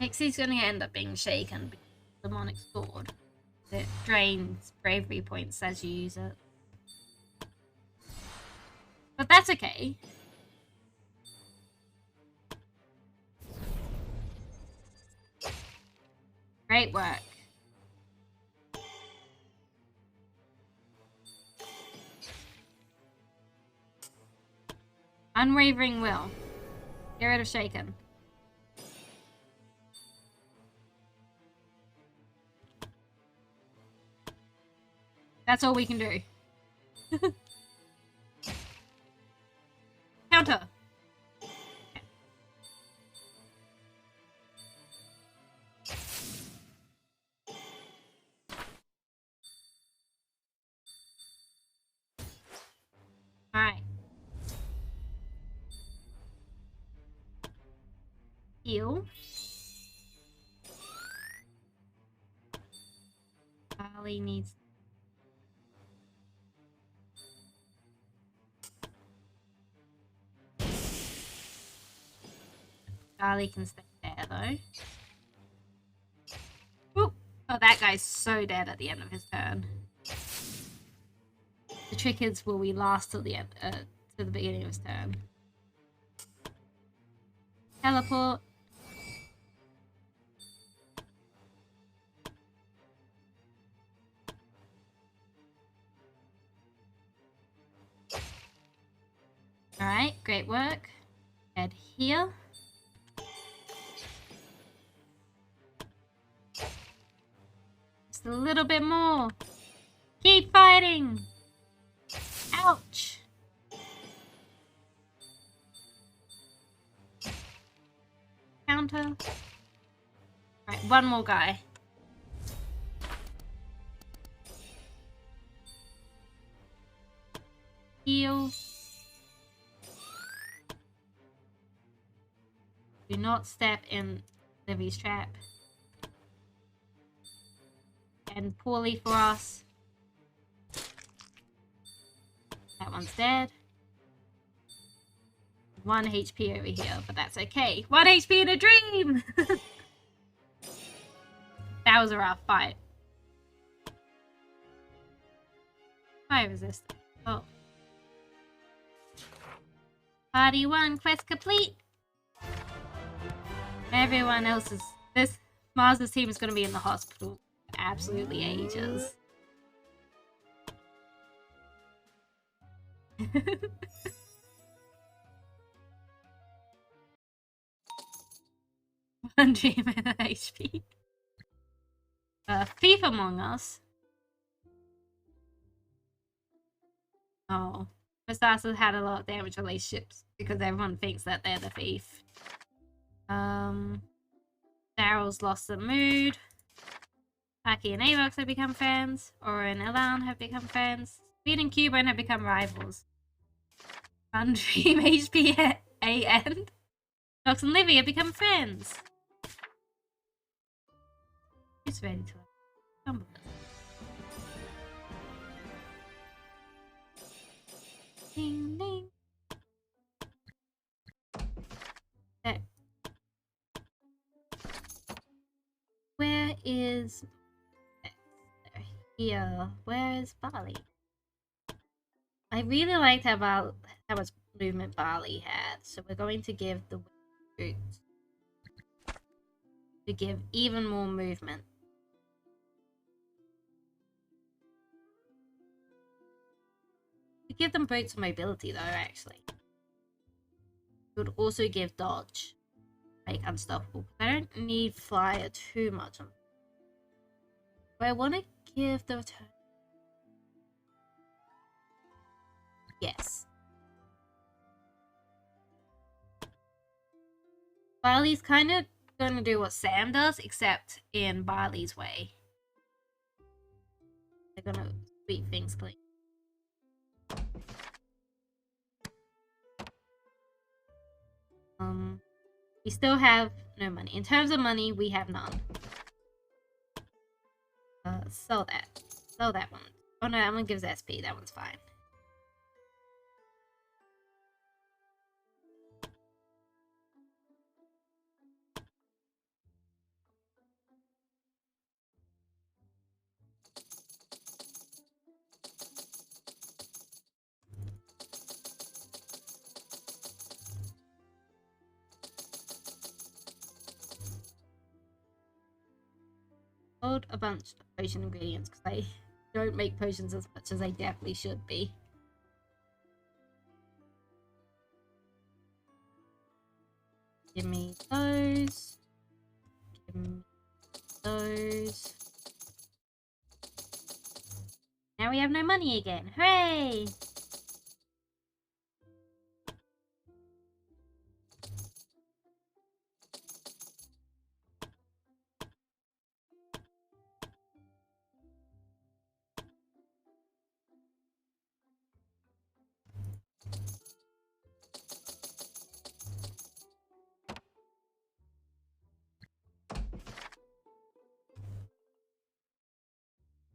S1: Pixie's gonna end up being shaken because of the demonic sword. It drains bravery points as you use it. But that's okay. Great work. Unwavering will. Get rid of shaken. That's all we can do. Counter. Alright. Heal. Barley needs... Barley can stay there though. Oop. Oh, that guy's so dead at the end of his turn. The trick is, will we last till the end, to the beginning of his turn? Teleport. Alright, great work. Head here. Just a little bit more. Keep fighting! Ouch! Counter. Right, one more guy. Heal. Do not step in Livy's trap. And poorly for us. That one's dead. 1 HP over here, but that's okay. 1 HP in a dream! That was a rough fight. Fire resistant. Oh. Party 1, quest complete! Everyone else is... This Mars's team is going to be in the hospital for absolutely ages. One dream and an HP. Thief among us. Oh. Mustasa had a lot of damage relationships because everyone thinks that they're the thief. Daryl's lost the mood. Taki and Avox have become friends. Aura and Elan have become friends. Speed and Cubone have become rivals. Undream HP AN. Nox and Livy have become friends. Who's ready to stumble? Ding ding. There. Where is... Here. Where is Barley? I really liked how much movement Barley had, so we're going to give the boots to give even more movement. We give them boots of mobility though, actually. It would also give dodge, make unstoppable. I don't need flyer too much on. I want to give the return. Yes. Barley's kind of going to do what Sam does, except in Barley's way. They're going to sweep things clean. We still have no money. In terms of money, we have none. Sell that. Sell that one. Oh no, that one gives SP. That one's fine. Sold a bunch of potion ingredients because I don't make potions as much as I definitely should be. Give me those. Give me those. Now we have no money again. Hooray!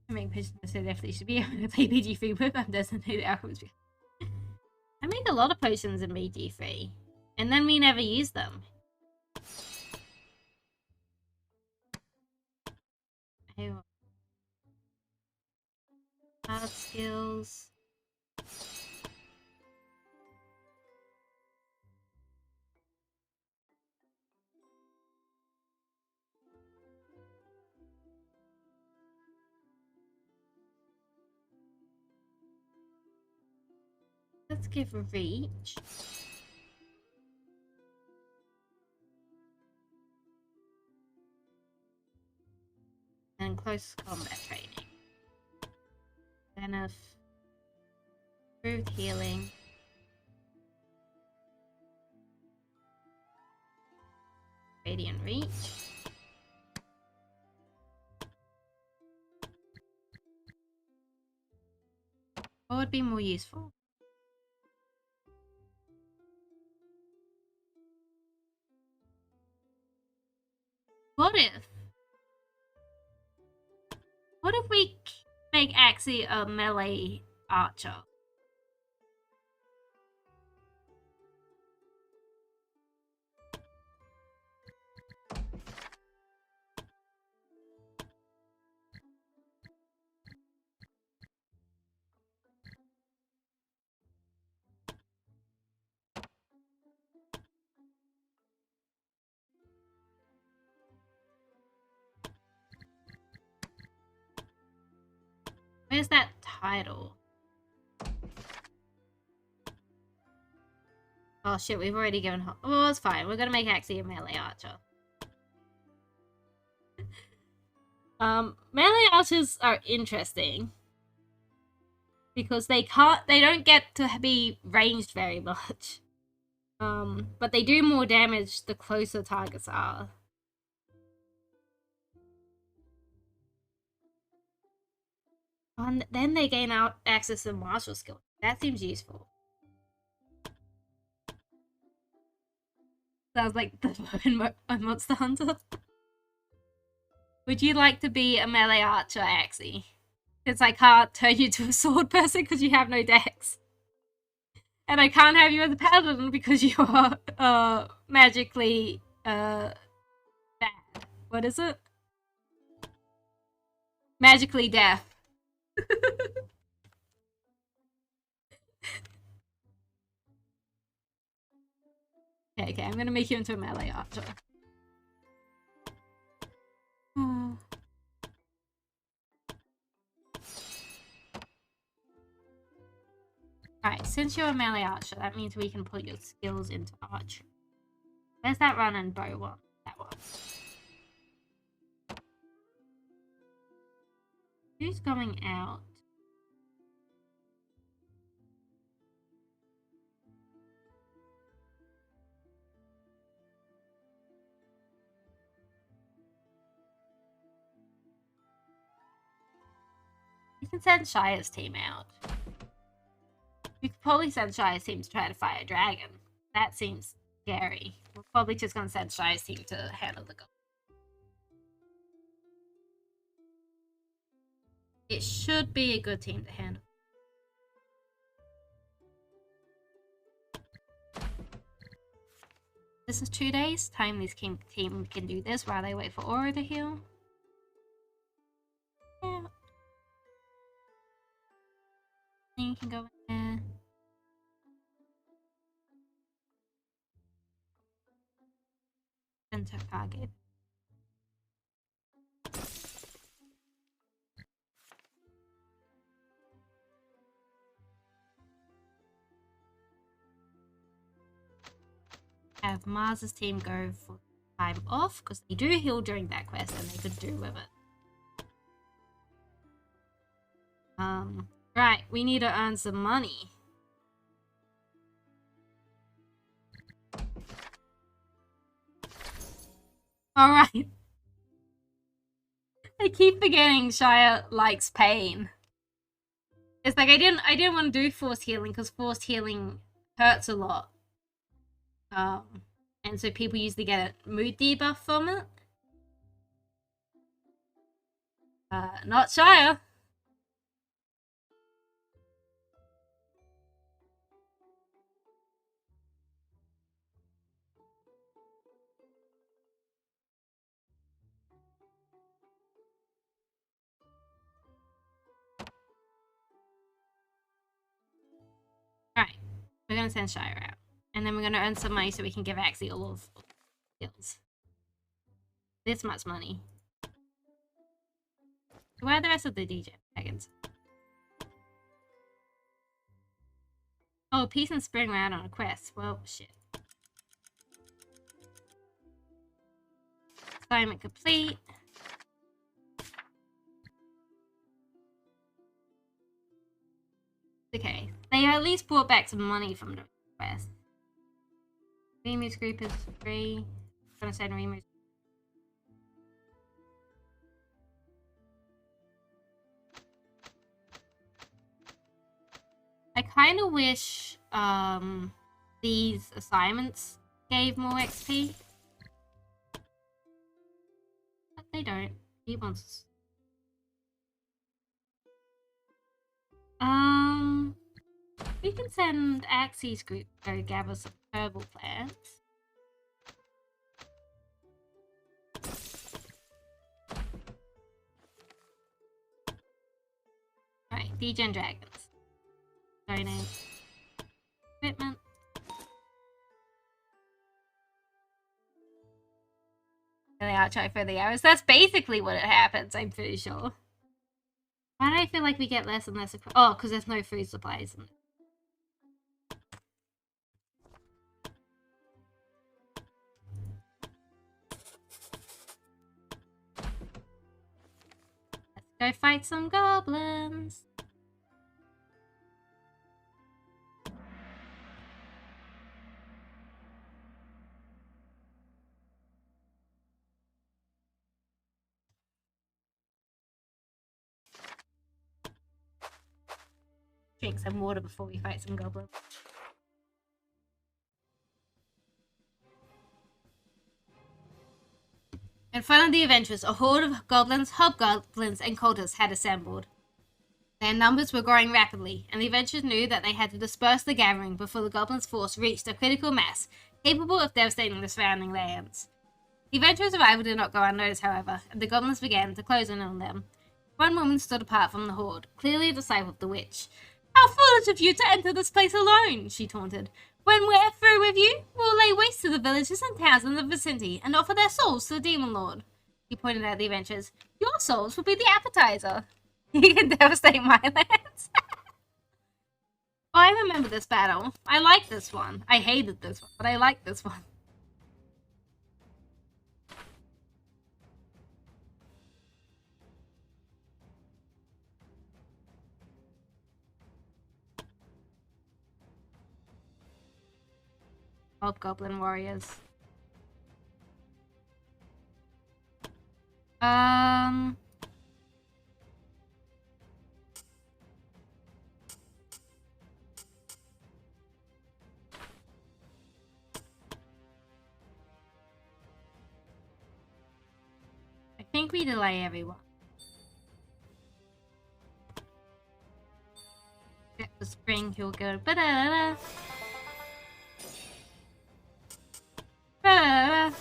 S1: I make potions so definitely should be able to play BG3 with. I'm designated alchemist. I make a lot of potions in BG3, and then we never use them. Hard skills. Let's give a reach. And close combat training. Then improved healing. Radiant reach. What would be more useful? What if we make Axie a melee archer? Where's that title? Oh shit, we've already given... Oh, it's fine. We're gonna make Axie a melee archer. Melee archers are interesting. Because they don't get to be ranged very much. But they do more damage the closer targets are. And then they gain out access to martial skill. That seems useful. Sounds like the Monster Hunter. Would you like to be a melee archer, Axie? Because I can't turn you to a sword person because you have no dex. And I can't have you as a paladin because you are magically bad. What is it? Magically deaf. Okay, I'm gonna make you into a melee archer. Alright, since you're a melee archer, that means we can put your skills into archery. Where's that run and bow one? That one. Who's going out? We can send Shire's team out. We could probably send Shire's team to try to fight a dragon. That seems scary. We're probably just gonna send Shire's team to handle the goblin. It should be a good team to handle. This is 2 days. Time this team can do this while they wait for Aura to heal. Yeah. Then you can go in there. Center target. Have Mars's team go for time off because they do heal during that quest and they could do with it. Right, we need to earn some money. Alright. I keep forgetting Shire likes pain. It's like I didn't want to do forced healing because forced healing hurts a lot. And so people usually get a mood debuff from it. Not Shire. Alright, we're gonna send Shire out. And then we're gonna earn some money so we can give Axie all of skills. This much money. Where are the rest of the DJ dragons? Oh, Peace and Spring were out on a quest. Well, shit. Assignment complete. Okay, they at least brought back some money from the quest. Remus group is free. I'm gonna send Remus. I kind of wish these assignments gave more XP. But they don't. He wants... We can send Axie's group to go gather some herbal plants. Right, DJ Dragons. Donate. Equipment. And the outro for the hours. That's basically what it happens, I'm pretty sure. Why do I feel like we get less and less? Oh, because there's no food supplies. Let's go fight some goblins. Drink some water before we fight some goblins. In front of the adventurers, a horde of goblins, hobgoblins, and cultists had assembled. Their numbers were growing rapidly, and the adventurers knew that they had to disperse the gathering before the goblins' force reached a critical mass, capable of devastating the surrounding lands. The adventurers' arrival did not go unnoticed, however, and the goblins began to close in on them. One woman stood apart from the horde, clearly a disciple of the witch. "How foolish of you to enter this place alone," she taunted. "When we're through with you, we'll lay waste to the villages and towns in the vicinity and offer their souls to the demon lord." He pointed at the adventurers. "Your souls will be the appetizer. You can devastate my lands." Oh, I remember this battle. I like this one. I hated this one, but I like this one. Hobgoblin warriors. I think we delay everyone. Get the spring, he'll go ba-da-da-da. Ba-da-da-da.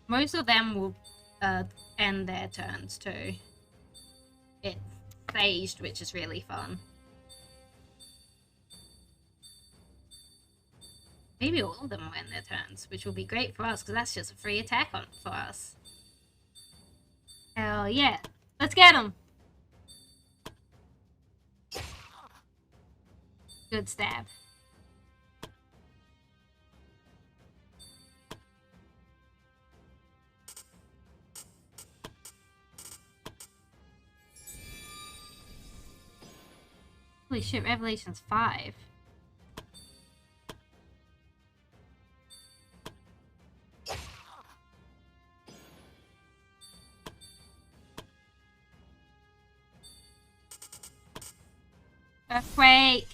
S1: Most of them will end their turns too. It's phased, which is really fun. Maybe all of them will end their turns, which will be great for us, because that's just a free attack for us. Hell yeah. Let's get them! Good stab. Holy shit, Revelation's 5. Earthquake!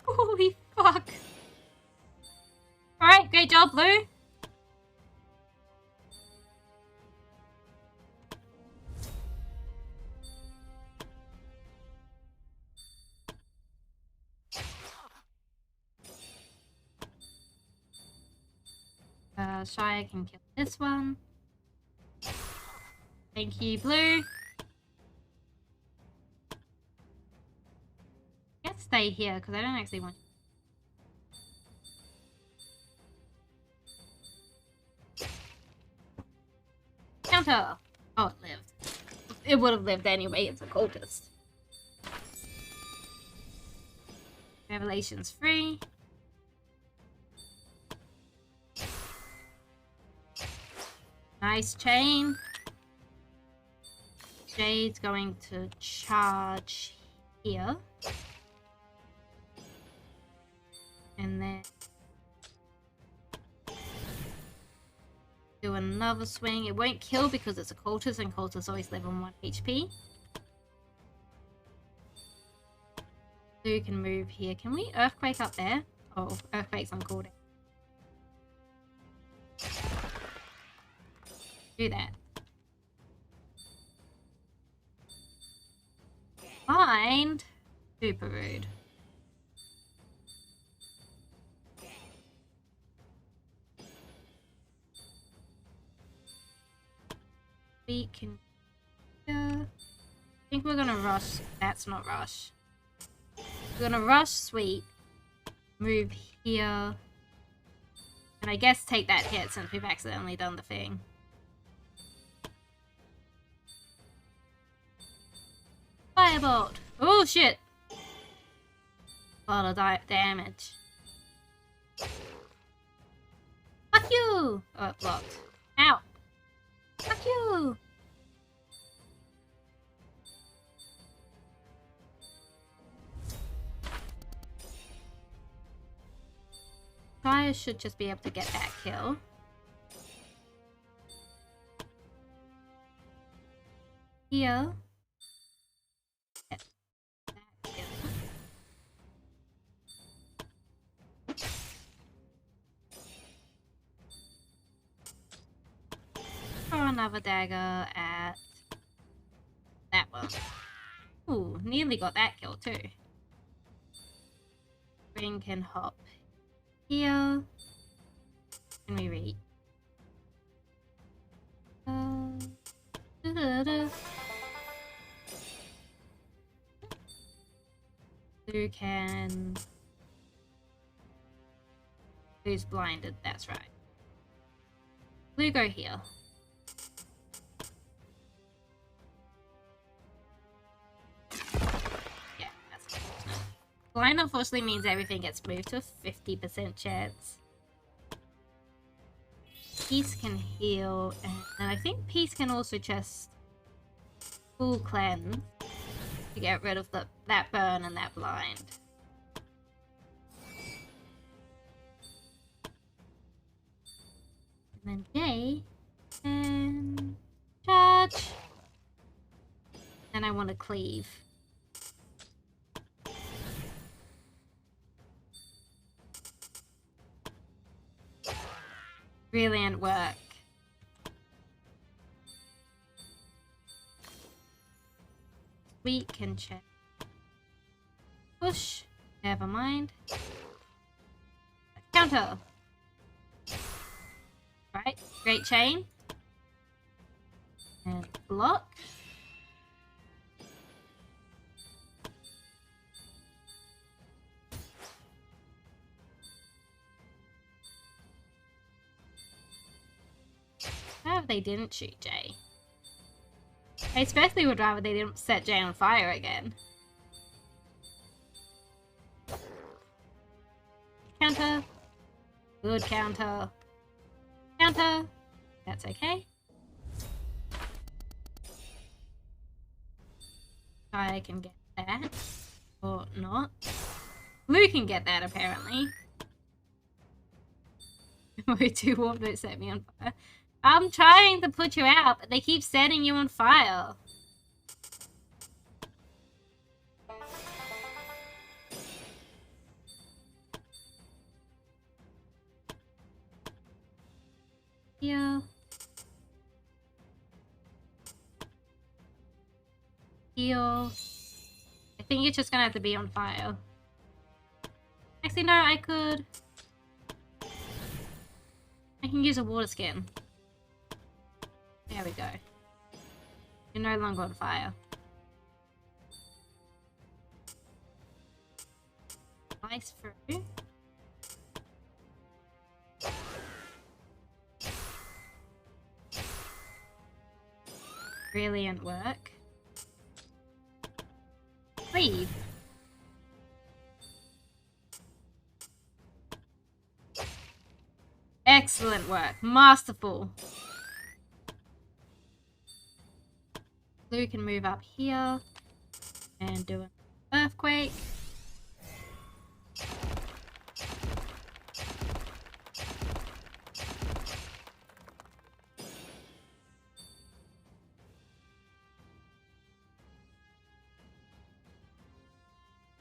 S1: Holy fuck! Alright, great job, Blue! Shire can kill this one. Thank you, Blue. Let's stay here because I don't actually want. Counter! Oh, it lived. It would have lived anyway, it's a cultist. Revelation's free. Nice chain. Jade's going to charge here. And then do another swing. It won't kill because it's a cultist and cultists always live on 1 HP. Blue can move here. Can we earthquake up there? Oh, earthquake's on cooldown. Do that. Find super rude. We can. I think we're gonna rush. That's not rush. We're gonna rush sweep. Move here. And I guess take that hit since we've accidentally done the thing. Firebolt! Oh shit! A lot of damage. Fuck you! Oh, it blocked. Ow! Fuck you! Fire should just be able to get that kill. Here. Get that kill. Throw another dagger at that one. Ooh, nearly got that kill too. Ring can hop here. Can we read? Blue can. Blue's blinded, that's right. Blue go here. Yeah, that's unfortunate. Blind unfortunately means everything gets moved to a 50% chance. Peace can heal, and I think Peace can also just full cleanse to get rid of that burn and that blind. And then Jay can charge. And I want to cleave. Brilliant work. We can check. Push. Never mind. Counter. Right. Great chain. And block. How if they didn't shoot Jay? I especially would rather they didn't set Jay on fire again. Counter. Good counter. Counter. That's okay. I can get that. Or not. Blue can get that apparently. Way too warm, don't set me on fire. I'm trying to put you out, but they keep setting you on fire. Heal. Heal. I think you're just gonna have to be on fire. Actually, no, I can use a water skin. There we go. You're no longer on fire. Ice through. Brilliant work. Breathe. Excellent work. Masterful. Blue can move up here and do an earthquake.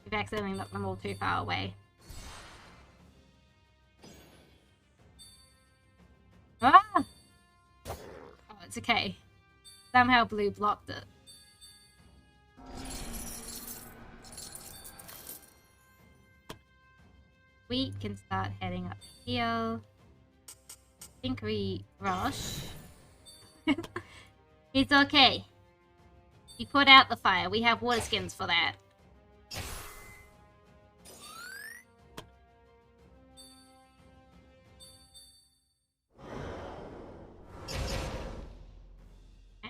S1: We've accidentally knocked them all too far away. Ah! Oh, it's okay. Somehow blue blocked it. We can start heading up here. I think we rush. It's okay. You put out the fire. We have water skins for that.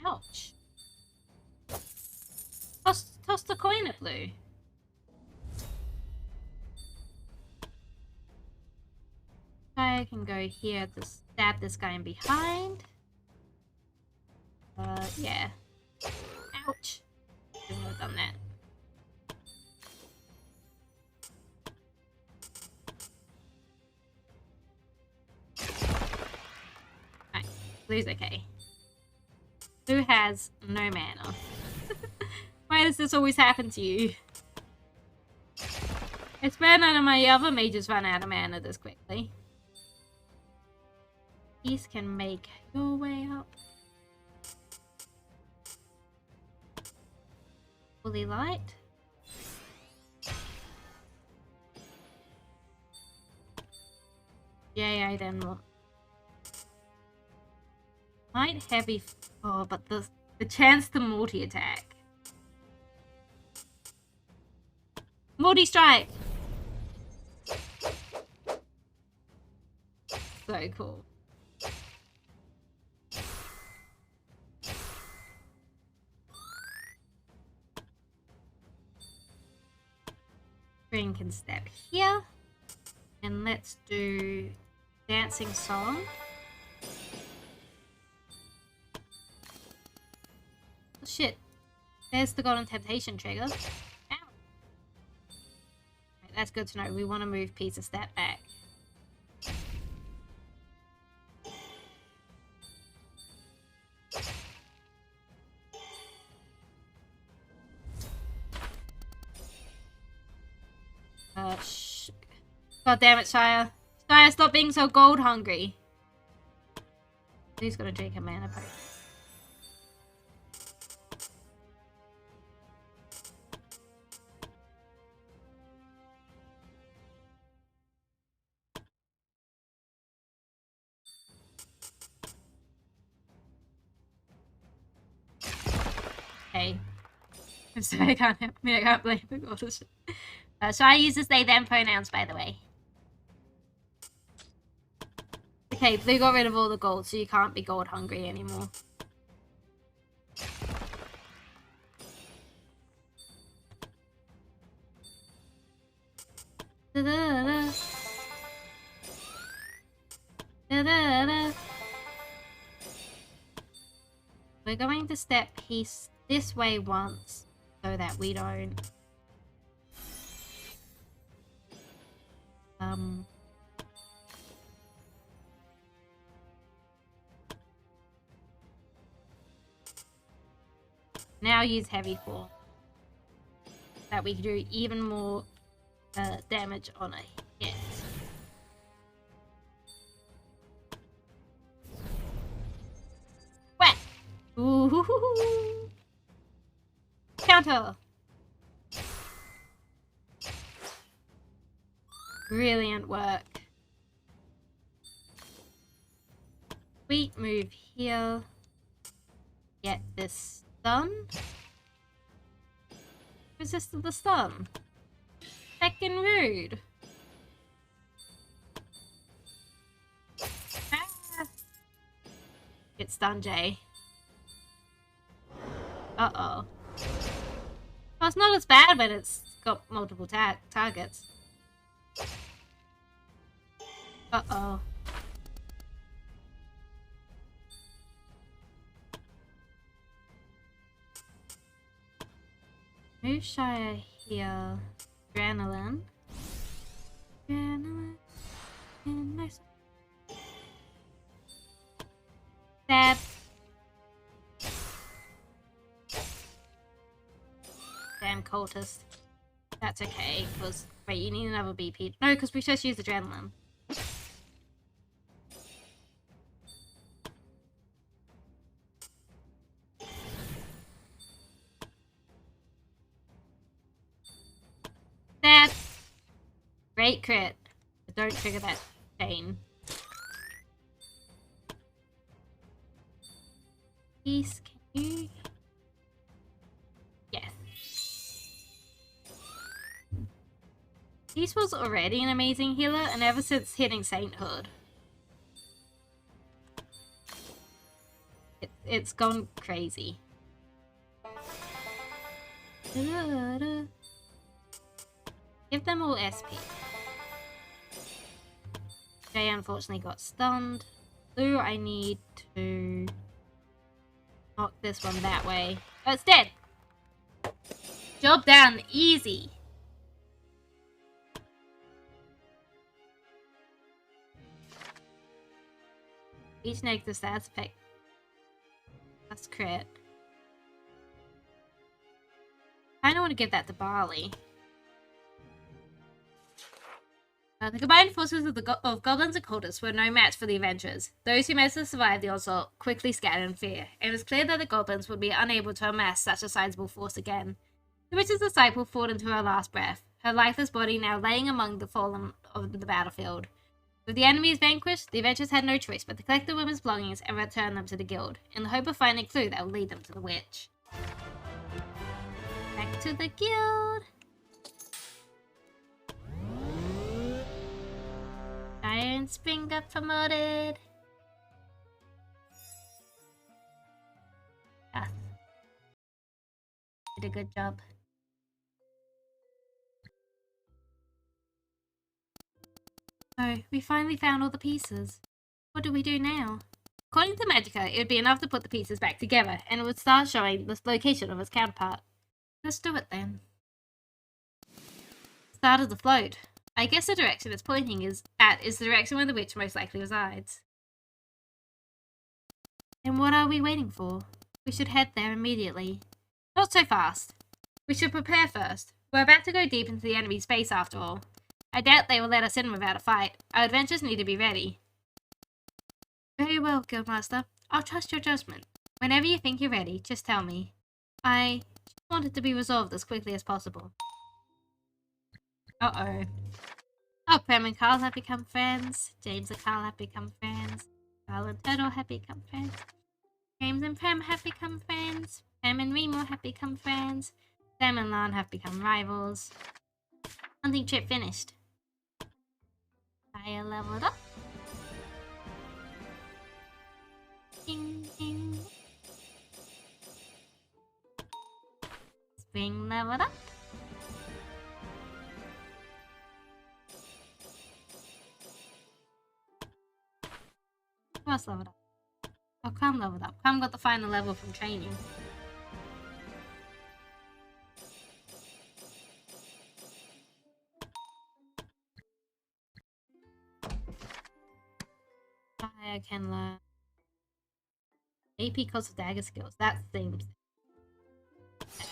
S1: Ouch. Toss the coin at blue. I can go here to stab this guy in behind. Yeah. Ouch. Shouldn't have done that. Alright, blue's okay. Blue has no mana. Why does this always happen to you? It's bad none of my other mages run out of mana this quickly. These can make your way up. Fully light. Yay, I then will. Light heavy. Oh, but the chance to multi-attack. Multi-strike! So cool. Green can step here. And let's do Dancing Song. Oh, shit. There's the golden temptation trigger. Ow. Right, that's good to know. We want to move piece of that back. God damn it, Shire. Shire, stop being so gold hungry. Who's gonna drink a mana potion? Okay. I'm sorry, I can't blame the gold. Shire uses they them pronouns, by the way. Okay, they got rid of all the gold, so you can't be gold hungry anymore. Da-da-da. Da-da-da. We're going to step piece this way once so that we don't now use heavy core that we can do even more damage on a hit. Whack! Ooh. Counter! Brilliant work. Sweet, move here. Get this stun. Resisted the stun. Heckin' rude. Ah. Get stunned, Jay. Uh-oh. Well, it's not as bad when it's got multiple targets. Uh-oh. Move Shire here. Adrenaline. Adrenaline. And nice. Stab. Damn cultist. That's okay, because... Wait, you need another BP. No, because we just used adrenaline. That great crit. But don't trigger that chain. Please, can you? Yes. Peace was already an amazing healer, and ever since hitting Sainthood, it's gone crazy. Da-da-da. Give them all SP. Jay unfortunately got stunned. Blue, I need to knock this one that way. Oh, it's dead! Job done. Easy. Each negative stats effect. That's crit. I don't want to give that to Barley. The combined forces of goblins and cultists were no match for the adventurers. Those who managed to survive the onslaught quickly scattered in fear. It was clear that the goblins would be unable to amass such a sizable force again. The witch's disciple fought into her last breath, her lifeless body now laying among the fallen of the battlefield. With the enemies vanquished, the adventurers had no choice but to collect the women's belongings and return them to the guild, in the hope of finding a clue that would lead them to the witch. Back to the guild! Iron Spring got promoted! Ah. Did a good job. So, we finally found all the pieces. What do we do now? According to Magica, it would be enough to put the pieces back together, and it would start showing the location of its counterpart. Let's do it then. Start of the float. I guess the direction it's pointing is the direction where the witch most likely resides. And what are we waiting for? We should head there immediately. Not so fast. We should prepare first. We're about to go deep into the enemy's base after all. I doubt they will let us in without a fight. Our adventurers need to be ready. Very well, Guildmaster. I'll trust your judgment. Whenever you think you're ready, just tell me. I just want it to be resolved as quickly as possible. Uh-oh. Oh, Prem and Carl have become friends. James and Carl have become friends. Carl and Turtle have become friends. James and Prem have become friends. Prem and Remo have become friends. Sam and Lan have become rivals. Hunting trip finished. I leveled up. Ding ding. Spring leveled up. Who else leveled up? Oh, Crumb leveled up. Crumb got the final level from training. I can learn AP cost of dagger skills. That seems bad.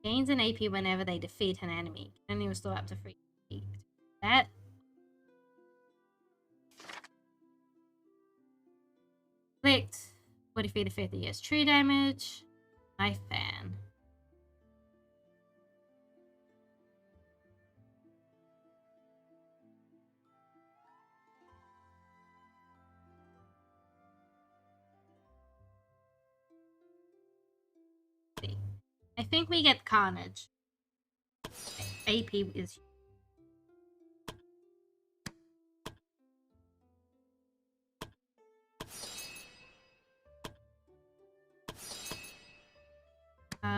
S1: Gains an AP whenever they defeat an enemy. Can only restore up to 3 AP. That. Clicked. 40 feet to 50 years. True damage. Knife fan. I think we get Carnage. AP is.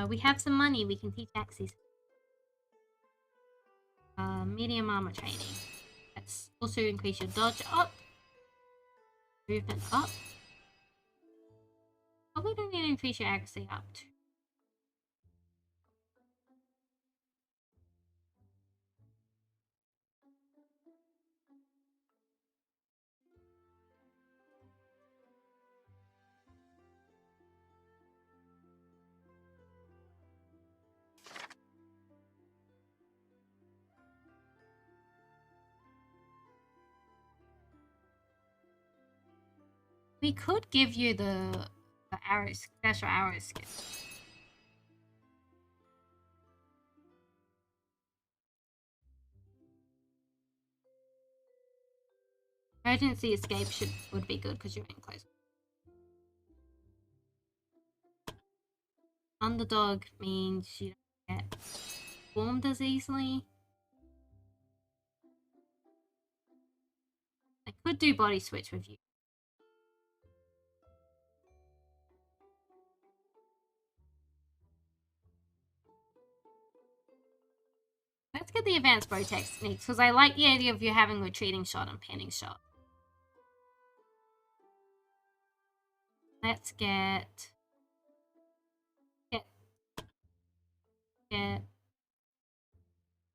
S1: We have some money. We can teach Axes. Medium armor training. Let's also increase your dodge up. Movement up. Probably don't need to increase your accuracy up too. We could give you the arrows, special arrow skill. Emergency escape would be good because you're in close. Underdog means you don't get formed as easily. I could do body switch with you. Let's get the advanced bow techniques because I like the idea of you having retreating shot and pinning shot. Let's get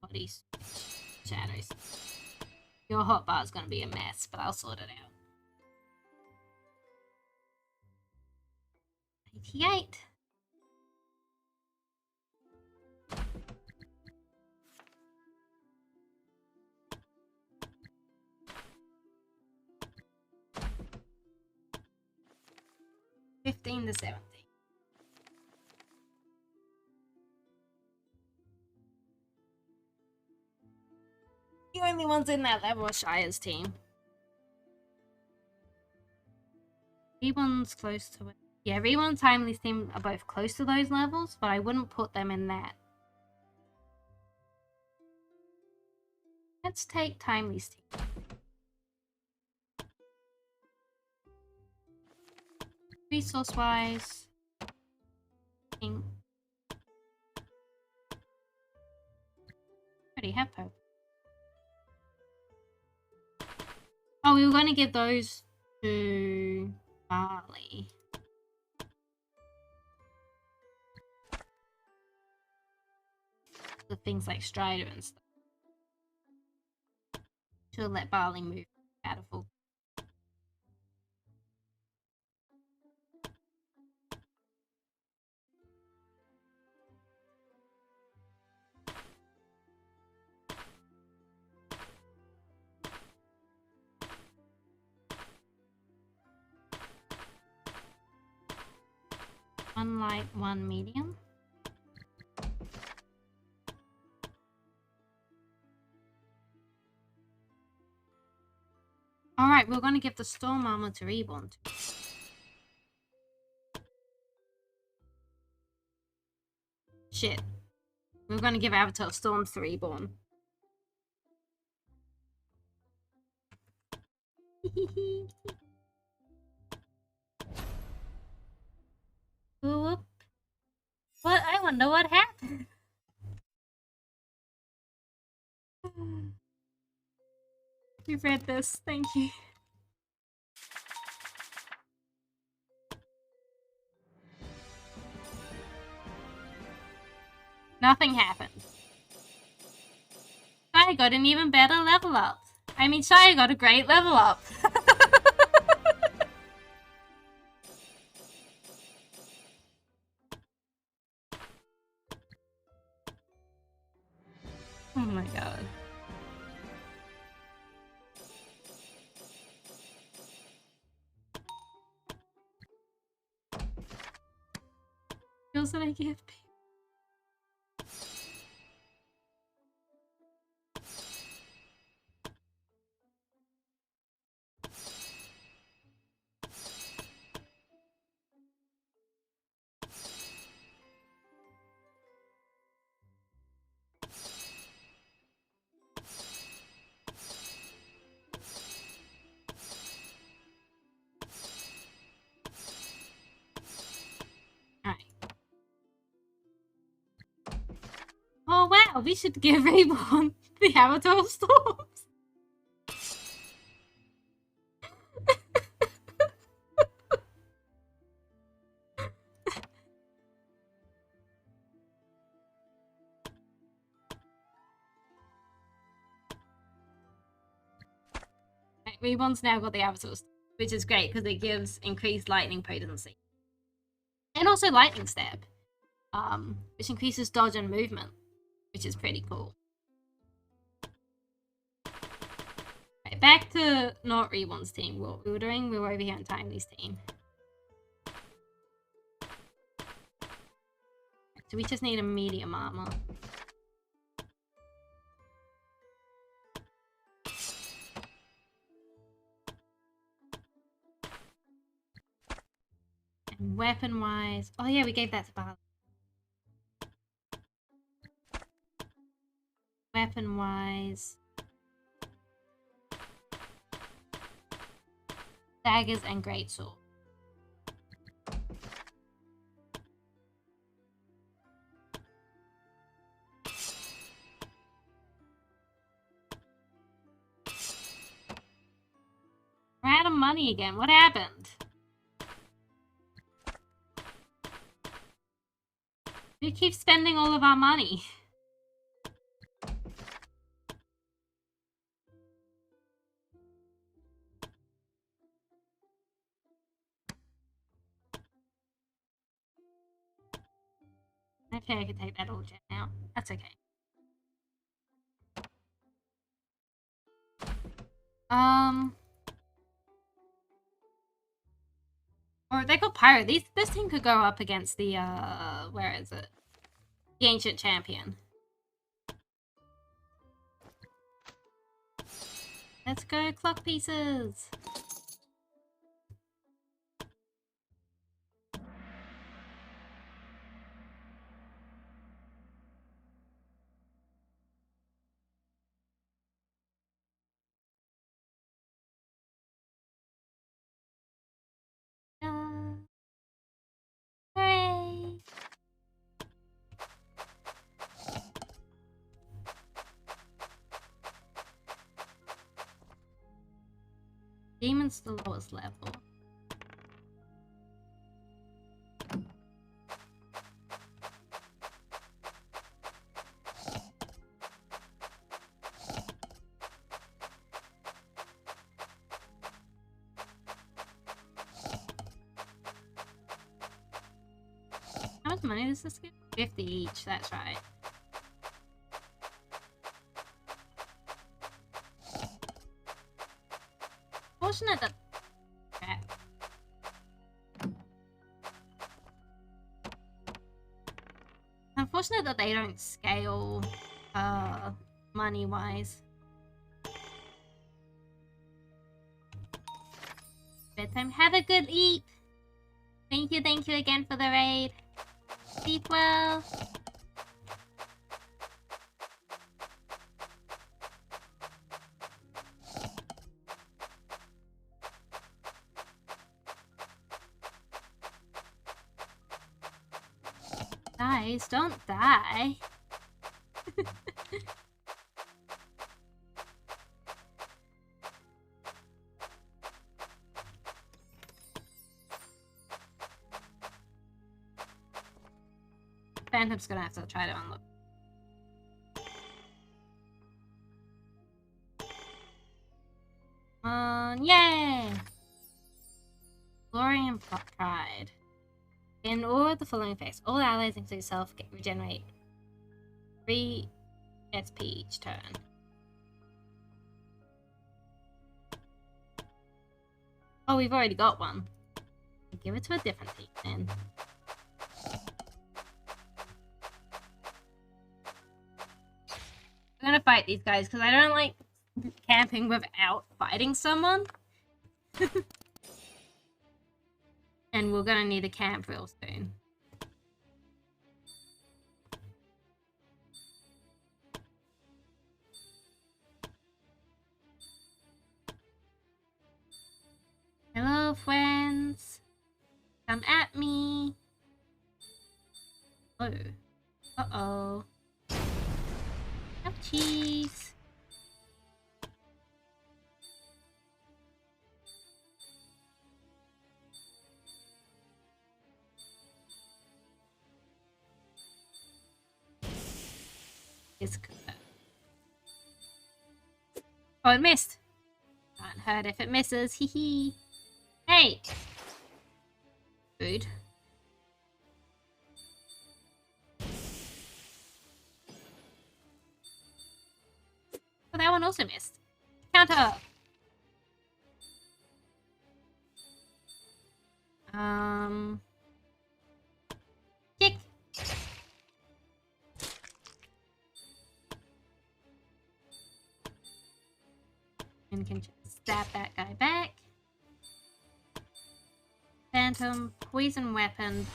S1: body switch, shadows. Your hotbar is going to be a mess, but I'll sort it out. 88. $15 to $17. The only ones in that level are Shire's team. Reborn's close to it. Yeah, Reborn and Timely's team are both close to those levels, but I wouldn't put them in that. Let's take Timely's team. Resource-wise, already have hope. Oh, we were going to give those to Barley. The things like Strider and stuff. Should let Barley move out of full. One light, one medium. Alright, we're going to give the Storm Armor to Reborn. Shit. We're going to give Avatar Storms to Reborn. Whoop. What? I wonder what happened. You read this. Thank you. Nothing happened. Shia got an even better level up. I mean, Shia got a great level up. Oh my god. Feels that I give people. Oh wow, we should give Reborn the Avatar Storms. Right, Reborn's now got the Avatar Storms, which is great because it gives increased lightning potency. And also lightning stab. Which increases dodge and movement, which is pretty cool. Right, back to not Reborn's team. What we were doing, we were over here on Tiny's team. So we just need a medium armor. And weapon-wise... Oh yeah, we gave that to Barley. Weapon-wise... daggers and greatsword. We're out of money again. What happened? We keep spending all of our money. Okay, I can take that all jet now. That's okay. Or they got Pyro. This team could go up against the, where is it? The Ancient Champion. Let's go, clock pieces! Hooray! Demon's the lowest level. How much money does this give? 50 each, that's right. Fortunate that... Crap. Unfortunate that they don't scale, money-wise. Bedtime. Have a good eat! Thank you again for the raid. Sleep well. Guys, don't die. Phantom's gonna have to try to unlock. Yay! Glory and pride. In all of the following effects, all allies, including self, regenerate 3 SP each turn. Oh, we've already got one. Give it to a different team then. I'm gonna fight these guys because I don't like camping without fighting someone. And we're gonna need a camp real soon. Hello, friends. Come at me. Oh. Uh-oh. Ouchies. Is good. Oh, it missed. Can't hurt if it misses. Hee hee. Hey. Food. Oh, that one also missed. Counter. Kick. And can just stab that guy back. Phantom, poison weapon.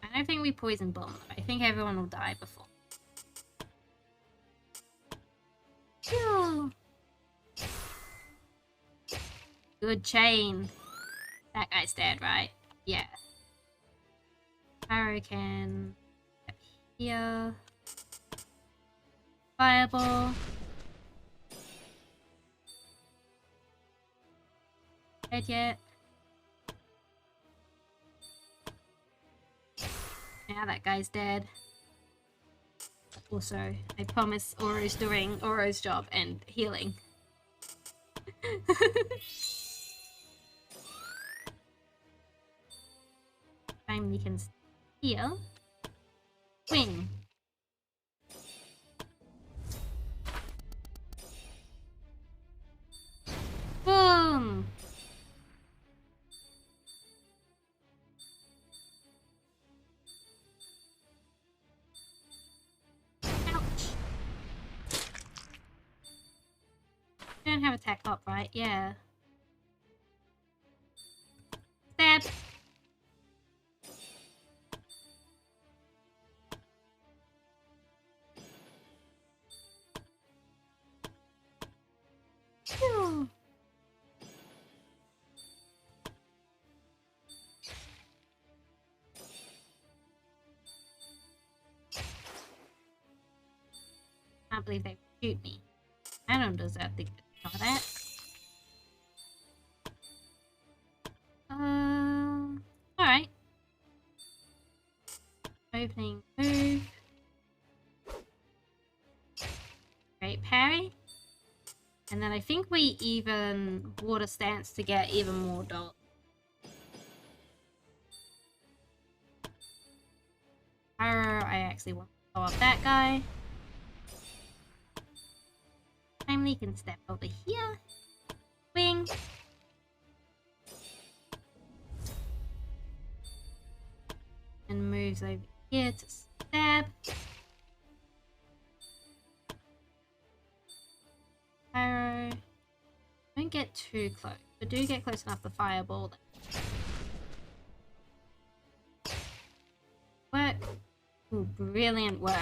S1: I don't think we poison bomb. I think everyone will die before. Phew. Good chain. That guy's dead, right? Yeah. Hurricane. Here. Fireball. Dead yet? Now that guy's dead. Also, I promise Oro's doing Oro's job and healing. Time we can heal. Wing. Boom! Don't have attack up, right? Yeah. Stab. Phew. Can't believe they shoot me. I don't deserve to get shot at. Opening move. Great parry. And then I think we even water stance to get even more dots. I actually want to go up that guy. Timely can step over here. Wing. And moves over here to stab. Pyro. Don't get too close, but do get close enough to fireball them. Work. Ooh, brilliant work.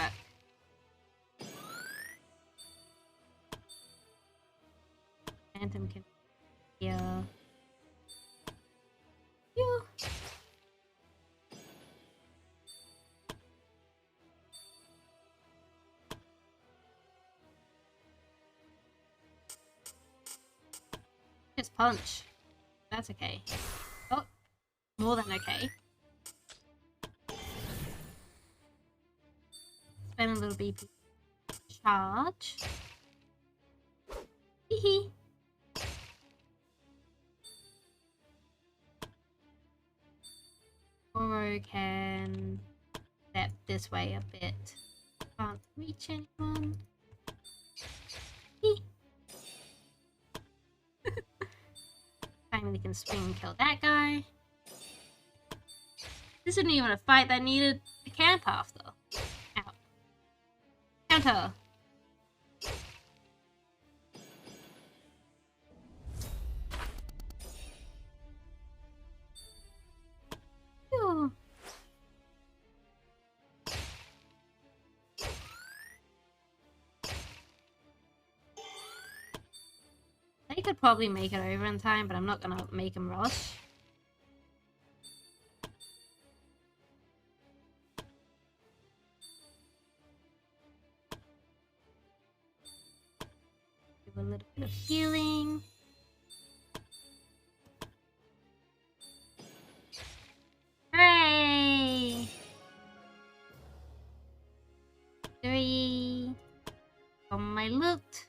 S1: Phantom can be here. Phew. Just punch. That's okay. Oh, more than okay. Spend a little BP. Charge. Hee. Oro can step this way a bit. Can't reach anyone. Hee. Finally can swing and kill that guy. This isn't even a fight that needed a camp after. Ow. Counter. Phew. They could probably make it over in time, but I'm not gonna make them rush. Do a little bit of healing. Hooray! 3 on my loot.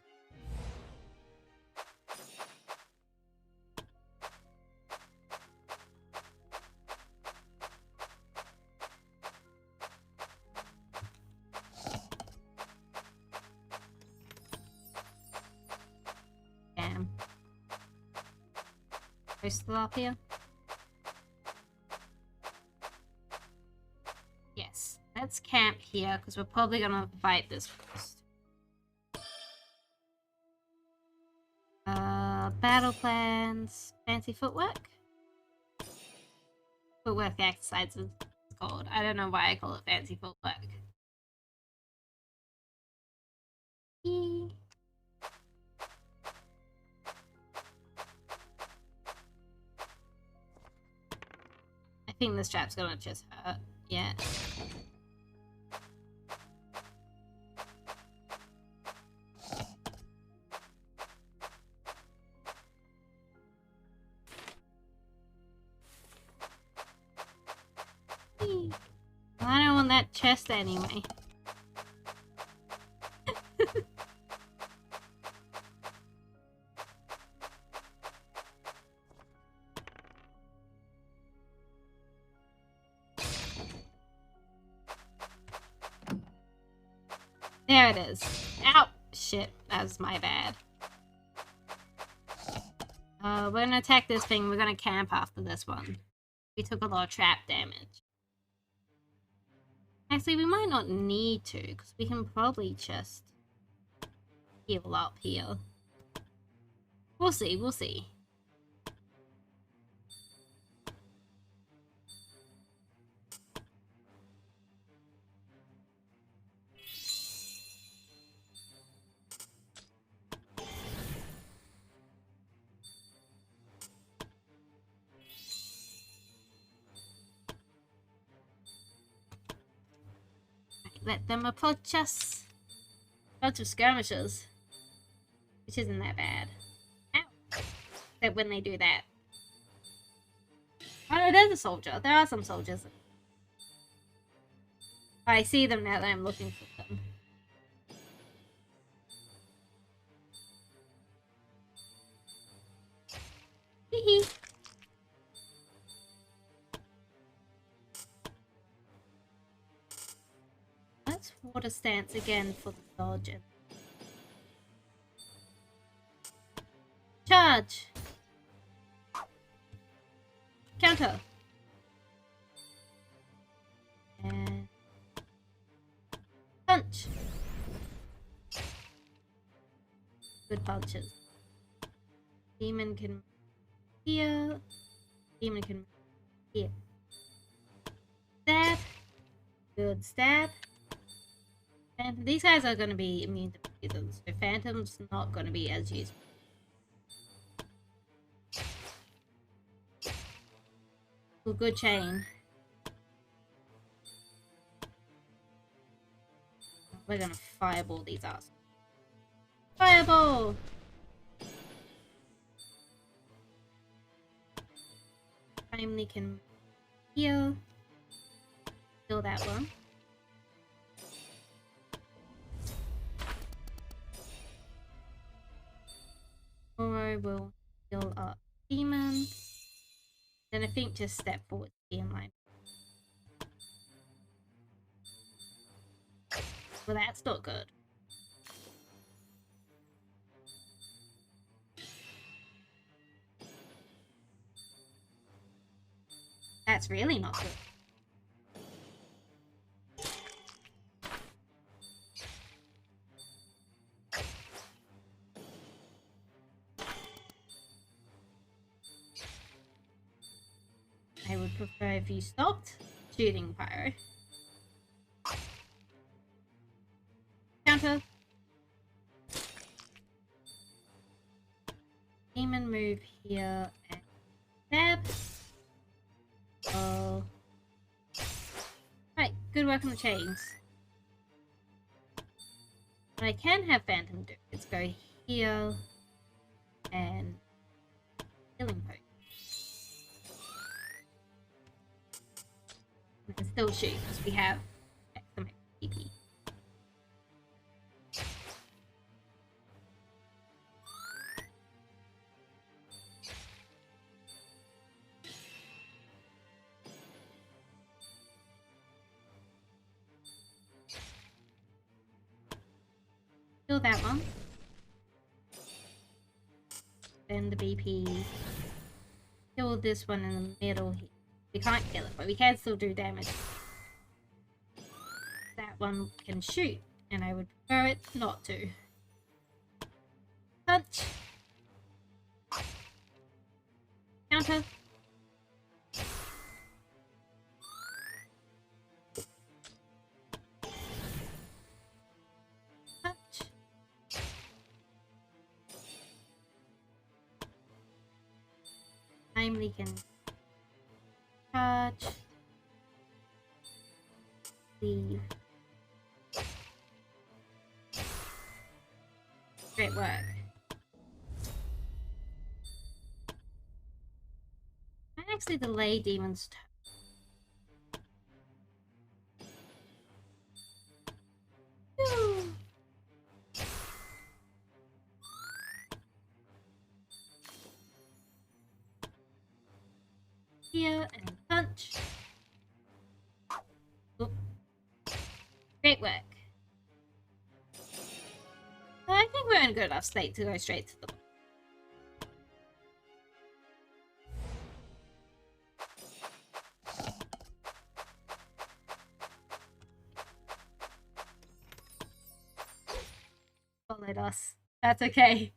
S1: Damn. Are you still up here? Yes. Let's camp here because we're probably gonna fight this first. Battle plans. Fancy footwork? Footwork exercises it's called. I don't know why I call it fancy footwork. Eee. I think this trap's gonna just hurt. Yeah. I don't want that chest anyway. There it is. Ow! Shit, that was my bad. We're gonna attack this thing. We're gonna camp after this one. We took a lot of trap damage. Actually, we might not need to, because we can probably just heal up here. We'll see, we'll see. Let them approach us. Bunch of skirmishers. Which isn't that bad. Ow. Except when they do that. Oh no, there's a soldier. There are some soldiers. I see them now that I'm looking for them. Hee. Let's water stance again for the dodge. Charge! Counter! And punch! Good punches. Demon can here. Demon can here. Stab. Good stab. And these guys are going to be immune to poison, so Phantom's not going to be as useful. Well, good chain. We're going to fireball these assholes. Fireball! Timely can heal. Kill that one. Oro will heal up Demon. Then I think just step forward to be in line. Well, that's not good. That's really not good. I would prefer if you stopped shooting Pyro. Counter. Demon move here and stab. Oh. Right, good work on the chains. What I can have Phantom do is go here and healing poke. We can still shoot because we have XMX PP. Kill that one. Then the BP. Kill this one in the middle here. We can't kill it, but we can still do damage. That one can shoot, and I would prefer it not to. Punch. Counter. Punch. Timely can charge. Leave. Great work. I actually delay Demon's turn. Whew. Here and punch. Oop. Great work. I think we're in a good enough state to go straight to the boss. Followed us. That's okay.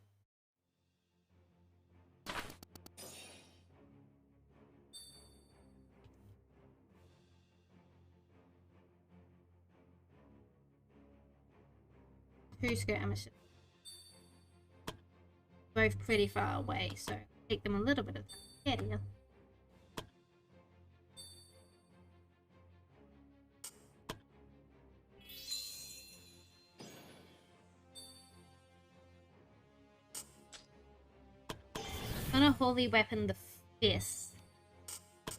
S1: Who's good amateur? Both pretty far away, so take them a little bit of time to get here. I'm gonna holy weapon the fist.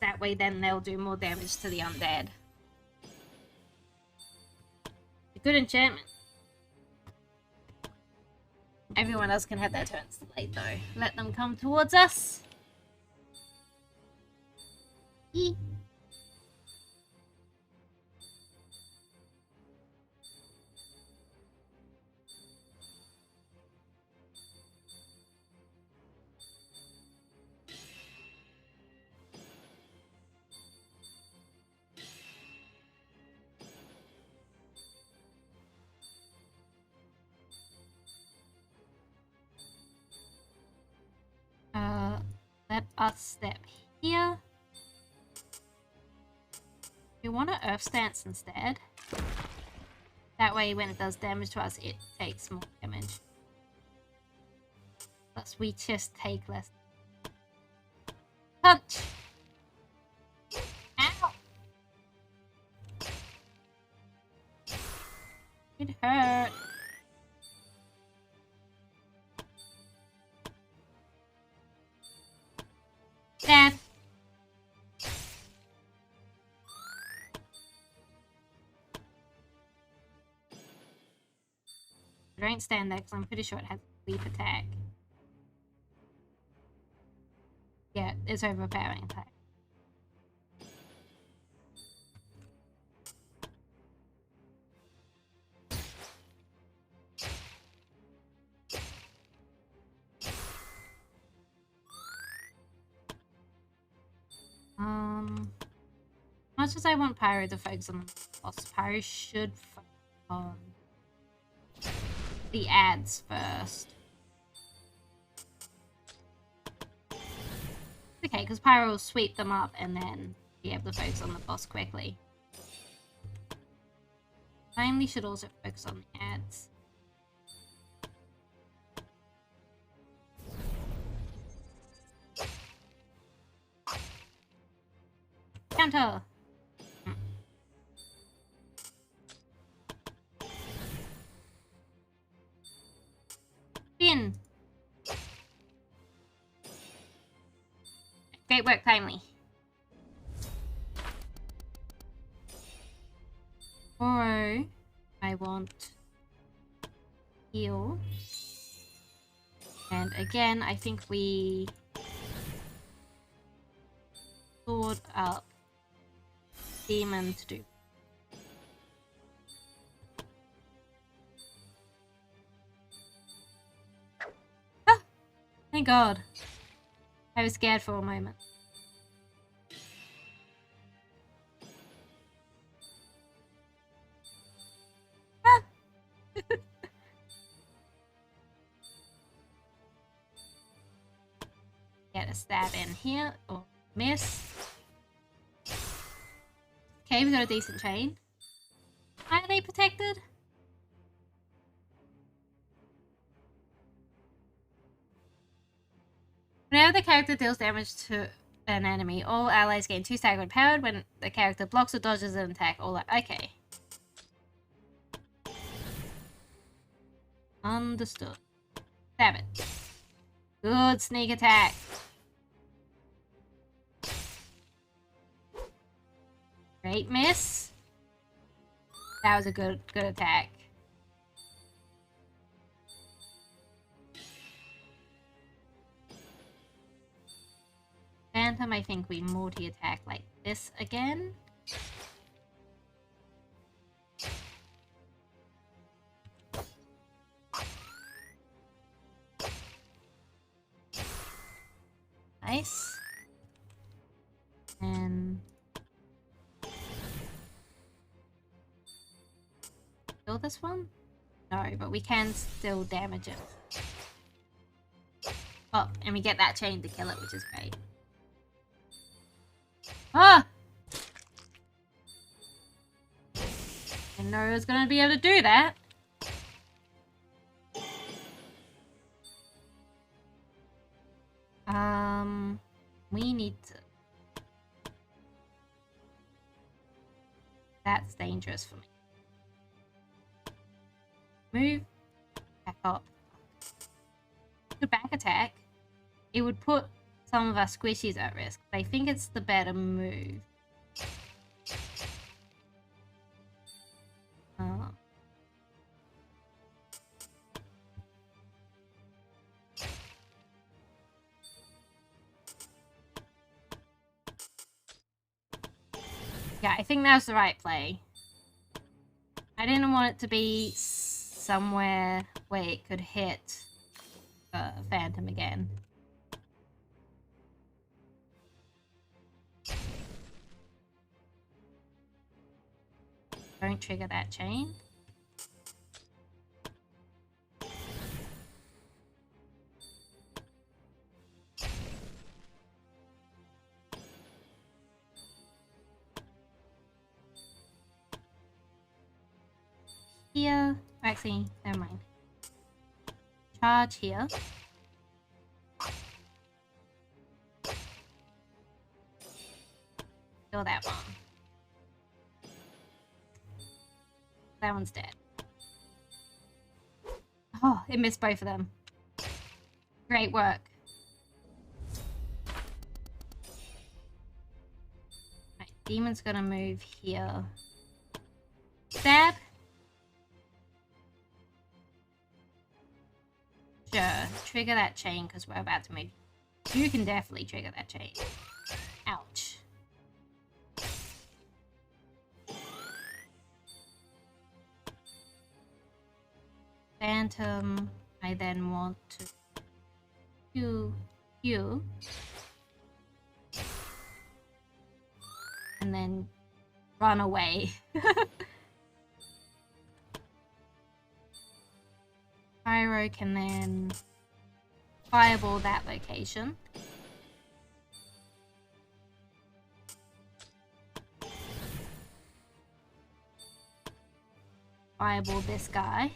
S1: That way then they'll do more damage to the undead. Good enchantment. Everyone else can have their turns delayed though. Let them come towards us. Eee. Let us step here. We want to Earth Stance instead. That way when it does damage to us, it takes more damage. Plus we just take less. Punch! Ow! It hurt. Stab. I don't stand there because I'm pretty sure it has a leap attack. Yeah, it's overpowering attack. Much as I want Pyro to focus on the boss, Pyro should focus on the ads first. Okay, because Pyro will sweep them up and then be able to focus on the boss quickly. Timely should also focus on the ads. Counter! Spin! Great work, Timely. Or I want heal. And again, I think we sword up demon to do. Ah! Thank God. I was scared for a moment. Ah! Get a stab in here, or miss. Okay, we got a decent chain. Are they protected? Whenever the character deals damage to an enemy, all allies gain 2 staggered powered. When the character blocks or dodges an attack, all that. Okay. Understood. Stab it. Good sneak attack. Great miss. That was a good attack. Phantom, I think we multi-attack like this again. Nice. And kill this one? No, but we can still damage it. Oh, and we get that chain to kill it, which is great. Ah! I know I was gonna be able to do that. We need to... That's dangerous for me. Move. Back up. Good back attack. It would put some of our squishies at risk. I think it's the better move. Yeah, I think that was the right play. I didn't want it to be somewhere where it could hit Phantom again. Don't trigger that chain. Here, actually, never mind. Charge here. Kill that one. That one's dead. Oh, it missed both of them. Great work. Right, demon's gonna move here. Stab. Sure, trigger that chain because we're about to move. You can definitely trigger that chain. Ouch. Phantom, I then want to do you. And then run away. Pyro can then fireball that location. Fireball this guy.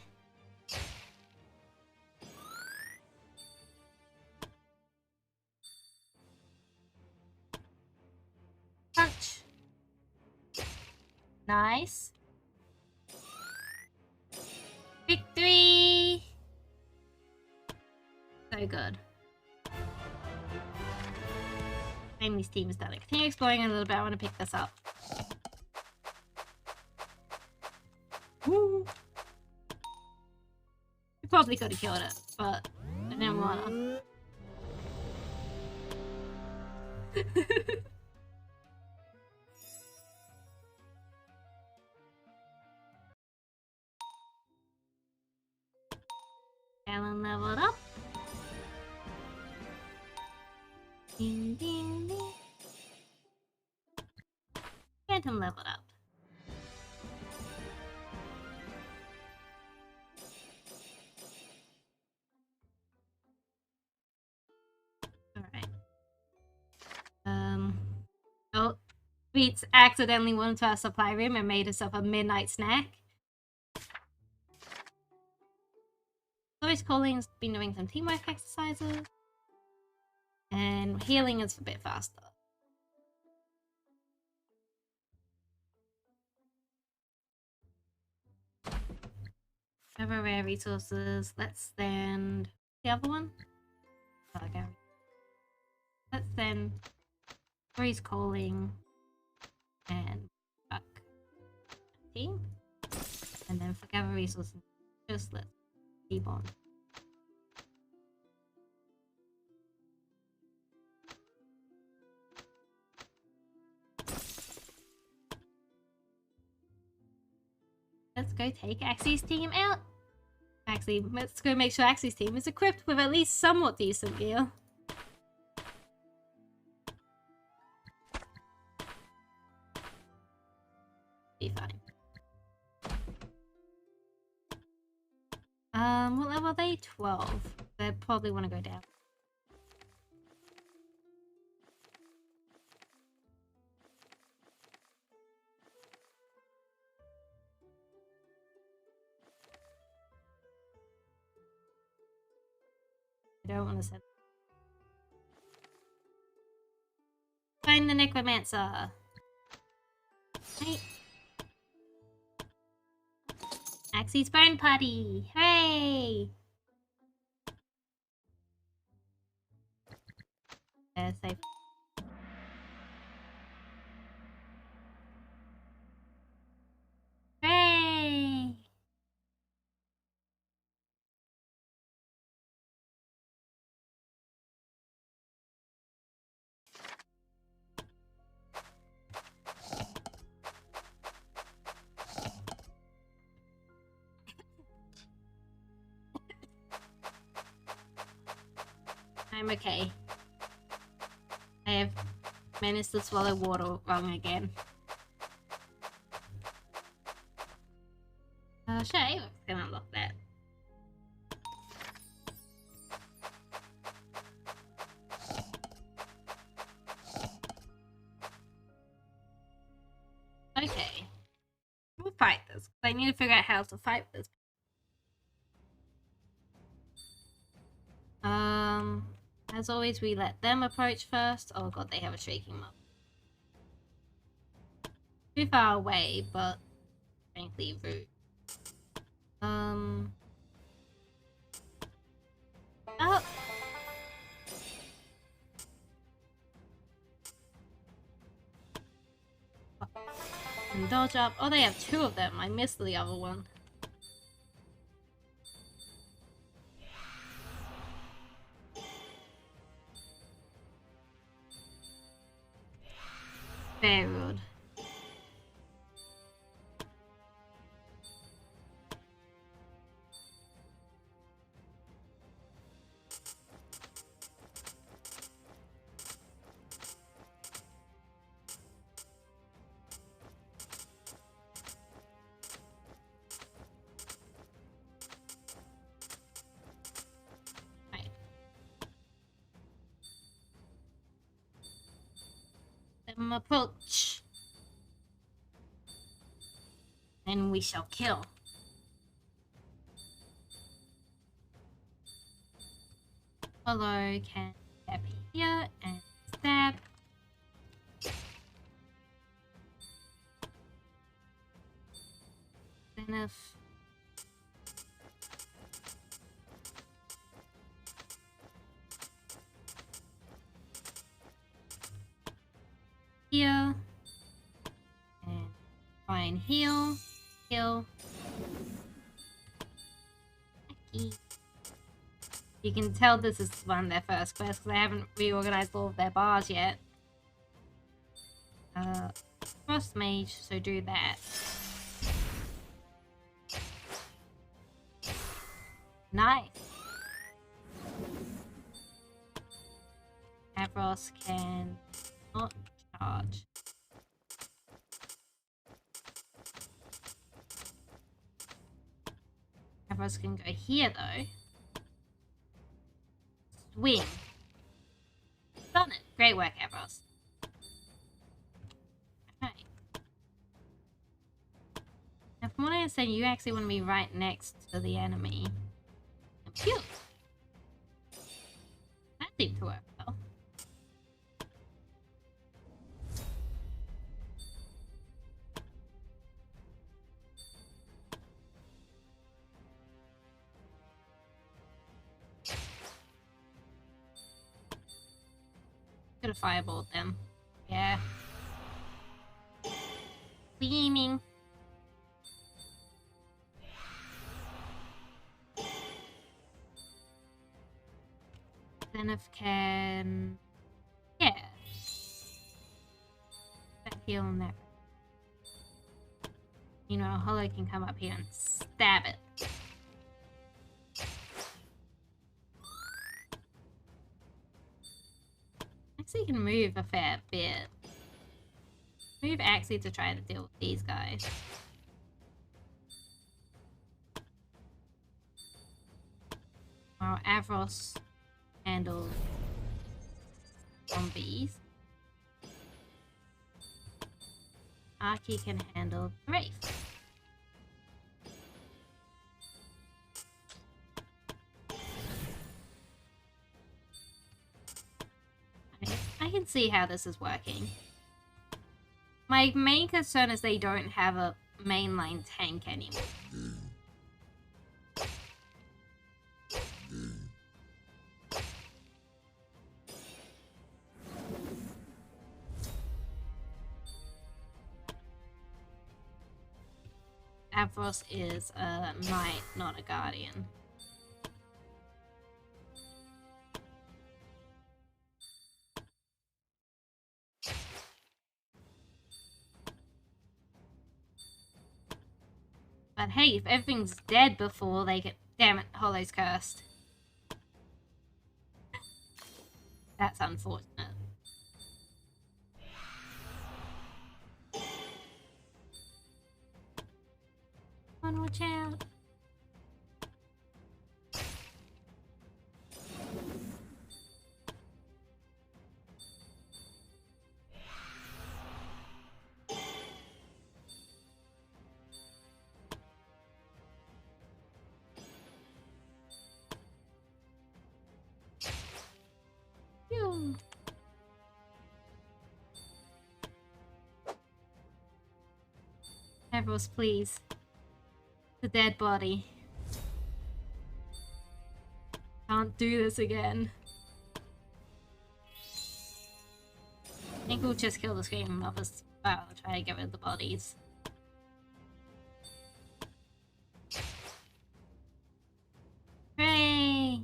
S1: Punch. Nice. Victory! So good. Amy's team is done. Continue exploring a little bit. I want to pick this up. Woo! We probably could have killed it, but I didn't wanna. Alan leveled up. Ding ding ding. Phantom leveled up. Alright. Oh, Beats accidentally went into our supply room and made herself a midnight snack. Voice Calling's been doing some teamwork exercises. And healing is a bit faster. Over rare resources. Let's send the other one. Oh, okay. Let's send Voice Calling and Buck team. And then for gather resources, just let's keep on. Let's go take Axie's team out. Actually, let's go make sure Axie's team is equipped with at least somewhat decent gear. Be fine. What level are they? 12. They probably want to go down. I don't want to send. Find the necromancer. Hey. Axie's burn party. Hooray! Safe. Hooray! I'm okay. I have managed to swallow water wrong again. Shay, let's go and unlock that. Okay. We'll fight this. I need to figure out how to fight this. As always, we let them approach first. Oh god, they have a shaking mob. Too far away, but frankly rude. Oh. And dodge up. Oh, they have two of them. I missed the other one. Very rude. Right. Let them approach. Then we shall kill. Follow can stab here and stab. Then if here and try and heal. Heal. Okay. You can tell this is one of their first quests because they haven't reorganized all of their bars yet. Frost Mage, so do that. Nice. Avros can not charge. Avros can go here though. Swing. Done it. Great work, Avros. Okay. Now from what I understand, you actually want to be right next to the enemy. Phew. That seemed to work well. Could have fireballed them. Yeah. Gleaming. Zenith can... Yeah. That heal and that. You know, Hollow can come up here and stab it. Axie can move a fair bit. Move Axie to try to deal with these guys. While Avros handles zombies. Archie can handle Wraith. I can see how this is working. My main concern is they don't have a mainline tank anymore. Avros is a knight, not a guardian. But hey, if everything's dead before they get... Damn it, Hollow's cursed. That's unfortunate. Come on, watch out. Phew. Everos, please. The dead body. Can't do this again. I think we'll just kill the screaming mothers. I'll try to get rid of the bodies. Hooray!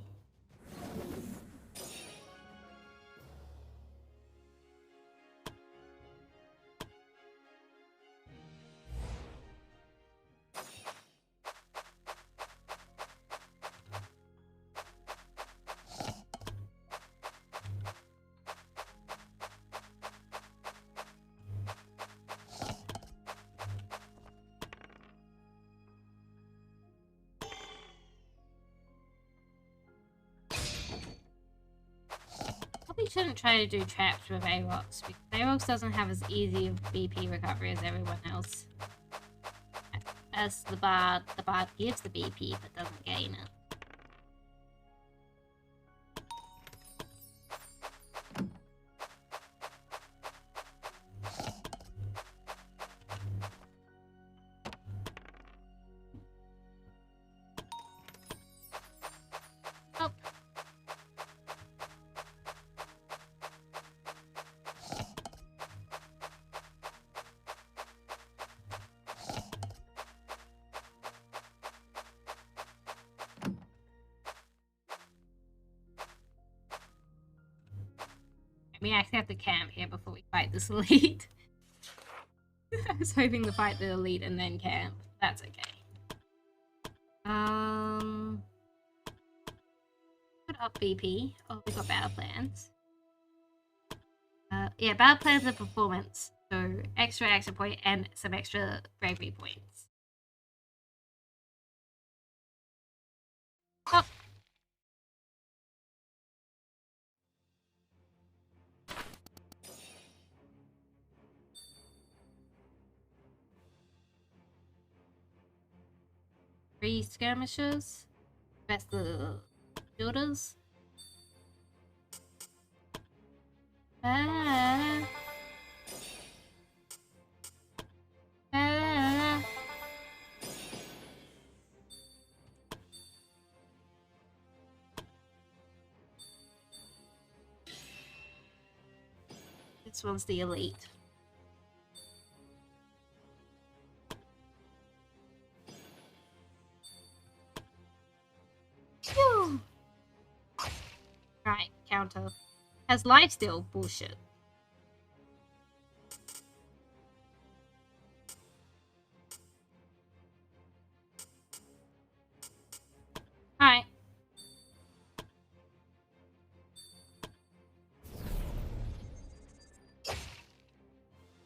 S1: Probably shouldn't try to do traps with Aarox because Aarox doesn't have as easy of BP recovery as everyone else. As the bard gives the BP but doesn't gain it. Oh. We actually have to camp here before we fight this elite. I was hoping to fight the elite and then camp. That's okay. Put up BP. Oh, we got battle plans. Yeah, battle plans and performance. So extra action point and some extra bravery points. Oh. Three skirmishers. Rest of the builders. Ah. Ah. This one's the elite. Phew. Right, counter. Has life steal? Bullshit. Alright.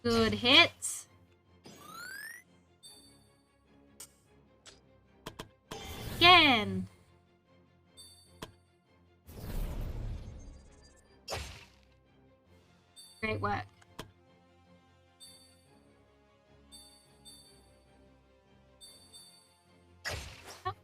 S1: Good hits. Again. Great work. Oh.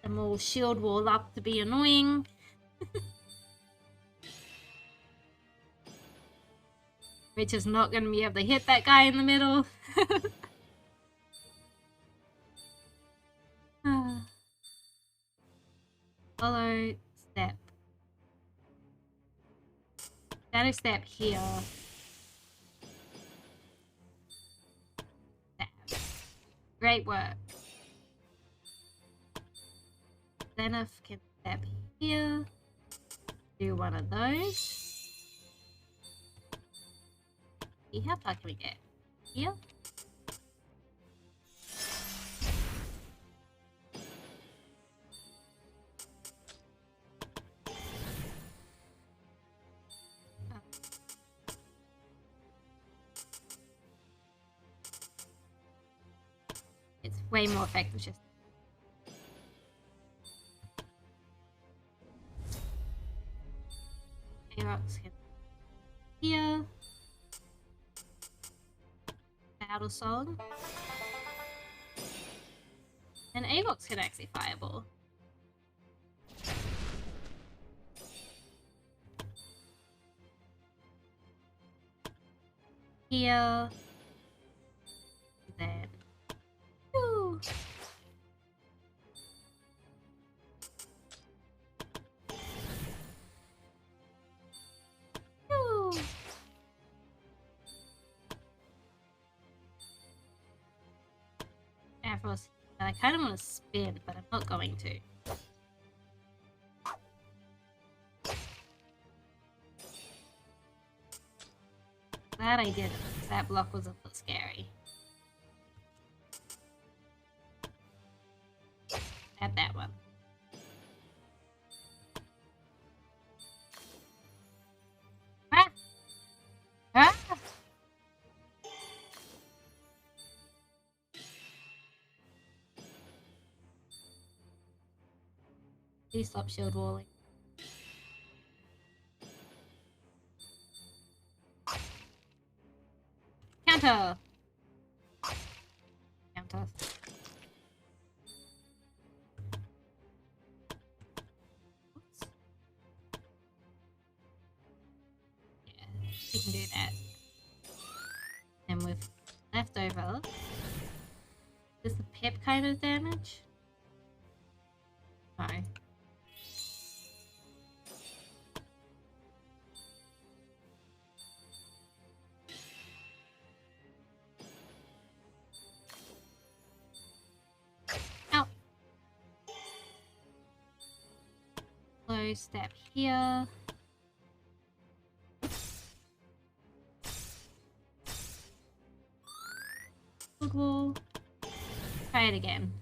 S1: Them all shield wall up to be annoying. Which is not going to be able to hit that guy in the middle. Follow step. Shadow step here. Stab. Great work. Zenith can step here. Do one of those. See, how far can we get? Here? It's way more effective just Aerox can here. Battle Song. And Avox can actually fireball. Here. Then. Woo. Woo. Arrows. I kind of want to spin, but I'm not going to. Glad I didn't, because that block was a bit scary. Add that one. Ah! Ah! Please stop shield walling. Counter! Counter. Oops. Yeah, we can do that. And with leftover, does the pip kind of damage? No. Ow. Slow step here. Wiggle. Try it again.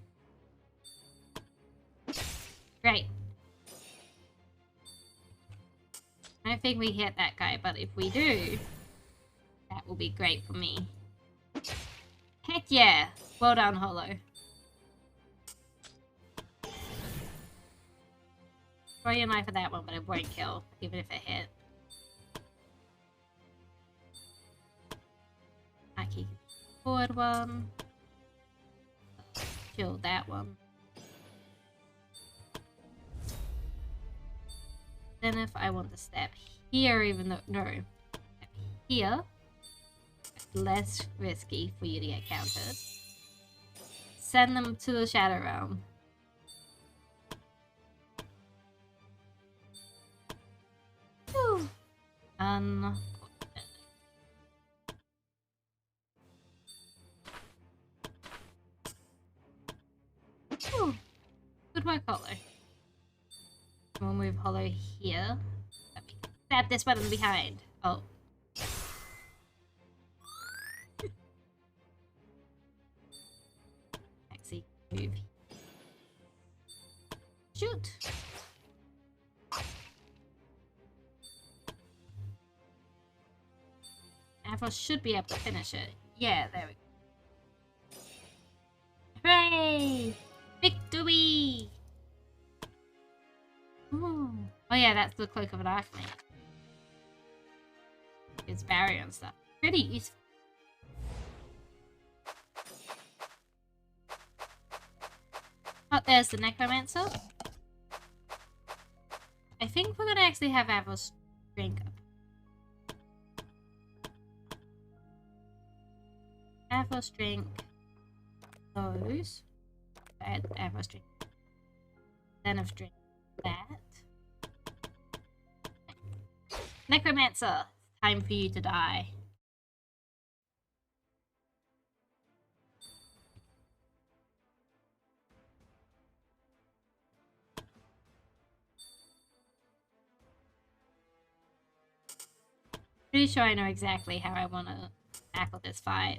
S1: Great. I don't think we hit that guy, but if we do, that will be great for me. Heck yeah! Well done, Holo. Throw your knife at that one, but it won't kill, even if it hit. I keep forward one. Kill that one. Then if I want to step here, even though, no, step here, it's less risky for you to get countered. Send them to the Shadow Realm. Whew. Whew. Good work, Holo. We'll move Holo here. Let me stab this weapon behind. Oh. Actually, move. Shoot! Avril should be able to finish it. Yeah, there we go. Hooray! Victory! Ooh. Oh yeah, that's the Cloak of an Archmage. It's barrier and stuff. Pretty useful. Oh, there's the Necromancer. I think we're gonna actually have Avril's drink up. Avril's drink those. Add Avril's drink. Then I've drink that. Necromancer, time for you to die. Pretty sure I know exactly how I want to tackle this fight.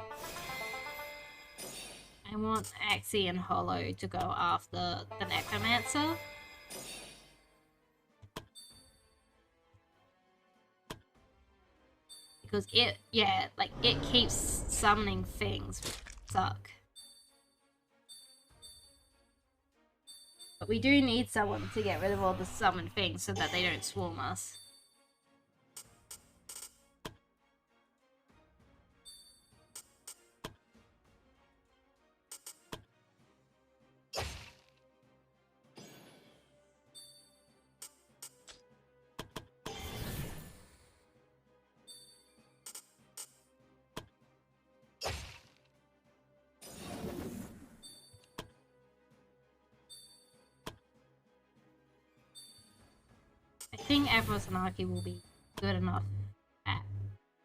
S1: I want Axie and Hollow to go after the Necromancer. Because it, yeah, like, it keeps summoning things, which suck. But we do need someone to get rid of all the summoned things so that they don't swarm us. I think Avros and Arky will be good enough at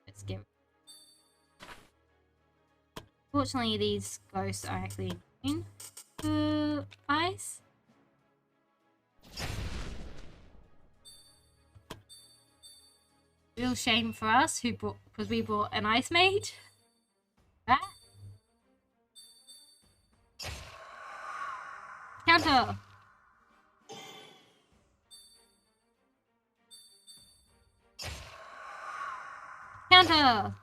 S1: let's get. Fortunately, these ghosts are actually immune to ice. Real shame for us who brought because we brought an ice mage. Ah. Counter. Counter!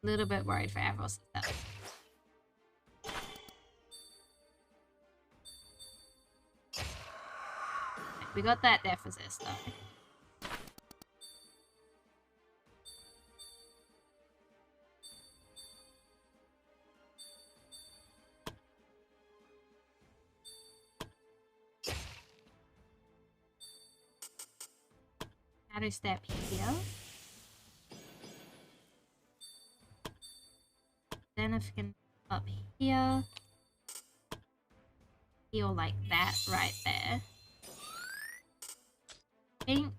S1: Little bit worried for Avros and stuff. We got that death resist though. Shadow step here. Then if we can up here. Feel like that right there. I think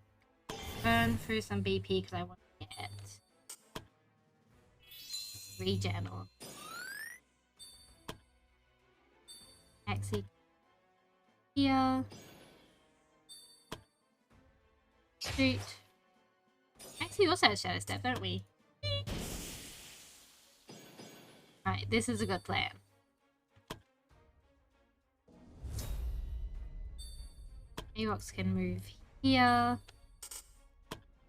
S1: burn through some BP because I want to get regen or Axie here. Shoot. Actually, also has Shadow Step, don't we? Alright, this is a good plan. Avox can move here.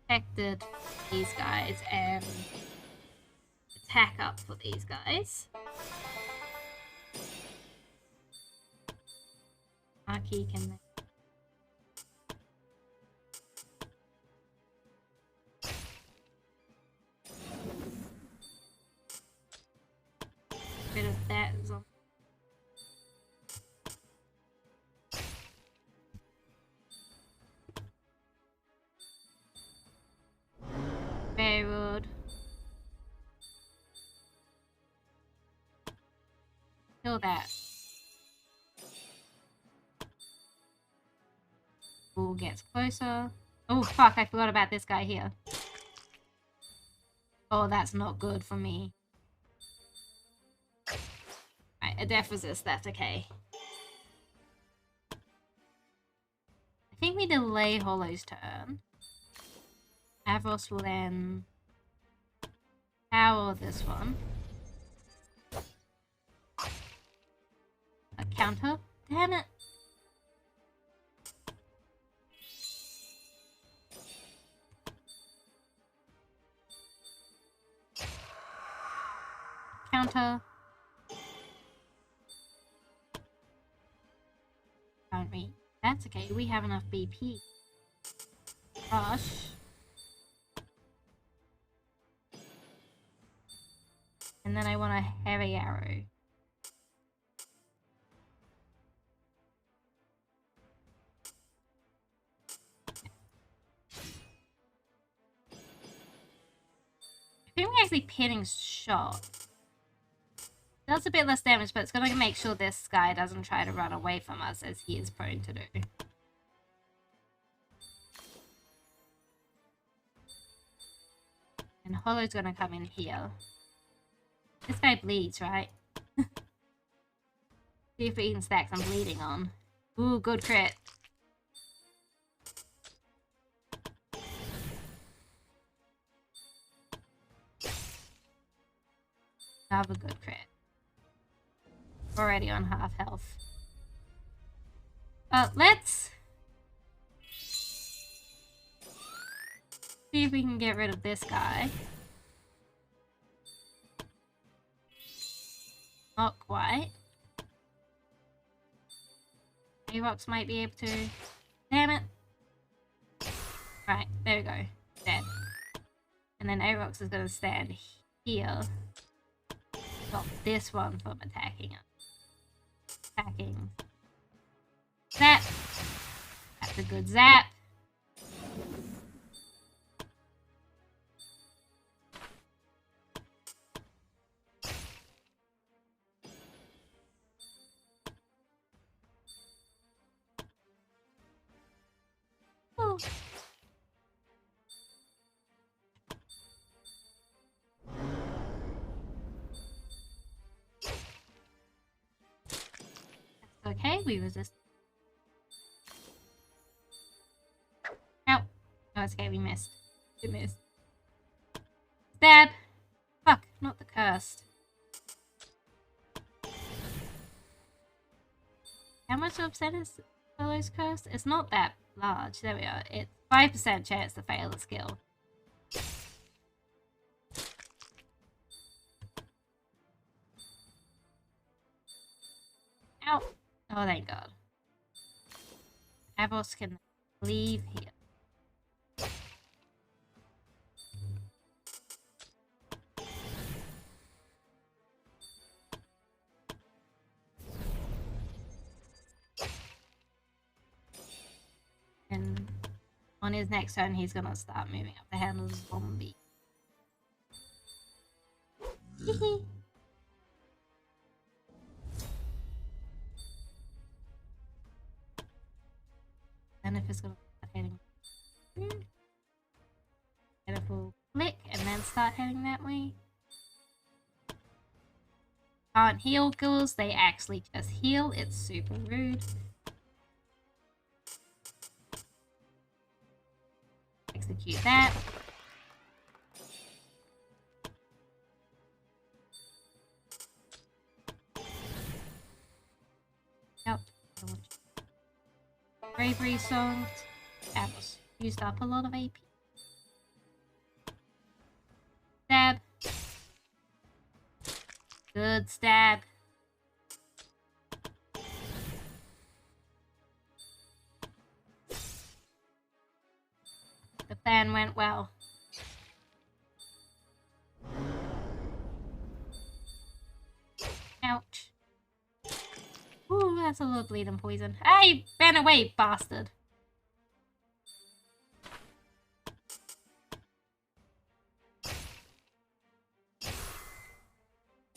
S1: Protected these guys and attack up for these guys. Arky can bit of that as well. Very rude. Kill that. Bull gets closer. Oh fuck, I forgot about this guy here. Oh, that's not good for me. Right, a death resist, that's okay. I think we delay Hollow's turn. Avros will then power this one. A counter? Damn it! Counter. Don't we? That's okay, we have enough BP. Rush. And then I want a heavy arrow. I think we're actually pinning shot. Does a bit less damage, but it's gonna make sure this guy doesn't try to run away from us as he is prone to do. And Hollow's gonna come in here. This guy bleeds, right? See if we can stack some bleeding on. Ooh, good crit. Another good crit. Already on half health. Let's see if we can get rid of this guy. Not quite. Aarox might be able to. Damn it. Right, there we go. Dead. And then Aarox is gonna stand here. Stop this one from attacking us. Attacking. Zap! That's a good zap. Ooh. Okay, we resist. Ow. Oh, it's okay, we missed. We missed. Stab! Fuck, not the cursed. How much of percent is Fellow's cursed? It's not that large. There we are. It's 5% chance to fail the skill. Ow! Oh, thank God. Avos can leave here. And on his next turn, he's gonna start moving up the handle of the zombie. Hehe. Then if it's gonna start heading, get a full click and then start heading that way. Can't heal ghouls, they actually just heal. It's super rude. Execute that. Yep. Bravery song. Apples. Used up a lot of AP. Stab. Good stab. The plan went well. Ouch. Ooh, that's a little bleeding poison. Hey, ran away, bastard.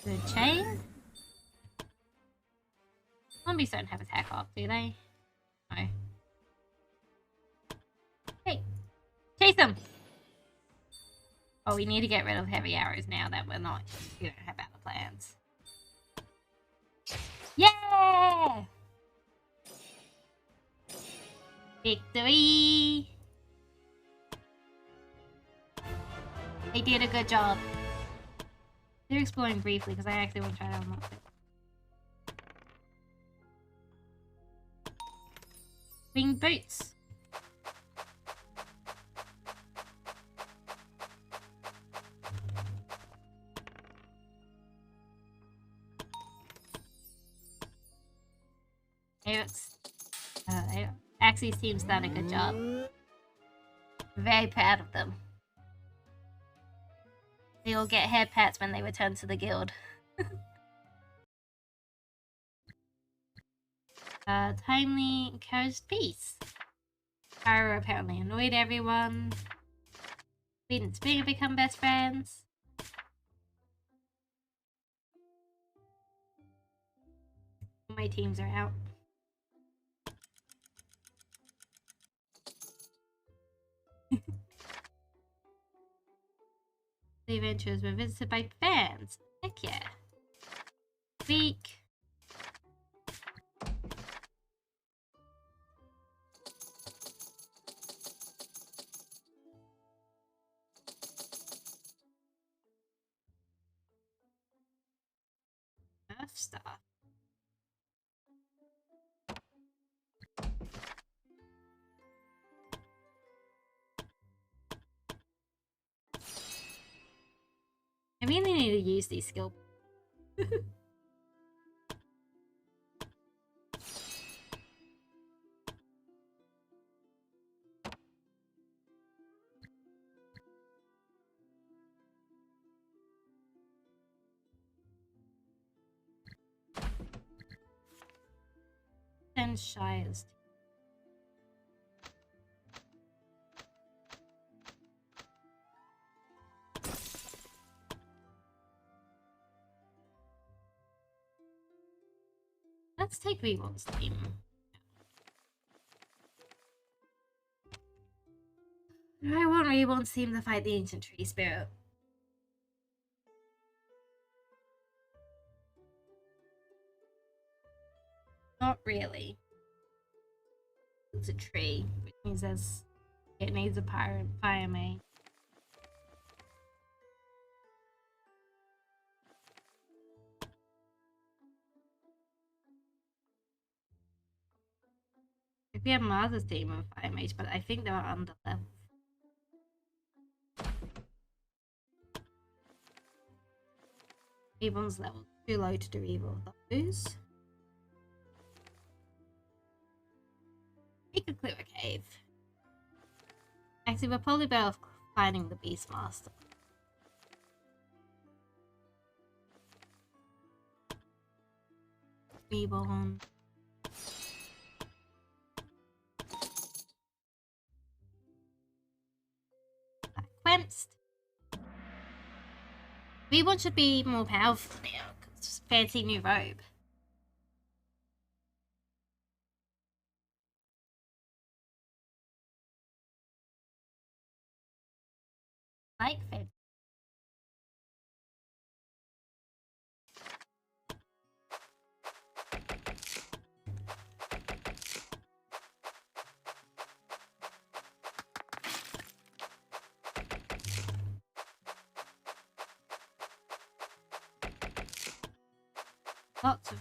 S1: Good chain. Zombies don't have attack off, do they? No. Hey, chase them! Oh, we need to get rid of heavy arrows now that we don't have other plans. Yeah! Victory! They did a good job. They're exploring briefly because I actually want to try to unlock it. Wing boots. Axie's team's done a good job. Very proud of them. They all get hair pats when they return to the guild. Timely encouraged peace. Pyro apparently annoyed everyone. Speed and Spring have become best friends. My teams are out. The adventures were visited by fans. Heck yeah. Week. Death Star. I really need to use these skill. And Shires. Let's take Reborn's team. I want Reborn's team to fight the Ancient Tree Spirit. Not really. It's a tree, which means it needs a fire main. If we have Mother's team and fire mage, but I think they're under level. Reborn's level too low to do either of those. We could clear a cave. Actually, we're probably better off finding the Beastmaster. Reborn. Quenched. Reborn should be more powerful now, because fancy new robe. Like fancy. Lots of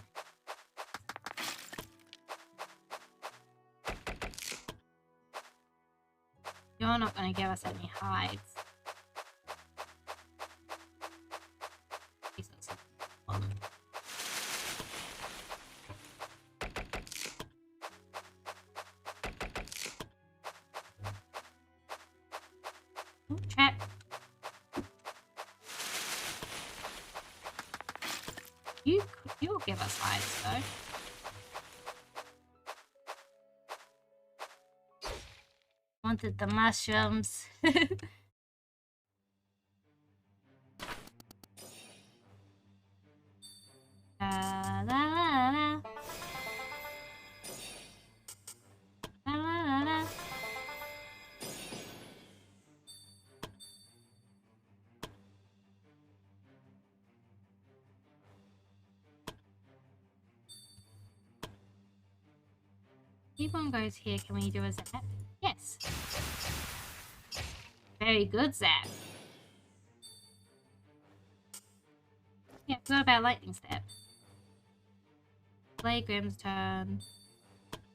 S1: You're not going to give us any hides. Oh, trap. You'll give us hides though. Wanted the mushrooms. La, la, la, la. La, la, la, la. One goes here. Can we do a zap? Yes. Very good zap. Yeah, forgot about lightning step. Play Grimm's turn.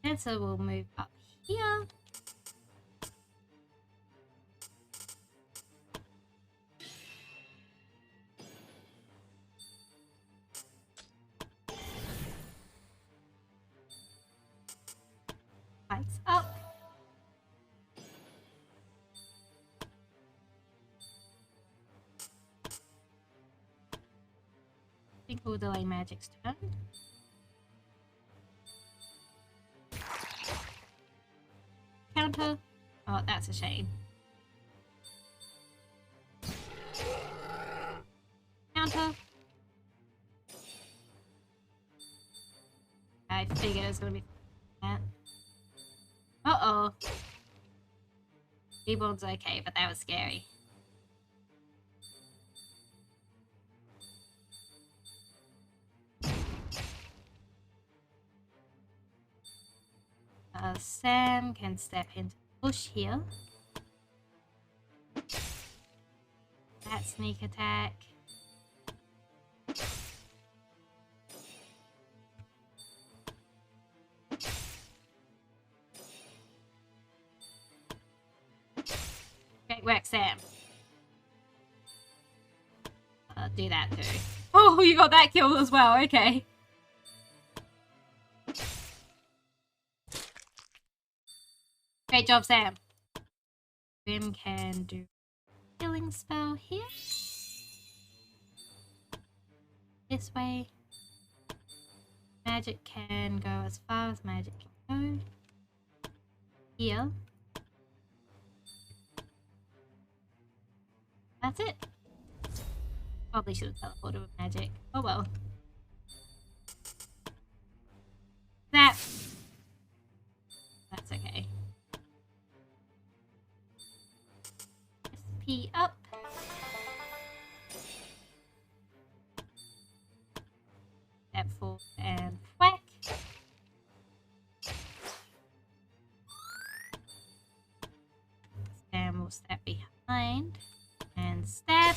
S1: Dancer will move up here. Lights up. I think we'll delay Magic's turn. Counter. Oh, that's a shame. Counter. I figured it was gonna be that. Uh-oh. Reborn's okay, but that was scary. Sam can step into push here. That sneak attack. Great work, Sam. Do that too. Oh, you got that kill as well. Okay. Great job, Sam. Vim can do healing spell here. This way. Magic can go as far as magic can go. Here. That's it. Probably should have teleported with magic. Oh well. That's okay. SP up. Step forward and whack. Sam will step behind and stab.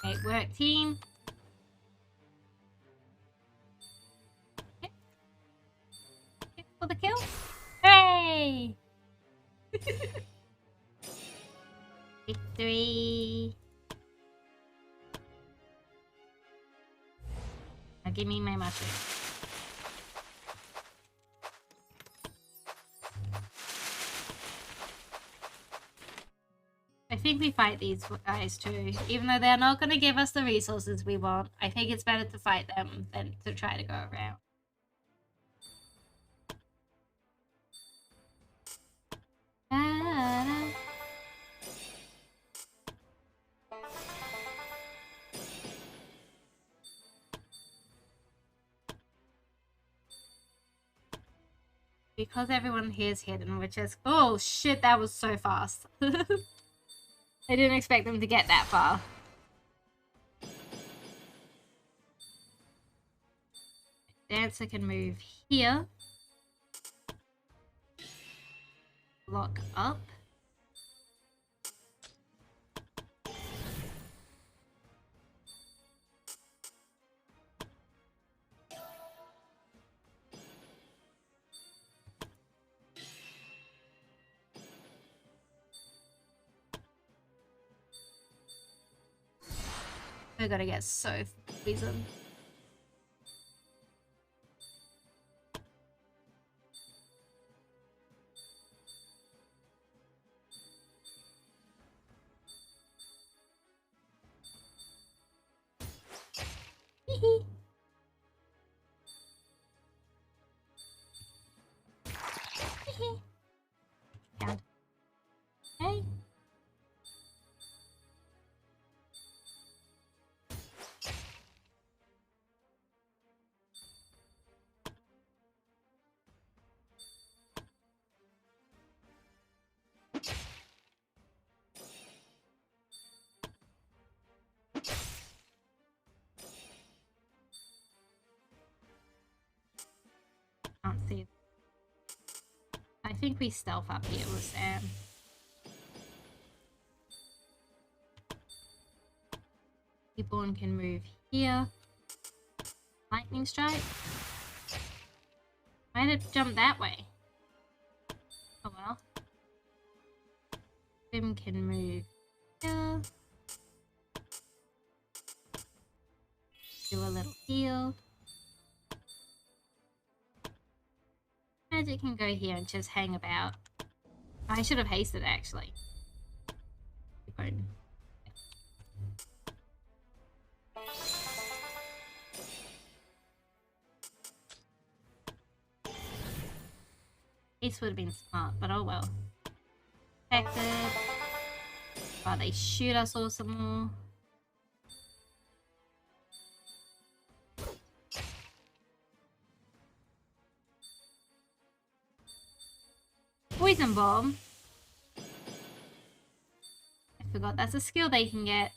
S1: Great work, team. Okay. For the kill. Hooray! Victory. Now give me my mushroom. I think we fight these guys too. Even though they're not going to give us the resources we want, I think it's better to fight them than to try to go around. Da-da-da. Because everyone here is hidden, which is... Oh shit, that was so fast. I didn't expect them to get that far. Dancer can move here. Lock up. We're gonna get so poisoned. Hee hee. Down. Okay. Can't see. I think we stealth up here with Sam. Reborn can move here. Lightning strike. Why did it jump that way? Oh well. Bim can move here. Do a little heal. Magic can go here and just hang about. I should have hasted actually. This would have been smart, but oh well. Protected. While they shoot us all some more. Poison bomb. I forgot that's a skill they can get.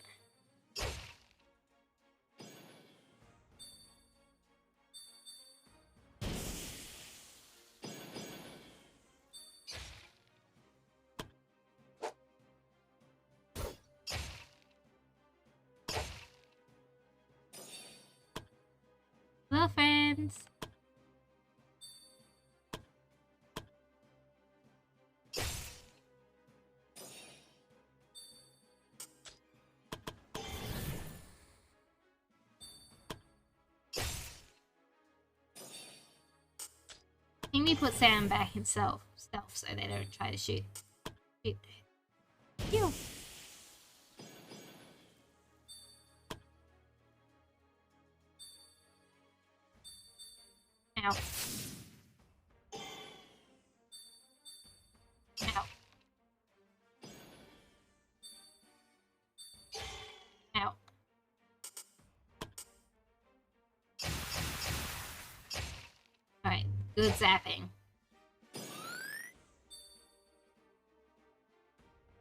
S1: Hello, friends. think we put Sam back in stealth so they don't try to shoot. Shoot. Pew. Ow. Ow. Ow. Alright, good zapping.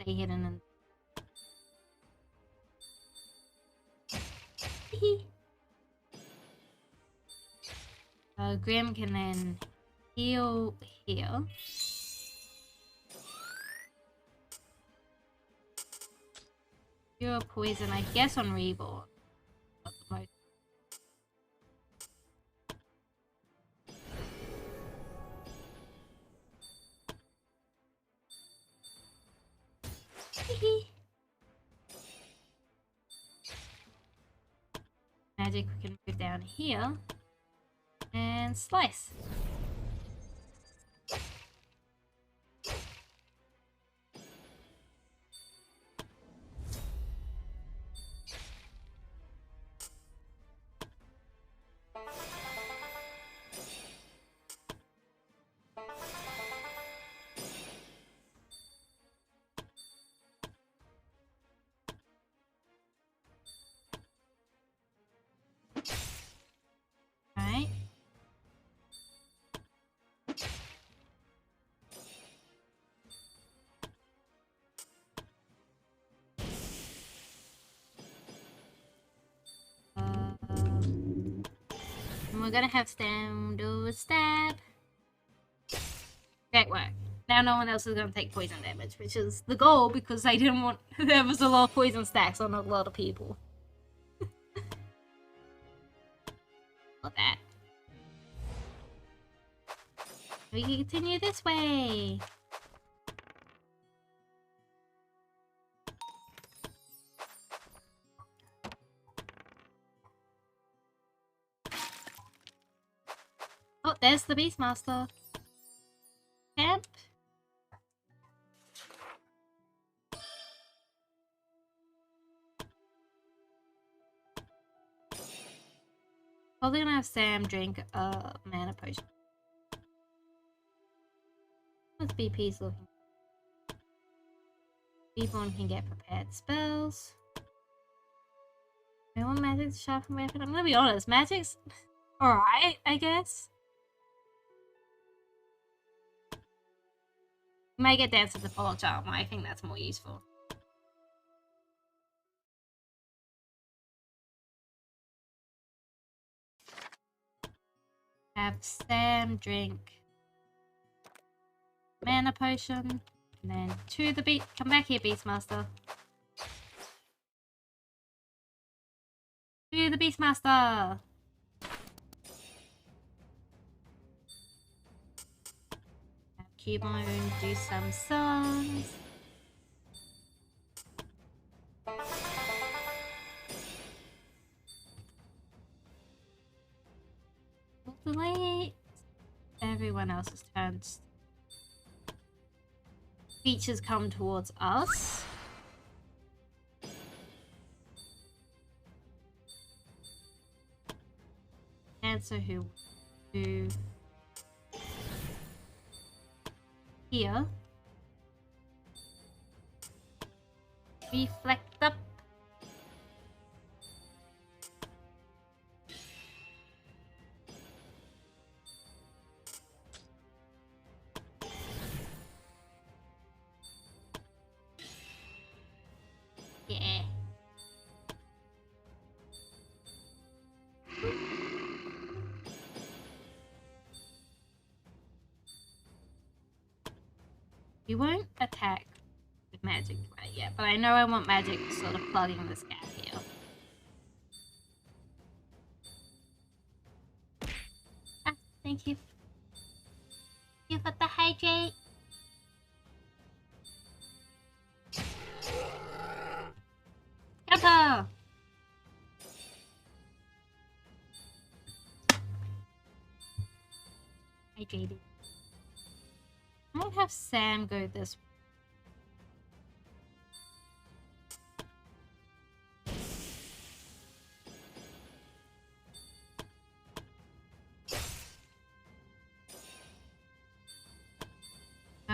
S1: Stay hidden and... Grim can then heal here. Cure poison, I guess, on reborn. Not the most. Magic, we can move down here and slice. Alright. And we're gonna have Stem do a stab. That worked. Now no one else is gonna take poison damage, which is the goal because I didn't want there was a lot of poison stacks on a lot of people. Got that. We can continue this way. Oh, there's the Beastmaster. Camp. Probably gonna have Sam drink a mana potion. What's BP's looking? Reborn can get prepared spells. I want magic to sharpen weapon. I'm gonna be honest, magic's alright, I guess. Might get Dance of the Follow Charm. I think that's more useful. Have Sam drink mana potion, and then to the beat. Come back here, Beastmaster. To the Beastmaster. Cubone, do some songs. Wait. Everyone else's turns. Features come towards us. Answer who here. Reflect up. Yeah. You won't attack with magic right yet, but I know I want magic sort of plugging this gap here. Ah, thank you. You got the hydrate. Counter! Hydrated. I might have Sam go this way.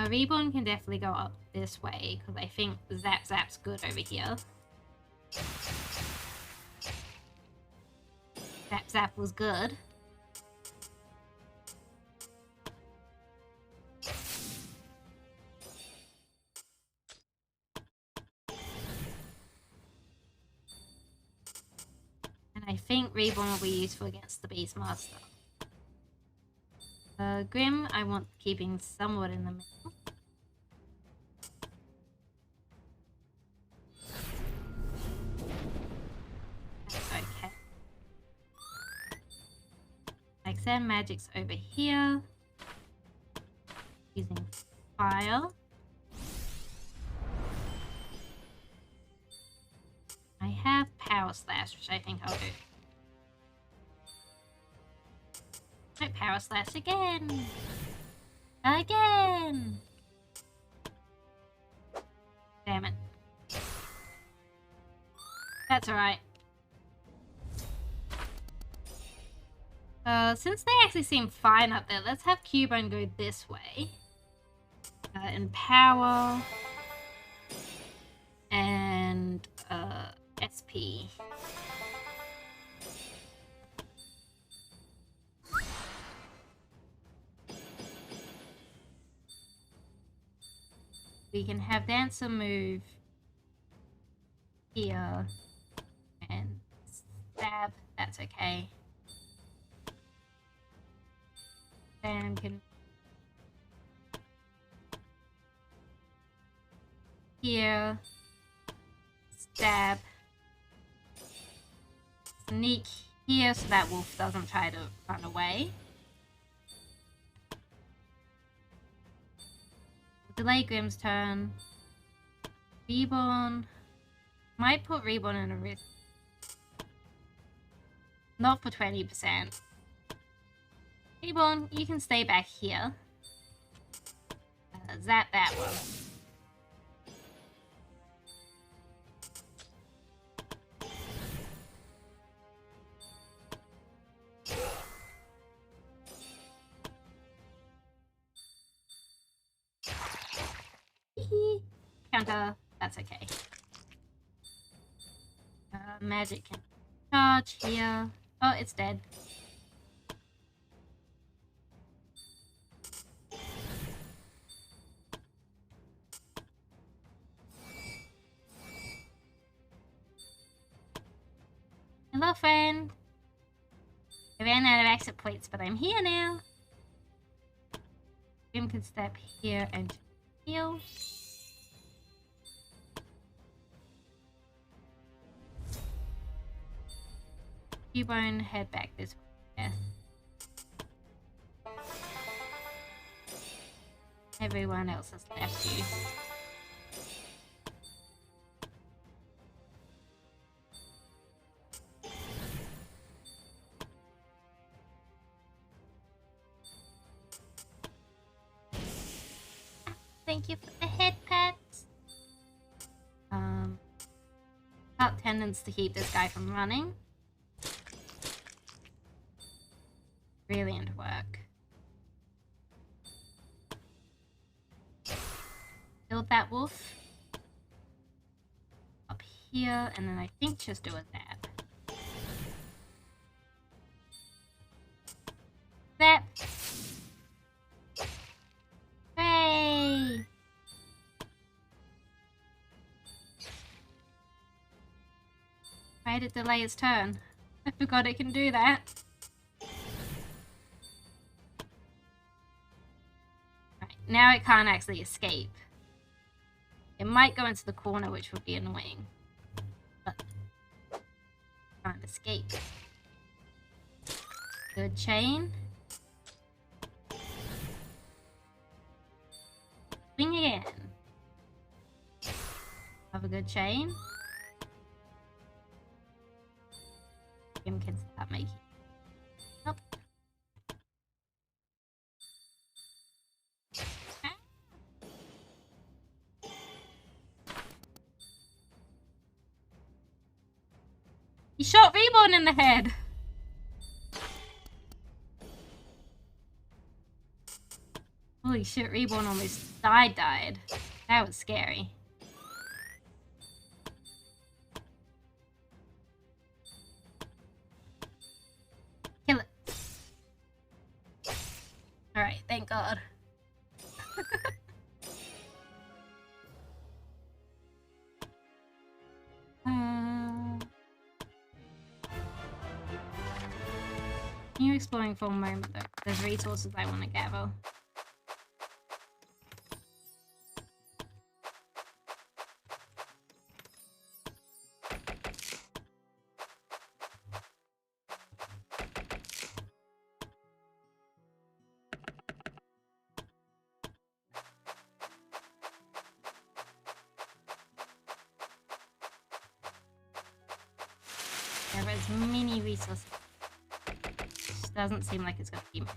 S1: Reborn can definitely go up this way because I think Zap's good over here. Zap was good. And I think Reborn will be useful against the Beastmaster. Grim, I want keeping somewhat in the middle. That's okay. Like Sam Magic's over here. Using fire. I have Power Slash, which I think I'll do. Right, Power Slash again! Again! Damn it. That's alright. Since they actually seem fine up there, let's have Cubone go this way. And Power. And, SP. We can have Dancer move here and stab, that's okay. Sam can here, stab, sneak here so that wolf doesn't try to run away. Delay Grim's turn. Reborn. Might put Reborn in a risk. Not for 20%. Reborn, you can stay back here. Zap that one. Counter, that's okay. Magic can charge here. Oh, it's dead. Hello, friend. I ran out of exit points, but I'm here now. Jim can step here and heal. Cubone, head back this way. Yeah. Everyone else has left you. Thank you for the head pats. Cut tendons to keep this guy from running. Brilliant work. Build that wolf. Up here, and then I think just do a zap. Zap! Hooray! Try to delay its turn. I forgot it can do that. Now it can't actually escape. It might go into the corner, which would be annoying. But can't escape. Good chain. Swing again. Have a good chain. Jim can start making up. shot Reborn in the head. Holy shit, Reborn almost died. That was scary. Kill it. Alright, thank God. Continue exploring for a moment though. There's resources I want to gather. There is many resources. Just doesn't seem like it's gonna be many.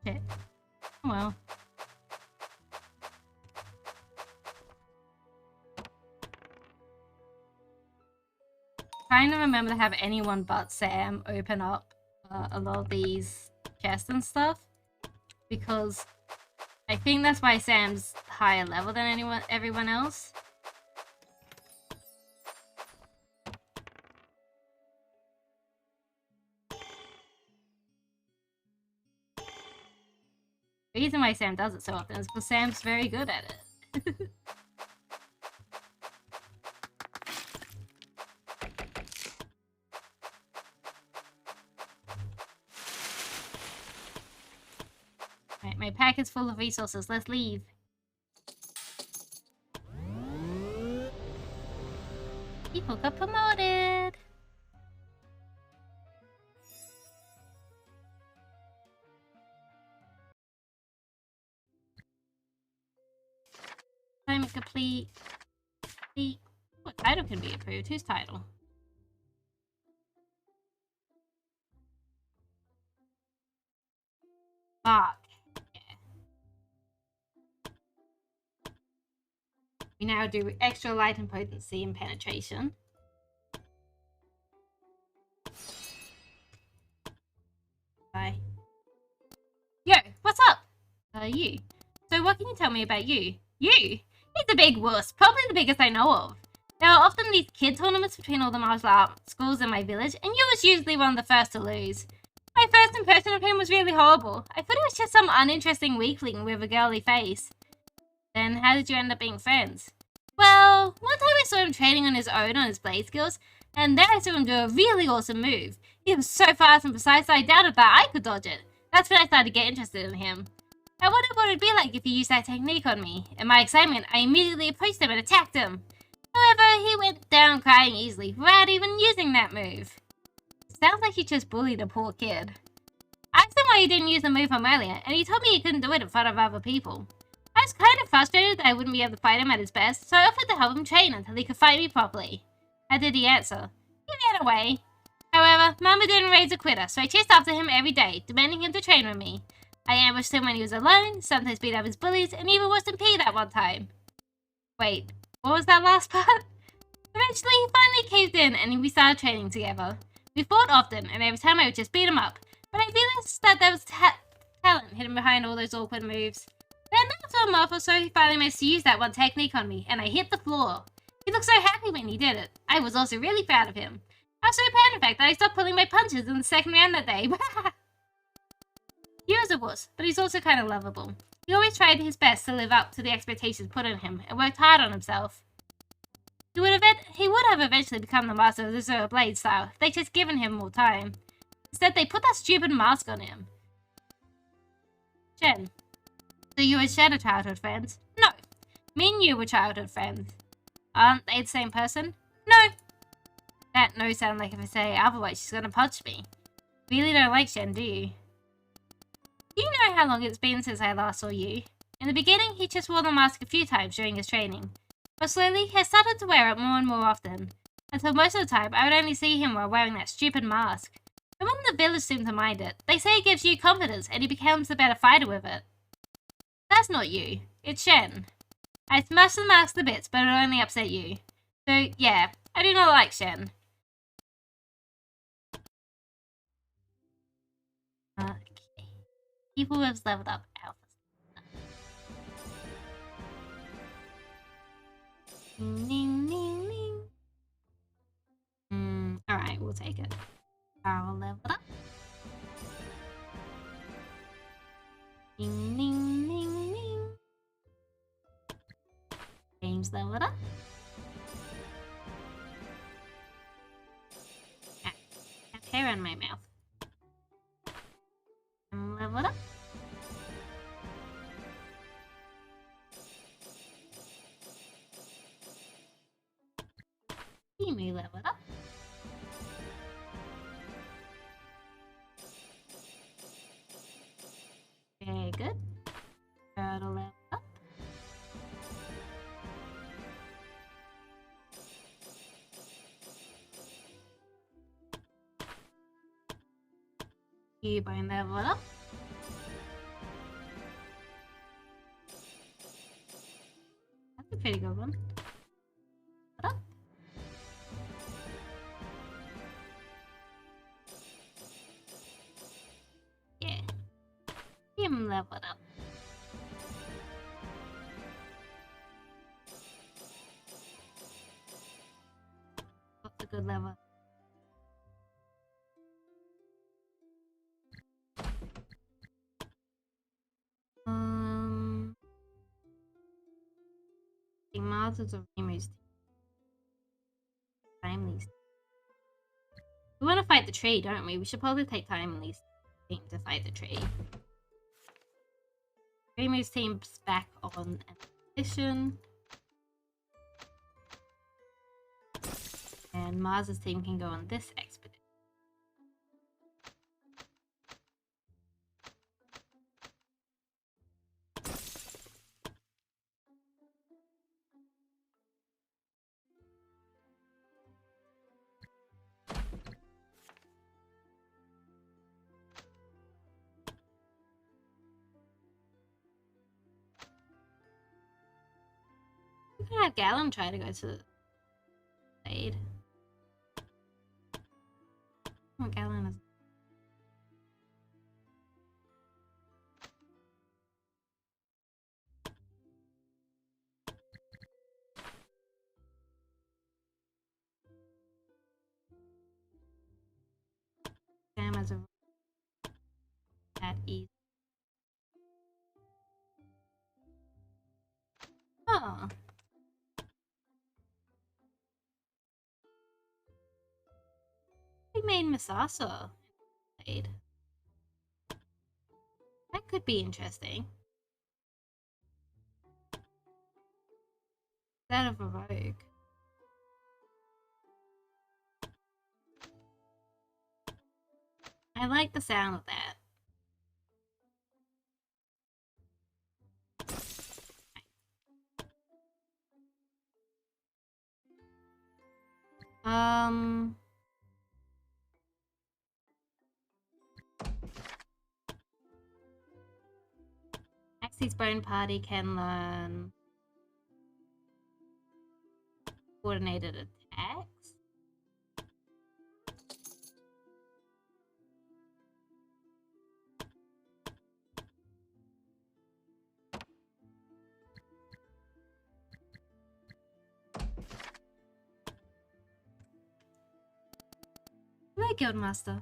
S1: Shit. Oh well. Trying to remember to have anyone but Sam open up a lot of these chests and stuff, because I think that's why Sam's higher level than everyone else. The reason why Sam does it so often is because Sam's very good at it. Right, my pack is full of resources. Let's leave. People got promoted. Assignment complete. What title can be approved? Whose title? Fuck. We now do extra light and potency and penetration. Bye. Yo, what's up? You. So what can you tell me about you? You? He's a big wuss, probably the biggest I know of. There are often these kid tournaments between all the martial arts schools in my village, and you was usually one of the first to lose. My first impression of him was really horrible. I thought he was just some uninteresting weakling with a girly face. Then how did you end up being friends? Well, one time I saw him training on his own on his blade skills, and then I saw him do a really awesome move. He was so fast and precise that I doubted that I could dodge it. That's when I started to get interested in him. I wondered what it would be like if he used that technique on me. In my excitement, I immediately approached him and attacked him. However, he went down crying easily without even using that move. Sounds like he just bullied a poor kid. I asked him why he didn't use the move from earlier, and he told me he couldn't do it in front of other people. I was kind of frustrated that I wouldn't be able to fight him at his best, so I offered to help him train until he could fight me properly. How did he answer? He ran away. However, Mama didn't raise a quitter, so I chased after him every day, demanding him to train with me. I ambushed him when he was alone, sometimes beat up his bullies, and even worse than P that one time. Wait, what was that last part? Eventually, he finally caved in, and we started training together. We fought often, and every time I would just beat him up, but I realized that there was talent hidden behind all those awkward moves. Then after a month or so, he finally managed to use that one technique on me, and I hit the floor. He looked so happy when he did it. I was also really proud of him. I was so proud, in fact, that I stopped pulling my punches in the second round that day. He was a wuss, but he's also kind of lovable. He always tried his best to live up to the expectations put on him, and worked hard on himself. He would have eventually become the master of the Zero Blade style if they'd just given him more time. Instead, they put that stupid mask on him. Jen. So you and Jen are childhood friends? No. Me and you were childhood friends. Aren't they the same person? No. That no sound like if I say otherwise she's gonna punch me. Really don't like Jen, do you? Do you know how long it's been since I last saw you? In the beginning, he just wore the mask a few times during his training. But slowly, he has started to wear it more and more often. Until most of the time, I would only see him while wearing that stupid mask. I wouldn't the village seem to mind it. They say it gives you confidence and he becomes a better fighter with it. That's not you. It's Shen. I smashed the mask to bits, but it only upset you. So, yeah, I do not like Shen. Okay. People have leveled up Alpha. Ding, ding, ding, ding. Alright, we'll take it. I'll level up. Ding, ding, ding, ding. James leveled up. Ah, I have hair in my mouth. I'm leveled up. Emu leveled up. Very good. Turtle leveled up. Cubone leveled up. That's a pretty good one. Leveled up. Yeah. Him leveled up. That's a good level. I think Mars is a Remu's Timely's. We want to fight the tree, don't we? We should probably take Timely's team to fight the tree. Remu's team's back on an expedition. And Mars's team can go on this expedition. We can have Gallon try to go to the raid. Oh, Gallon is. Sam as a at ease. Oh. We made Misasa played. That could be interesting. That of a rogue. I like the sound of that. Axie's Bone Party can learn coordinated attacks. Hello, Guildmaster.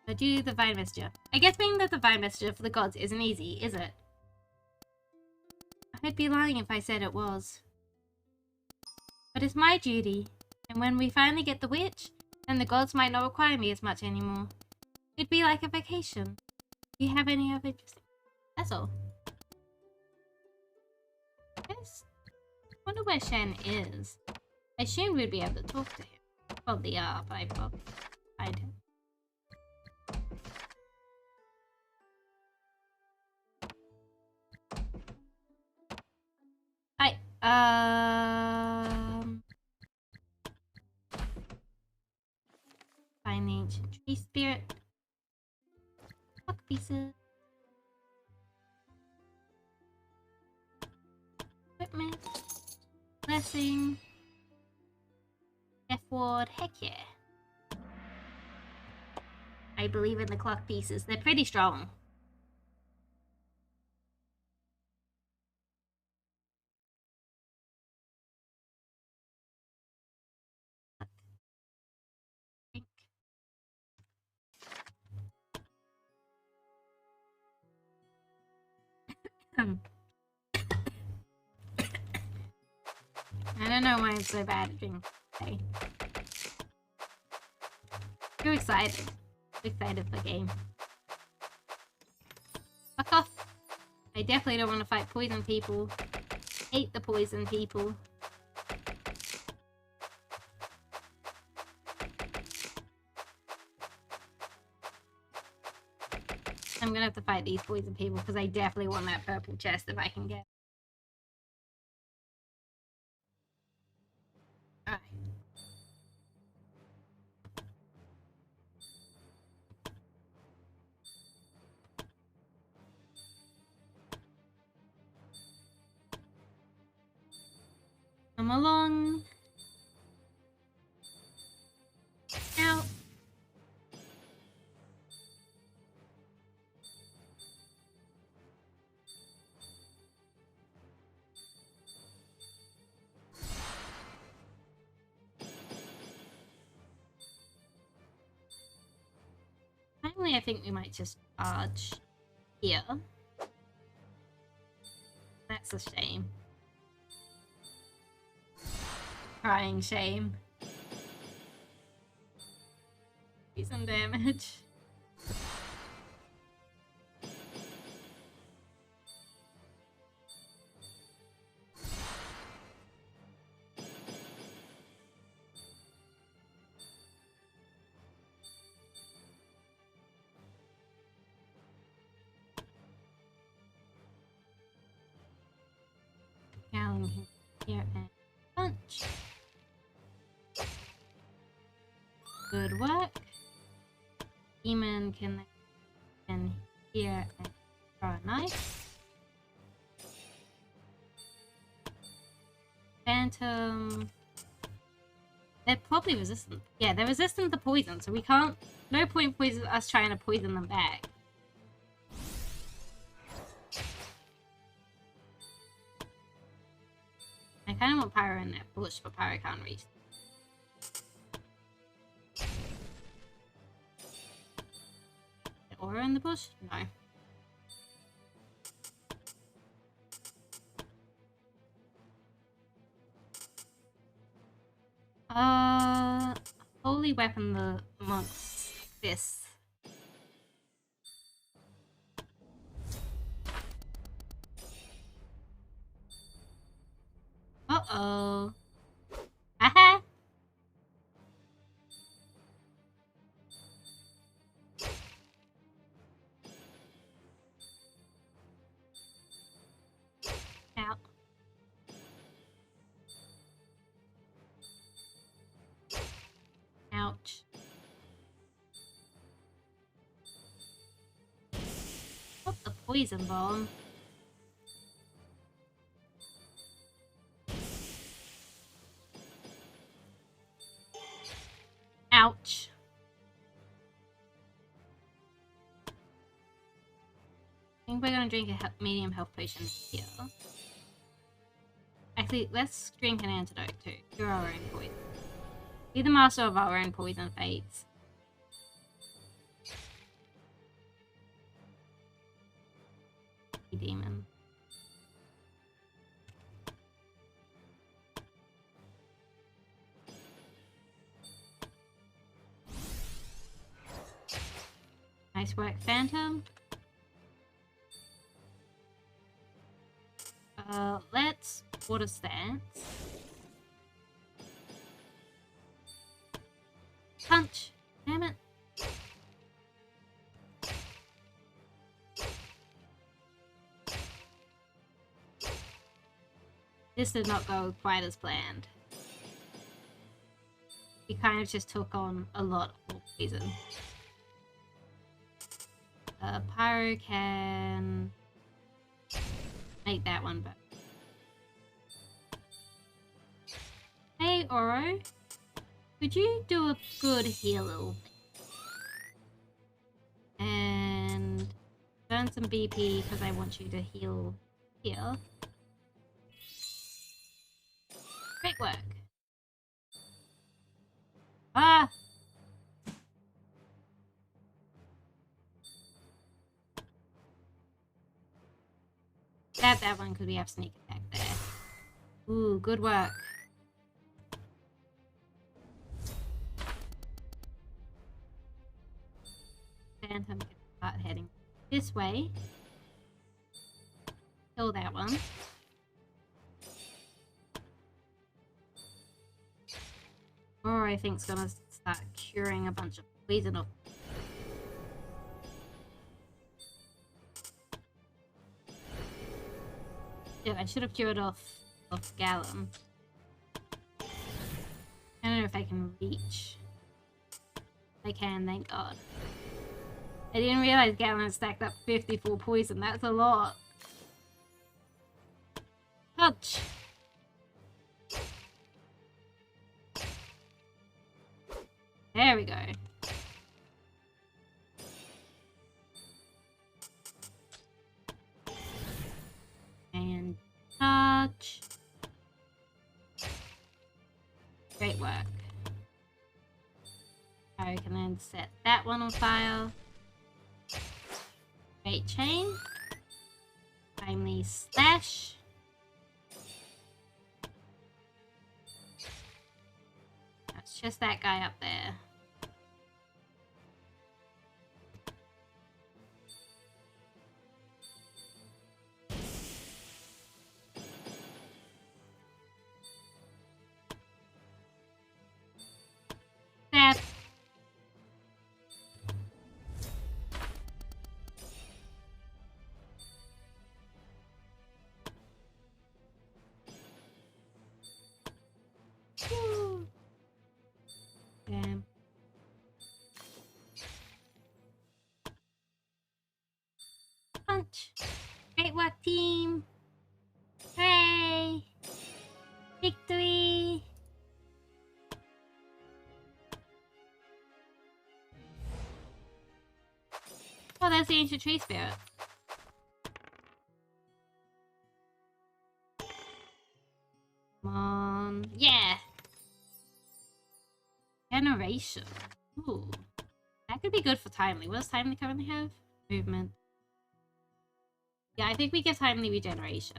S1: I do the Divine Messenger. I guess being the Divine Messenger for the gods isn't easy, is it? I'd be lying if I said it was. But it's my duty, and when we finally get the witch, then the gods might not require me as much anymore. It'd be like a vacation. Do you have any other interesting? That's all. Yes. I wonder where Shen is. I assumed we'd be able to talk to him. Probably are, but I probably hide him. Find the ancient tree spirit. guessing. F ward, heck yeah. I believe in the clock pieces. They're pretty strong. I don't know why I'm so bad at drinking today. Too excited. Too excited for the game. Fuck off. I definitely don't want to fight poison people. Hate the poison people. I'm gonna have to fight these poison people because I definitely want that purple chest if I can get it. Alright. Come along. Out. Finally, I think we might just charge here. That's a shame. Crying shame. Do some damage. Calling him here and punch. Good work. Demon can here and throw a knife. Phantom. They're probably resistant. Yeah, they're resistant to poison, so we can't. No point poison us trying to poison them back. I kind of want Pyro in that bush, but Pyro can't reach. Is Aura in the bush? No. Holy weapon the monk's fist. Uh-oh. Haha. Out. Ouch. What the poison bomb? Ouch. I think we're gonna drink a medium health potion here. Actually, let's drink an antidote too. Cure our own poison. Be the master of our own poison fates. Demon. Nice work, Phantom. Let's water stance. Punch. Damn it. This did not go quite as planned. We kind of just took on a lot of poison. Pyro can make that one better. Oro, could you do a good heal? And burn some BP because I want you to heal here. Great work. Ah! Grab that one because we have sneak attack there. Ooh, good work. And I'm gonna start heading this way. Kill that one. Or I think it's gonna start curing a bunch of poison up. Yeah, I should have cured off Gallum. I don't know if I can reach. I can, thank God. I didn't realize Gallum had stacked up 54 poison. That's a lot. Touch. There we go. And touch. Great work. I can then set that one on fire. Great chain. Timely slash. That's just that guy up there. Stab. Woo. Damn. Punch. Great work, team. Hooray. Victory. Oh, that's the ancient tree spirit. Come on. Yeah. Generation. Ooh. That could be good for Timely. What does Timely currently have? Movement. Yeah, I think we get Timely regeneration.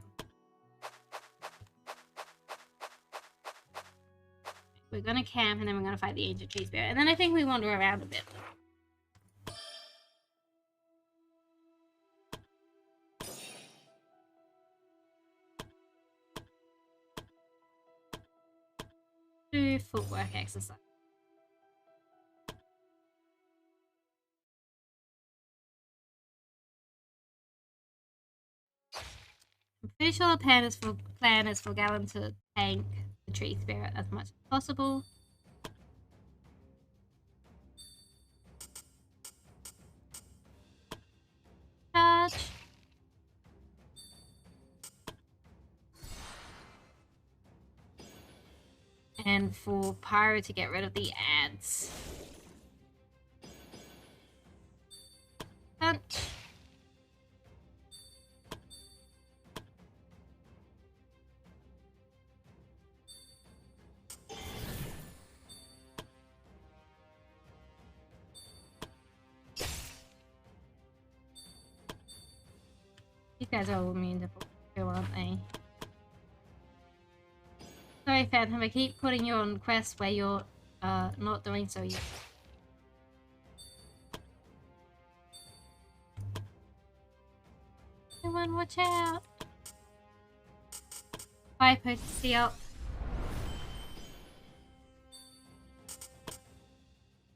S1: We're gonna camp and then we're gonna fight the ancient tree spirit. And then I think we wander around a bit. Do footwork exercise. I'm pretty sure the plan is for Gallon to tank the tree spirit as much as possible. Charge. And for Pyro to get rid of the ads. Punch. You guys are all immune to kill, aren't they? Sorry, Phantom, I keep putting you on quests where you're not doing so yet. Everyone, watch out! Fire potency up.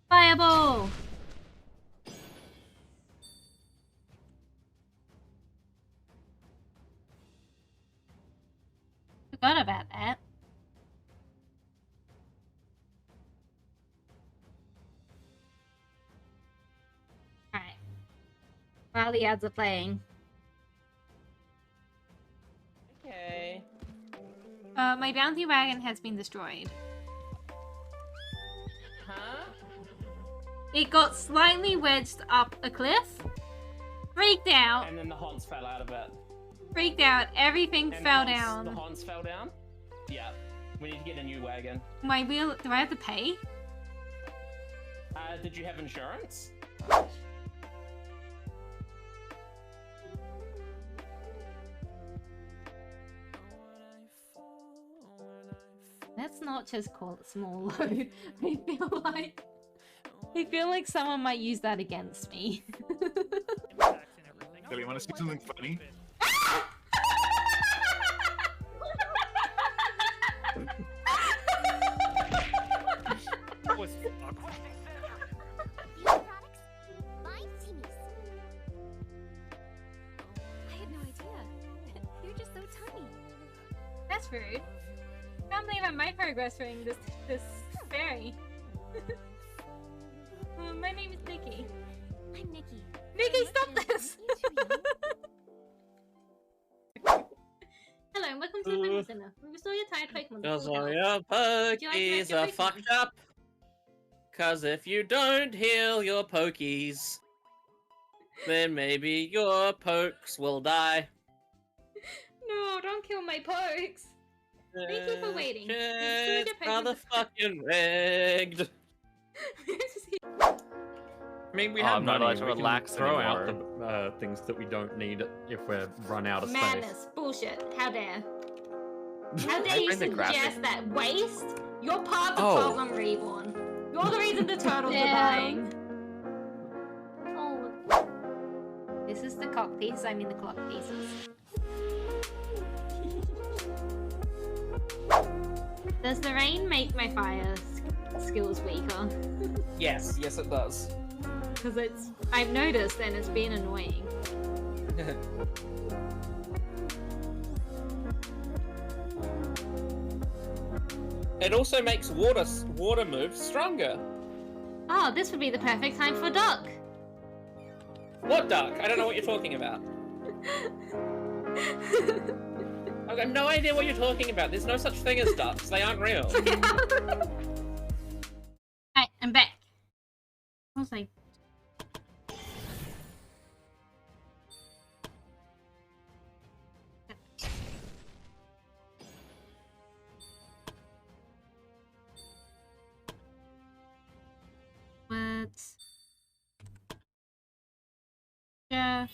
S1: Fireball! Forgot about that. Alright. While the ads are playing.
S11: Okay.
S1: My bounty wagon has been destroyed. It got slightly wedged up a cliff. Freaked out.
S3: And then the Hans fell out of it.
S1: Freaked out. Everything
S3: And
S1: fell
S3: The
S1: down.
S3: Hans fell down? Yeah. We need to get a new wagon.
S1: My wheel. Do I have to pay?
S3: Did you have insurance?
S1: Let's not just call it small load. I feel like someone might use that against me.
S5: Kaylee, you want to see something funny?
S9: That was awkward.
S7: I had no idea. You're just so tiny.
S1: That's rude. I can't believe I'm microaggressing this fairy. My name is Nikki.
S7: I'm Nikki.
S1: Nikki, stop this! Hello and welcome to the Pokemon Center. We restore your tired Pokemon. to
S4: Cause
S1: full
S4: all
S1: health.
S4: your
S1: Would you like to
S4: pokies
S1: rest your
S4: are
S1: Pokemon?
S4: fucked up. Cause if you don't heal your pokies, then maybe your pokes will die.
S1: No, don't kill my pokes. Thank you for waiting. We've restored
S4: It's
S1: your Pokemon to-
S4: motherfucking rigged.
S11: I mean, we
S12: Oh,
S11: have
S12: I'm not
S11: money.
S12: allowed to
S11: We can
S12: relax
S11: throw out
S12: anymore.
S11: the things that we don't need if we're run out of space.
S1: Madness. Bullshit. How dare. How dare
S12: I
S1: you
S12: find the graphic-
S1: suggest that waste? You're part of the
S12: Oh.
S1: problem, Reborn. You're the reason the turtles are
S6: Damn.
S1: dying.
S6: Oh,
S1: This is the cock piece, I mean the clock pieces. Does the rain make my fire skills weaker?
S3: Yes, yes it does.
S1: Because I've noticed and it's been annoying.
S3: It also makes water moves stronger.
S1: Oh, this would be the perfect time for duck.
S3: What duck? I don't know what you're talking about. I've got no idea what you're talking about. There's no such thing as ducks. They aren't real.
S1: Alright, I'm back. I was like... What? Yeah.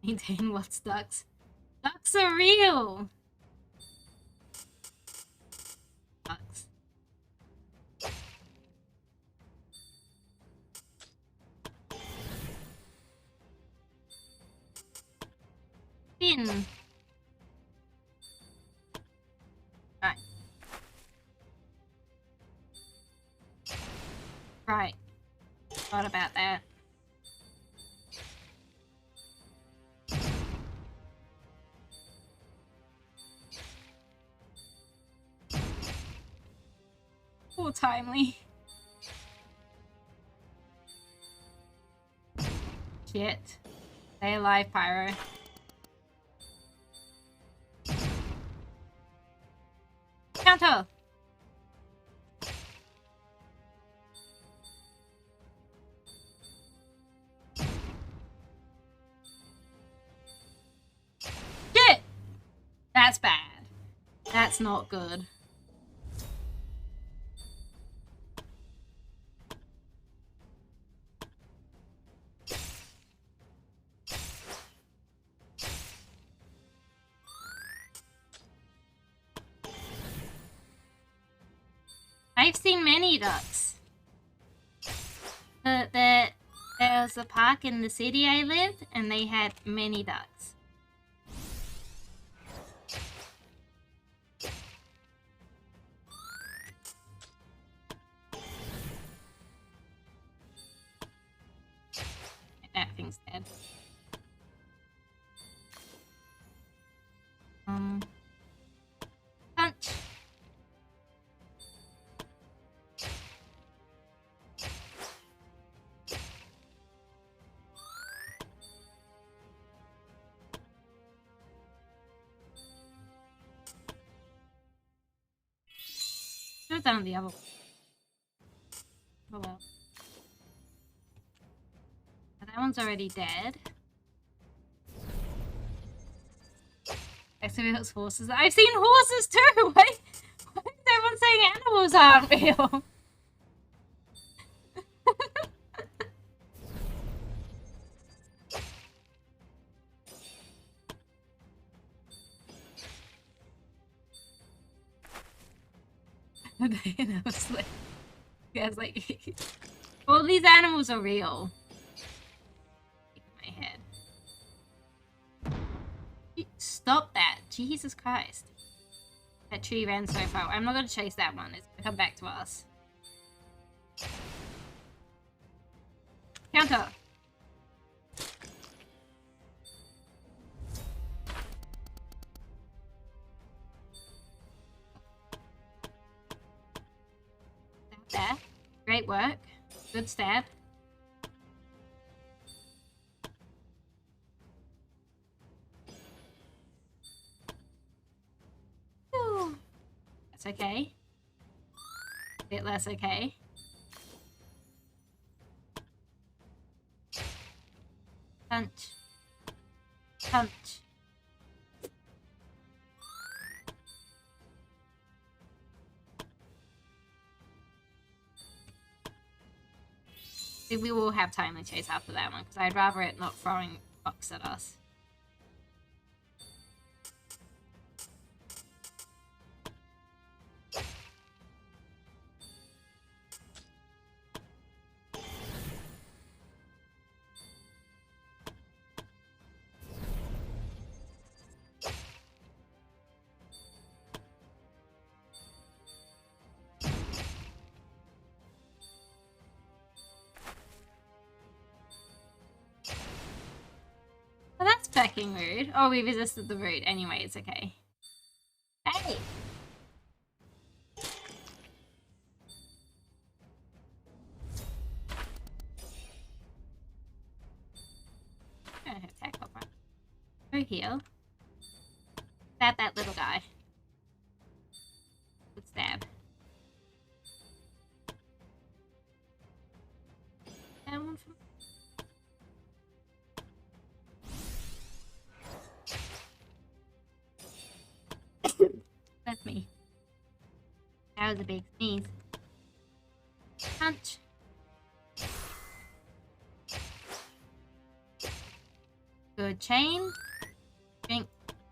S1: Maintain what's ducks. Ducks are real! Ducks. Fin. Right. Right. Thought about that. Poor timely. Shit. Stay alive, Pyro. Counter! Shit! That's bad. That's not good. I've seen many ducks. There was a park in the city I lived, and they had many ducks. That thing's dead. Punch. Should have done the other one. Oh well. That one's already dead. Exhibits horses. I've seen horses too! Why is everyone saying animals aren't real? And I was like, yeah, like, all these animals are real. In my head. Stop that! Jesus Christ! That tree ran so far. I'm not gonna chase that one. It's gonna come back to us. Counter. There. Great work. Good stab. Whew. That's okay. A bit less okay. Punch. Punch. We will have timely chase after that one, because I'd rather it not throwing rocks at us. Well, that's fucking rude. Oh, we resisted the root. Anyway, it's okay. Hey! I'm gonna attack over. Go heal. Stab that little guy. Good stab. That one from... That's me. That was a big sneeze. Punch. Good chain. Drink.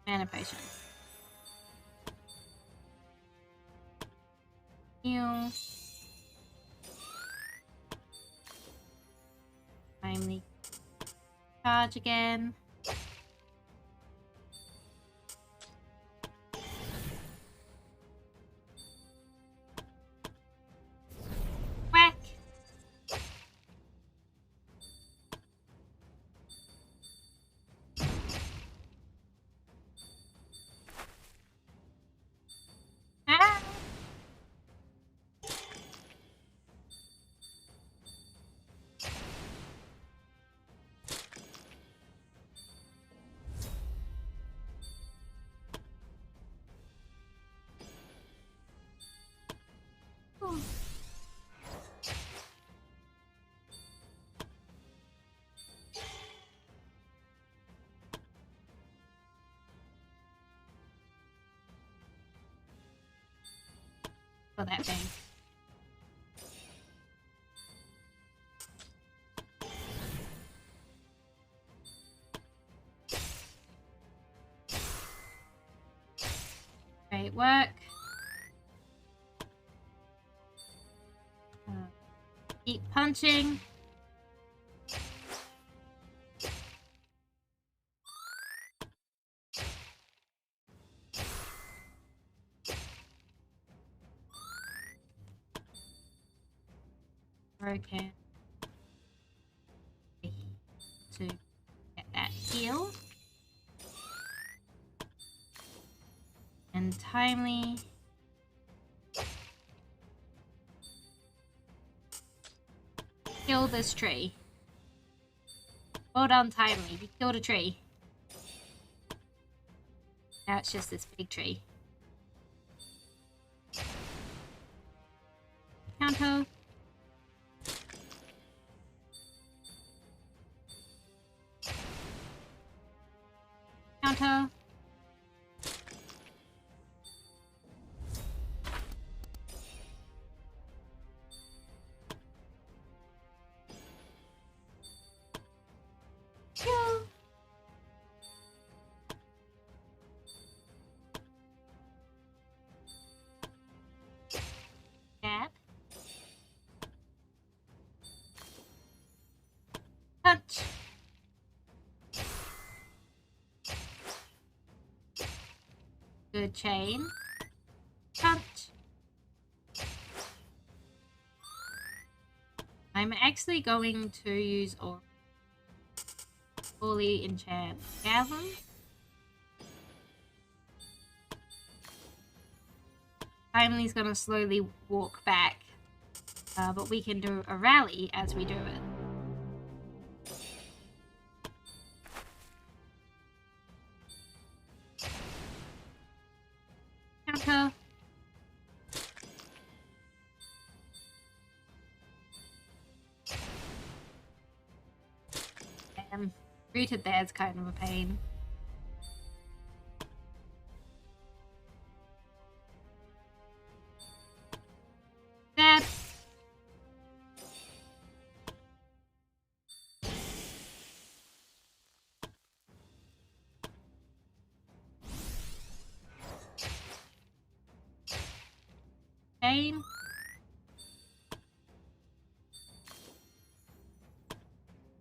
S1: Mana potion. Heal. Timely. Charge again. Whack. Ah. Ooh. For that thing. Great work. Keep punching. Okay. To get that heal. And timely. Kill this tree. Well done, timely. You killed a tree. Now it's just this big tree. Counter. Counter. Kill. Stab. Touch. Good chain. Touch. I'm actually going to use or fully enchant Gather. Timely's gonna slowly walk back, but we can do a rally as we do it. Counter. Rooted there's kind of a pain. Stab. Pain.